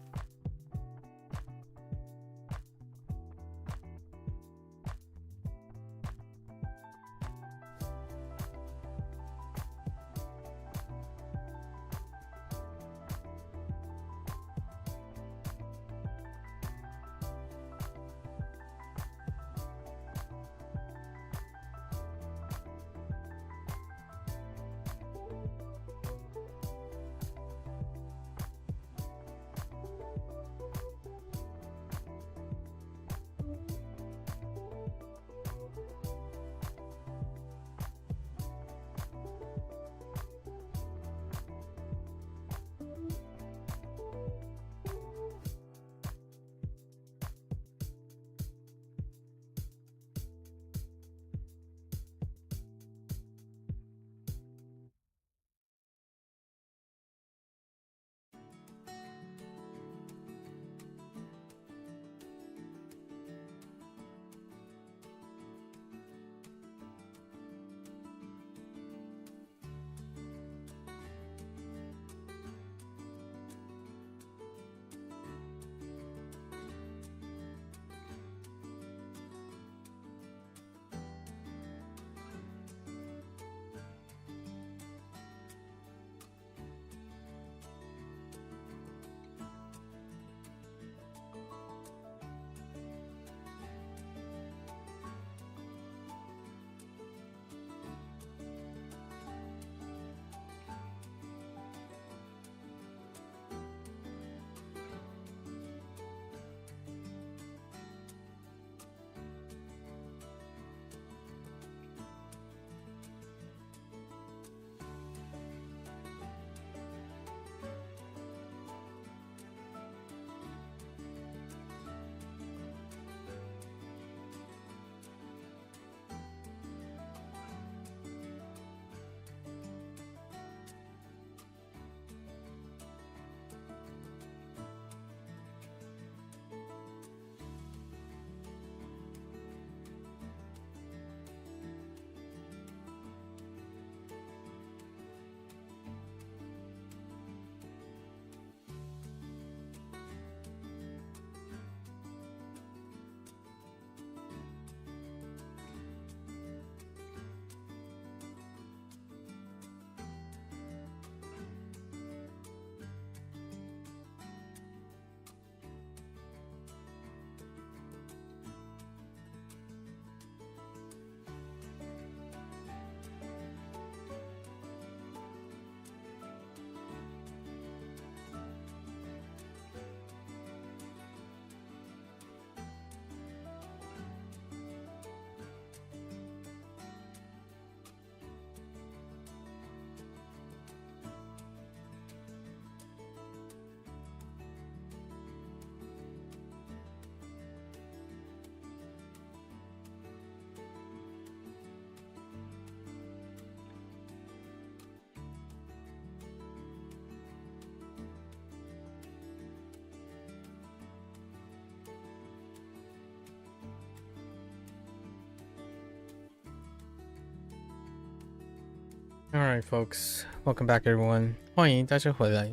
[SPEAKER 1] Alright, folks. Welcome back, everyone. 欢迎大家回来。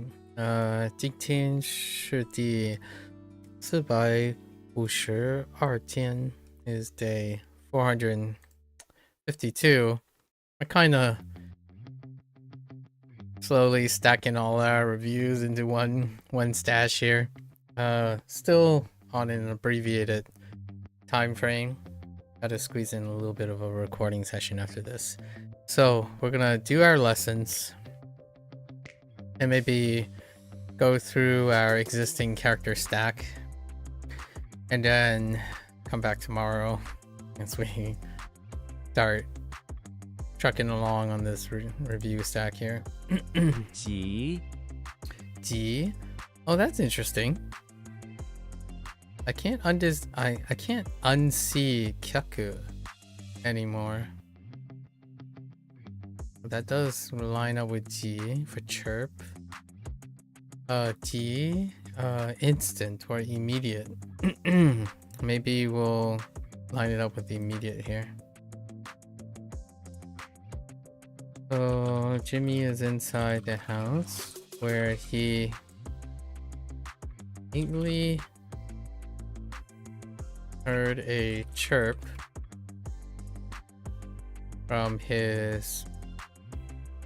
[SPEAKER 1] 今天是第452天 is day 452. We're kind of slowly stacking all our reviews into one stash here. Still on an abbreviated time frame. Gotta squeeze in a little bit of a recording session after this. So we're gonna do our lessons and maybe go through our existing character stack and then come back tomorrow as we start trucking along on this review stack here.
[SPEAKER 7] G.
[SPEAKER 1] G. Oh, that's interesting. I can't I can't unsee kyaku anymore. That does line up with G for chirp. T, instant or immediate. Maybe we'll line it up with the immediate here. So Jimmy is inside the house where he neatly heard a chirp from his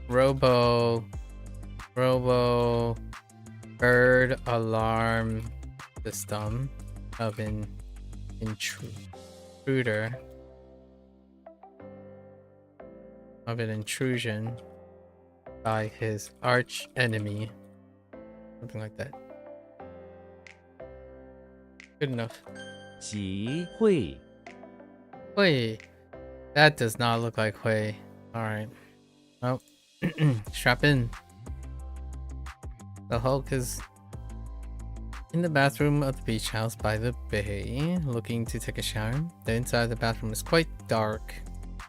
[SPEAKER 1] robo bird alarm system of an intruder, of an intrusion by his arch enemy, something like that. Good enough.
[SPEAKER 7] Ji Hui.
[SPEAKER 1] Hui. That does not look like Hui. Alright. Well, strap in. The Hulk is in the bathroom of the beach house by the bay, looking to take a shower. The inside of the bathroom is quite dark,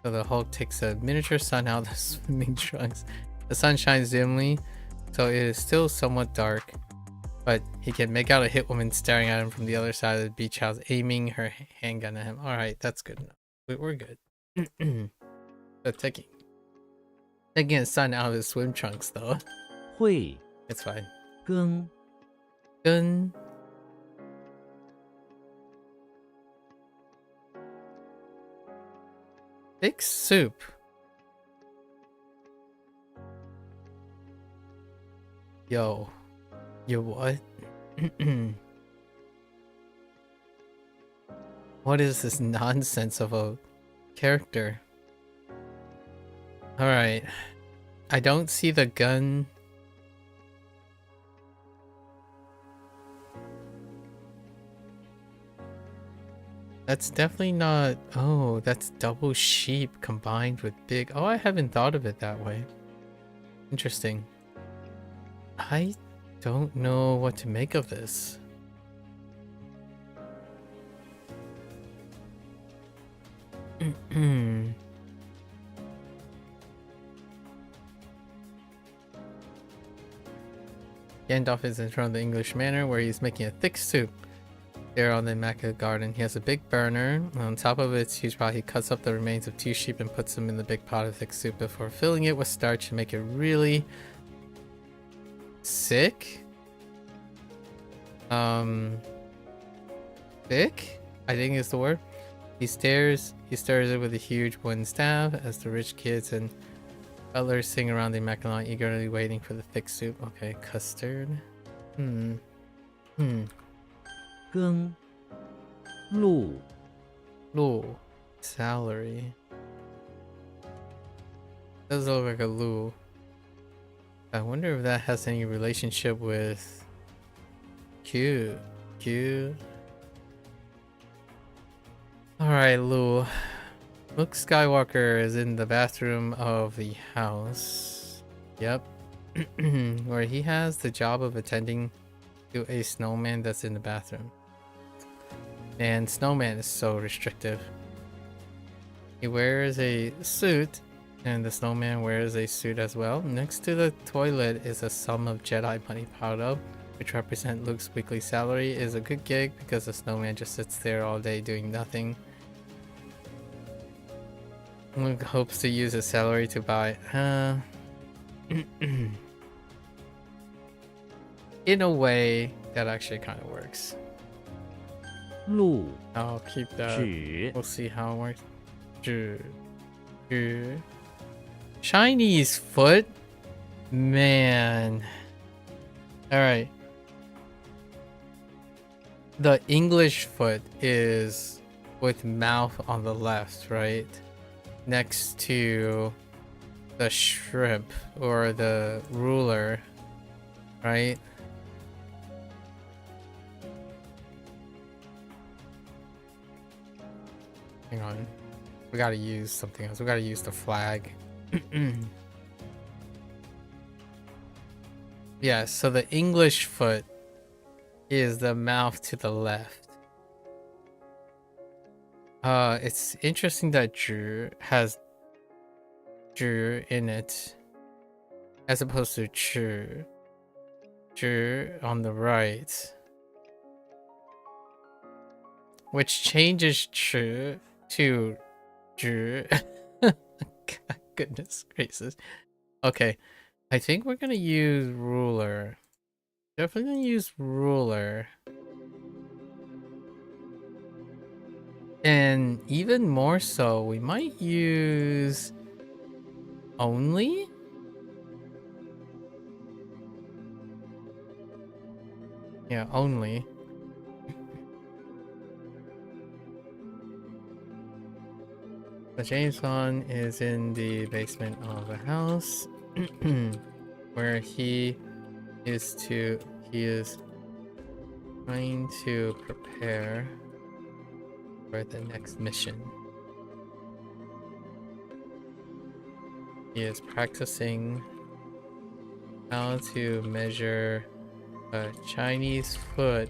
[SPEAKER 1] so the Hulk takes a miniature sun out of the swimming trunks. The sun shines dimly, so it is still somewhat dark, but he can make out a hit woman staring at him from the other side of the beach house, aiming her handgun at him. Alright, that's good enough. We're good. But taking a sun out of his swim trunks, though.
[SPEAKER 7] Hui.
[SPEAKER 1] It's fine.
[SPEAKER 7] Gung.
[SPEAKER 1] Gun. Thick soup. Yo. Yo, what? What is this nonsense of a character? Alright. I don't see the gun. That's definitely not... Oh, that's double sheep combined with big... Oh, I haven't thought of it that way. Interesting. I don't know what to make of this. Gandalf is in front of the English Manor where he's making a thick soup. There on the Immaculate Garden, he has a big burner. On top of its huge pot, he cuts up the remains of 2 sheep and puts them in the big pot of thick soup before filling it with starch to make it really sick. Thick, I think is the word. He stirs it with a huge wooden staff as the rich kids and butlers sing around the Immaculate, eagerly waiting for the thick soup. Okay, custard.
[SPEAKER 7] Gung. Lu.
[SPEAKER 1] Lu. Salary. Does look like a Lu. I wonder if that has any relationship with Q. Alright, Lu. Luke Skywalker is in the bathroom of the house. Yep. Where he has the job of attending to a snowman that's in the bathroom. And snowman is so restrictive. He wears a suit, and the snowman wears a suit as well. Next to the toilet is a sum of Jedi money piled up, which represent Luke's weekly salary. It is a good gig because the snowman just sits there all day doing nothing. Luke hopes to use his salary to buy
[SPEAKER 4] In a way, that actually kind of works.
[SPEAKER 7] 路
[SPEAKER 4] I'll keep that.
[SPEAKER 7] 指
[SPEAKER 4] We'll see how it works. 指 Chinese foot? Man. Alright. The English foot is with mouth on the left, right? Next to the shrimp or the ruler, right? Hang on. We gotta use something else. We gotta use the flag. Yeah, so the English foot is the mouth to the left. It's interesting that 指 has 指 in it as opposed to 吃. 指 on the right. Which changes 吃 to 指. God, goodness gracious. Okay, I think we're gonna use ruler. Definitely gonna use ruler. And even more so, we might use only? Yeah, only. The Jameson is in the basement of the house where he is trying to prepare for the next mission. He is practicing how to measure a Chinese foot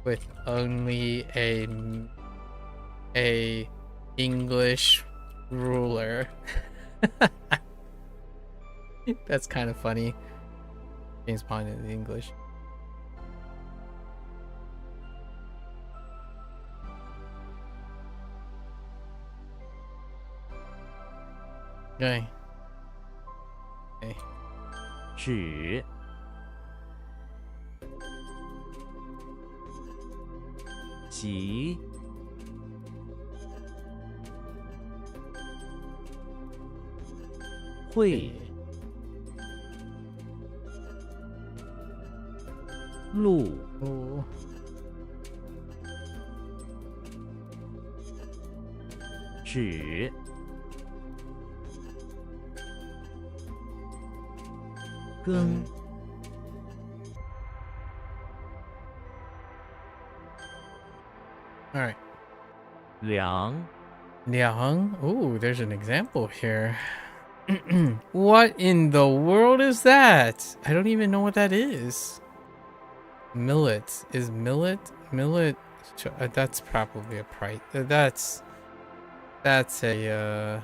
[SPEAKER 4] with only a English ruler. That's kind of funny. James Bond in English. Okay. Okay.
[SPEAKER 7] 指 集 会 路
[SPEAKER 4] Ooh.
[SPEAKER 7] 指 跟
[SPEAKER 4] All right.
[SPEAKER 7] 量
[SPEAKER 4] Liang. Ooh, there's an example here. What in the world is that? I don't even know what that is. Millet. Is millet? Millet. That's probably a price. That's a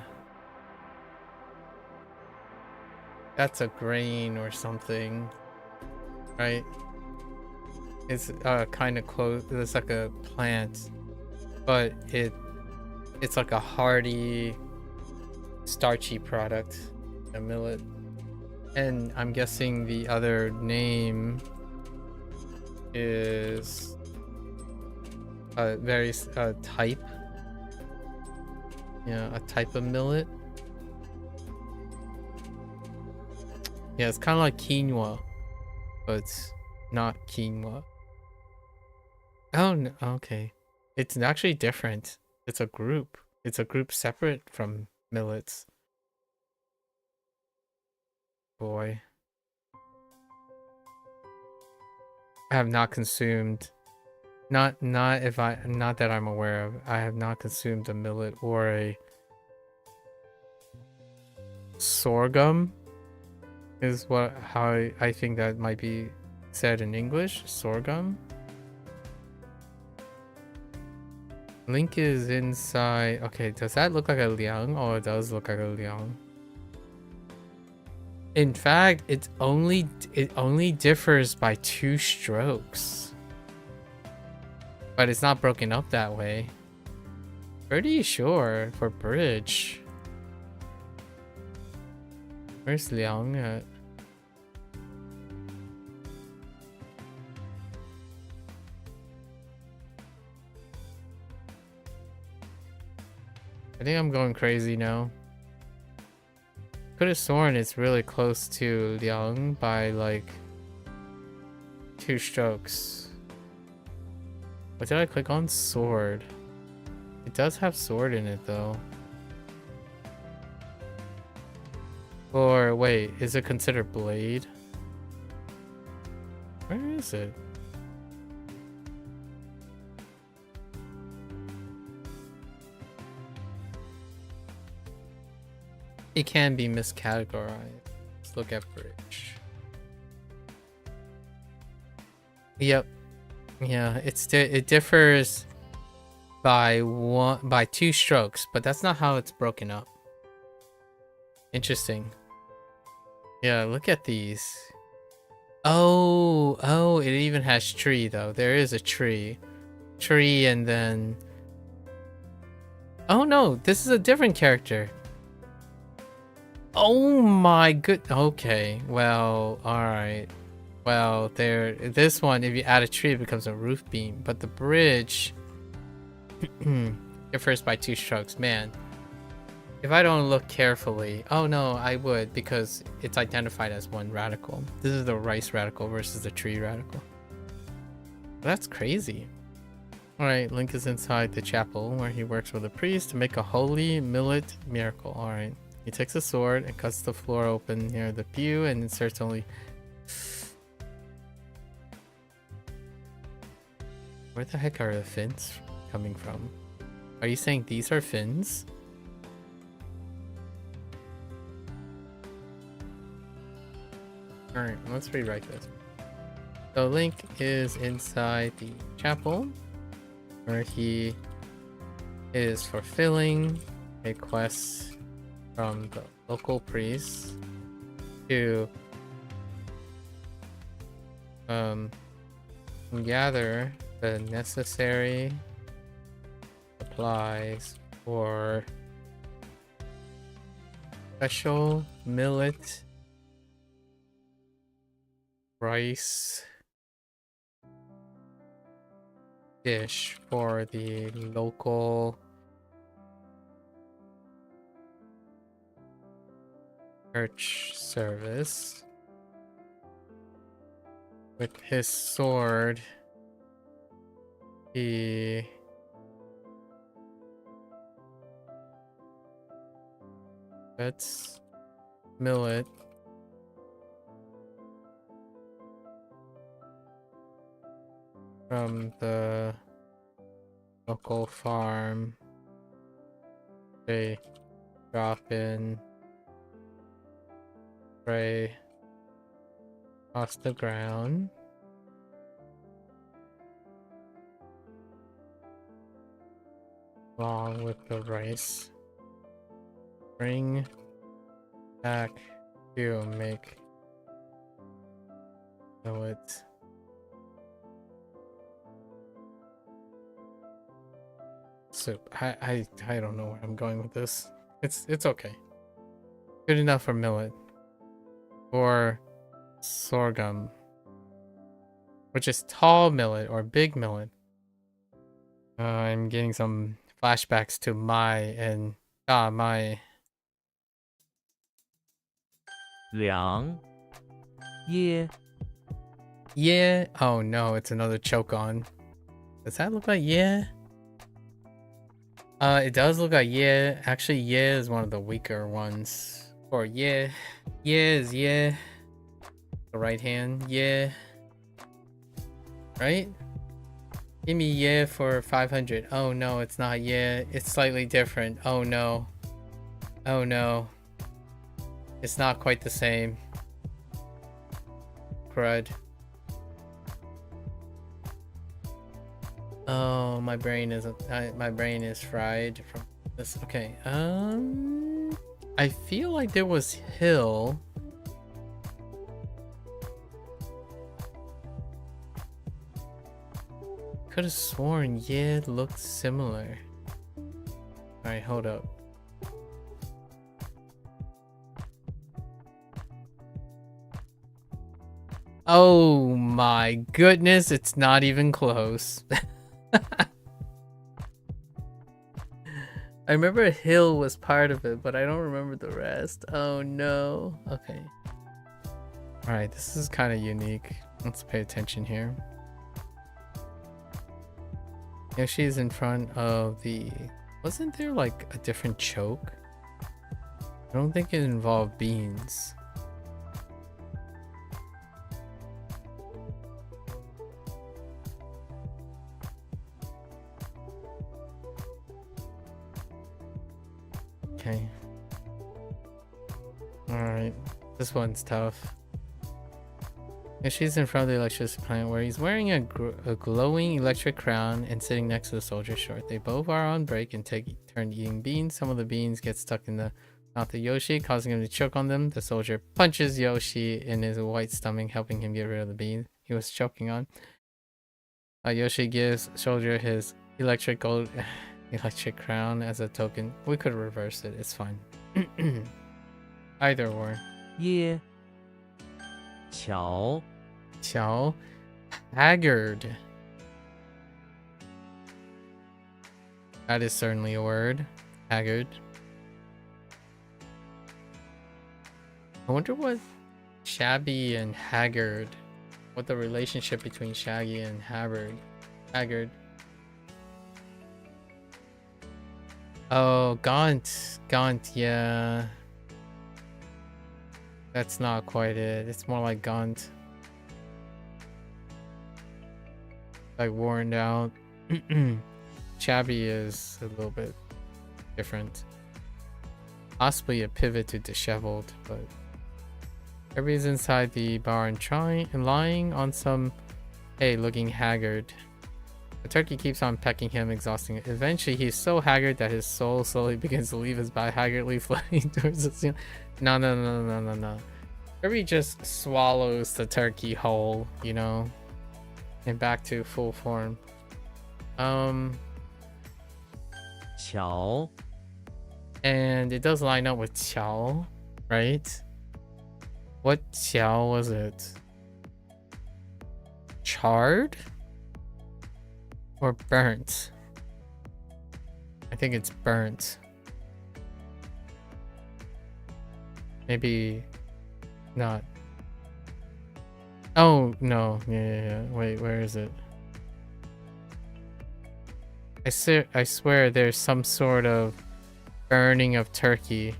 [SPEAKER 4] that's a grain or something, right? It's kind of close. It's like a plant, but it's like a hardy, starchy product, a millet. And I'm guessing the other name is a very type. Yeah, a type of millet. Yeah, it's kind of like quinoa, but it's not quinoa. Oh, no, okay. It's actually different. It's a group. It's a group separate from millets. Boy. I have not consumed, not that I'm aware of. I have not consumed a millet or a sorghum. Is how I think that might be said in English. Sorghum. Link is inside. Okay, does that look like a liang? Oh, it does look like a liang. In fact, it only differs by 2 strokes. But it's not broken up that way. Pretty sure for bridge. Where's liang at? I think I'm going crazy now. Could have sworn it's really close to Liang by like 2 strokes. What did I click on? Sword. It does have sword in it though. Or wait, is it considered blade? Where is it? It can be miscategorized. Let's look at bridge. Yep. Yeah, it differs by 2 strokes, but that's not how it's broken up. Interesting. Yeah, look at these. Oh, it even has tree though. There is a tree. Tree and then... Oh no, this is a different character. Oh my good. Okay, well, alright. Well, this one, if you add a tree, it becomes a roof beam. But the bridge differs by 2 strokes. Man, if I don't look carefully... Oh no, I would, because it's identified as one radical. This is the rice radical versus the tree radical. That's crazy. Alright, Link is inside the chapel where he works with a priest to make a holy millet miracle. Alright. He takes a sword and cuts the floor open near the pew and inserts only... Where the heck are the fins coming from? Are you saying these are fins? Alright, let's rewrite this. So Link is inside the chapel where he is fulfilling a quest from the local priest to gather the necessary supplies for special millet rice dish for the local church service. With his sword, he cuts millet from the local farm. They drop in, spray across the ground. Along with the rice. Bring back to make millet soup. I don't know where I'm going with this. It's okay. Good enough for millet. Or sorghum, which is tall millet or big millet. I'm getting some flashbacks to my
[SPEAKER 2] Liang. Yeah.
[SPEAKER 4] yeah. Oh no, it's another choke on. Does that look like yeah? It does look like yeah. Actually, yeah is one of the weaker ones. Or yeah. Yeah is yeah. The right hand, yeah. Right? Give me yeah for 500. Oh no, it's not yeah. It's slightly different. Oh no. Oh no. It's not quite the same. Crud. Oh, my brain is fried from this. Okay. I feel like there was hill. Could have sworn yeah it looked similar. Alright, hold up. Oh my goodness, it's not even close. I remember hill was part of it, but I don't remember the rest. Oh no. Okay. Alright, this is kind of unique. Let's pay attention here. Yoshi's in front of the... Wasn't there like a different choke? I don't think it involved beans. Okay. Alright. This one's tough. She's in front of the electricity plant where he's wearing a glowing electric crown and sitting next to the soldier short. They both are on break and take turn eating beans. Some of the beans get stuck in the mouth of Yoshi, causing him to choke on them. The soldier punches Yoshi in his white stomach, helping him get rid of the bean he was choking on. Yoshi gives soldier his electric crown as a token. We could reverse it. It's fine. Either or.
[SPEAKER 2] Yeah. 瞧
[SPEAKER 4] Qiao. Haggard. That is certainly a word. Haggard. I wonder what shabby and haggard, what the relationship between shaggy and haggard. Oh, gaunt, yeah. That's not quite it. It's more like gaunt. Like worn out. Shabby is a little bit different. Possibly a pivot to disheveled, but everybody's inside the bar and lying on some hay, looking haggard. The turkey keeps on pecking him, exhausting it. Eventually, he's so haggard that his soul slowly begins to leave his body, haggardly floating towards the ceiling. No. Kirby just swallows the turkey whole, you know, and back to full form.
[SPEAKER 2] 瞧
[SPEAKER 4] And it does line up with Qiao, right? What Qiao was it? Charred? Or burnt? I think it's burnt. Maybe not. Oh, no. Yeah. Wait, where is it? I swear there's some sort of burning of turkey.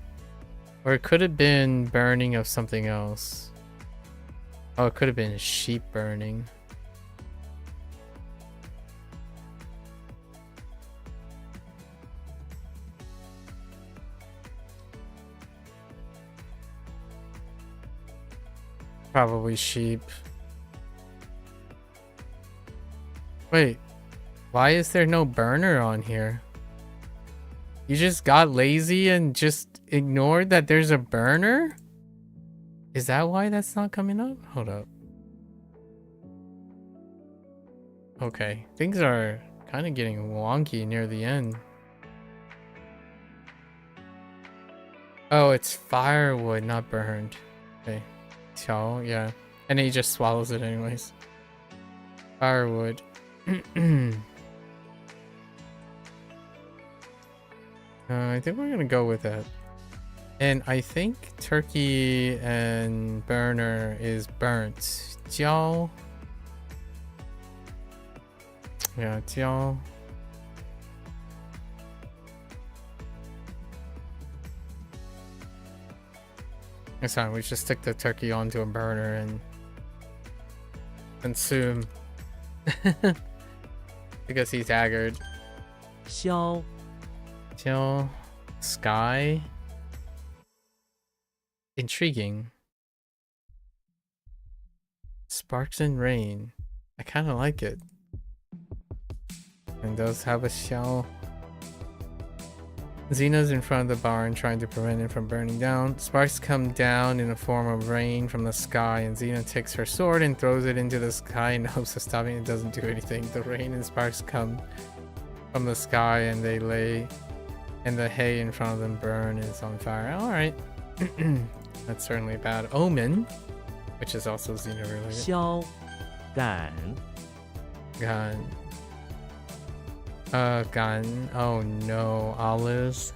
[SPEAKER 4] Or it could have been burning of something else. Oh, it could have been sheep burning. Probably sheep. Wait, why is there no burner on here? You just got lazy and just ignored that there's a burner? Is that why that's not coming up? Hold up. Okay, things are kind of getting wonky near the end. Oh, it's firewood, not burned. Okay. So, yeah. And he just swallows it anyways. Firewood. I think we're gonna go with that. And I think turkey and burner is burnt. Jiao. Yeah, jiao. It's fine, we just stick the turkey onto a burner and consume. Because he's haggard.
[SPEAKER 2] 消
[SPEAKER 4] Jiao. Sky. Intriguing. Sparks and rain. I kind of like it. And does have a shell. Xena's in front of the barn trying to prevent it from burning down. Sparks come down in the form of rain from the sky, and Xena takes her sword and throws it into the sky in hopes of stopping it. It doesn't do anything. The rain and sparks come from the sky and they lay, and the hay in front of them burn and is on fire. Alright. That's certainly a bad omen, which is also Xena related.
[SPEAKER 2] 消 感
[SPEAKER 4] God. Gun. Oh no, ATLUS.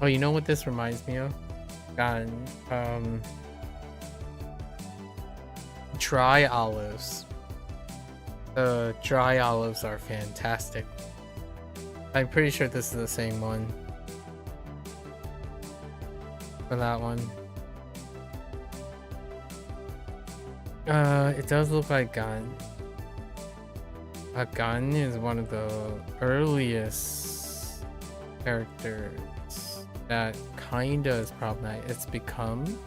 [SPEAKER 4] Oh, you know what this reminds me of? Gun. Dry olives. The dry olives are fantastic. I'm pretty sure this is the same one. For that one. It does look like Gun. Gun is one of the earliest characters that kinda is problematic. It's Become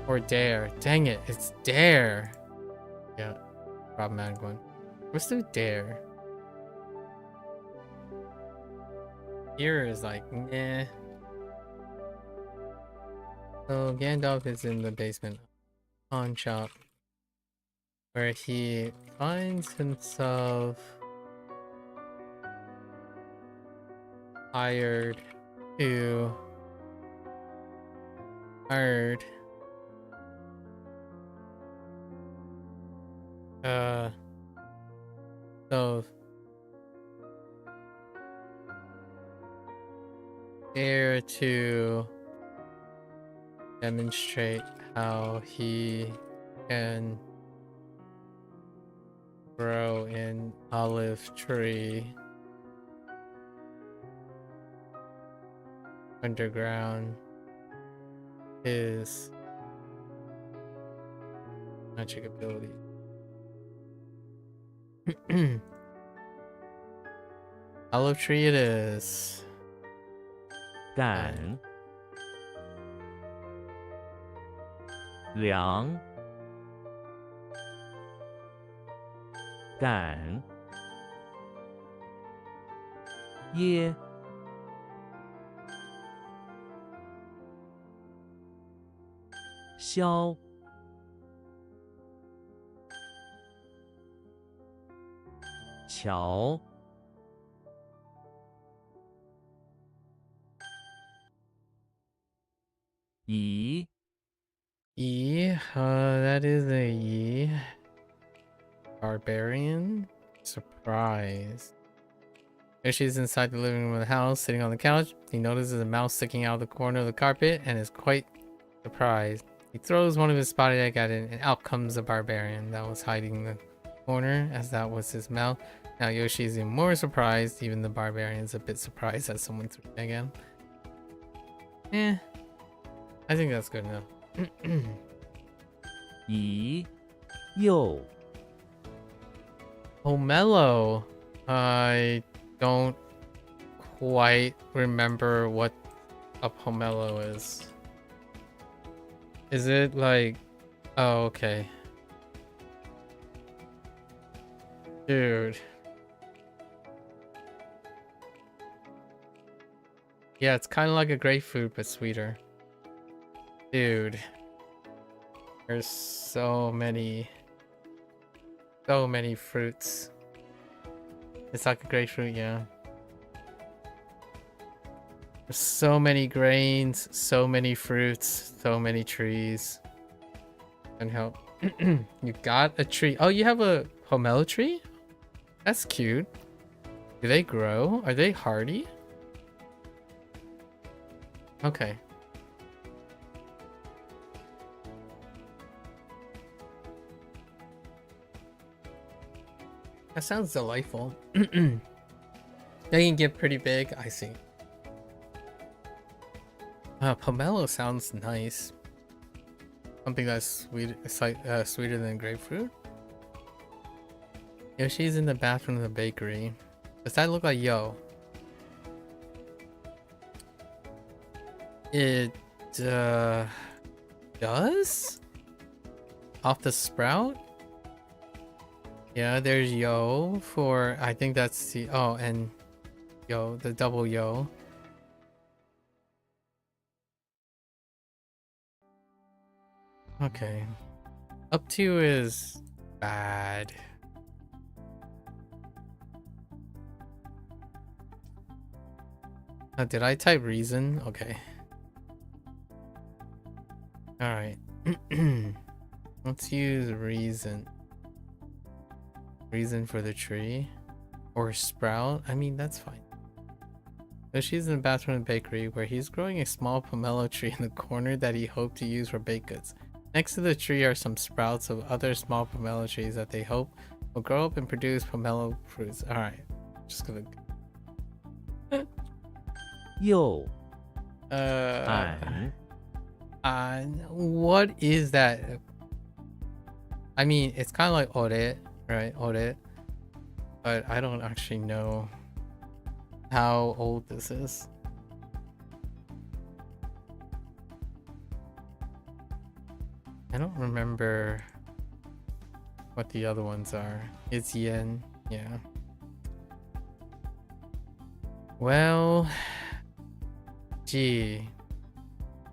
[SPEAKER 4] or Dare. Dang it, it's Dare. Yeah, problematic one. Let's do Dare. Here is like, nah. So Gandalf is in the basement pawn shop where he finds himself hired to so there to demonstrate how he can grow an olive tree underground. His magic ability. Olive tree it is.
[SPEAKER 2] 敢良敢耶萧乔乙
[SPEAKER 4] That is a Yi. Barbarian. Surprise. There she's inside the living room of the house, sitting on the couch. He notices a mouse sticking out of the corner of the carpet and is quite surprised. He throws one of his spotted egg at it, and out comes a barbarian that was hiding in the corner, as that was his mouth. Now Yoshi is even more surprised. Even the barbarian is a bit surprised that someone threw an egg at him. I think that's good enough.
[SPEAKER 2] 乙右
[SPEAKER 4] Pomelo. I don't quite remember what a pomelo is. Is it like... Oh, okay. Dude. Yeah, it's kind of like a grapefruit, but sweeter. Dude. There's so many fruits. It's like a grapefruit, yeah. There's so many grains, so many fruits, so many trees. And help. You got a tree. Oh, you have a pomelo tree? That's cute. Do they grow? Are they hardy? Okay. That sounds delightful. They can get pretty big. I see. Pomelo sounds nice. Something that's sweet, sweeter than grapefruit. Yoshi's in the bathroom of the bakery. Does that look like Yo? It does? Off the sprout? Yeah, there's Yo for, I think that's the, oh, and Yo, the double Yo. Okay. Up to is bad. Did I type reason? Okay. Alright. Let's use reason. reason for the tree. Or sprout. I mean, that's fine. So she's in the bathroom and bakery where he's growing a small pomelo tree in the corner that he hoped to use for baked goods. Next to the tree are some sprouts of other small pomelo trees that they hope will grow up and produce pomelo fruits. Alright. Just gonna...
[SPEAKER 2] 又
[SPEAKER 4] and what is that? I mean, it's kind of like ore, right? Ore. But I don't actually know how old this is. I don't remember what the other ones are. It's yen, yeah. Well, gee,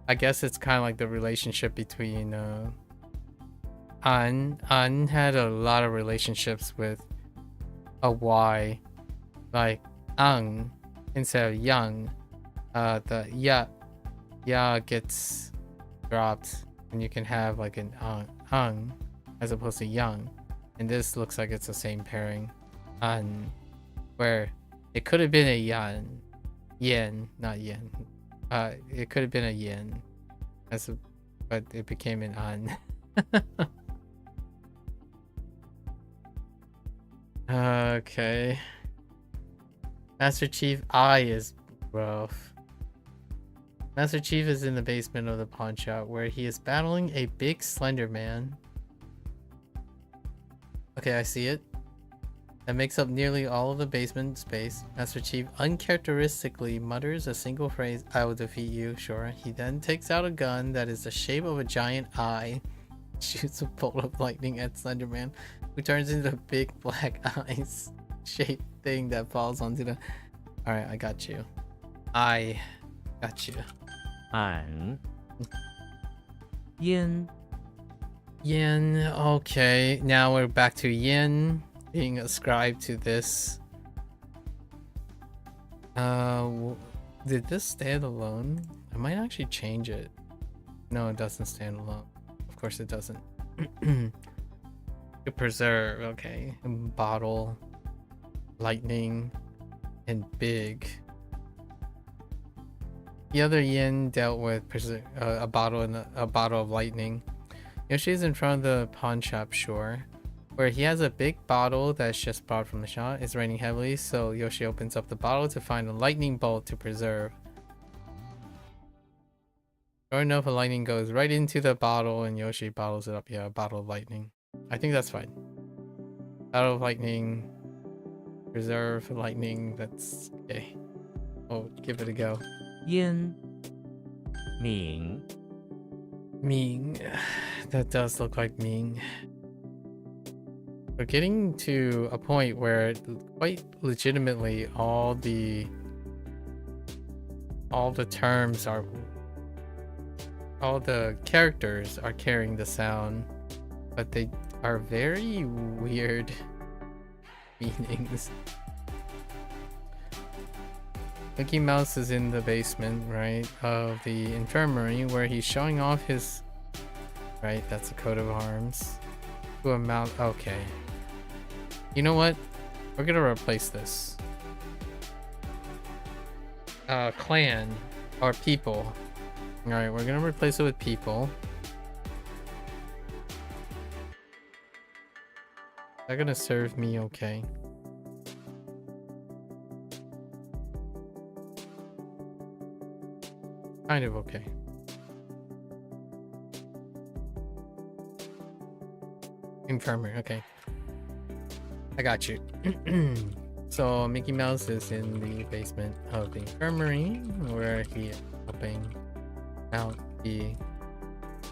[SPEAKER 4] I guess it's kind of like the relationship between An had a lot of relationships with a Y, like Ang instead of Yang. The ya gets dropped, and you can have like an Ang as opposed to Yang. And this looks like it's the same pairing, An, where it could have been a yen, not yen. It could have been a yen, but it became an An. Okay. Master Chief eye is rough. Master Chief is in the basement of the pawn shop where he is battling a big slender man. Okay, I see it. That makes up nearly all of the basement space. Master Chief uncharacteristically mutters a single phrase, "I will defeat you," sure. He then takes out a gun that is the shape of a giant eye, shoots a bolt of lightning at Slenderman, who turns into a big black eyes shaped thing that falls onto the... Alright, I got you. I got you.
[SPEAKER 2] 俺 yen
[SPEAKER 4] Yen, okay. Now we're back to yen being ascribed to this. Did this stand alone? I might actually change it. No, it doesn't stand alone. Of course it doesn't. To preserve, okay. Bottle, lightning, and big. The other yen dealt with a bottle and a bottle of lightning. Yoshi's in front of the pawn shop, sure, where he has a big bottle that's just bought from the shop. It's raining heavily, so Yoshi opens up the bottle to find a lightning bolt to preserve. Sure enough, a lightning goes right into the bottle and Yoshi bottles it up. Yeah, a bottle of lightning. I think that's fine. Bottle of lightning. Preserve lightning. That's okay. Oh, give it a go.
[SPEAKER 2] 烟明
[SPEAKER 4] Ming. That does look like Ming. We're getting to a point where quite legitimately all the terms are... all the characters are carrying the sound, but they are very weird meanings. Mickey Mouse is in the basement, right, of the infirmary where he's showing off his... Right, that's a coat of arms. To a mount... Okay. You know what? We're gonna replace this. Clan. Or people. Alright, we're gonna replace it with people. Is that gonna serve me okay? Kind of okay. Infirmary, okay. I got you. So Mickey Mouse is in the basement of the infirmary where he is helping out the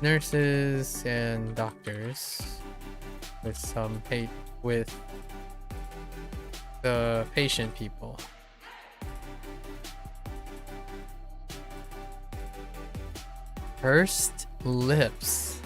[SPEAKER 4] nurses and doctors with with the patient people. Pursed lips.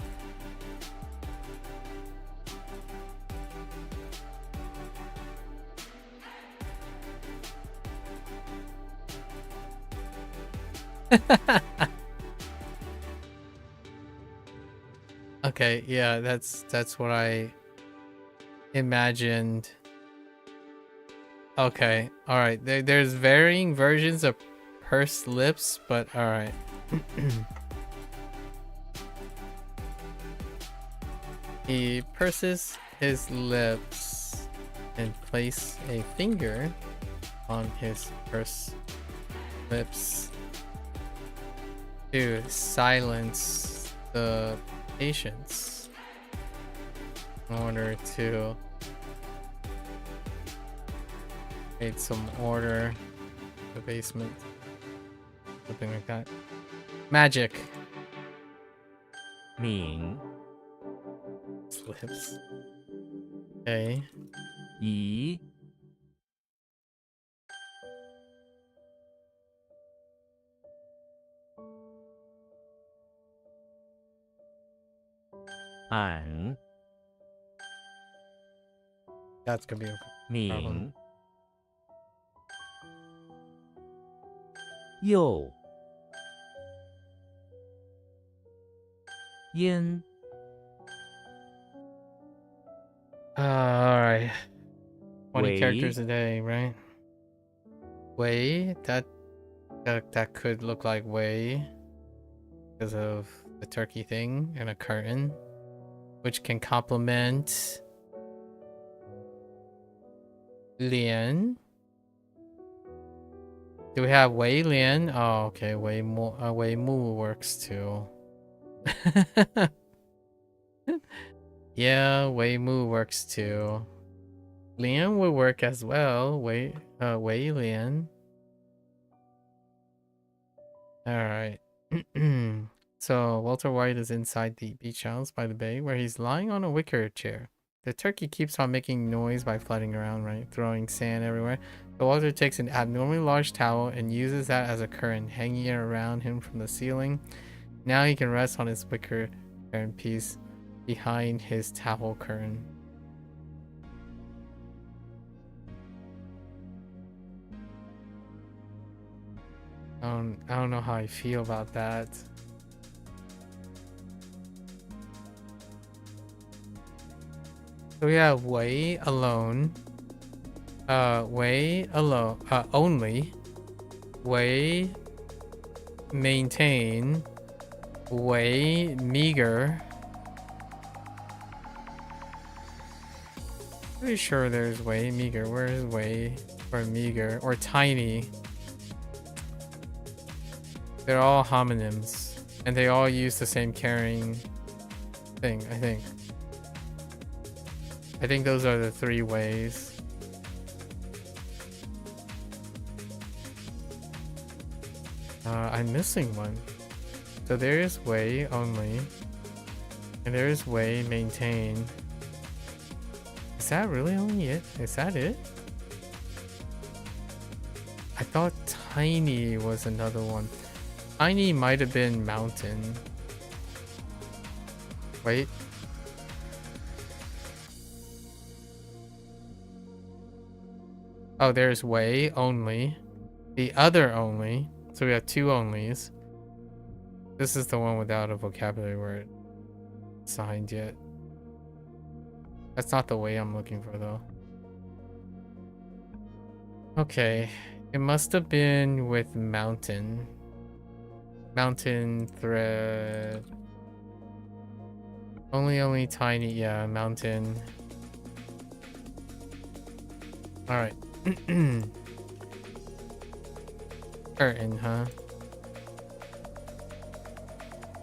[SPEAKER 4] Okay, yeah, that's what I imagined. Okay, alright. There's varying versions of pursed lips, but alright. He purses his lips and place a finger on his pursed lips to silence the patients in order to create some order in the basement. Something like that. Magic.
[SPEAKER 2] 敏
[SPEAKER 4] Lips. Okay.
[SPEAKER 2] 仪 俺
[SPEAKER 4] That's gonna be a
[SPEAKER 2] 敏右烟
[SPEAKER 4] alright. 20
[SPEAKER 2] Wei.
[SPEAKER 4] characters a day, right? Wei? That could look like Wei because of the turkey thing and a curtain, which can complement Lian. Do we have Wei Lian? Oh, okay. Wei Mu works too. Yeah, Wei Mu works too. Lian would work as well. Wei Lian. Alright. So Walter White is inside the beach house by the bay where he's lying on a wicker chair. The turkey keeps on making noise by fluttering around, right? Throwing sand everywhere. So Walter takes an abnormally large towel and uses that as a curtain, hanging it around him from the ceiling. Now he can rest on his wicker curtain piece behind his towel curtain. I don't know how I feel about that. So we have Wei alone. Wei alone. Only. Wei maintain. Wei meager. Pretty sure there's Wei meager. Where is Wei or meager or tiny? They're all homonyms, and they all use the same carrying thing, I think. I think those are the three ways. I'm missing one. So there is Wei only, and there is Wei maintain. Is that really only it? Is that it? I thought tiny was another one. Tiny might have been mountain. Wait. Oh, there's Wei only. The other only. So we have two onlys. This is the one without a vocabulary word signed yet. That's not the Wei I'm looking for though. Okay. It must have been with mountain. Mountain thread. Only tiny, yeah, mountain. Alright. Curtain, huh?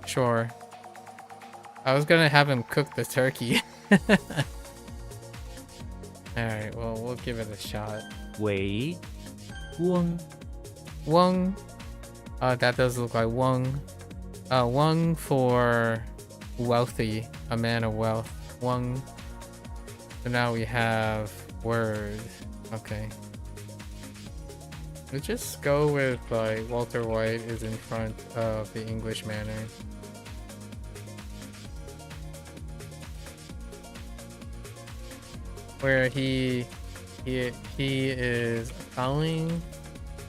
[SPEAKER 4] Sure. I was gonna have him cook the turkey. Alright, well, we'll give it a shot.
[SPEAKER 2] 为翁
[SPEAKER 4] Wang. That does look like Wang. Wang for wealthy, a man of wealth. Wang. So now we have word. Okay. Let's just go with like Walter White is in front of the English manner. Where he is following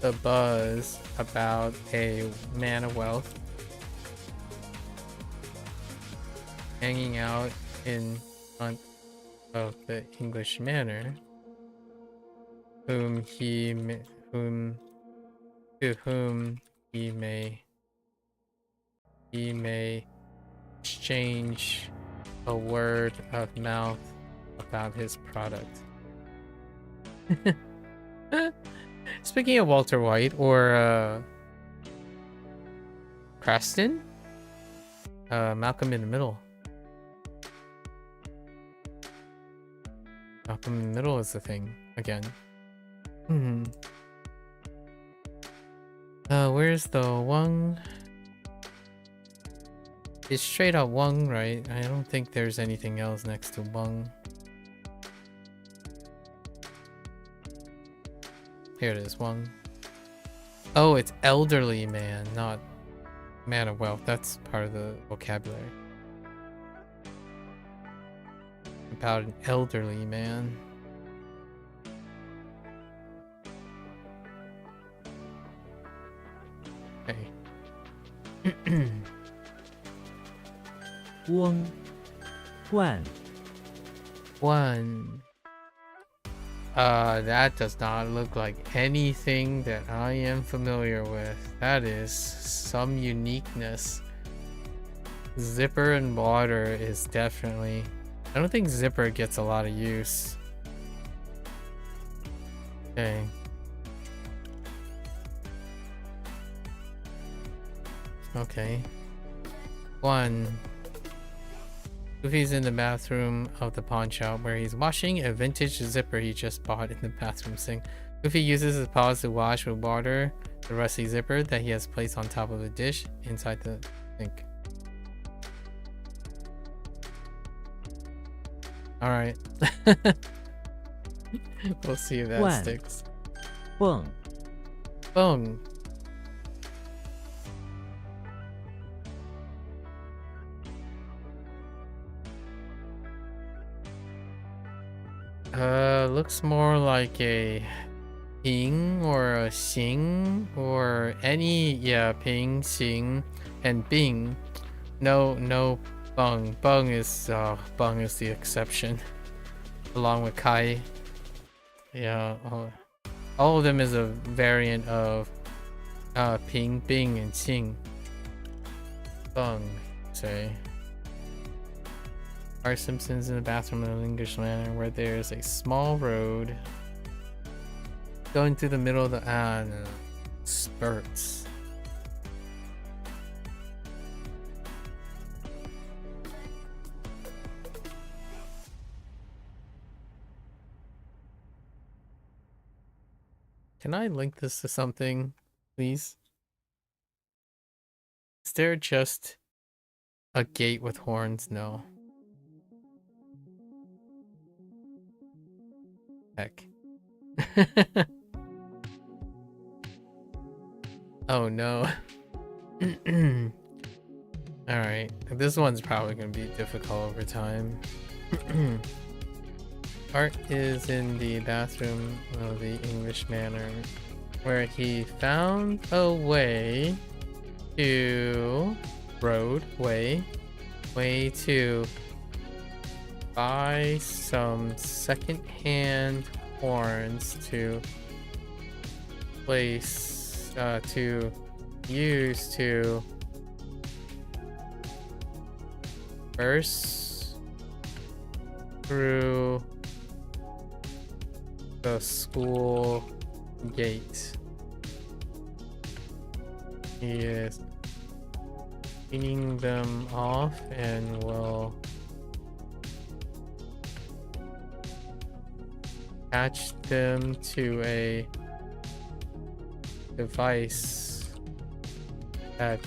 [SPEAKER 4] the buzz about a man of wealth hanging out in front of the English manor, to whom he may exchange a word of mouth about his product. Speaking of Walter White or Cranston, Malcolm in the Middle. Malcolm in the Middle is the thing again. Where's the Hoang? It's straight up Hoang, right? I don't think there's anything else next to Hoang. Here it is, Hoang. Oh, it's elderly man, not man of wealth. That's part of the vocabulary. About an elderly man. Okay.
[SPEAKER 2] Hoang,
[SPEAKER 4] One. That does not look like anything that I am familiar with. That is some uniqueness. Zipper and water is definitely... I don't think zipper gets a lot of use. Okay. Okay. One. Goofy's in the bathroom of the pawn shop where he's washing a vintage zipper he just bought in the bathroom sink. Goofy uses his paws to wash with water the rusty zipper that he has placed on top of a dish inside the sink. Alright. We'll see if that sticks.
[SPEAKER 2] Hoang,
[SPEAKER 4] Boom. Looks more like a ping or a xing or any, yeah, ping, xing, and bing. No bung. Bung is the exception, along with kai. Yeah, all of them is a variant of ping, bing, and xing. Bung, say. Bart Simpson's in the bathroom in an English manor where there's a small road going through the middle of the no. Spurts. Can I link this to something, please? Is there just a gate with horns? No. Heck. Oh no. Alright, this one's probably gonna be difficult over time. Art is in the bathroom of the English manor where he found a way to way to buy some second-hand horns to place to use to burst through the school gate. He is cleaning them off and will attach them to a device that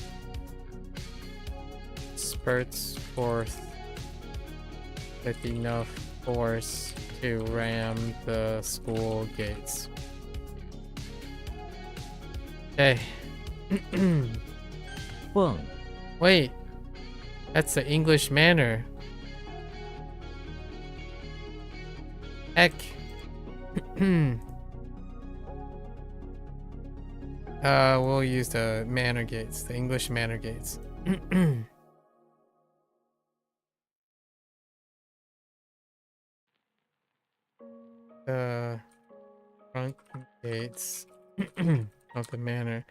[SPEAKER 4] spurts forth with enough force to ram the school gates. Okay.
[SPEAKER 2] Hoang,
[SPEAKER 4] Wait, that's the English manor. Heck. We'll use the manor gates, the English manor gates. the front gates of the manor.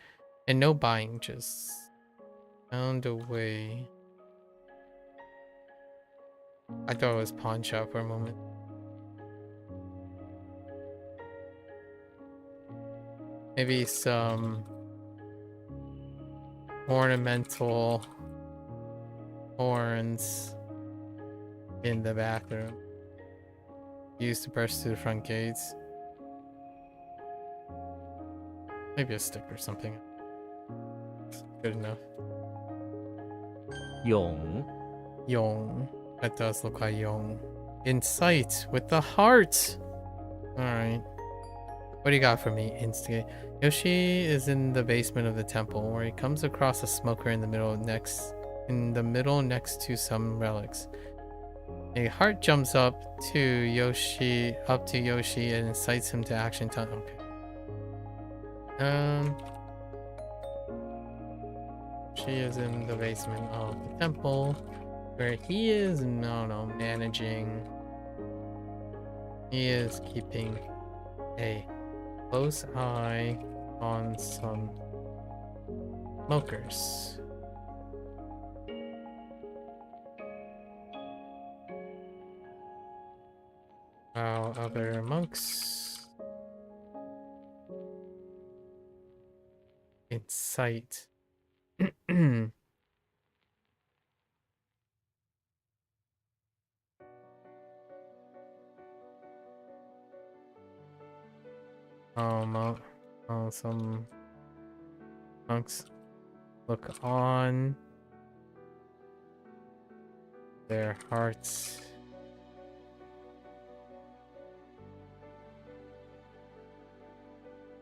[SPEAKER 4] And no buying, just found a way. I thought it was pawn shop for a moment. Maybe some ornamental horns in the bathroom. Used to burst through the front gates. Maybe a stick or something. Good enough.
[SPEAKER 2] Yong.
[SPEAKER 4] Yong. That does look like Yong. In sight with the heart. Alright. What do you got for me, Instigate? Yoshi is in the basement of the temple where he comes across a smoker in the middle next to some relics. A heart jumps up to Yoshi and incites him to action. Okay. She is in the basement of the temple where he is, managing. He is keeping a close eye on some smokers. While other monks in sight. Some monks look on. Their hearts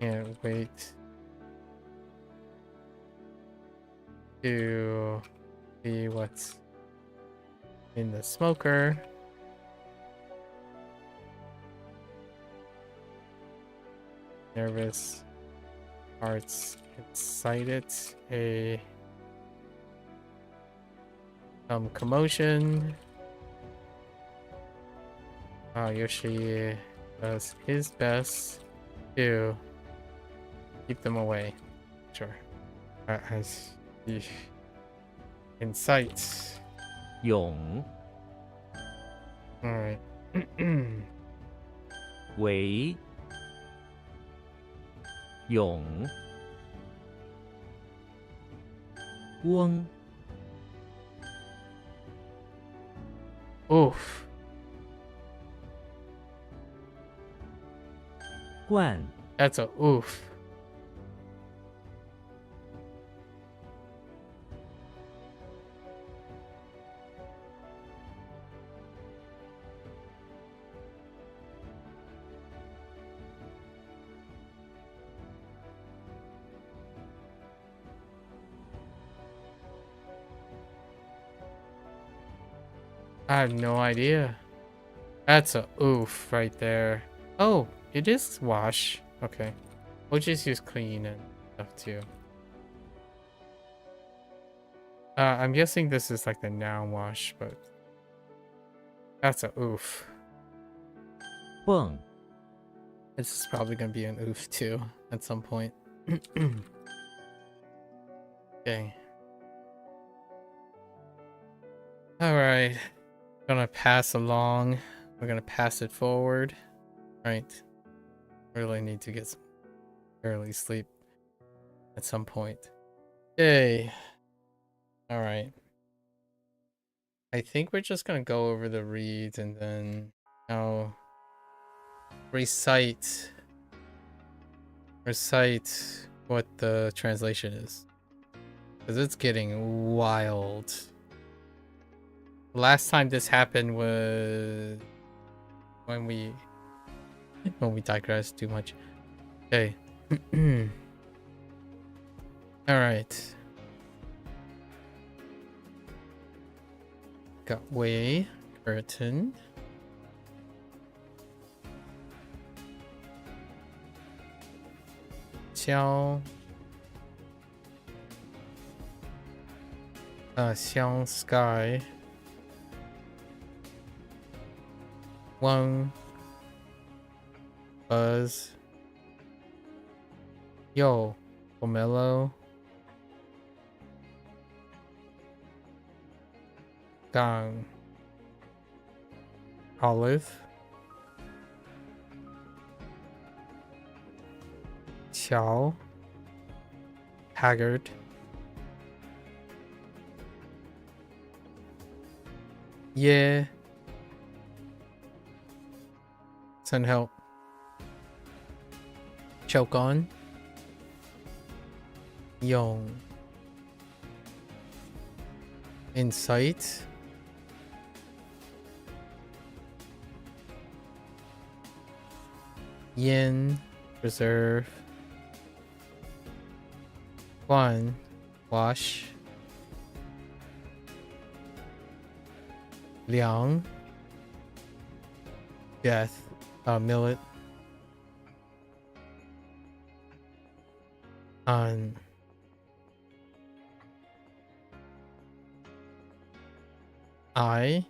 [SPEAKER 4] can't wait to see what's in the smoker. Nervous hearts excited. Some commotion. Yoshi does his best to keep them away. Sure. In sight.
[SPEAKER 2] Yong.
[SPEAKER 4] Alright.
[SPEAKER 2] 为永翁
[SPEAKER 4] Oof.
[SPEAKER 2] 冠
[SPEAKER 4] That's a oof. I have no idea. That's a oof right there. Oh, it is wash. Okay. We'll just use clean and stuff too. I'm guessing this is like the noun wash, but that's a oof.
[SPEAKER 2] 蹦
[SPEAKER 4] This is probably gonna be an oof too at some point. Okay. Alright. Gonna pass along. We're gonna pass it forward. Right. Really need to get some early sleep at some point. Okay. Alright. I think we're just gonna go over the reads and then recite what the translation is. Because it's getting wild. Last time this happened was when we digressed too much. Okay. Alright. Got way, curtain. Xiao. 香 sky. 汪 Buzz. Yo, Pomelo. Gang. Olive. Xiao. Haggard. Yeah. Send help. Choke on. Yong. Insight. Yin. Reserve. One. Wash. Liang. Death. Millet. On. I.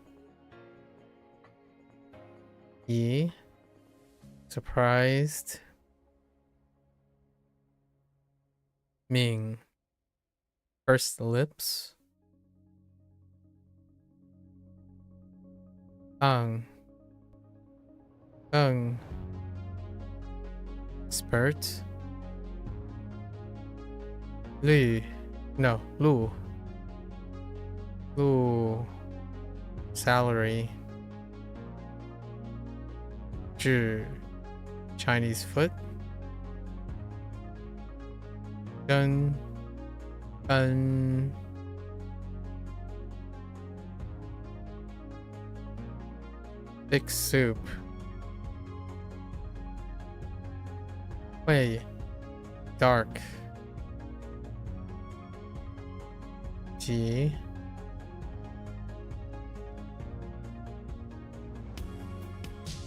[SPEAKER 4] E. Surprised. Ming. First lips. Ang. Gung. Spurt. Lu. No, Lu. Lu. Salary. Zhi. Chinese foot. Gun. Gun. Thick soup. Wait. Dark. G.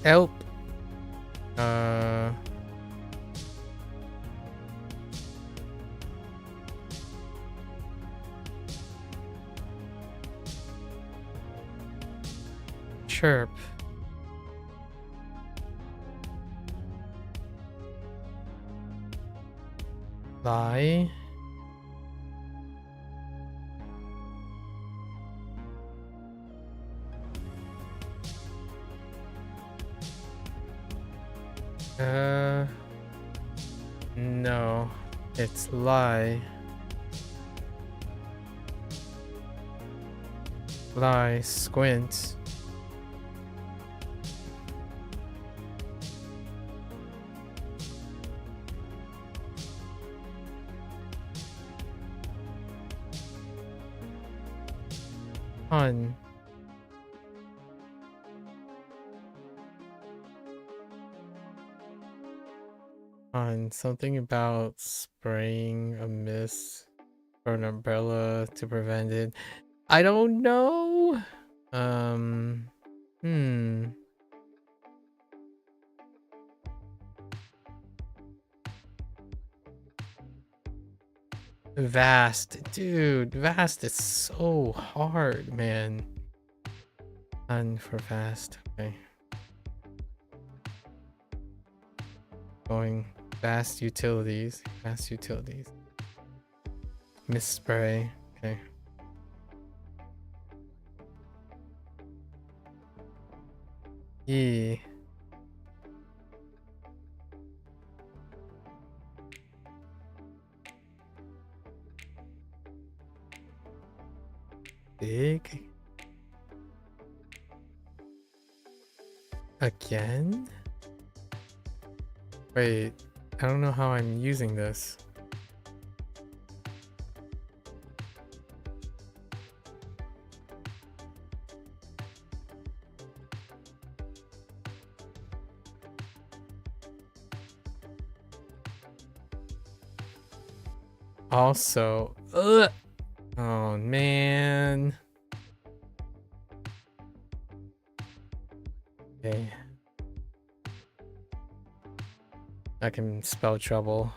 [SPEAKER 4] Help. Chirp. Lie. No, it's lie. Lie, squint. Hun. On something about spraying a mist or an umbrella to prevent it. I don't know. Vast, dude. Vast is so hard, man. And for vast, okay. Going vast utilities. Vast utilities. Mist spray. Okay. E. Big. Again? Wait, I don't know how I'm using this. Also, ugh. Oh man. Okay. I can spell trouble.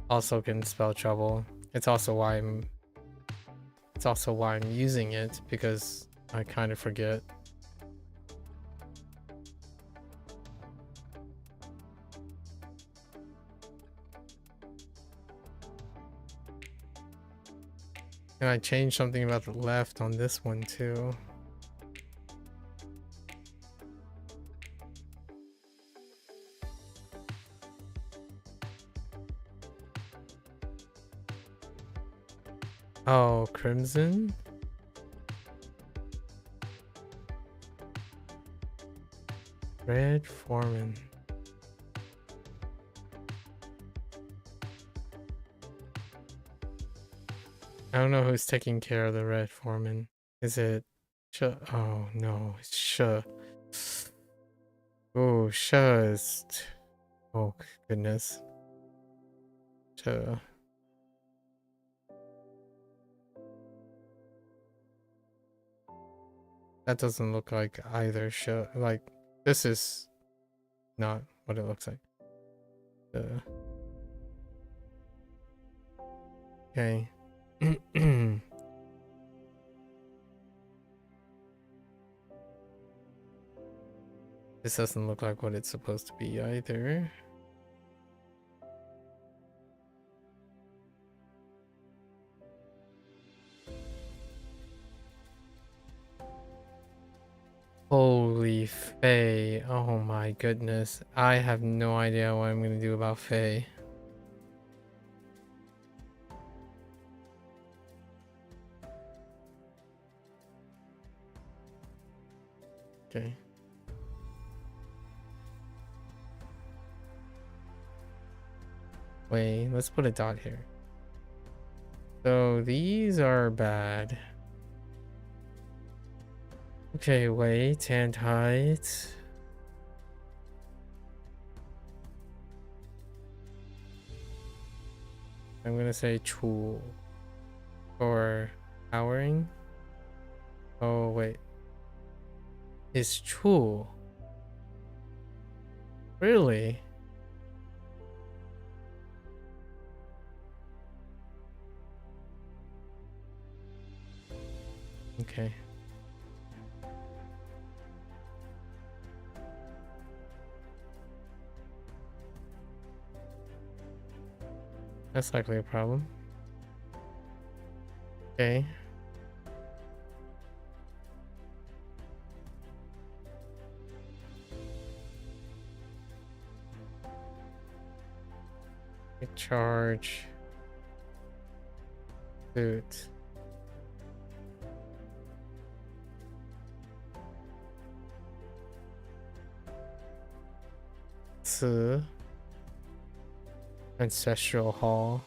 [SPEAKER 4] Also can spell trouble. It's also why I'm using it, because I kind of forget. And I changed something about the left on this one too. Oh, crimson? Red Foreman. I don't know who's taking care of the Red Foreman. Is it oh no, it's Oh, is oh goodness. That doesn't look like either like this is not what it looks like. Okay. This doesn't look like what it's supposed to be either. Holy Faye. Oh my goodness. I have no idea what I'm gonna do about Faye. Okay. Wait, let's put a dot here. So these are bad. Okay, weight and height. I'm gonna say tool or powering. Oh wait, it's tool. Really? Okay. That's likely a problem. Okay. Charge. Boot. Ancestral Hall.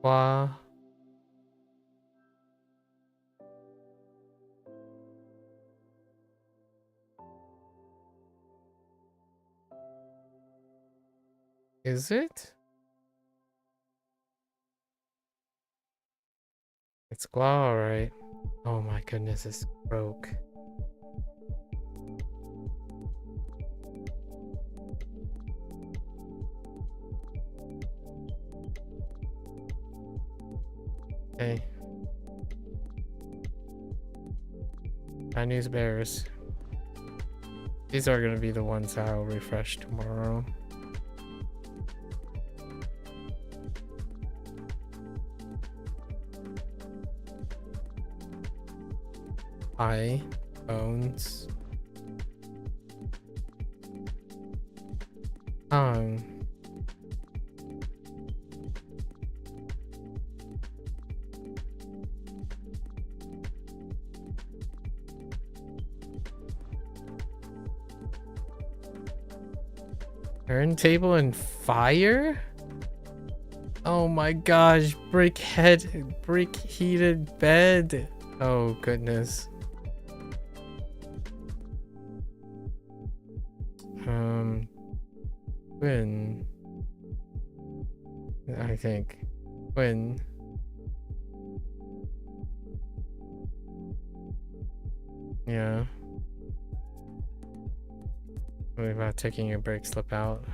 [SPEAKER 4] Hua. Is it? It's Gua, right? Oh my goodness, it's broke. Okay. Chinese bears. These are gonna be the ones I'll refresh tomorrow. Eye, bones. Hoang. Turntable and fire? Oh my gosh, brick heated bed. Oh goodness. When I think when yeah. What about taking a break, slip out?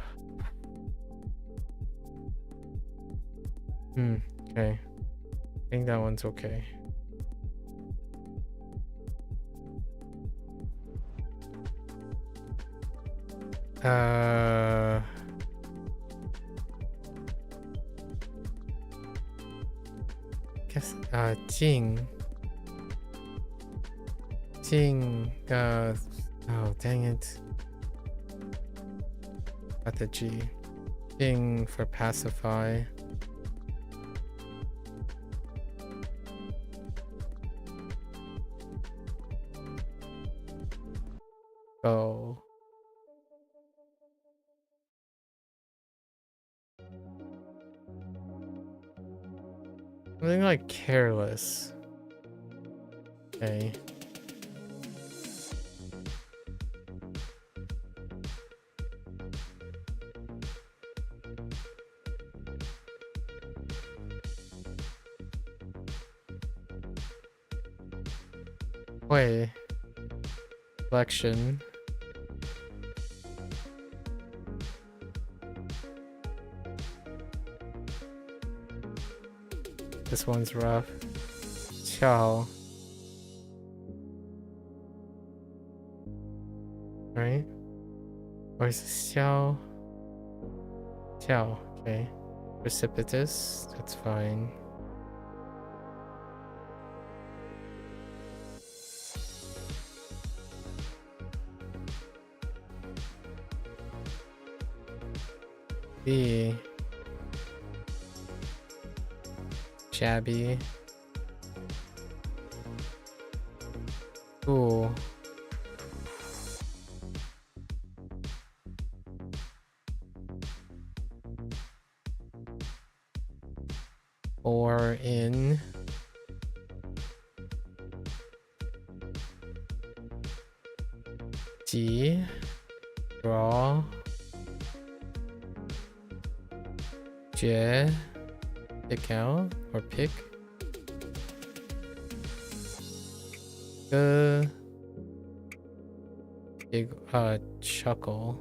[SPEAKER 4] Okay. I think that one's okay.
[SPEAKER 1] guess Jing. Jing, oh dang it. Got the G. Jing for pacify. Go. Something like careless. Okay. Wait. Selection. This one's rough. Ciao. Right? Or is it Xiao? Xiao, okay. Precipitous, that's fine. B. Shabby. Cool. Or in. G. Draw. J. Pick out or pick. Big chuckle.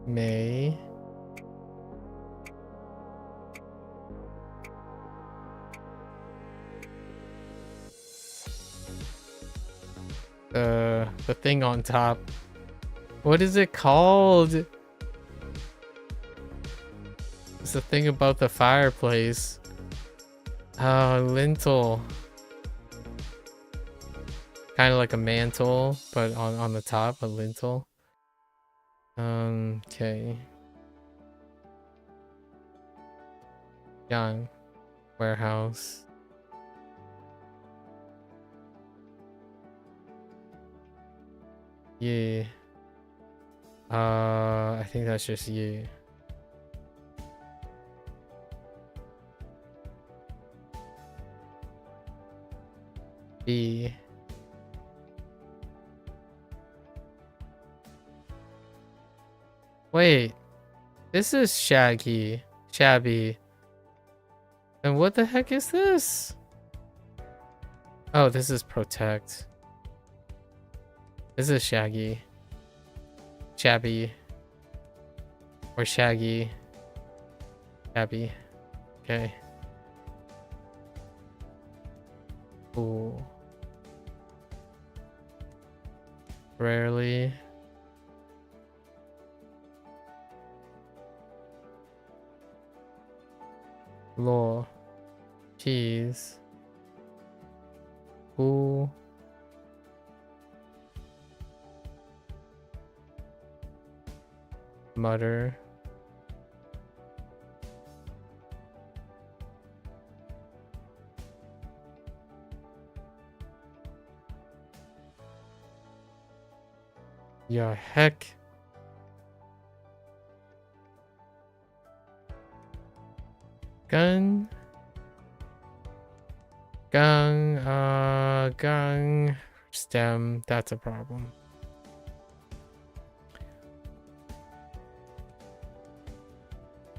[SPEAKER 1] May. The thing on top. What is it called? It's the thing about the fireplace. Lintel. Kind of like a mantle, but on the top, a lintel. Okay. Young. Warehouse. Yeah. I think that's just you. B. Wait, this is Shaggy, Shabby. And what the heck is this? Oh, this is Protect. This is Shaggy. Shabby. Or Shaggy. Shabby. Okay. Cool. Rarely. Law. Cheese. Cool. Mutter. Yeah, heck. Gun. Gung. Stem. That's a problem.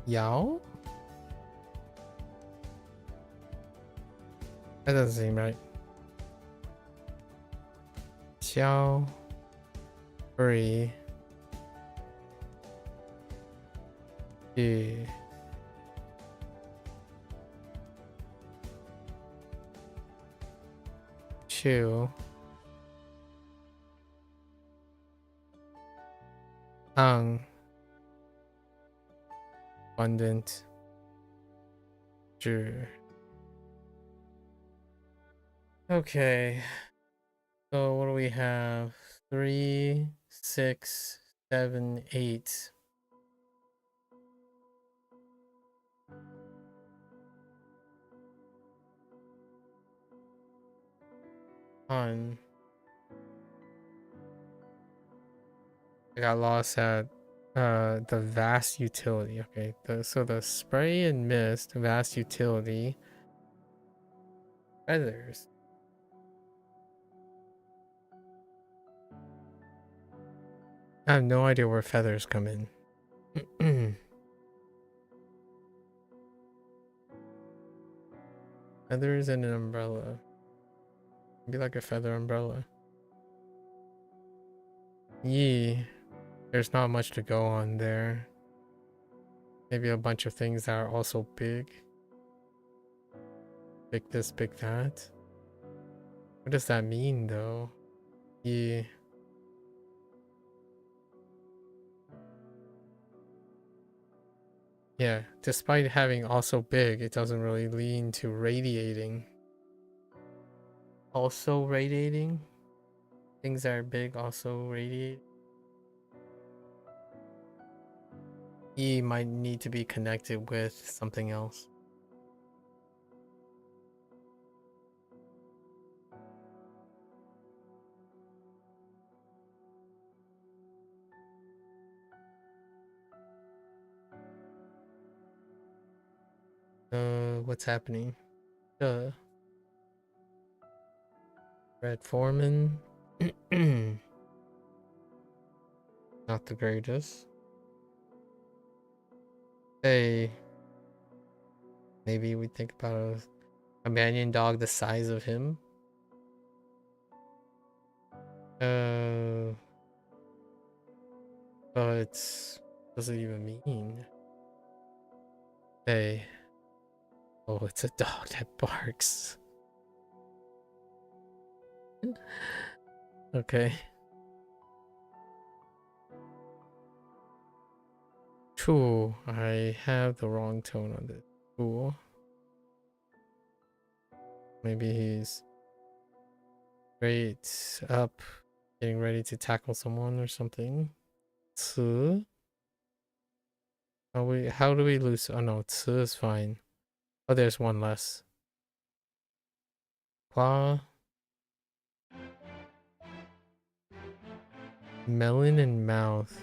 [SPEAKER 1] Yao? That doesn't seem right. Xiao. Free. Yeah. Chew. Hoang. Abundant.
[SPEAKER 4] Sure. Okay. So what do we have? 3, 6, 7, 8. I got lost at the vast utility. Okay, so the spray and mist, vast utility, feathers. I have no idea where feathers come in. Feathers and an umbrella. Be like a feather umbrella. Yee. There's not much to go on there. Maybe a bunch of things that are also big. Big this, big that. What does that mean though? Yeah. Yeah, despite having also big, it doesn't really lean to radiating. Also radiating? Things that are big also radiate? E might need to be connected with something else. What's happening? Red Foreman. Not the greatest. Hey. Maybe we think about a companion dog the size of him. But what does it even mean? Hey. Oh, it's a dog that barks. Okay. Cool. I have the wrong tone on this. Cool. Maybe he's straight up, getting ready to tackle someone or something. Tsu. How do we lose? Oh no, Tsu is fine. Oh, there's one less. Claw. Melon and mouth.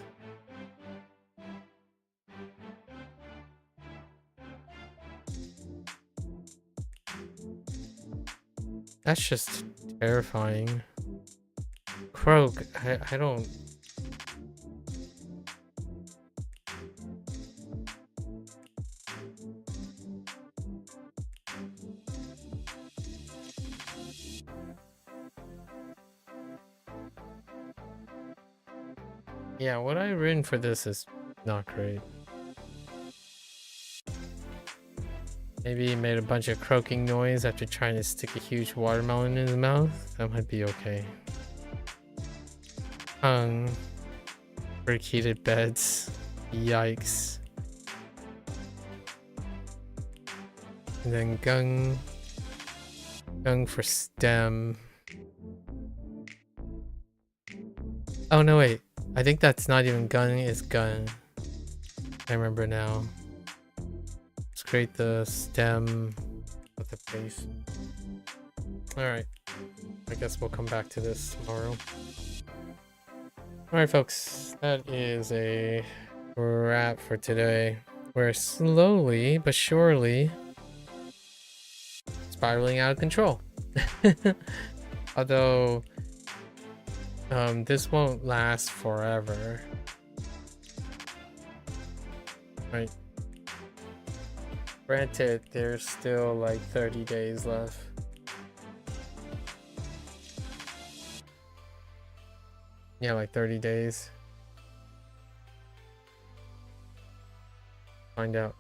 [SPEAKER 4] That's just terrifying. Croak. I don't. Yeah, what I written for this is not great. Maybe he made a bunch of croaking noise after trying to stick a huge watermelon in his mouth. That might be okay. Hoang. Brick heated beds. Yikes. And then gung. Gung for stem. Oh no, wait. I think that's not even gun, it's gun. I remember now. Let's create the stem with the face. Alright. I guess we'll come back to this tomorrow. Alright folks, that is a wrap for today. We're slowly but surely spiraling out of control. Although this won't last forever. Right. Granted, there's still like 30 days left. Yeah, like 30 days. Find out.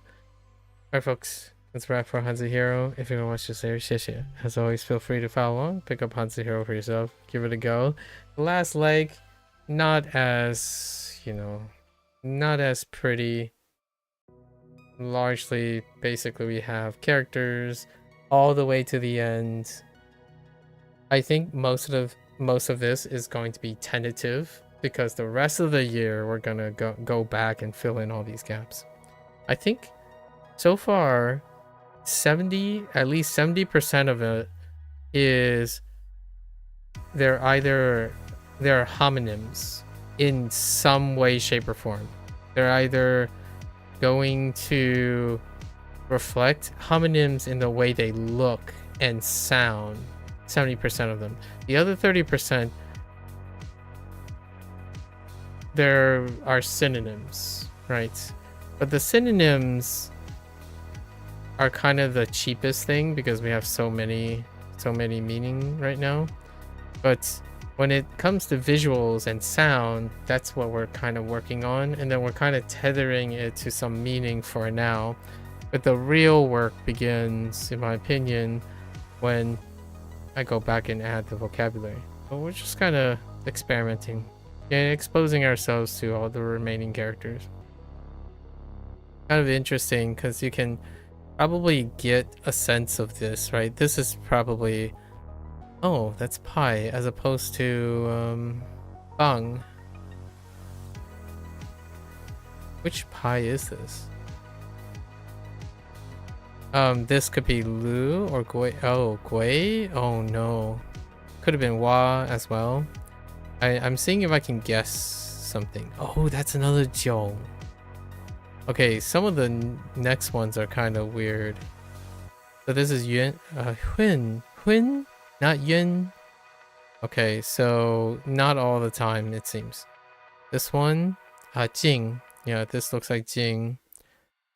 [SPEAKER 4] Alright folks, that's a wrap for HanziHero. If you want to watch this later, shit. As always, feel free to follow along. Pick up HanziHero for yourself. Give it a go. The last leg, not as, you know, not as pretty. largely, basically, we have characters all the way to the end. I think most of this is going to be tentative because the rest of the year we're gonna go back and fill in all these gaps. I think so far at least 70% of it is they're homonyms in some way, shape, or form. They're either going to reflect homonyms in the way they look and sound, 70% of them. The other 30%, there are synonyms, right? But the synonyms are kind of the cheapest thing because we have so many meaning right now. But when it comes to visuals and sound, that's what we're kind of working on, and then we're kind of tethering it to some meaning for now. But the real work begins, in my opinion, when I go back and add the vocabulary. But we're just kind of experimenting and exposing ourselves to all the remaining characters. Kind of interesting because you can probably get a sense of this, right? This is probably, oh, that's pi as opposed to bang. Which pi is this? This could be Lu or Gui. Oh, Gui? Oh no. Could have been Wa as well. I'm seeing if I can guess something. Oh, that's another Jiu. Okay, some of the next ones are kind of weird. So this is Yuan, Hun, not Yun. Okay, so not all the time it seems. This one, Jing. Yeah, this looks like Jing.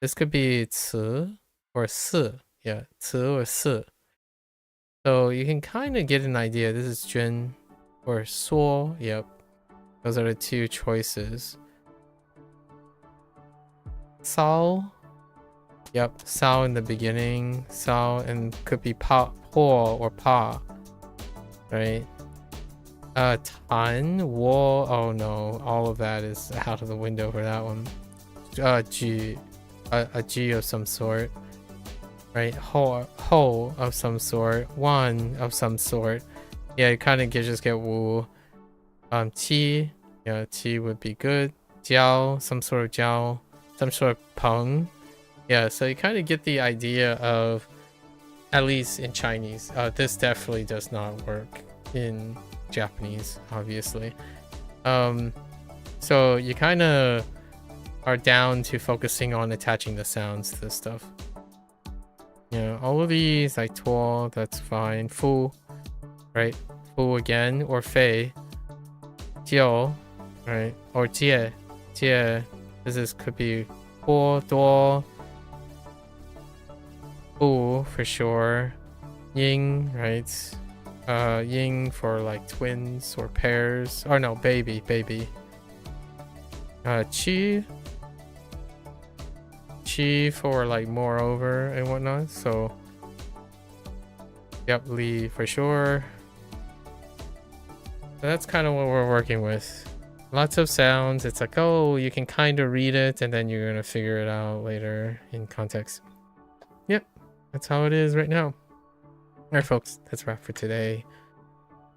[SPEAKER 4] This could be Ci or Si. Yeah, Ci or Si. So you can kind of get an idea. This is Jun or Suo. Yep, those are the two choices. Sao. Yep, Sao in the beginning. Sao, and could be Pa, Po, or Pa. Right? Tan, Wo. Oh no, all of that is out of the window for that one. G. A G of some sort. Right? Ho of some sort. Wan of some sort. Yeah, you kind of just get Wu. Qi. Yeah, Qi would be good. Jiao, some sort of Jiao. Some sort of Peng. Yeah, so you kind of get the idea of, at least in Chinese, this definitely does not work in Japanese, obviously. So you kind of are down to focusing on attaching the sounds to this stuff. Yeah, all of these, like Tuo, that's fine. Fu, right? Fu again, or Fei. Jiu, right? Or Jie. Jie. This could be Huo, Duo, Bu for sure. Ying, right? Ying for like twins or pairs. Or no, baby. Qi. Qi for like moreover and whatnot. So, yep, Li for sure. So that's kind of what we're working with. Lots of sounds. It's like, oh, you can kind of read it and then you're going to figure it out later in context. Yep, that's how it is right now. Alright, folks, that's a wrap for today.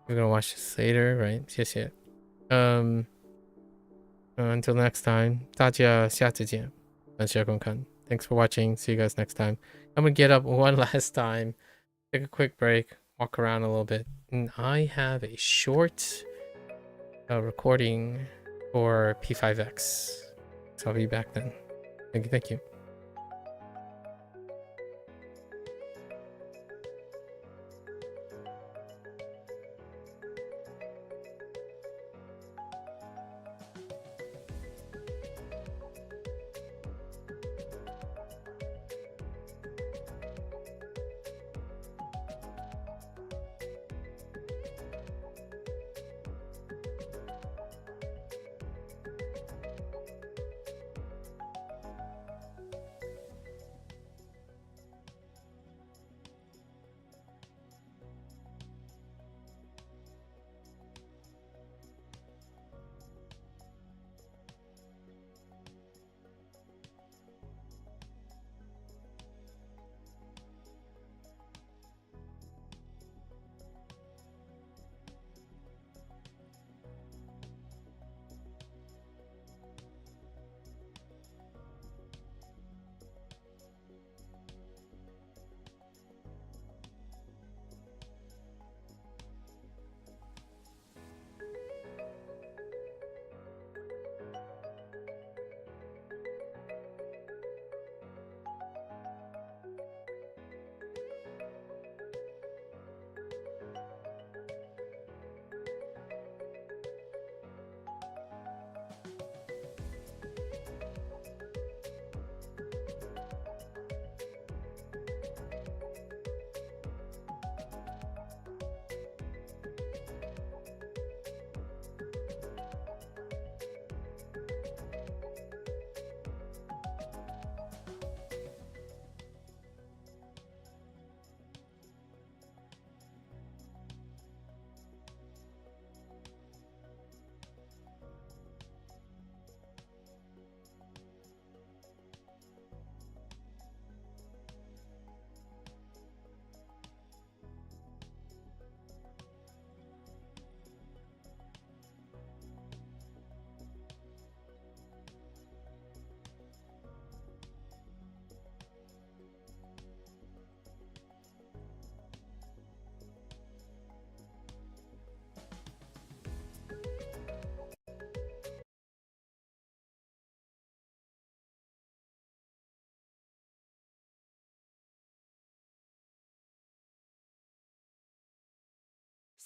[SPEAKER 4] We're going to watch this later, right? 谢谢. Until next time, 大家下次见. Thanks for watching. See you guys next time. I'm going to get up one last time, take a quick break, walk around a little bit. And I have a short recording for P5X. So I'll be back then. Thank you.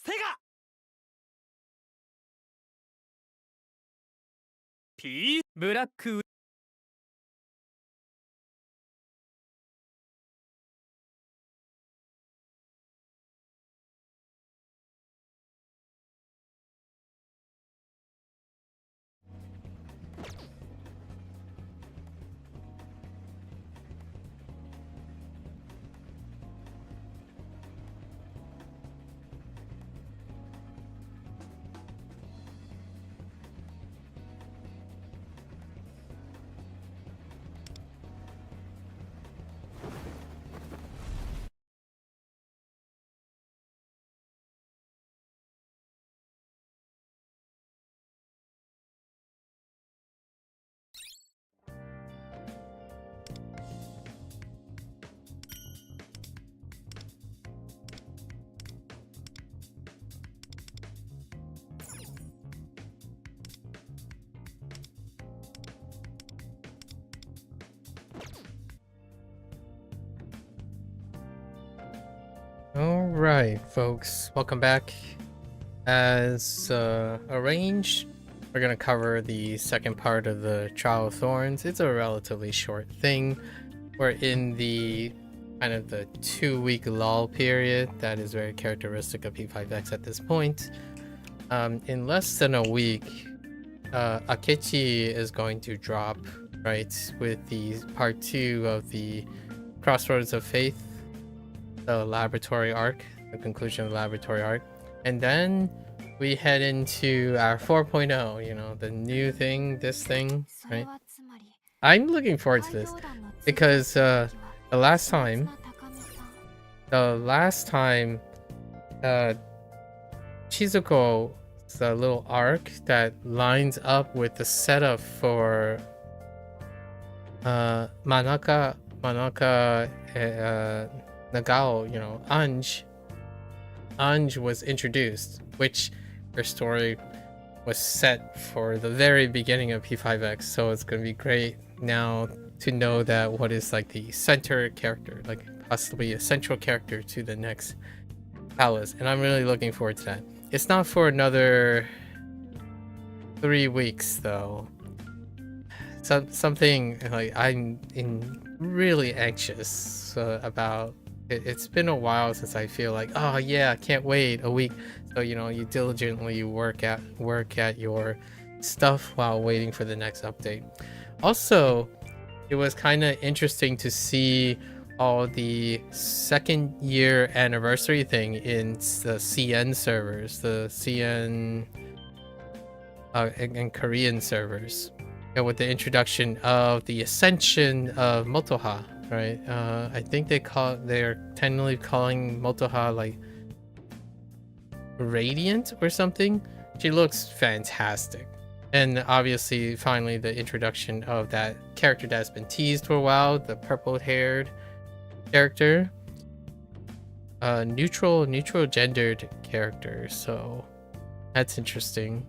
[SPEAKER 2] ブラック
[SPEAKER 1] Alright, folks, welcome back. As arranged, we're going to cover the second part of the Trial of Thorns. It's a relatively short thing. We're in the kind of the 2-week lull period that is very characteristic of P5X at this point. In less than a week, Akechi is going to drop, right, with the part 2 of the Crossroads of Faith, the laboratory arc, the conclusion of the laboratory arc. And then we head into our 4.0, you know, the new thing, this thing, right? I'm looking forward to this because the last time Shizuko, the little arc that lines up with the setup for Manaka Nagao, you know, Ange was introduced, which her story was set for the very beginning of P5X, so it's going to be great now to know that what is like the center character, like possibly a central character to the next ATLUS, and I'm really looking forward to that. It's not for another 3 weeks though. Something like I'm really anxious about. It's been a while since I feel like, oh yeah, I can't wait a week. So, you know, you diligently work at your stuff while waiting for the next update. Also, it was kind of interesting to see all the 2nd year anniversary thing in the CN servers, the CN and Korean servers, and with the introduction of the ascension of Motoha. Right, I think they're tentatively calling Motoha like Radiant or something. She looks fantastic, and obviously, finally, the introduction of that character that's been teased for a while, the purple-haired character, neutral gendered character. So that's interesting.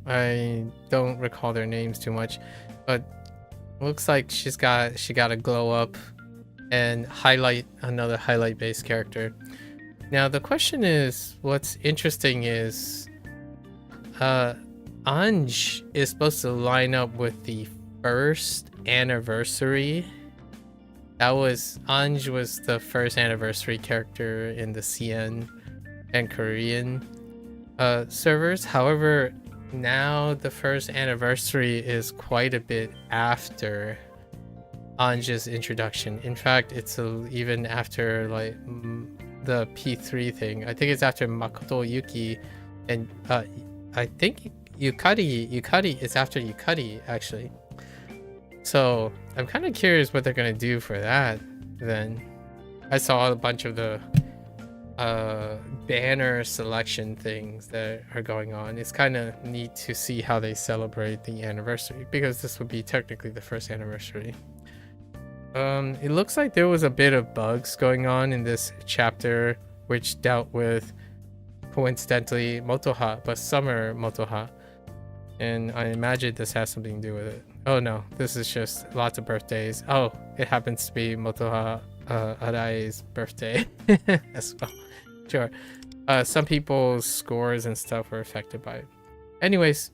[SPEAKER 1] I don't recall their names too much, but looks like she got to glow up and highlight another highlight-based character. Now the question is, what's interesting is Ange is supposed to line up with the 1st anniversary. Ange was the 1st anniversary character in the CN and Korean servers. However, now the 1st anniversary is quite a bit after Ange's introduction. In fact, it's even after like the P3 thing. I think it's after Makoto Yuki, and I think Yukari is after Yukari actually. So I'm kind of curious what they're gonna do for that. Then I saw a bunch of the banner selection things that are going on. It's kind of neat to see how they celebrate the anniversary, because this would be technically the 1st anniversary. It looks like there was a bit of bugs going on in this chapter, which dealt with, coincidentally, Motoha, but summer Motoha, and I imagine this has something to do with it. Oh no, this is just lots of birthdays. Oh, it happens to be Motoha Arai's birthday as well. Sure.
[SPEAKER 4] Some people's scores and stuff were affected by it. Anyways,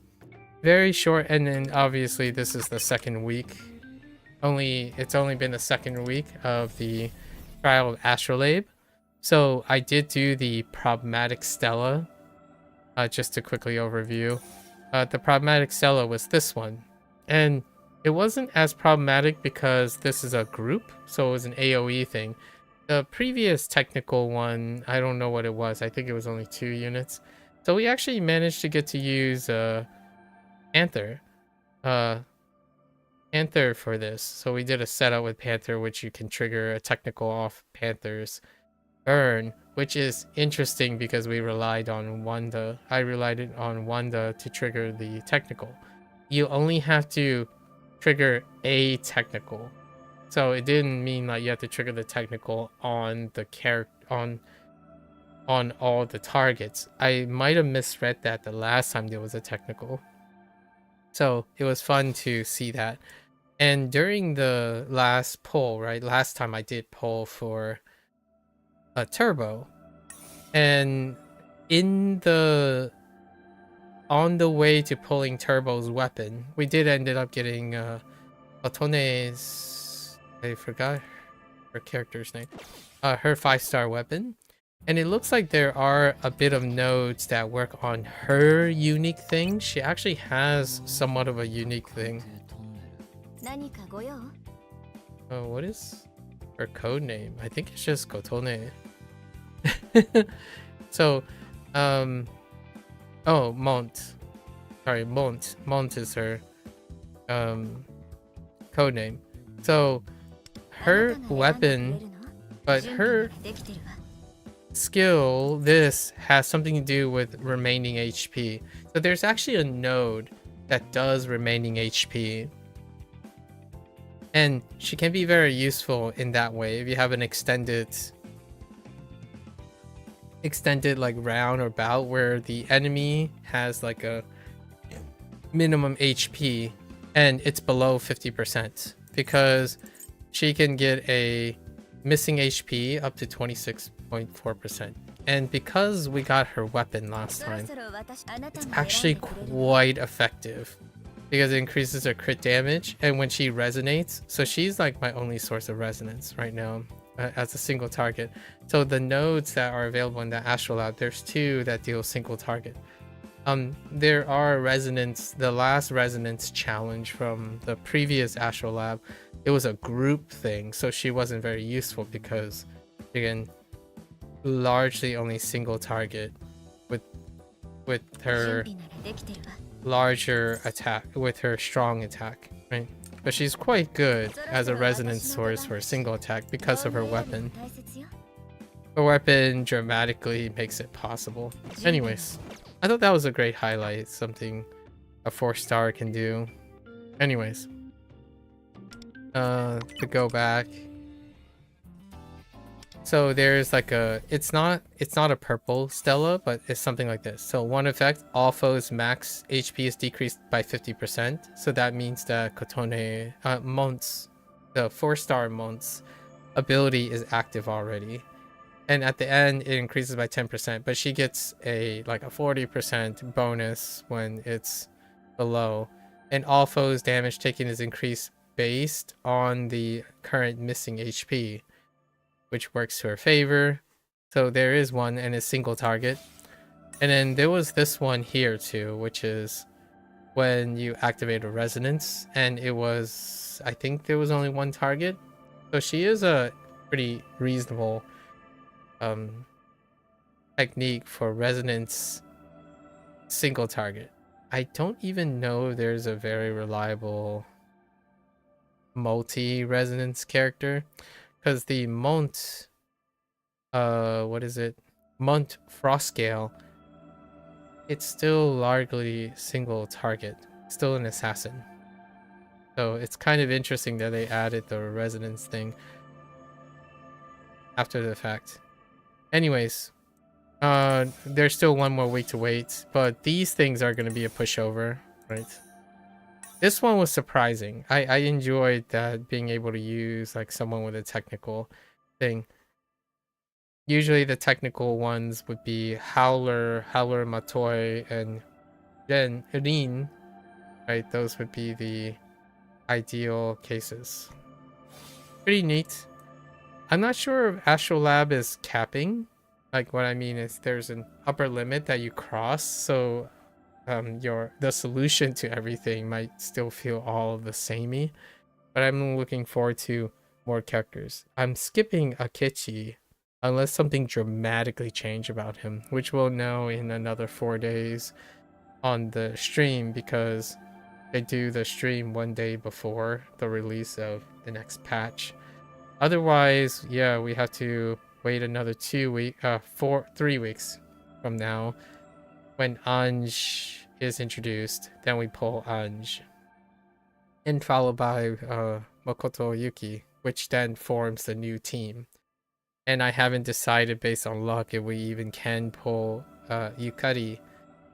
[SPEAKER 4] very short, and then obviously this is the second week. It's only been the second week of the trial of Astrolabe. So I did do the problematic Stella. Just to quickly overview. The problematic Stella was this one. And it wasn't as problematic because this is a group, so it was an AoE thing. The previous technical one, I don't know what it was. I think it was only 2 units. So we actually managed to get to use Panther. Panther for this. So we did a setup with Panther, which you can trigger a technical off Panther's burn, which is interesting because we relied on Wanda. I relied on Wanda to trigger the technical. You only have to trigger a technical. So it didn't mean like you have to trigger the technical on the character on all the targets. I might have misread that the last time there was a technical. So it was fun to see that. And during the last poll, right? Last time I did poll for a turbo, and on the way to pulling Turbo's weapon, we did ended up getting Otone's, I forgot her character's name, her 5-star weapon. And it looks like there are a bit of nodes that work on her unique thing. She actually has somewhat of a unique thing. What is her code name? I think it's just Kotone. So, oh, Mont. Sorry, Mont. Mont is her code name. So, her weapon, but her skill, this has something to do with remaining HP. So there's actually a node that does remaining HP. And she can be very useful in that way if you have an extended like round or bout where the enemy has like a minimum HP and it's below 50%, because she can get a missing HP up to 26.4%. And because we got her weapon last time, it's actually quite effective because it increases her crit damage. And when she resonates, so she's like my only source of resonance right now as a single target. So the nodes that are available in the Astral Lab, there's 2 that deal single target. There are resonance, the last resonance challenge from the previous Astral Lab, it was a group thing, so she wasn't very useful because, again, largely only single target with her larger attack, with her strong attack, right? But she's quite good as a resonance source for a single attack because of her weapon. Her weapon dramatically makes it possible. Anyways, I thought that was a great highlight, something a 4-star can do. Anyways, to go back, so there's like a, it's not a purple Stella, but it's something like this. So one effect, all foes max HP is decreased by 50%. So that means that Kotone Mont's, the 4-star Mont's ability is active already. And at the end it increases by 10%, but she gets a like a 40% bonus when it's below. And all foes damage taken is increased based on the current missing HP, which works to her favor. So there is one, and it's single target. And then there was this one here too, which is when you activate a resonance, and it was, I think there was only 1 target. So she is a pretty reasonable technique for resonance single target. I don't even know if there's a very reliable multi-resonance character, because the Mont, what is it? Mont Frostgale, it's still largely single target, still an assassin. So it's kind of interesting that they added the resonance thing after the fact. Anyways, there's still 1 more week to wait, but these things are going to be a pushover, right? This one was surprising. I enjoyed that, being able to use like someone with a technical thing. Usually the technical ones would be Howler, Howler Matoi, and Rin, right? Those would be the ideal cases. Pretty neat. I'm not sure if Astrolab is capping. Like, what I mean is there's an upper limit that you cross, so the solution to everything might still feel all the samey. But I'm looking forward to more characters. I'm skipping Akechi unless something dramatically changed about him, which we'll know in another 4 days on the stream, because they do the stream 1 day before the release of the next patch. Otherwise, yeah, we have to wait another 3 weeks from now when Anj is introduced. Then we pull Anj, and followed by Makoto Yuki, which then forms the new team. And I haven't decided based on luck if we even can pull Yukari.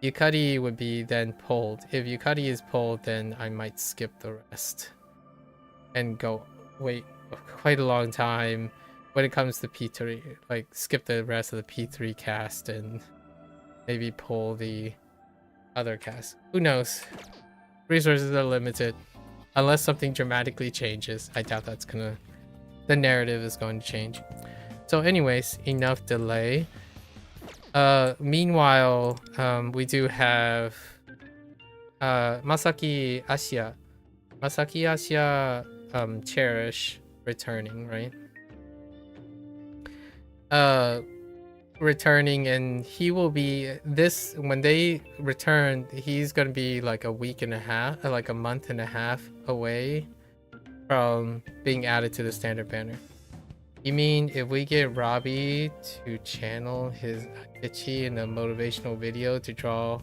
[SPEAKER 4] Yukari would be then pulled. If Yukari is pulled, then I might skip the rest and go wait quite a long time when it comes to P3. Like, skip the rest of the P3 cast and maybe pull the other cast. Who knows? Resources are limited. Unless something dramatically changes, I doubt that's gonna... the narrative is going to change. So anyways, enough delay. Meanwhile, we do have Masaki Asya. Masaki Asya Cherish returning, right? Returning, and he will be when they return, he's gonna be like a week and a half, like a month and a half away from being added to the standard banner. You mean if we get Robbie to channel his Koichi in a motivational video to draw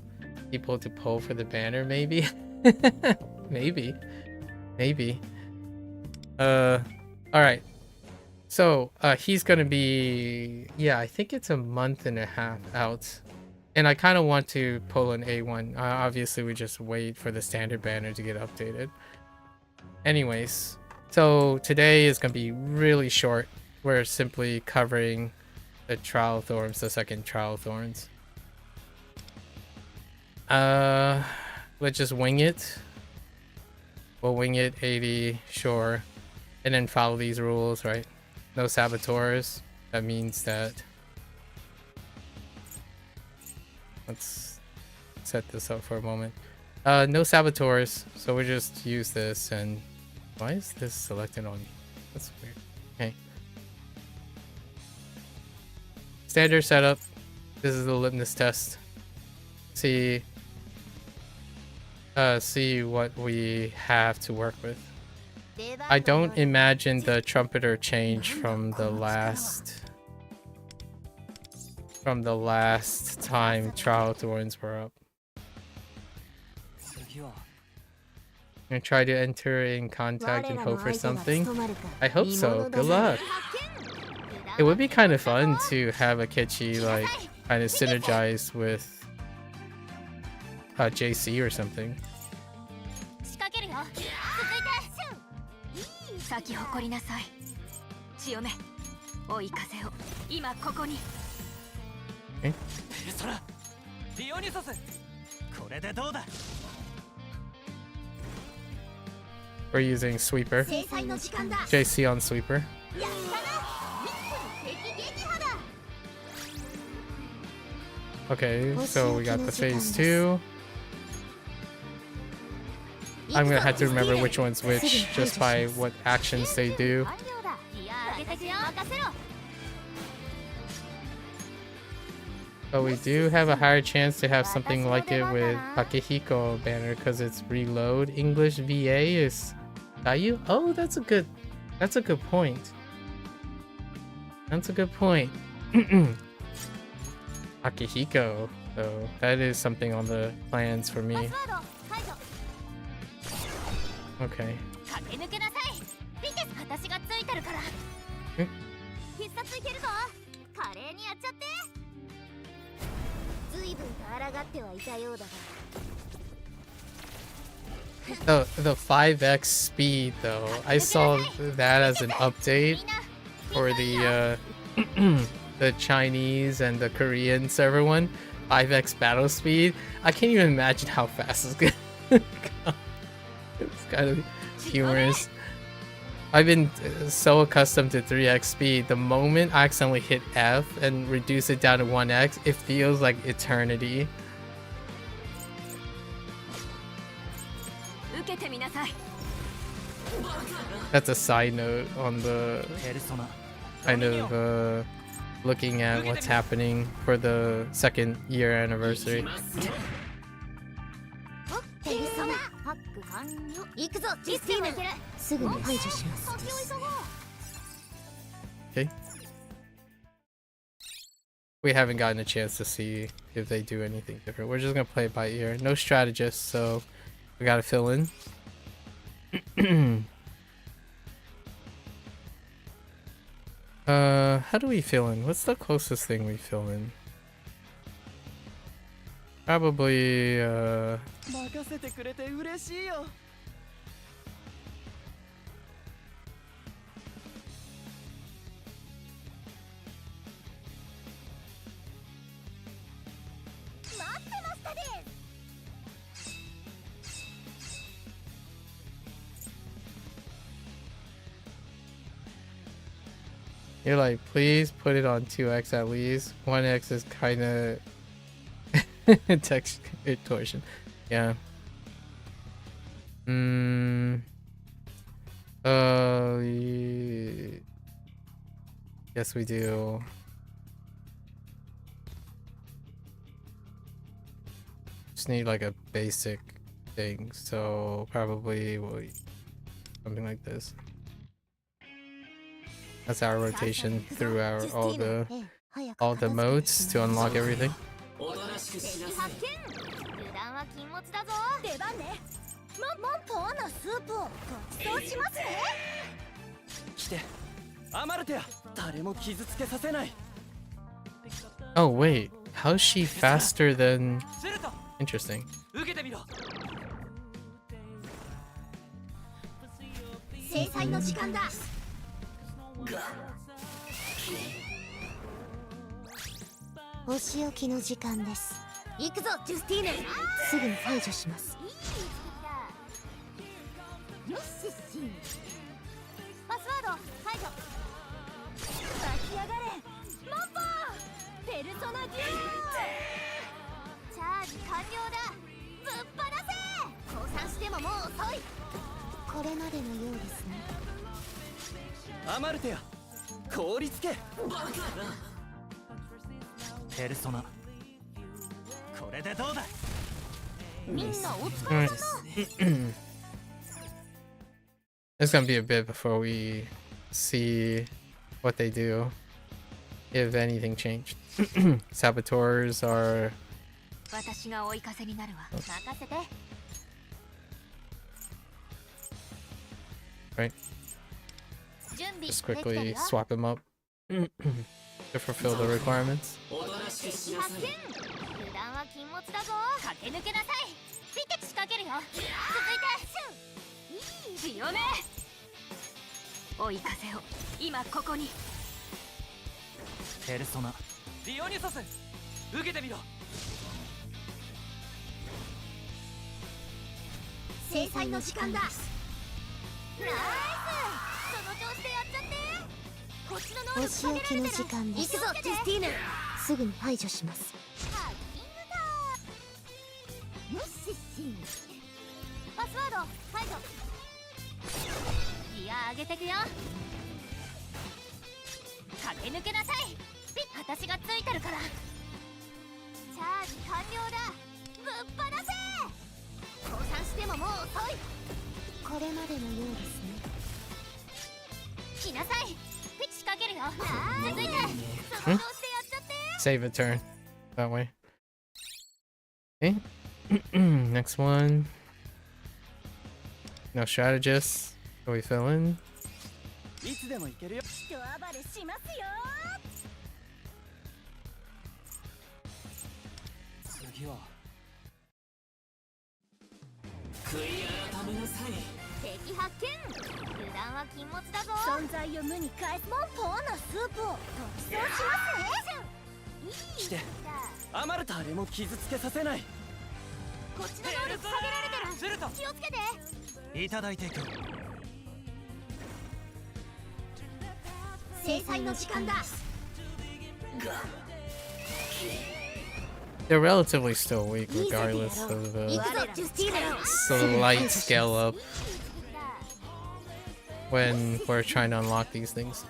[SPEAKER 4] people to pull for the banner, maybe? maybe. Alright. So, he's gonna be... yeah, I think it's a month and a half out. And I kind of want to pull an A1. Obviously, we just wait for the standard banner to get updated. Anyways, so today is gonna be really short. We're simply covering the Trial Thorns, the second Trial Thorns. Let's just wing it. We'll wing it 80, sure. And then follow these rules, right? No saboteurs. That means that... let's set this up for a moment. No saboteurs, so we just use this. And why is this selected on me? That's weird. Okay. Standard setup. This is the litmus test. See what we have to work with. I don't imagine the trumpeter change from the last time Trial Thorns were up. I'm gonna try to enter in contact and hope for something. I hope so. Good luck. It would be kind of fun to have a Koichi like kind of synergize with JC or something. Okay. We're using sweeper. JC on sweeper. Okay, so we got the phase 2. I'm gonna have to remember which one's which just by what actions they do. But we do have a higher chance to have something like it with Akihiko banner because it's reload. English VA is Dayu? Oh, that's a good point. That's a good point. Akihiko, so that is something on the plans for me. Okay. The 5X speed though, I saw that as an update for the the Chinese and the Korean server one, 5x battle speed. I can't even imagine how fast it's gonna go. It's kind of humorous. I've been so accustomed to 3x speed. The moment I accidentally hit F and reduce it down to 1x, it feels like eternity. That's a side note on the kind of looking at what's happening for the 2nd year anniversary. Okay. We haven't gotten a chance to see if they do anything different. We're just gonna play it by ear. No strategist, so we gotta fill in. How do we fill in? What's the closest thing we fill in? Probably, you're like, please put it on 2x at least. 1x is kind of text torsion. Yeah. Yes, we do. Just need like a basic thing, so probably something like this. That's our rotation through all the modes to unlock everything. Oh wait, how's she faster than... Interesting. It's gonna be a bit before we see what they do, if anything changed. Saboteurs are... Right. Just quickly swap them up to fulfill the requirements. Save a turn that way. Okay. Next one. No strategists. Can we fill in?
[SPEAKER 3] 禁物だぞ。存在を無に返す。モンポーのスープをご馳走しますね。してアマルタあれも傷つけさせない。こっちの能力下げられてる。気をつけて。いただいていく。制裁の時間だ。
[SPEAKER 1] They're relatively still weak regardless of the slight scale up when we're trying to unlock these things.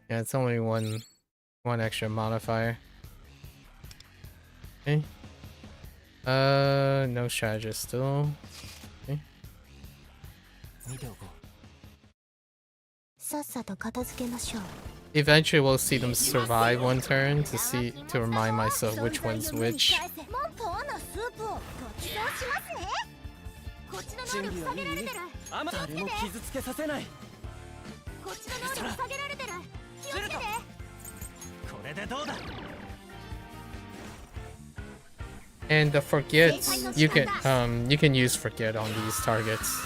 [SPEAKER 1] Yeah, it's only one extra modifier. Okay. No strategist still. Okay. Eventually we'll see them survive one turn to remind myself which one's which. And the forget, you can use forget on these targets.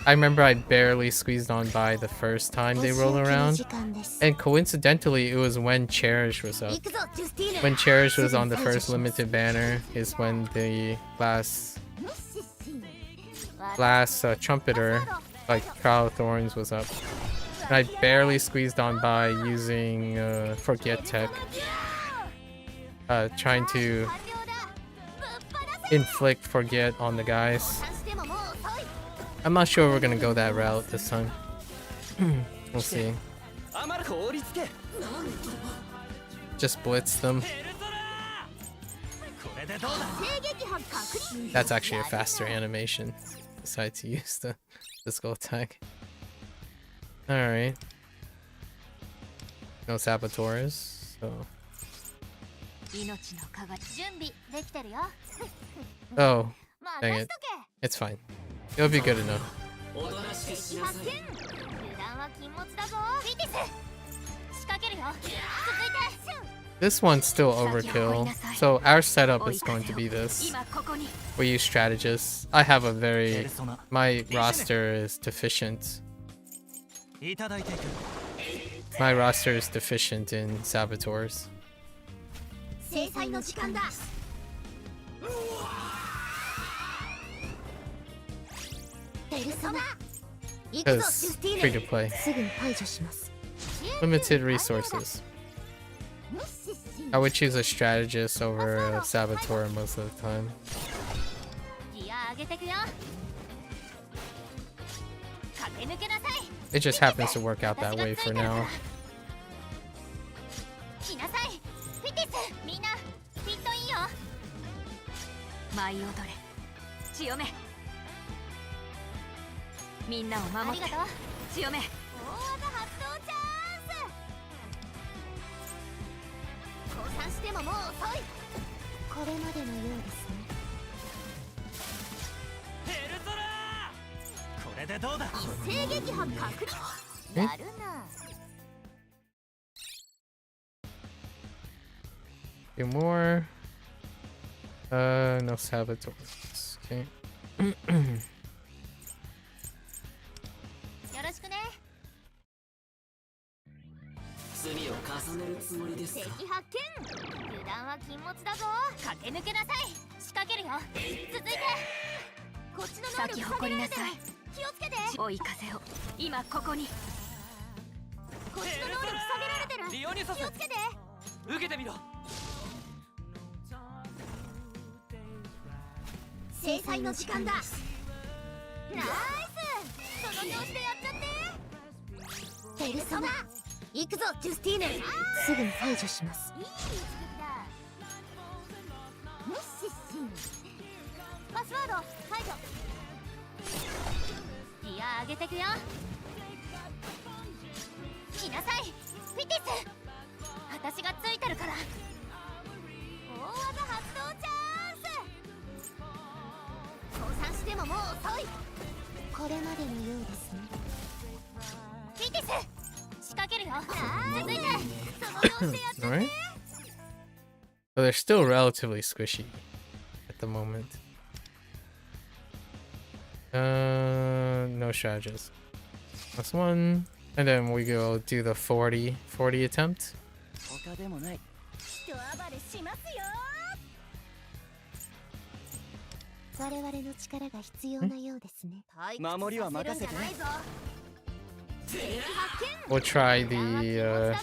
[SPEAKER 1] I remember I barely squeezed on by the first time they roll around, and coincidentally it was when Cherish was up. When Cherish was on the first limited banner is when the last trumpeter, like Crown of Thorns, was up. And I barely squeezed on by using forget tech, trying to inflict forget on the guys. I'm not sure we're gonna go that route this time. We'll see. Just blitz them. That's actually a faster animation. Decide to use the physical attack. Alright. No saboteurs, so. Oh, dang it. It's fine. It'll be good enough. This one's still overkill, so our setup is going to be this. We use strategists. I have my roster is deficient. My roster is deficient in saboteurs. Because free to play. Limited resources. I would choose a strategist over a saboteur most of the time. It just happens to work out that way for now. Few more. No saboteurs. Okay.
[SPEAKER 3] 私がついてるから。大技発動チャンス。降参してももう遅い。これまでのようですね。フィティス仕掛けるよ。続いてその調子でやって。
[SPEAKER 1] Alright. So they're still relatively squishy at the moment. No strategies. That's one. And then we go do the 40 attempt.
[SPEAKER 3] 他でもない。人暴れしますよ。我々の力が必要なようですね。守りは任せて。
[SPEAKER 1] We'll try the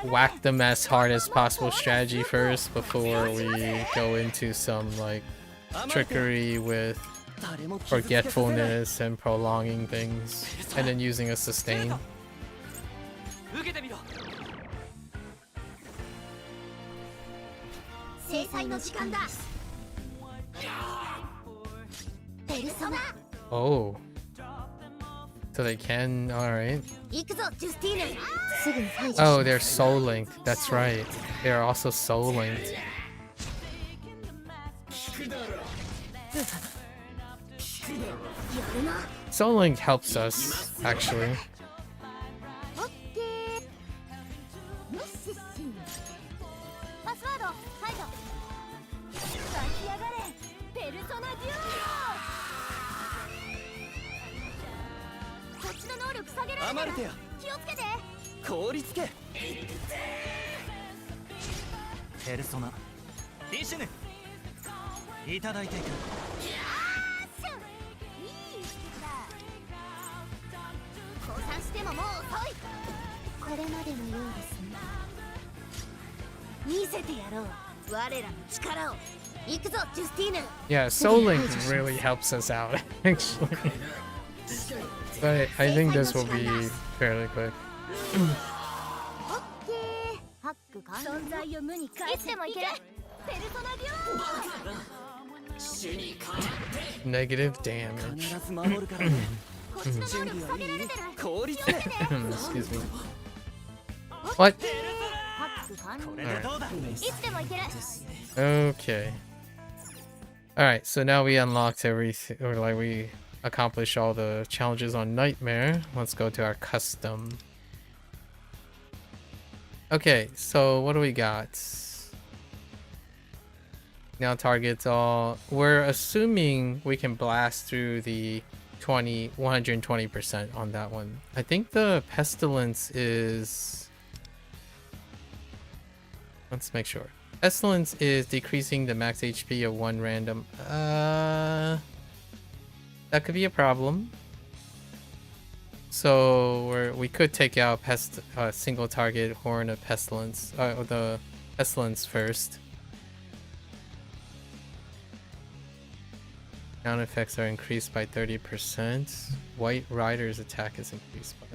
[SPEAKER 1] whack them as hard as possible strategy first before we go into some like trickery with forgetfulness and prolonging things and then using a sustain.
[SPEAKER 3] 受けてみろ。制裁の時間だ。ペルソナ。
[SPEAKER 1] Oh. So they can, alright.
[SPEAKER 3] 行くぞ、ジュスティーヌ。すぐに排除します。
[SPEAKER 1] Oh, they're soul linked. That's right. They're also soul linked. Soul link helps us, actually.
[SPEAKER 3] オッケー。よしし。パスワード排除。湧き上がれ、ペルソナデュオ。こっちの能力下げられるから。気をつけて。
[SPEAKER 8] 凍りつけ。ペルソナディシュヌいただいていく。
[SPEAKER 3] 降参してももう遅い。これまでのようですね。見せてやろう、我らの力を。行くぞ、ジュスティーヌ。
[SPEAKER 1] Yeah, soul link really helps us out, actually. But I think this will be fairly quick.
[SPEAKER 3] オッケー。ハック完了。存在を無に返す。いつでもいける。ペルソナデュオ。
[SPEAKER 1] Negative damage.
[SPEAKER 8] 必ず守るからね。
[SPEAKER 3] こっちの能力下げられてる。
[SPEAKER 8] 凍りつけ。
[SPEAKER 1] Excuse me. What?
[SPEAKER 3] ハック完了。
[SPEAKER 8] これでどうだ。
[SPEAKER 3] いつでもいける。
[SPEAKER 1] Okay. Alright, so now we unlocked everything, or like we accomplished all the challenges on Nightmare. Let's go to our custom. Okay, so what do we got? Now targets all. We're assuming we can blast through the 120% on that one. I think the pestilence is... Let's make sure. Pestilence is decreasing the max HP of one random. That could be a problem. So we could take out single target Horn of Pestilence, the Pestilence first. Sound effects are increased by 30%. White Rider's attack is increased by.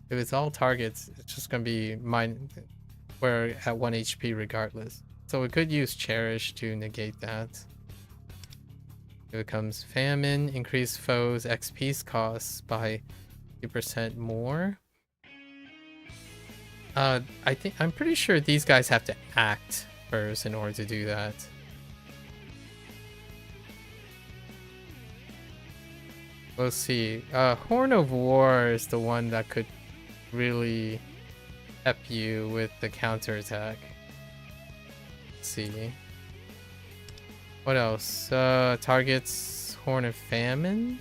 [SPEAKER 1] If it's all targets, it's just gonna be we're at 1 HP regardless. So we could use Cherish to negate that. Here it comes Famine, increase foes' XP costs by 2% more. I'm pretty sure these guys have to act first in order to do that. We'll see. Horn of War is the one that could really help you with the counterattack. Let's see. What else? Targets Horn of Famine.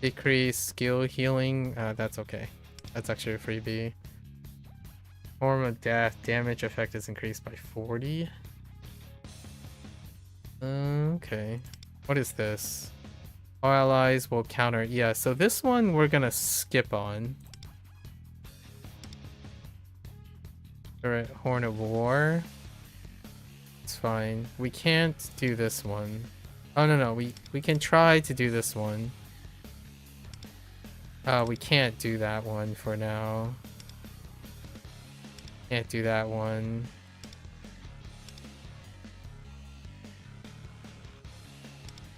[SPEAKER 1] Decrease skill healing. That's okay. That's actually a freebie. Horn of Death. Damage effect is increased by 40. Okay. What is this? All allies will counter. Yeah, so this one we're gonna skip on. Alright, Horn of War. It's fine. We can't do this one. Oh no, we can try to do this one. We can't do that one for now. Can't do that one.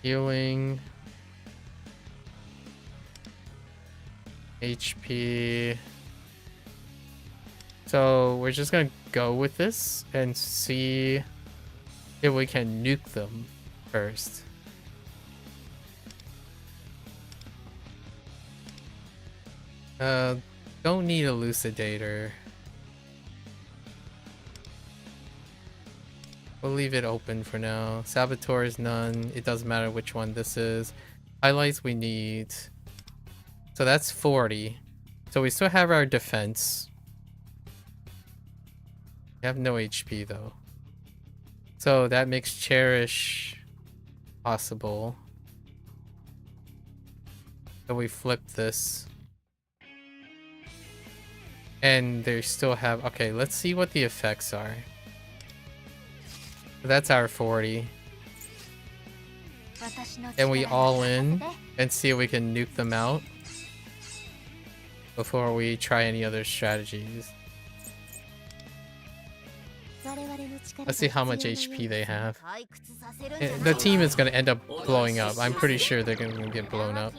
[SPEAKER 4] Healing. HP. So we're just gonna go with this and see if we can nuke them first. Don't need Elucidator. We'll leave it open for now. Saboteur is none. It doesn't matter which one this is. Highlights we need. So that's 40. So we still have our defense. We have no HP though. So that makes Cherish possible. So we flip this. And they still have... Okay, let's see what the effects are. That's our 40. And we all in and see if we can nuke them out before we try any other strategies. Let's see how much HP they have. The team is going to end up blowing up. I'm pretty sure they're going to get blown up.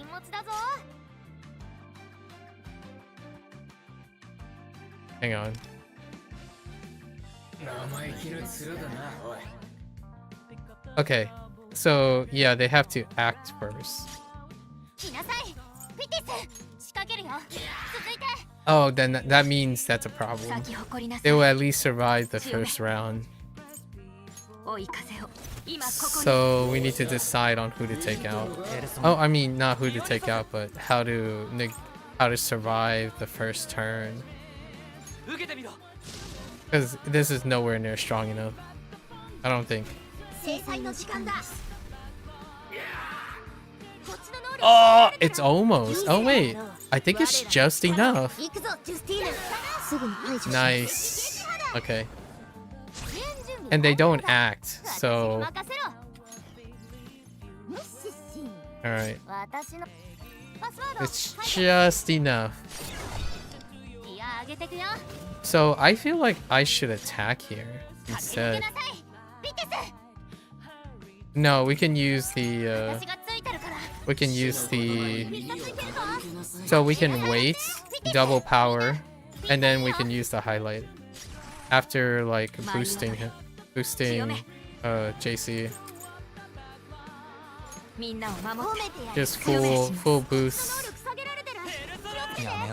[SPEAKER 4] Hang on. Okay, so yeah, they have to act first. Oh, then that means that's a problem. They will at least survive the first round. So we need to decide on who to take out. Oh, I mean, not who to take out, but how to survive the first turn. Because this is nowhere near strong enough. I don't think. Oh, it's almost. Oh wait, I think it's just enough. Nice. Okay. And they don't act, so... Alright. It's just enough. So I feel like I should attack here instead. No, we can use the... So we can wait, double power, and then we can use the highlight. After, like, boosting JC. Just full boost.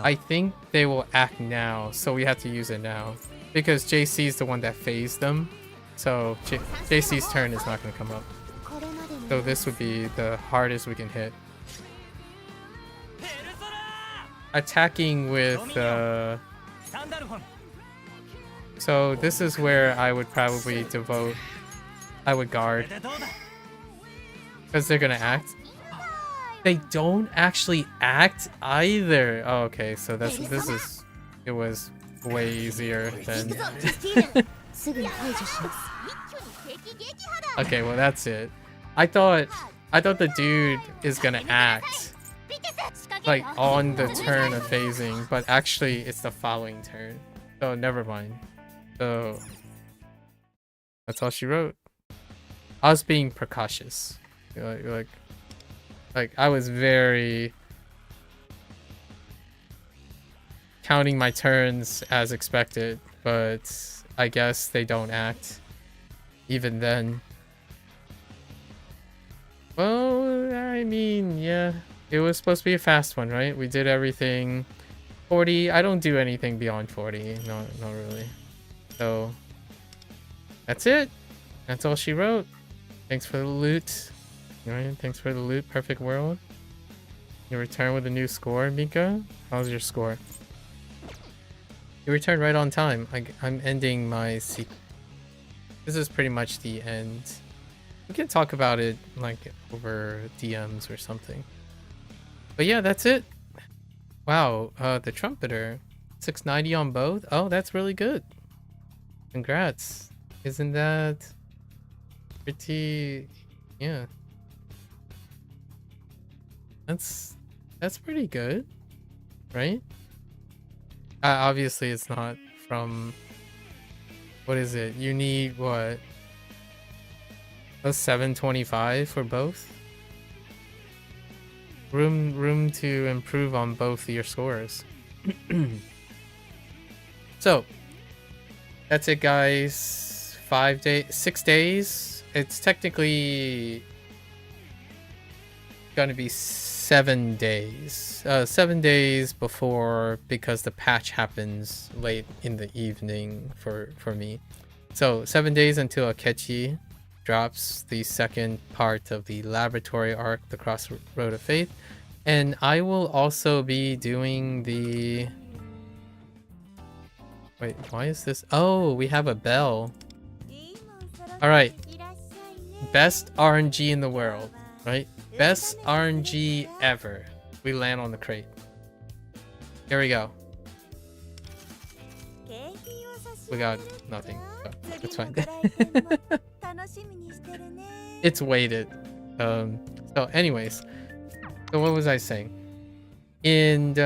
[SPEAKER 4] I think they will act now, so we have to use it now. Because JC is the one that phased them. So JC's turn is not going to come up. So this would be the hardest we can hit. Attacking with... So this is where I would probably devote... I would guard. Because they're going to act. They don't actually act either. Oh, okay, so it was way easier than... Okay, well that's it. I thought the dude is gonna act like on the turn of phasing, but actually it's the following turn. So never mind. So that's all she wrote. I was being precautious. Like I was very counting my turns as expected, but I guess they don't act even then. Well, I mean, yeah, it was supposed to be a fast one, right? We did everything. 40, I don't do anything beyond 40, not really. So that's it. That's all she wrote. Thanks for the loot. Alright, thanks for the loot. Perfect world. You return with a new score, Mika. How's your score? You returned right on time. I'm ending my sequence. This is pretty much the end. We can talk about it like over DMs or something. But yeah, that's it. Wow, the trumpeter. 690 on both? Oh, that's really good. Congrats. Isn't that pretty... Yeah. That's pretty good, right? Obviously it's not from... What is it? You need what? A 725 for both? room to improve on both your scores. So that's it, guys. 6 days. It's technically gonna be 7 days. 7 days before, because the patch happens late in the evening for me. So 7 days until Akechi drops the second part of the laboratory arc, the Crossroad of Faith. And I will also be doing the... Wait, why is this? Oh, we have a bell. Alright. Best RNG in the world, right? Best RNG ever. We land on the crate. Here we go. We got nothing. So it's fine. It's weighted. So anyways. So what was I saying? And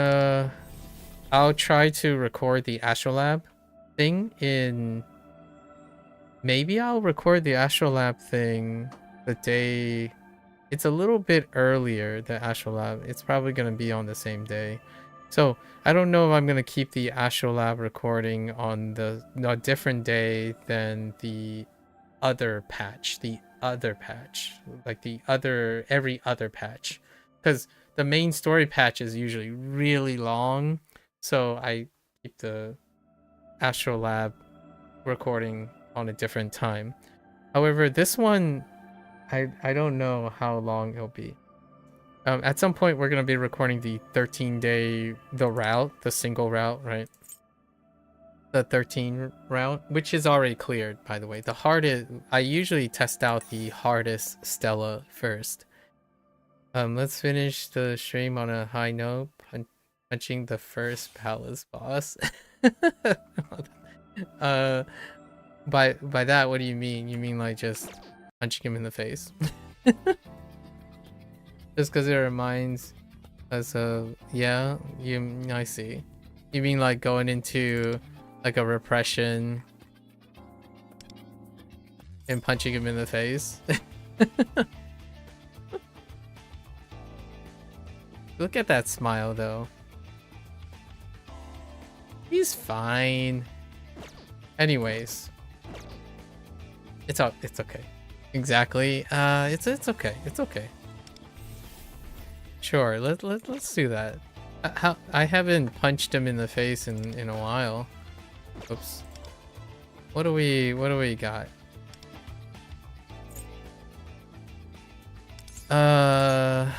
[SPEAKER 4] I'll try to record the Astrolab thing in... Maybe I'll record the Astrolab thing the day... It's a little bit earlier, the Astrolab. It's probably going to be on the same day. So I don't know if I'm going to keep the Astrolab recording on a different day than the other patch. Like every other patch. Because the main story patch is usually really long. So I keep the Astrolab recording on a different time. However, this one, I don't know how long it'll be. At some point, we're going to be recording the 13-day, the single route, right? The 13 route, which is already cleared, by the way. The hardest, I usually test out the hardest Stella first. Let's finish the stream on a high note, punching the first palace boss. By that, what do you mean? You mean like just punching him in the face? Just because it reminds us of... Yeah, I see. You mean like going into like a repression and punching him in the face? Look at that smile though. He's fine. Anyways. It's okay. Exactly. It's okay. It's okay. Sure, let's do that. I haven't punched him in the face in a while. Oops. What do we got? I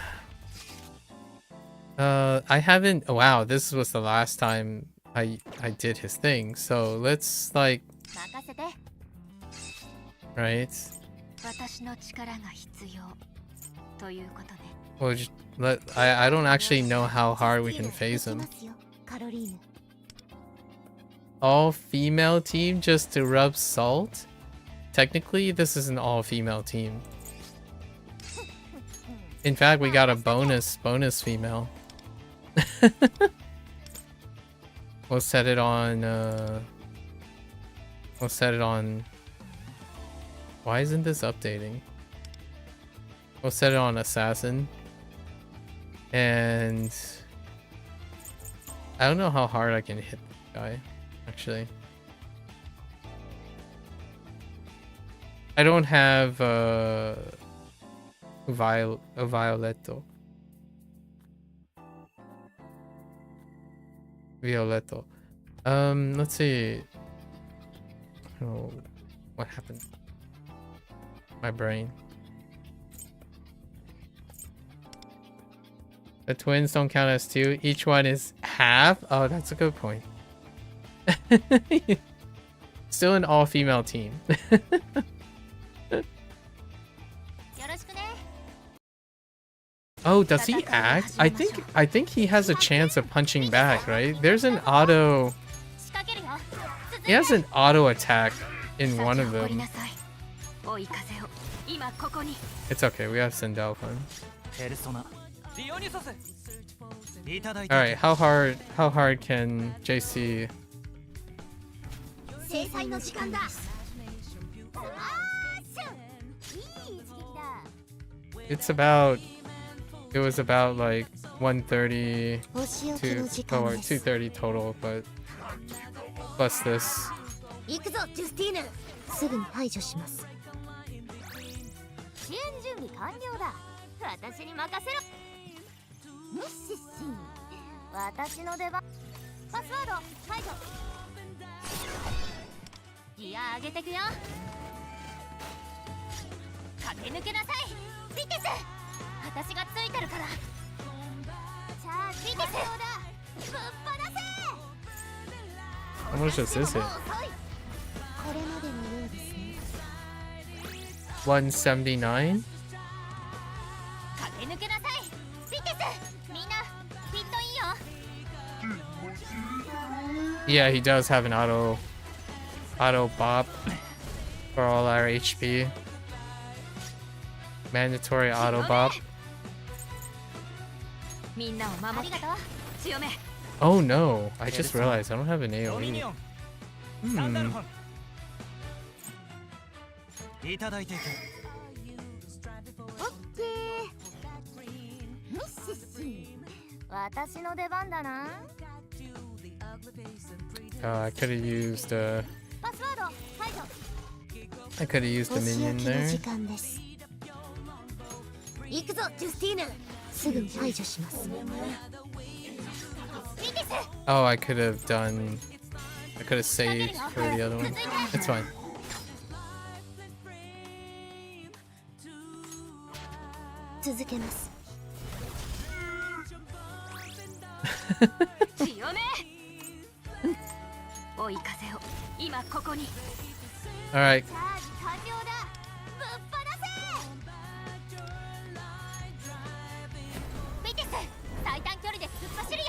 [SPEAKER 4] haven't... Wow, this was the last time I did his thing. So let's like... Right? Well, just I don't actually know how hard we can phase him. All female team just to rub salt? Technically, this is an all female team. In fact, we got a bonus female. We'll set it on why isn't this updating? We'll set it on assassin. And I don't know how hard I can hit this guy, actually. I don't have a Violetto. Let's see. Oh, what happened? My brain. The twins don't count as two. Each one is half. Oh, that's a good point. Still an all-female team. Oh, does he act? I think he has a chance of punching back, right? There's an auto... He has an auto attack in one of them. It's okay, we have Sindel fun. Alright, how hard can JC... It's about It was about like 130
[SPEAKER 3] 星を切
[SPEAKER 4] to
[SPEAKER 3] る時間
[SPEAKER 4] or
[SPEAKER 3] です
[SPEAKER 4] 230 total, but plus this.
[SPEAKER 3] 行くぞジュスティーヌすぐに排除します支援準備完了だ私に任せろミッシッシン私の出番パスワード排除ギア上げてくよ駆け抜けなさいビテス私がついてるからチャージビテスぶっ放せ
[SPEAKER 4] How much is this?
[SPEAKER 3] これまでのようですね
[SPEAKER 4] 179?
[SPEAKER 3] 駆け抜けなさいビテスみんなピットインよ
[SPEAKER 4] Yeah, he does have an auto bop for all our HP. Mandatory auto bop.
[SPEAKER 3] みんなを守りがとう強め
[SPEAKER 4] Oh no, I just realized I don't have an
[SPEAKER 8] ドミニ
[SPEAKER 4] AoE.
[SPEAKER 8] オンサンダル
[SPEAKER 4] Hmm.
[SPEAKER 8] ホンいただいていく
[SPEAKER 3] オッケーミッシッシ私の出番だな
[SPEAKER 4] I could have used
[SPEAKER 3] パスワード排除
[SPEAKER 4] I could have used the
[SPEAKER 3] お仕
[SPEAKER 4] minion
[SPEAKER 3] 置きの
[SPEAKER 4] there.
[SPEAKER 3] 時間です行くぞジュスティーヌすぐに排除しますビテス
[SPEAKER 4] Oh, I could have saved for the other one. It's fine.
[SPEAKER 3] 続けます強め追い風を今ここに
[SPEAKER 4] Alright.
[SPEAKER 3] チャージ完了だぶっ放せビテス最短距離で突っ走るよ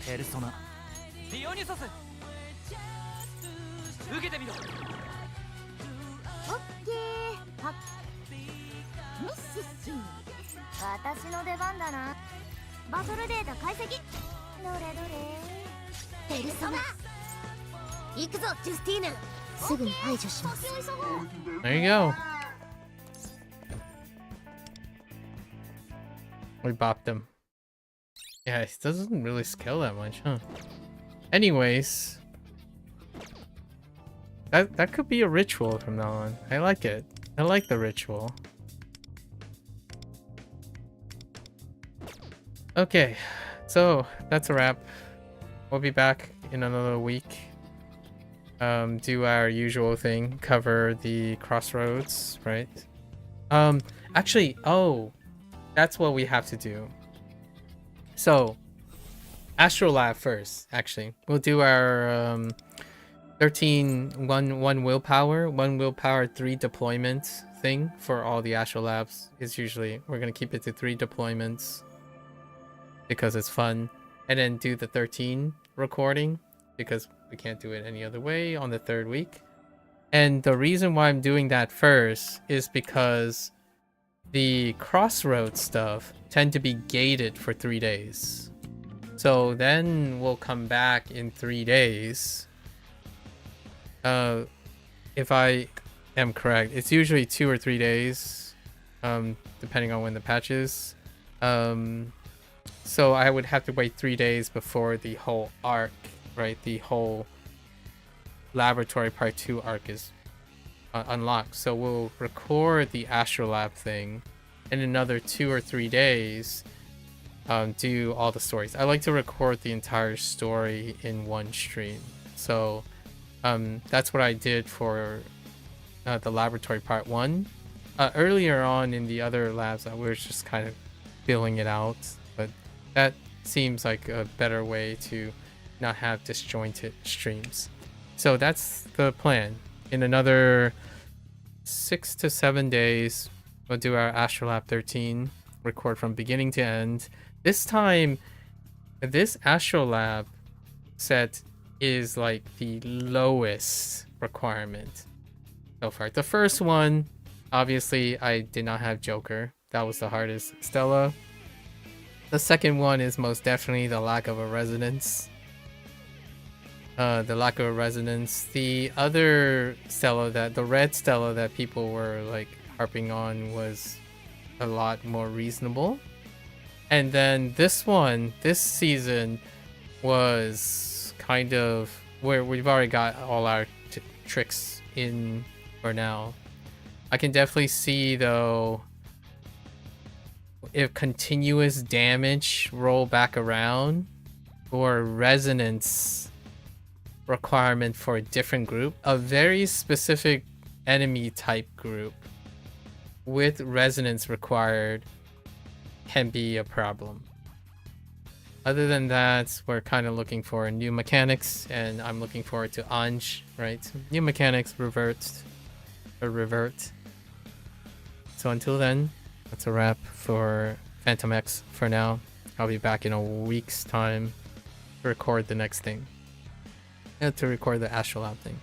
[SPEAKER 8] ペルソナディオニュソス受けてみろ
[SPEAKER 3] オッケーはっミッシッシ私の出番だなバトルデータ解析どれどれペルソナ行くぞジュスティーヌすぐに排除します
[SPEAKER 4] There you go. We bopped him. Yeah, he doesn't really scale that much, huh? Anyways. That could be a ritual from now on. I like it. I like the ritual. Okay, so that's a wrap. We'll be back in another week. Do our usual thing, cover the crossroads, right? Actually, oh, that's what we have to do. So, Astrolab first, actually. We'll do our 1 willpower, 3 deployment thing for all the Astrolabs. Is usually, we're going to keep it to 3 deployments because it's fun. And then do the 13 recording because we can't do it any other way on the 3rd week. And the reason why I'm doing that first is because the crossroads stuff tend to be gated for 3 days. So then we'll come back in 3 days. If I am correct, it's usually 2 or 3 days, depending on when the patch is. So I would have to wait 3 days before the whole arc, right? The whole laboratory part 2 arc is unlocked. So we'll record the Astrolab thing in another 2 or 3 days. Do all the stories. I like to record the entire story in one stream. So that's what I did for the laboratory part 1. Earlier on in the other labs, we were just kind of filling it out, but that seems like a better way to not have disjointed streams. So that's the plan. In another 6 to 7 days, we'll do our Astrolab 13, record from beginning to end. This time, this Astrolab set is like the lowest requirement so far. The first one, obviously, I did not have Joker. That was the hardest Stella. The second one is most definitely the lack of a resonance. The other Stella, the red Stella that people were like harping on was a lot more reasonable. And then this season was kind of where we've already got all our tricks in for now. I can definitely see though if continuous damage roll back around or resonance requirement for a different group, a very specific enemy type group with resonance required can be a problem. Other than that, we're kind of looking for new mechanics, and I'm looking forward to Anj, right? New mechanics revert. So until then, that's a wrap for Phantom X for now. I'll be back in a week's time to record the next thing. And to record the Astral Lab thing.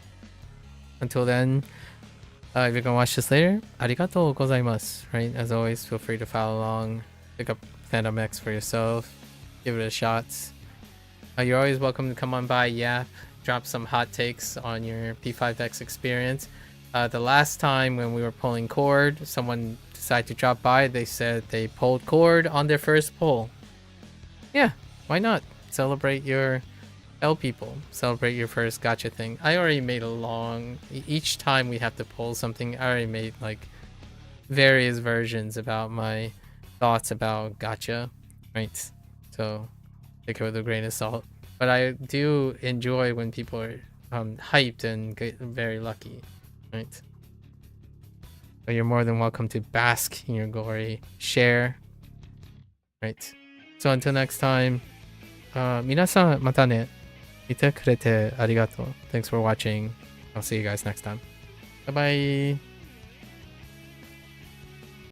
[SPEAKER 4] Until then, if you're gonna watch this later, arigatou gozaimasu, right? As always, feel free to follow along, pick up Phantom X for yourself, give it a shot. You're always welcome to come on by, drop some hot takes on your P5X experience. The last time when we were pulling cord, someone decided to drop by. They said they pulled cord on their first pull. Yeah, why not? Celebrate your people. Celebrate your first gacha thing. I already made each time we have to pull something, I already made like various versions about my thoughts about gacha, right? So take it with a grain of salt. But I do enjoy when people are hyped and get very lucky, right? But you're more than welcome to bask in your glory, share, right? So until next time, 皆さんまたね。見てくれてありがとう. Thanks for watching. I'll see you guys next time. Bye bye.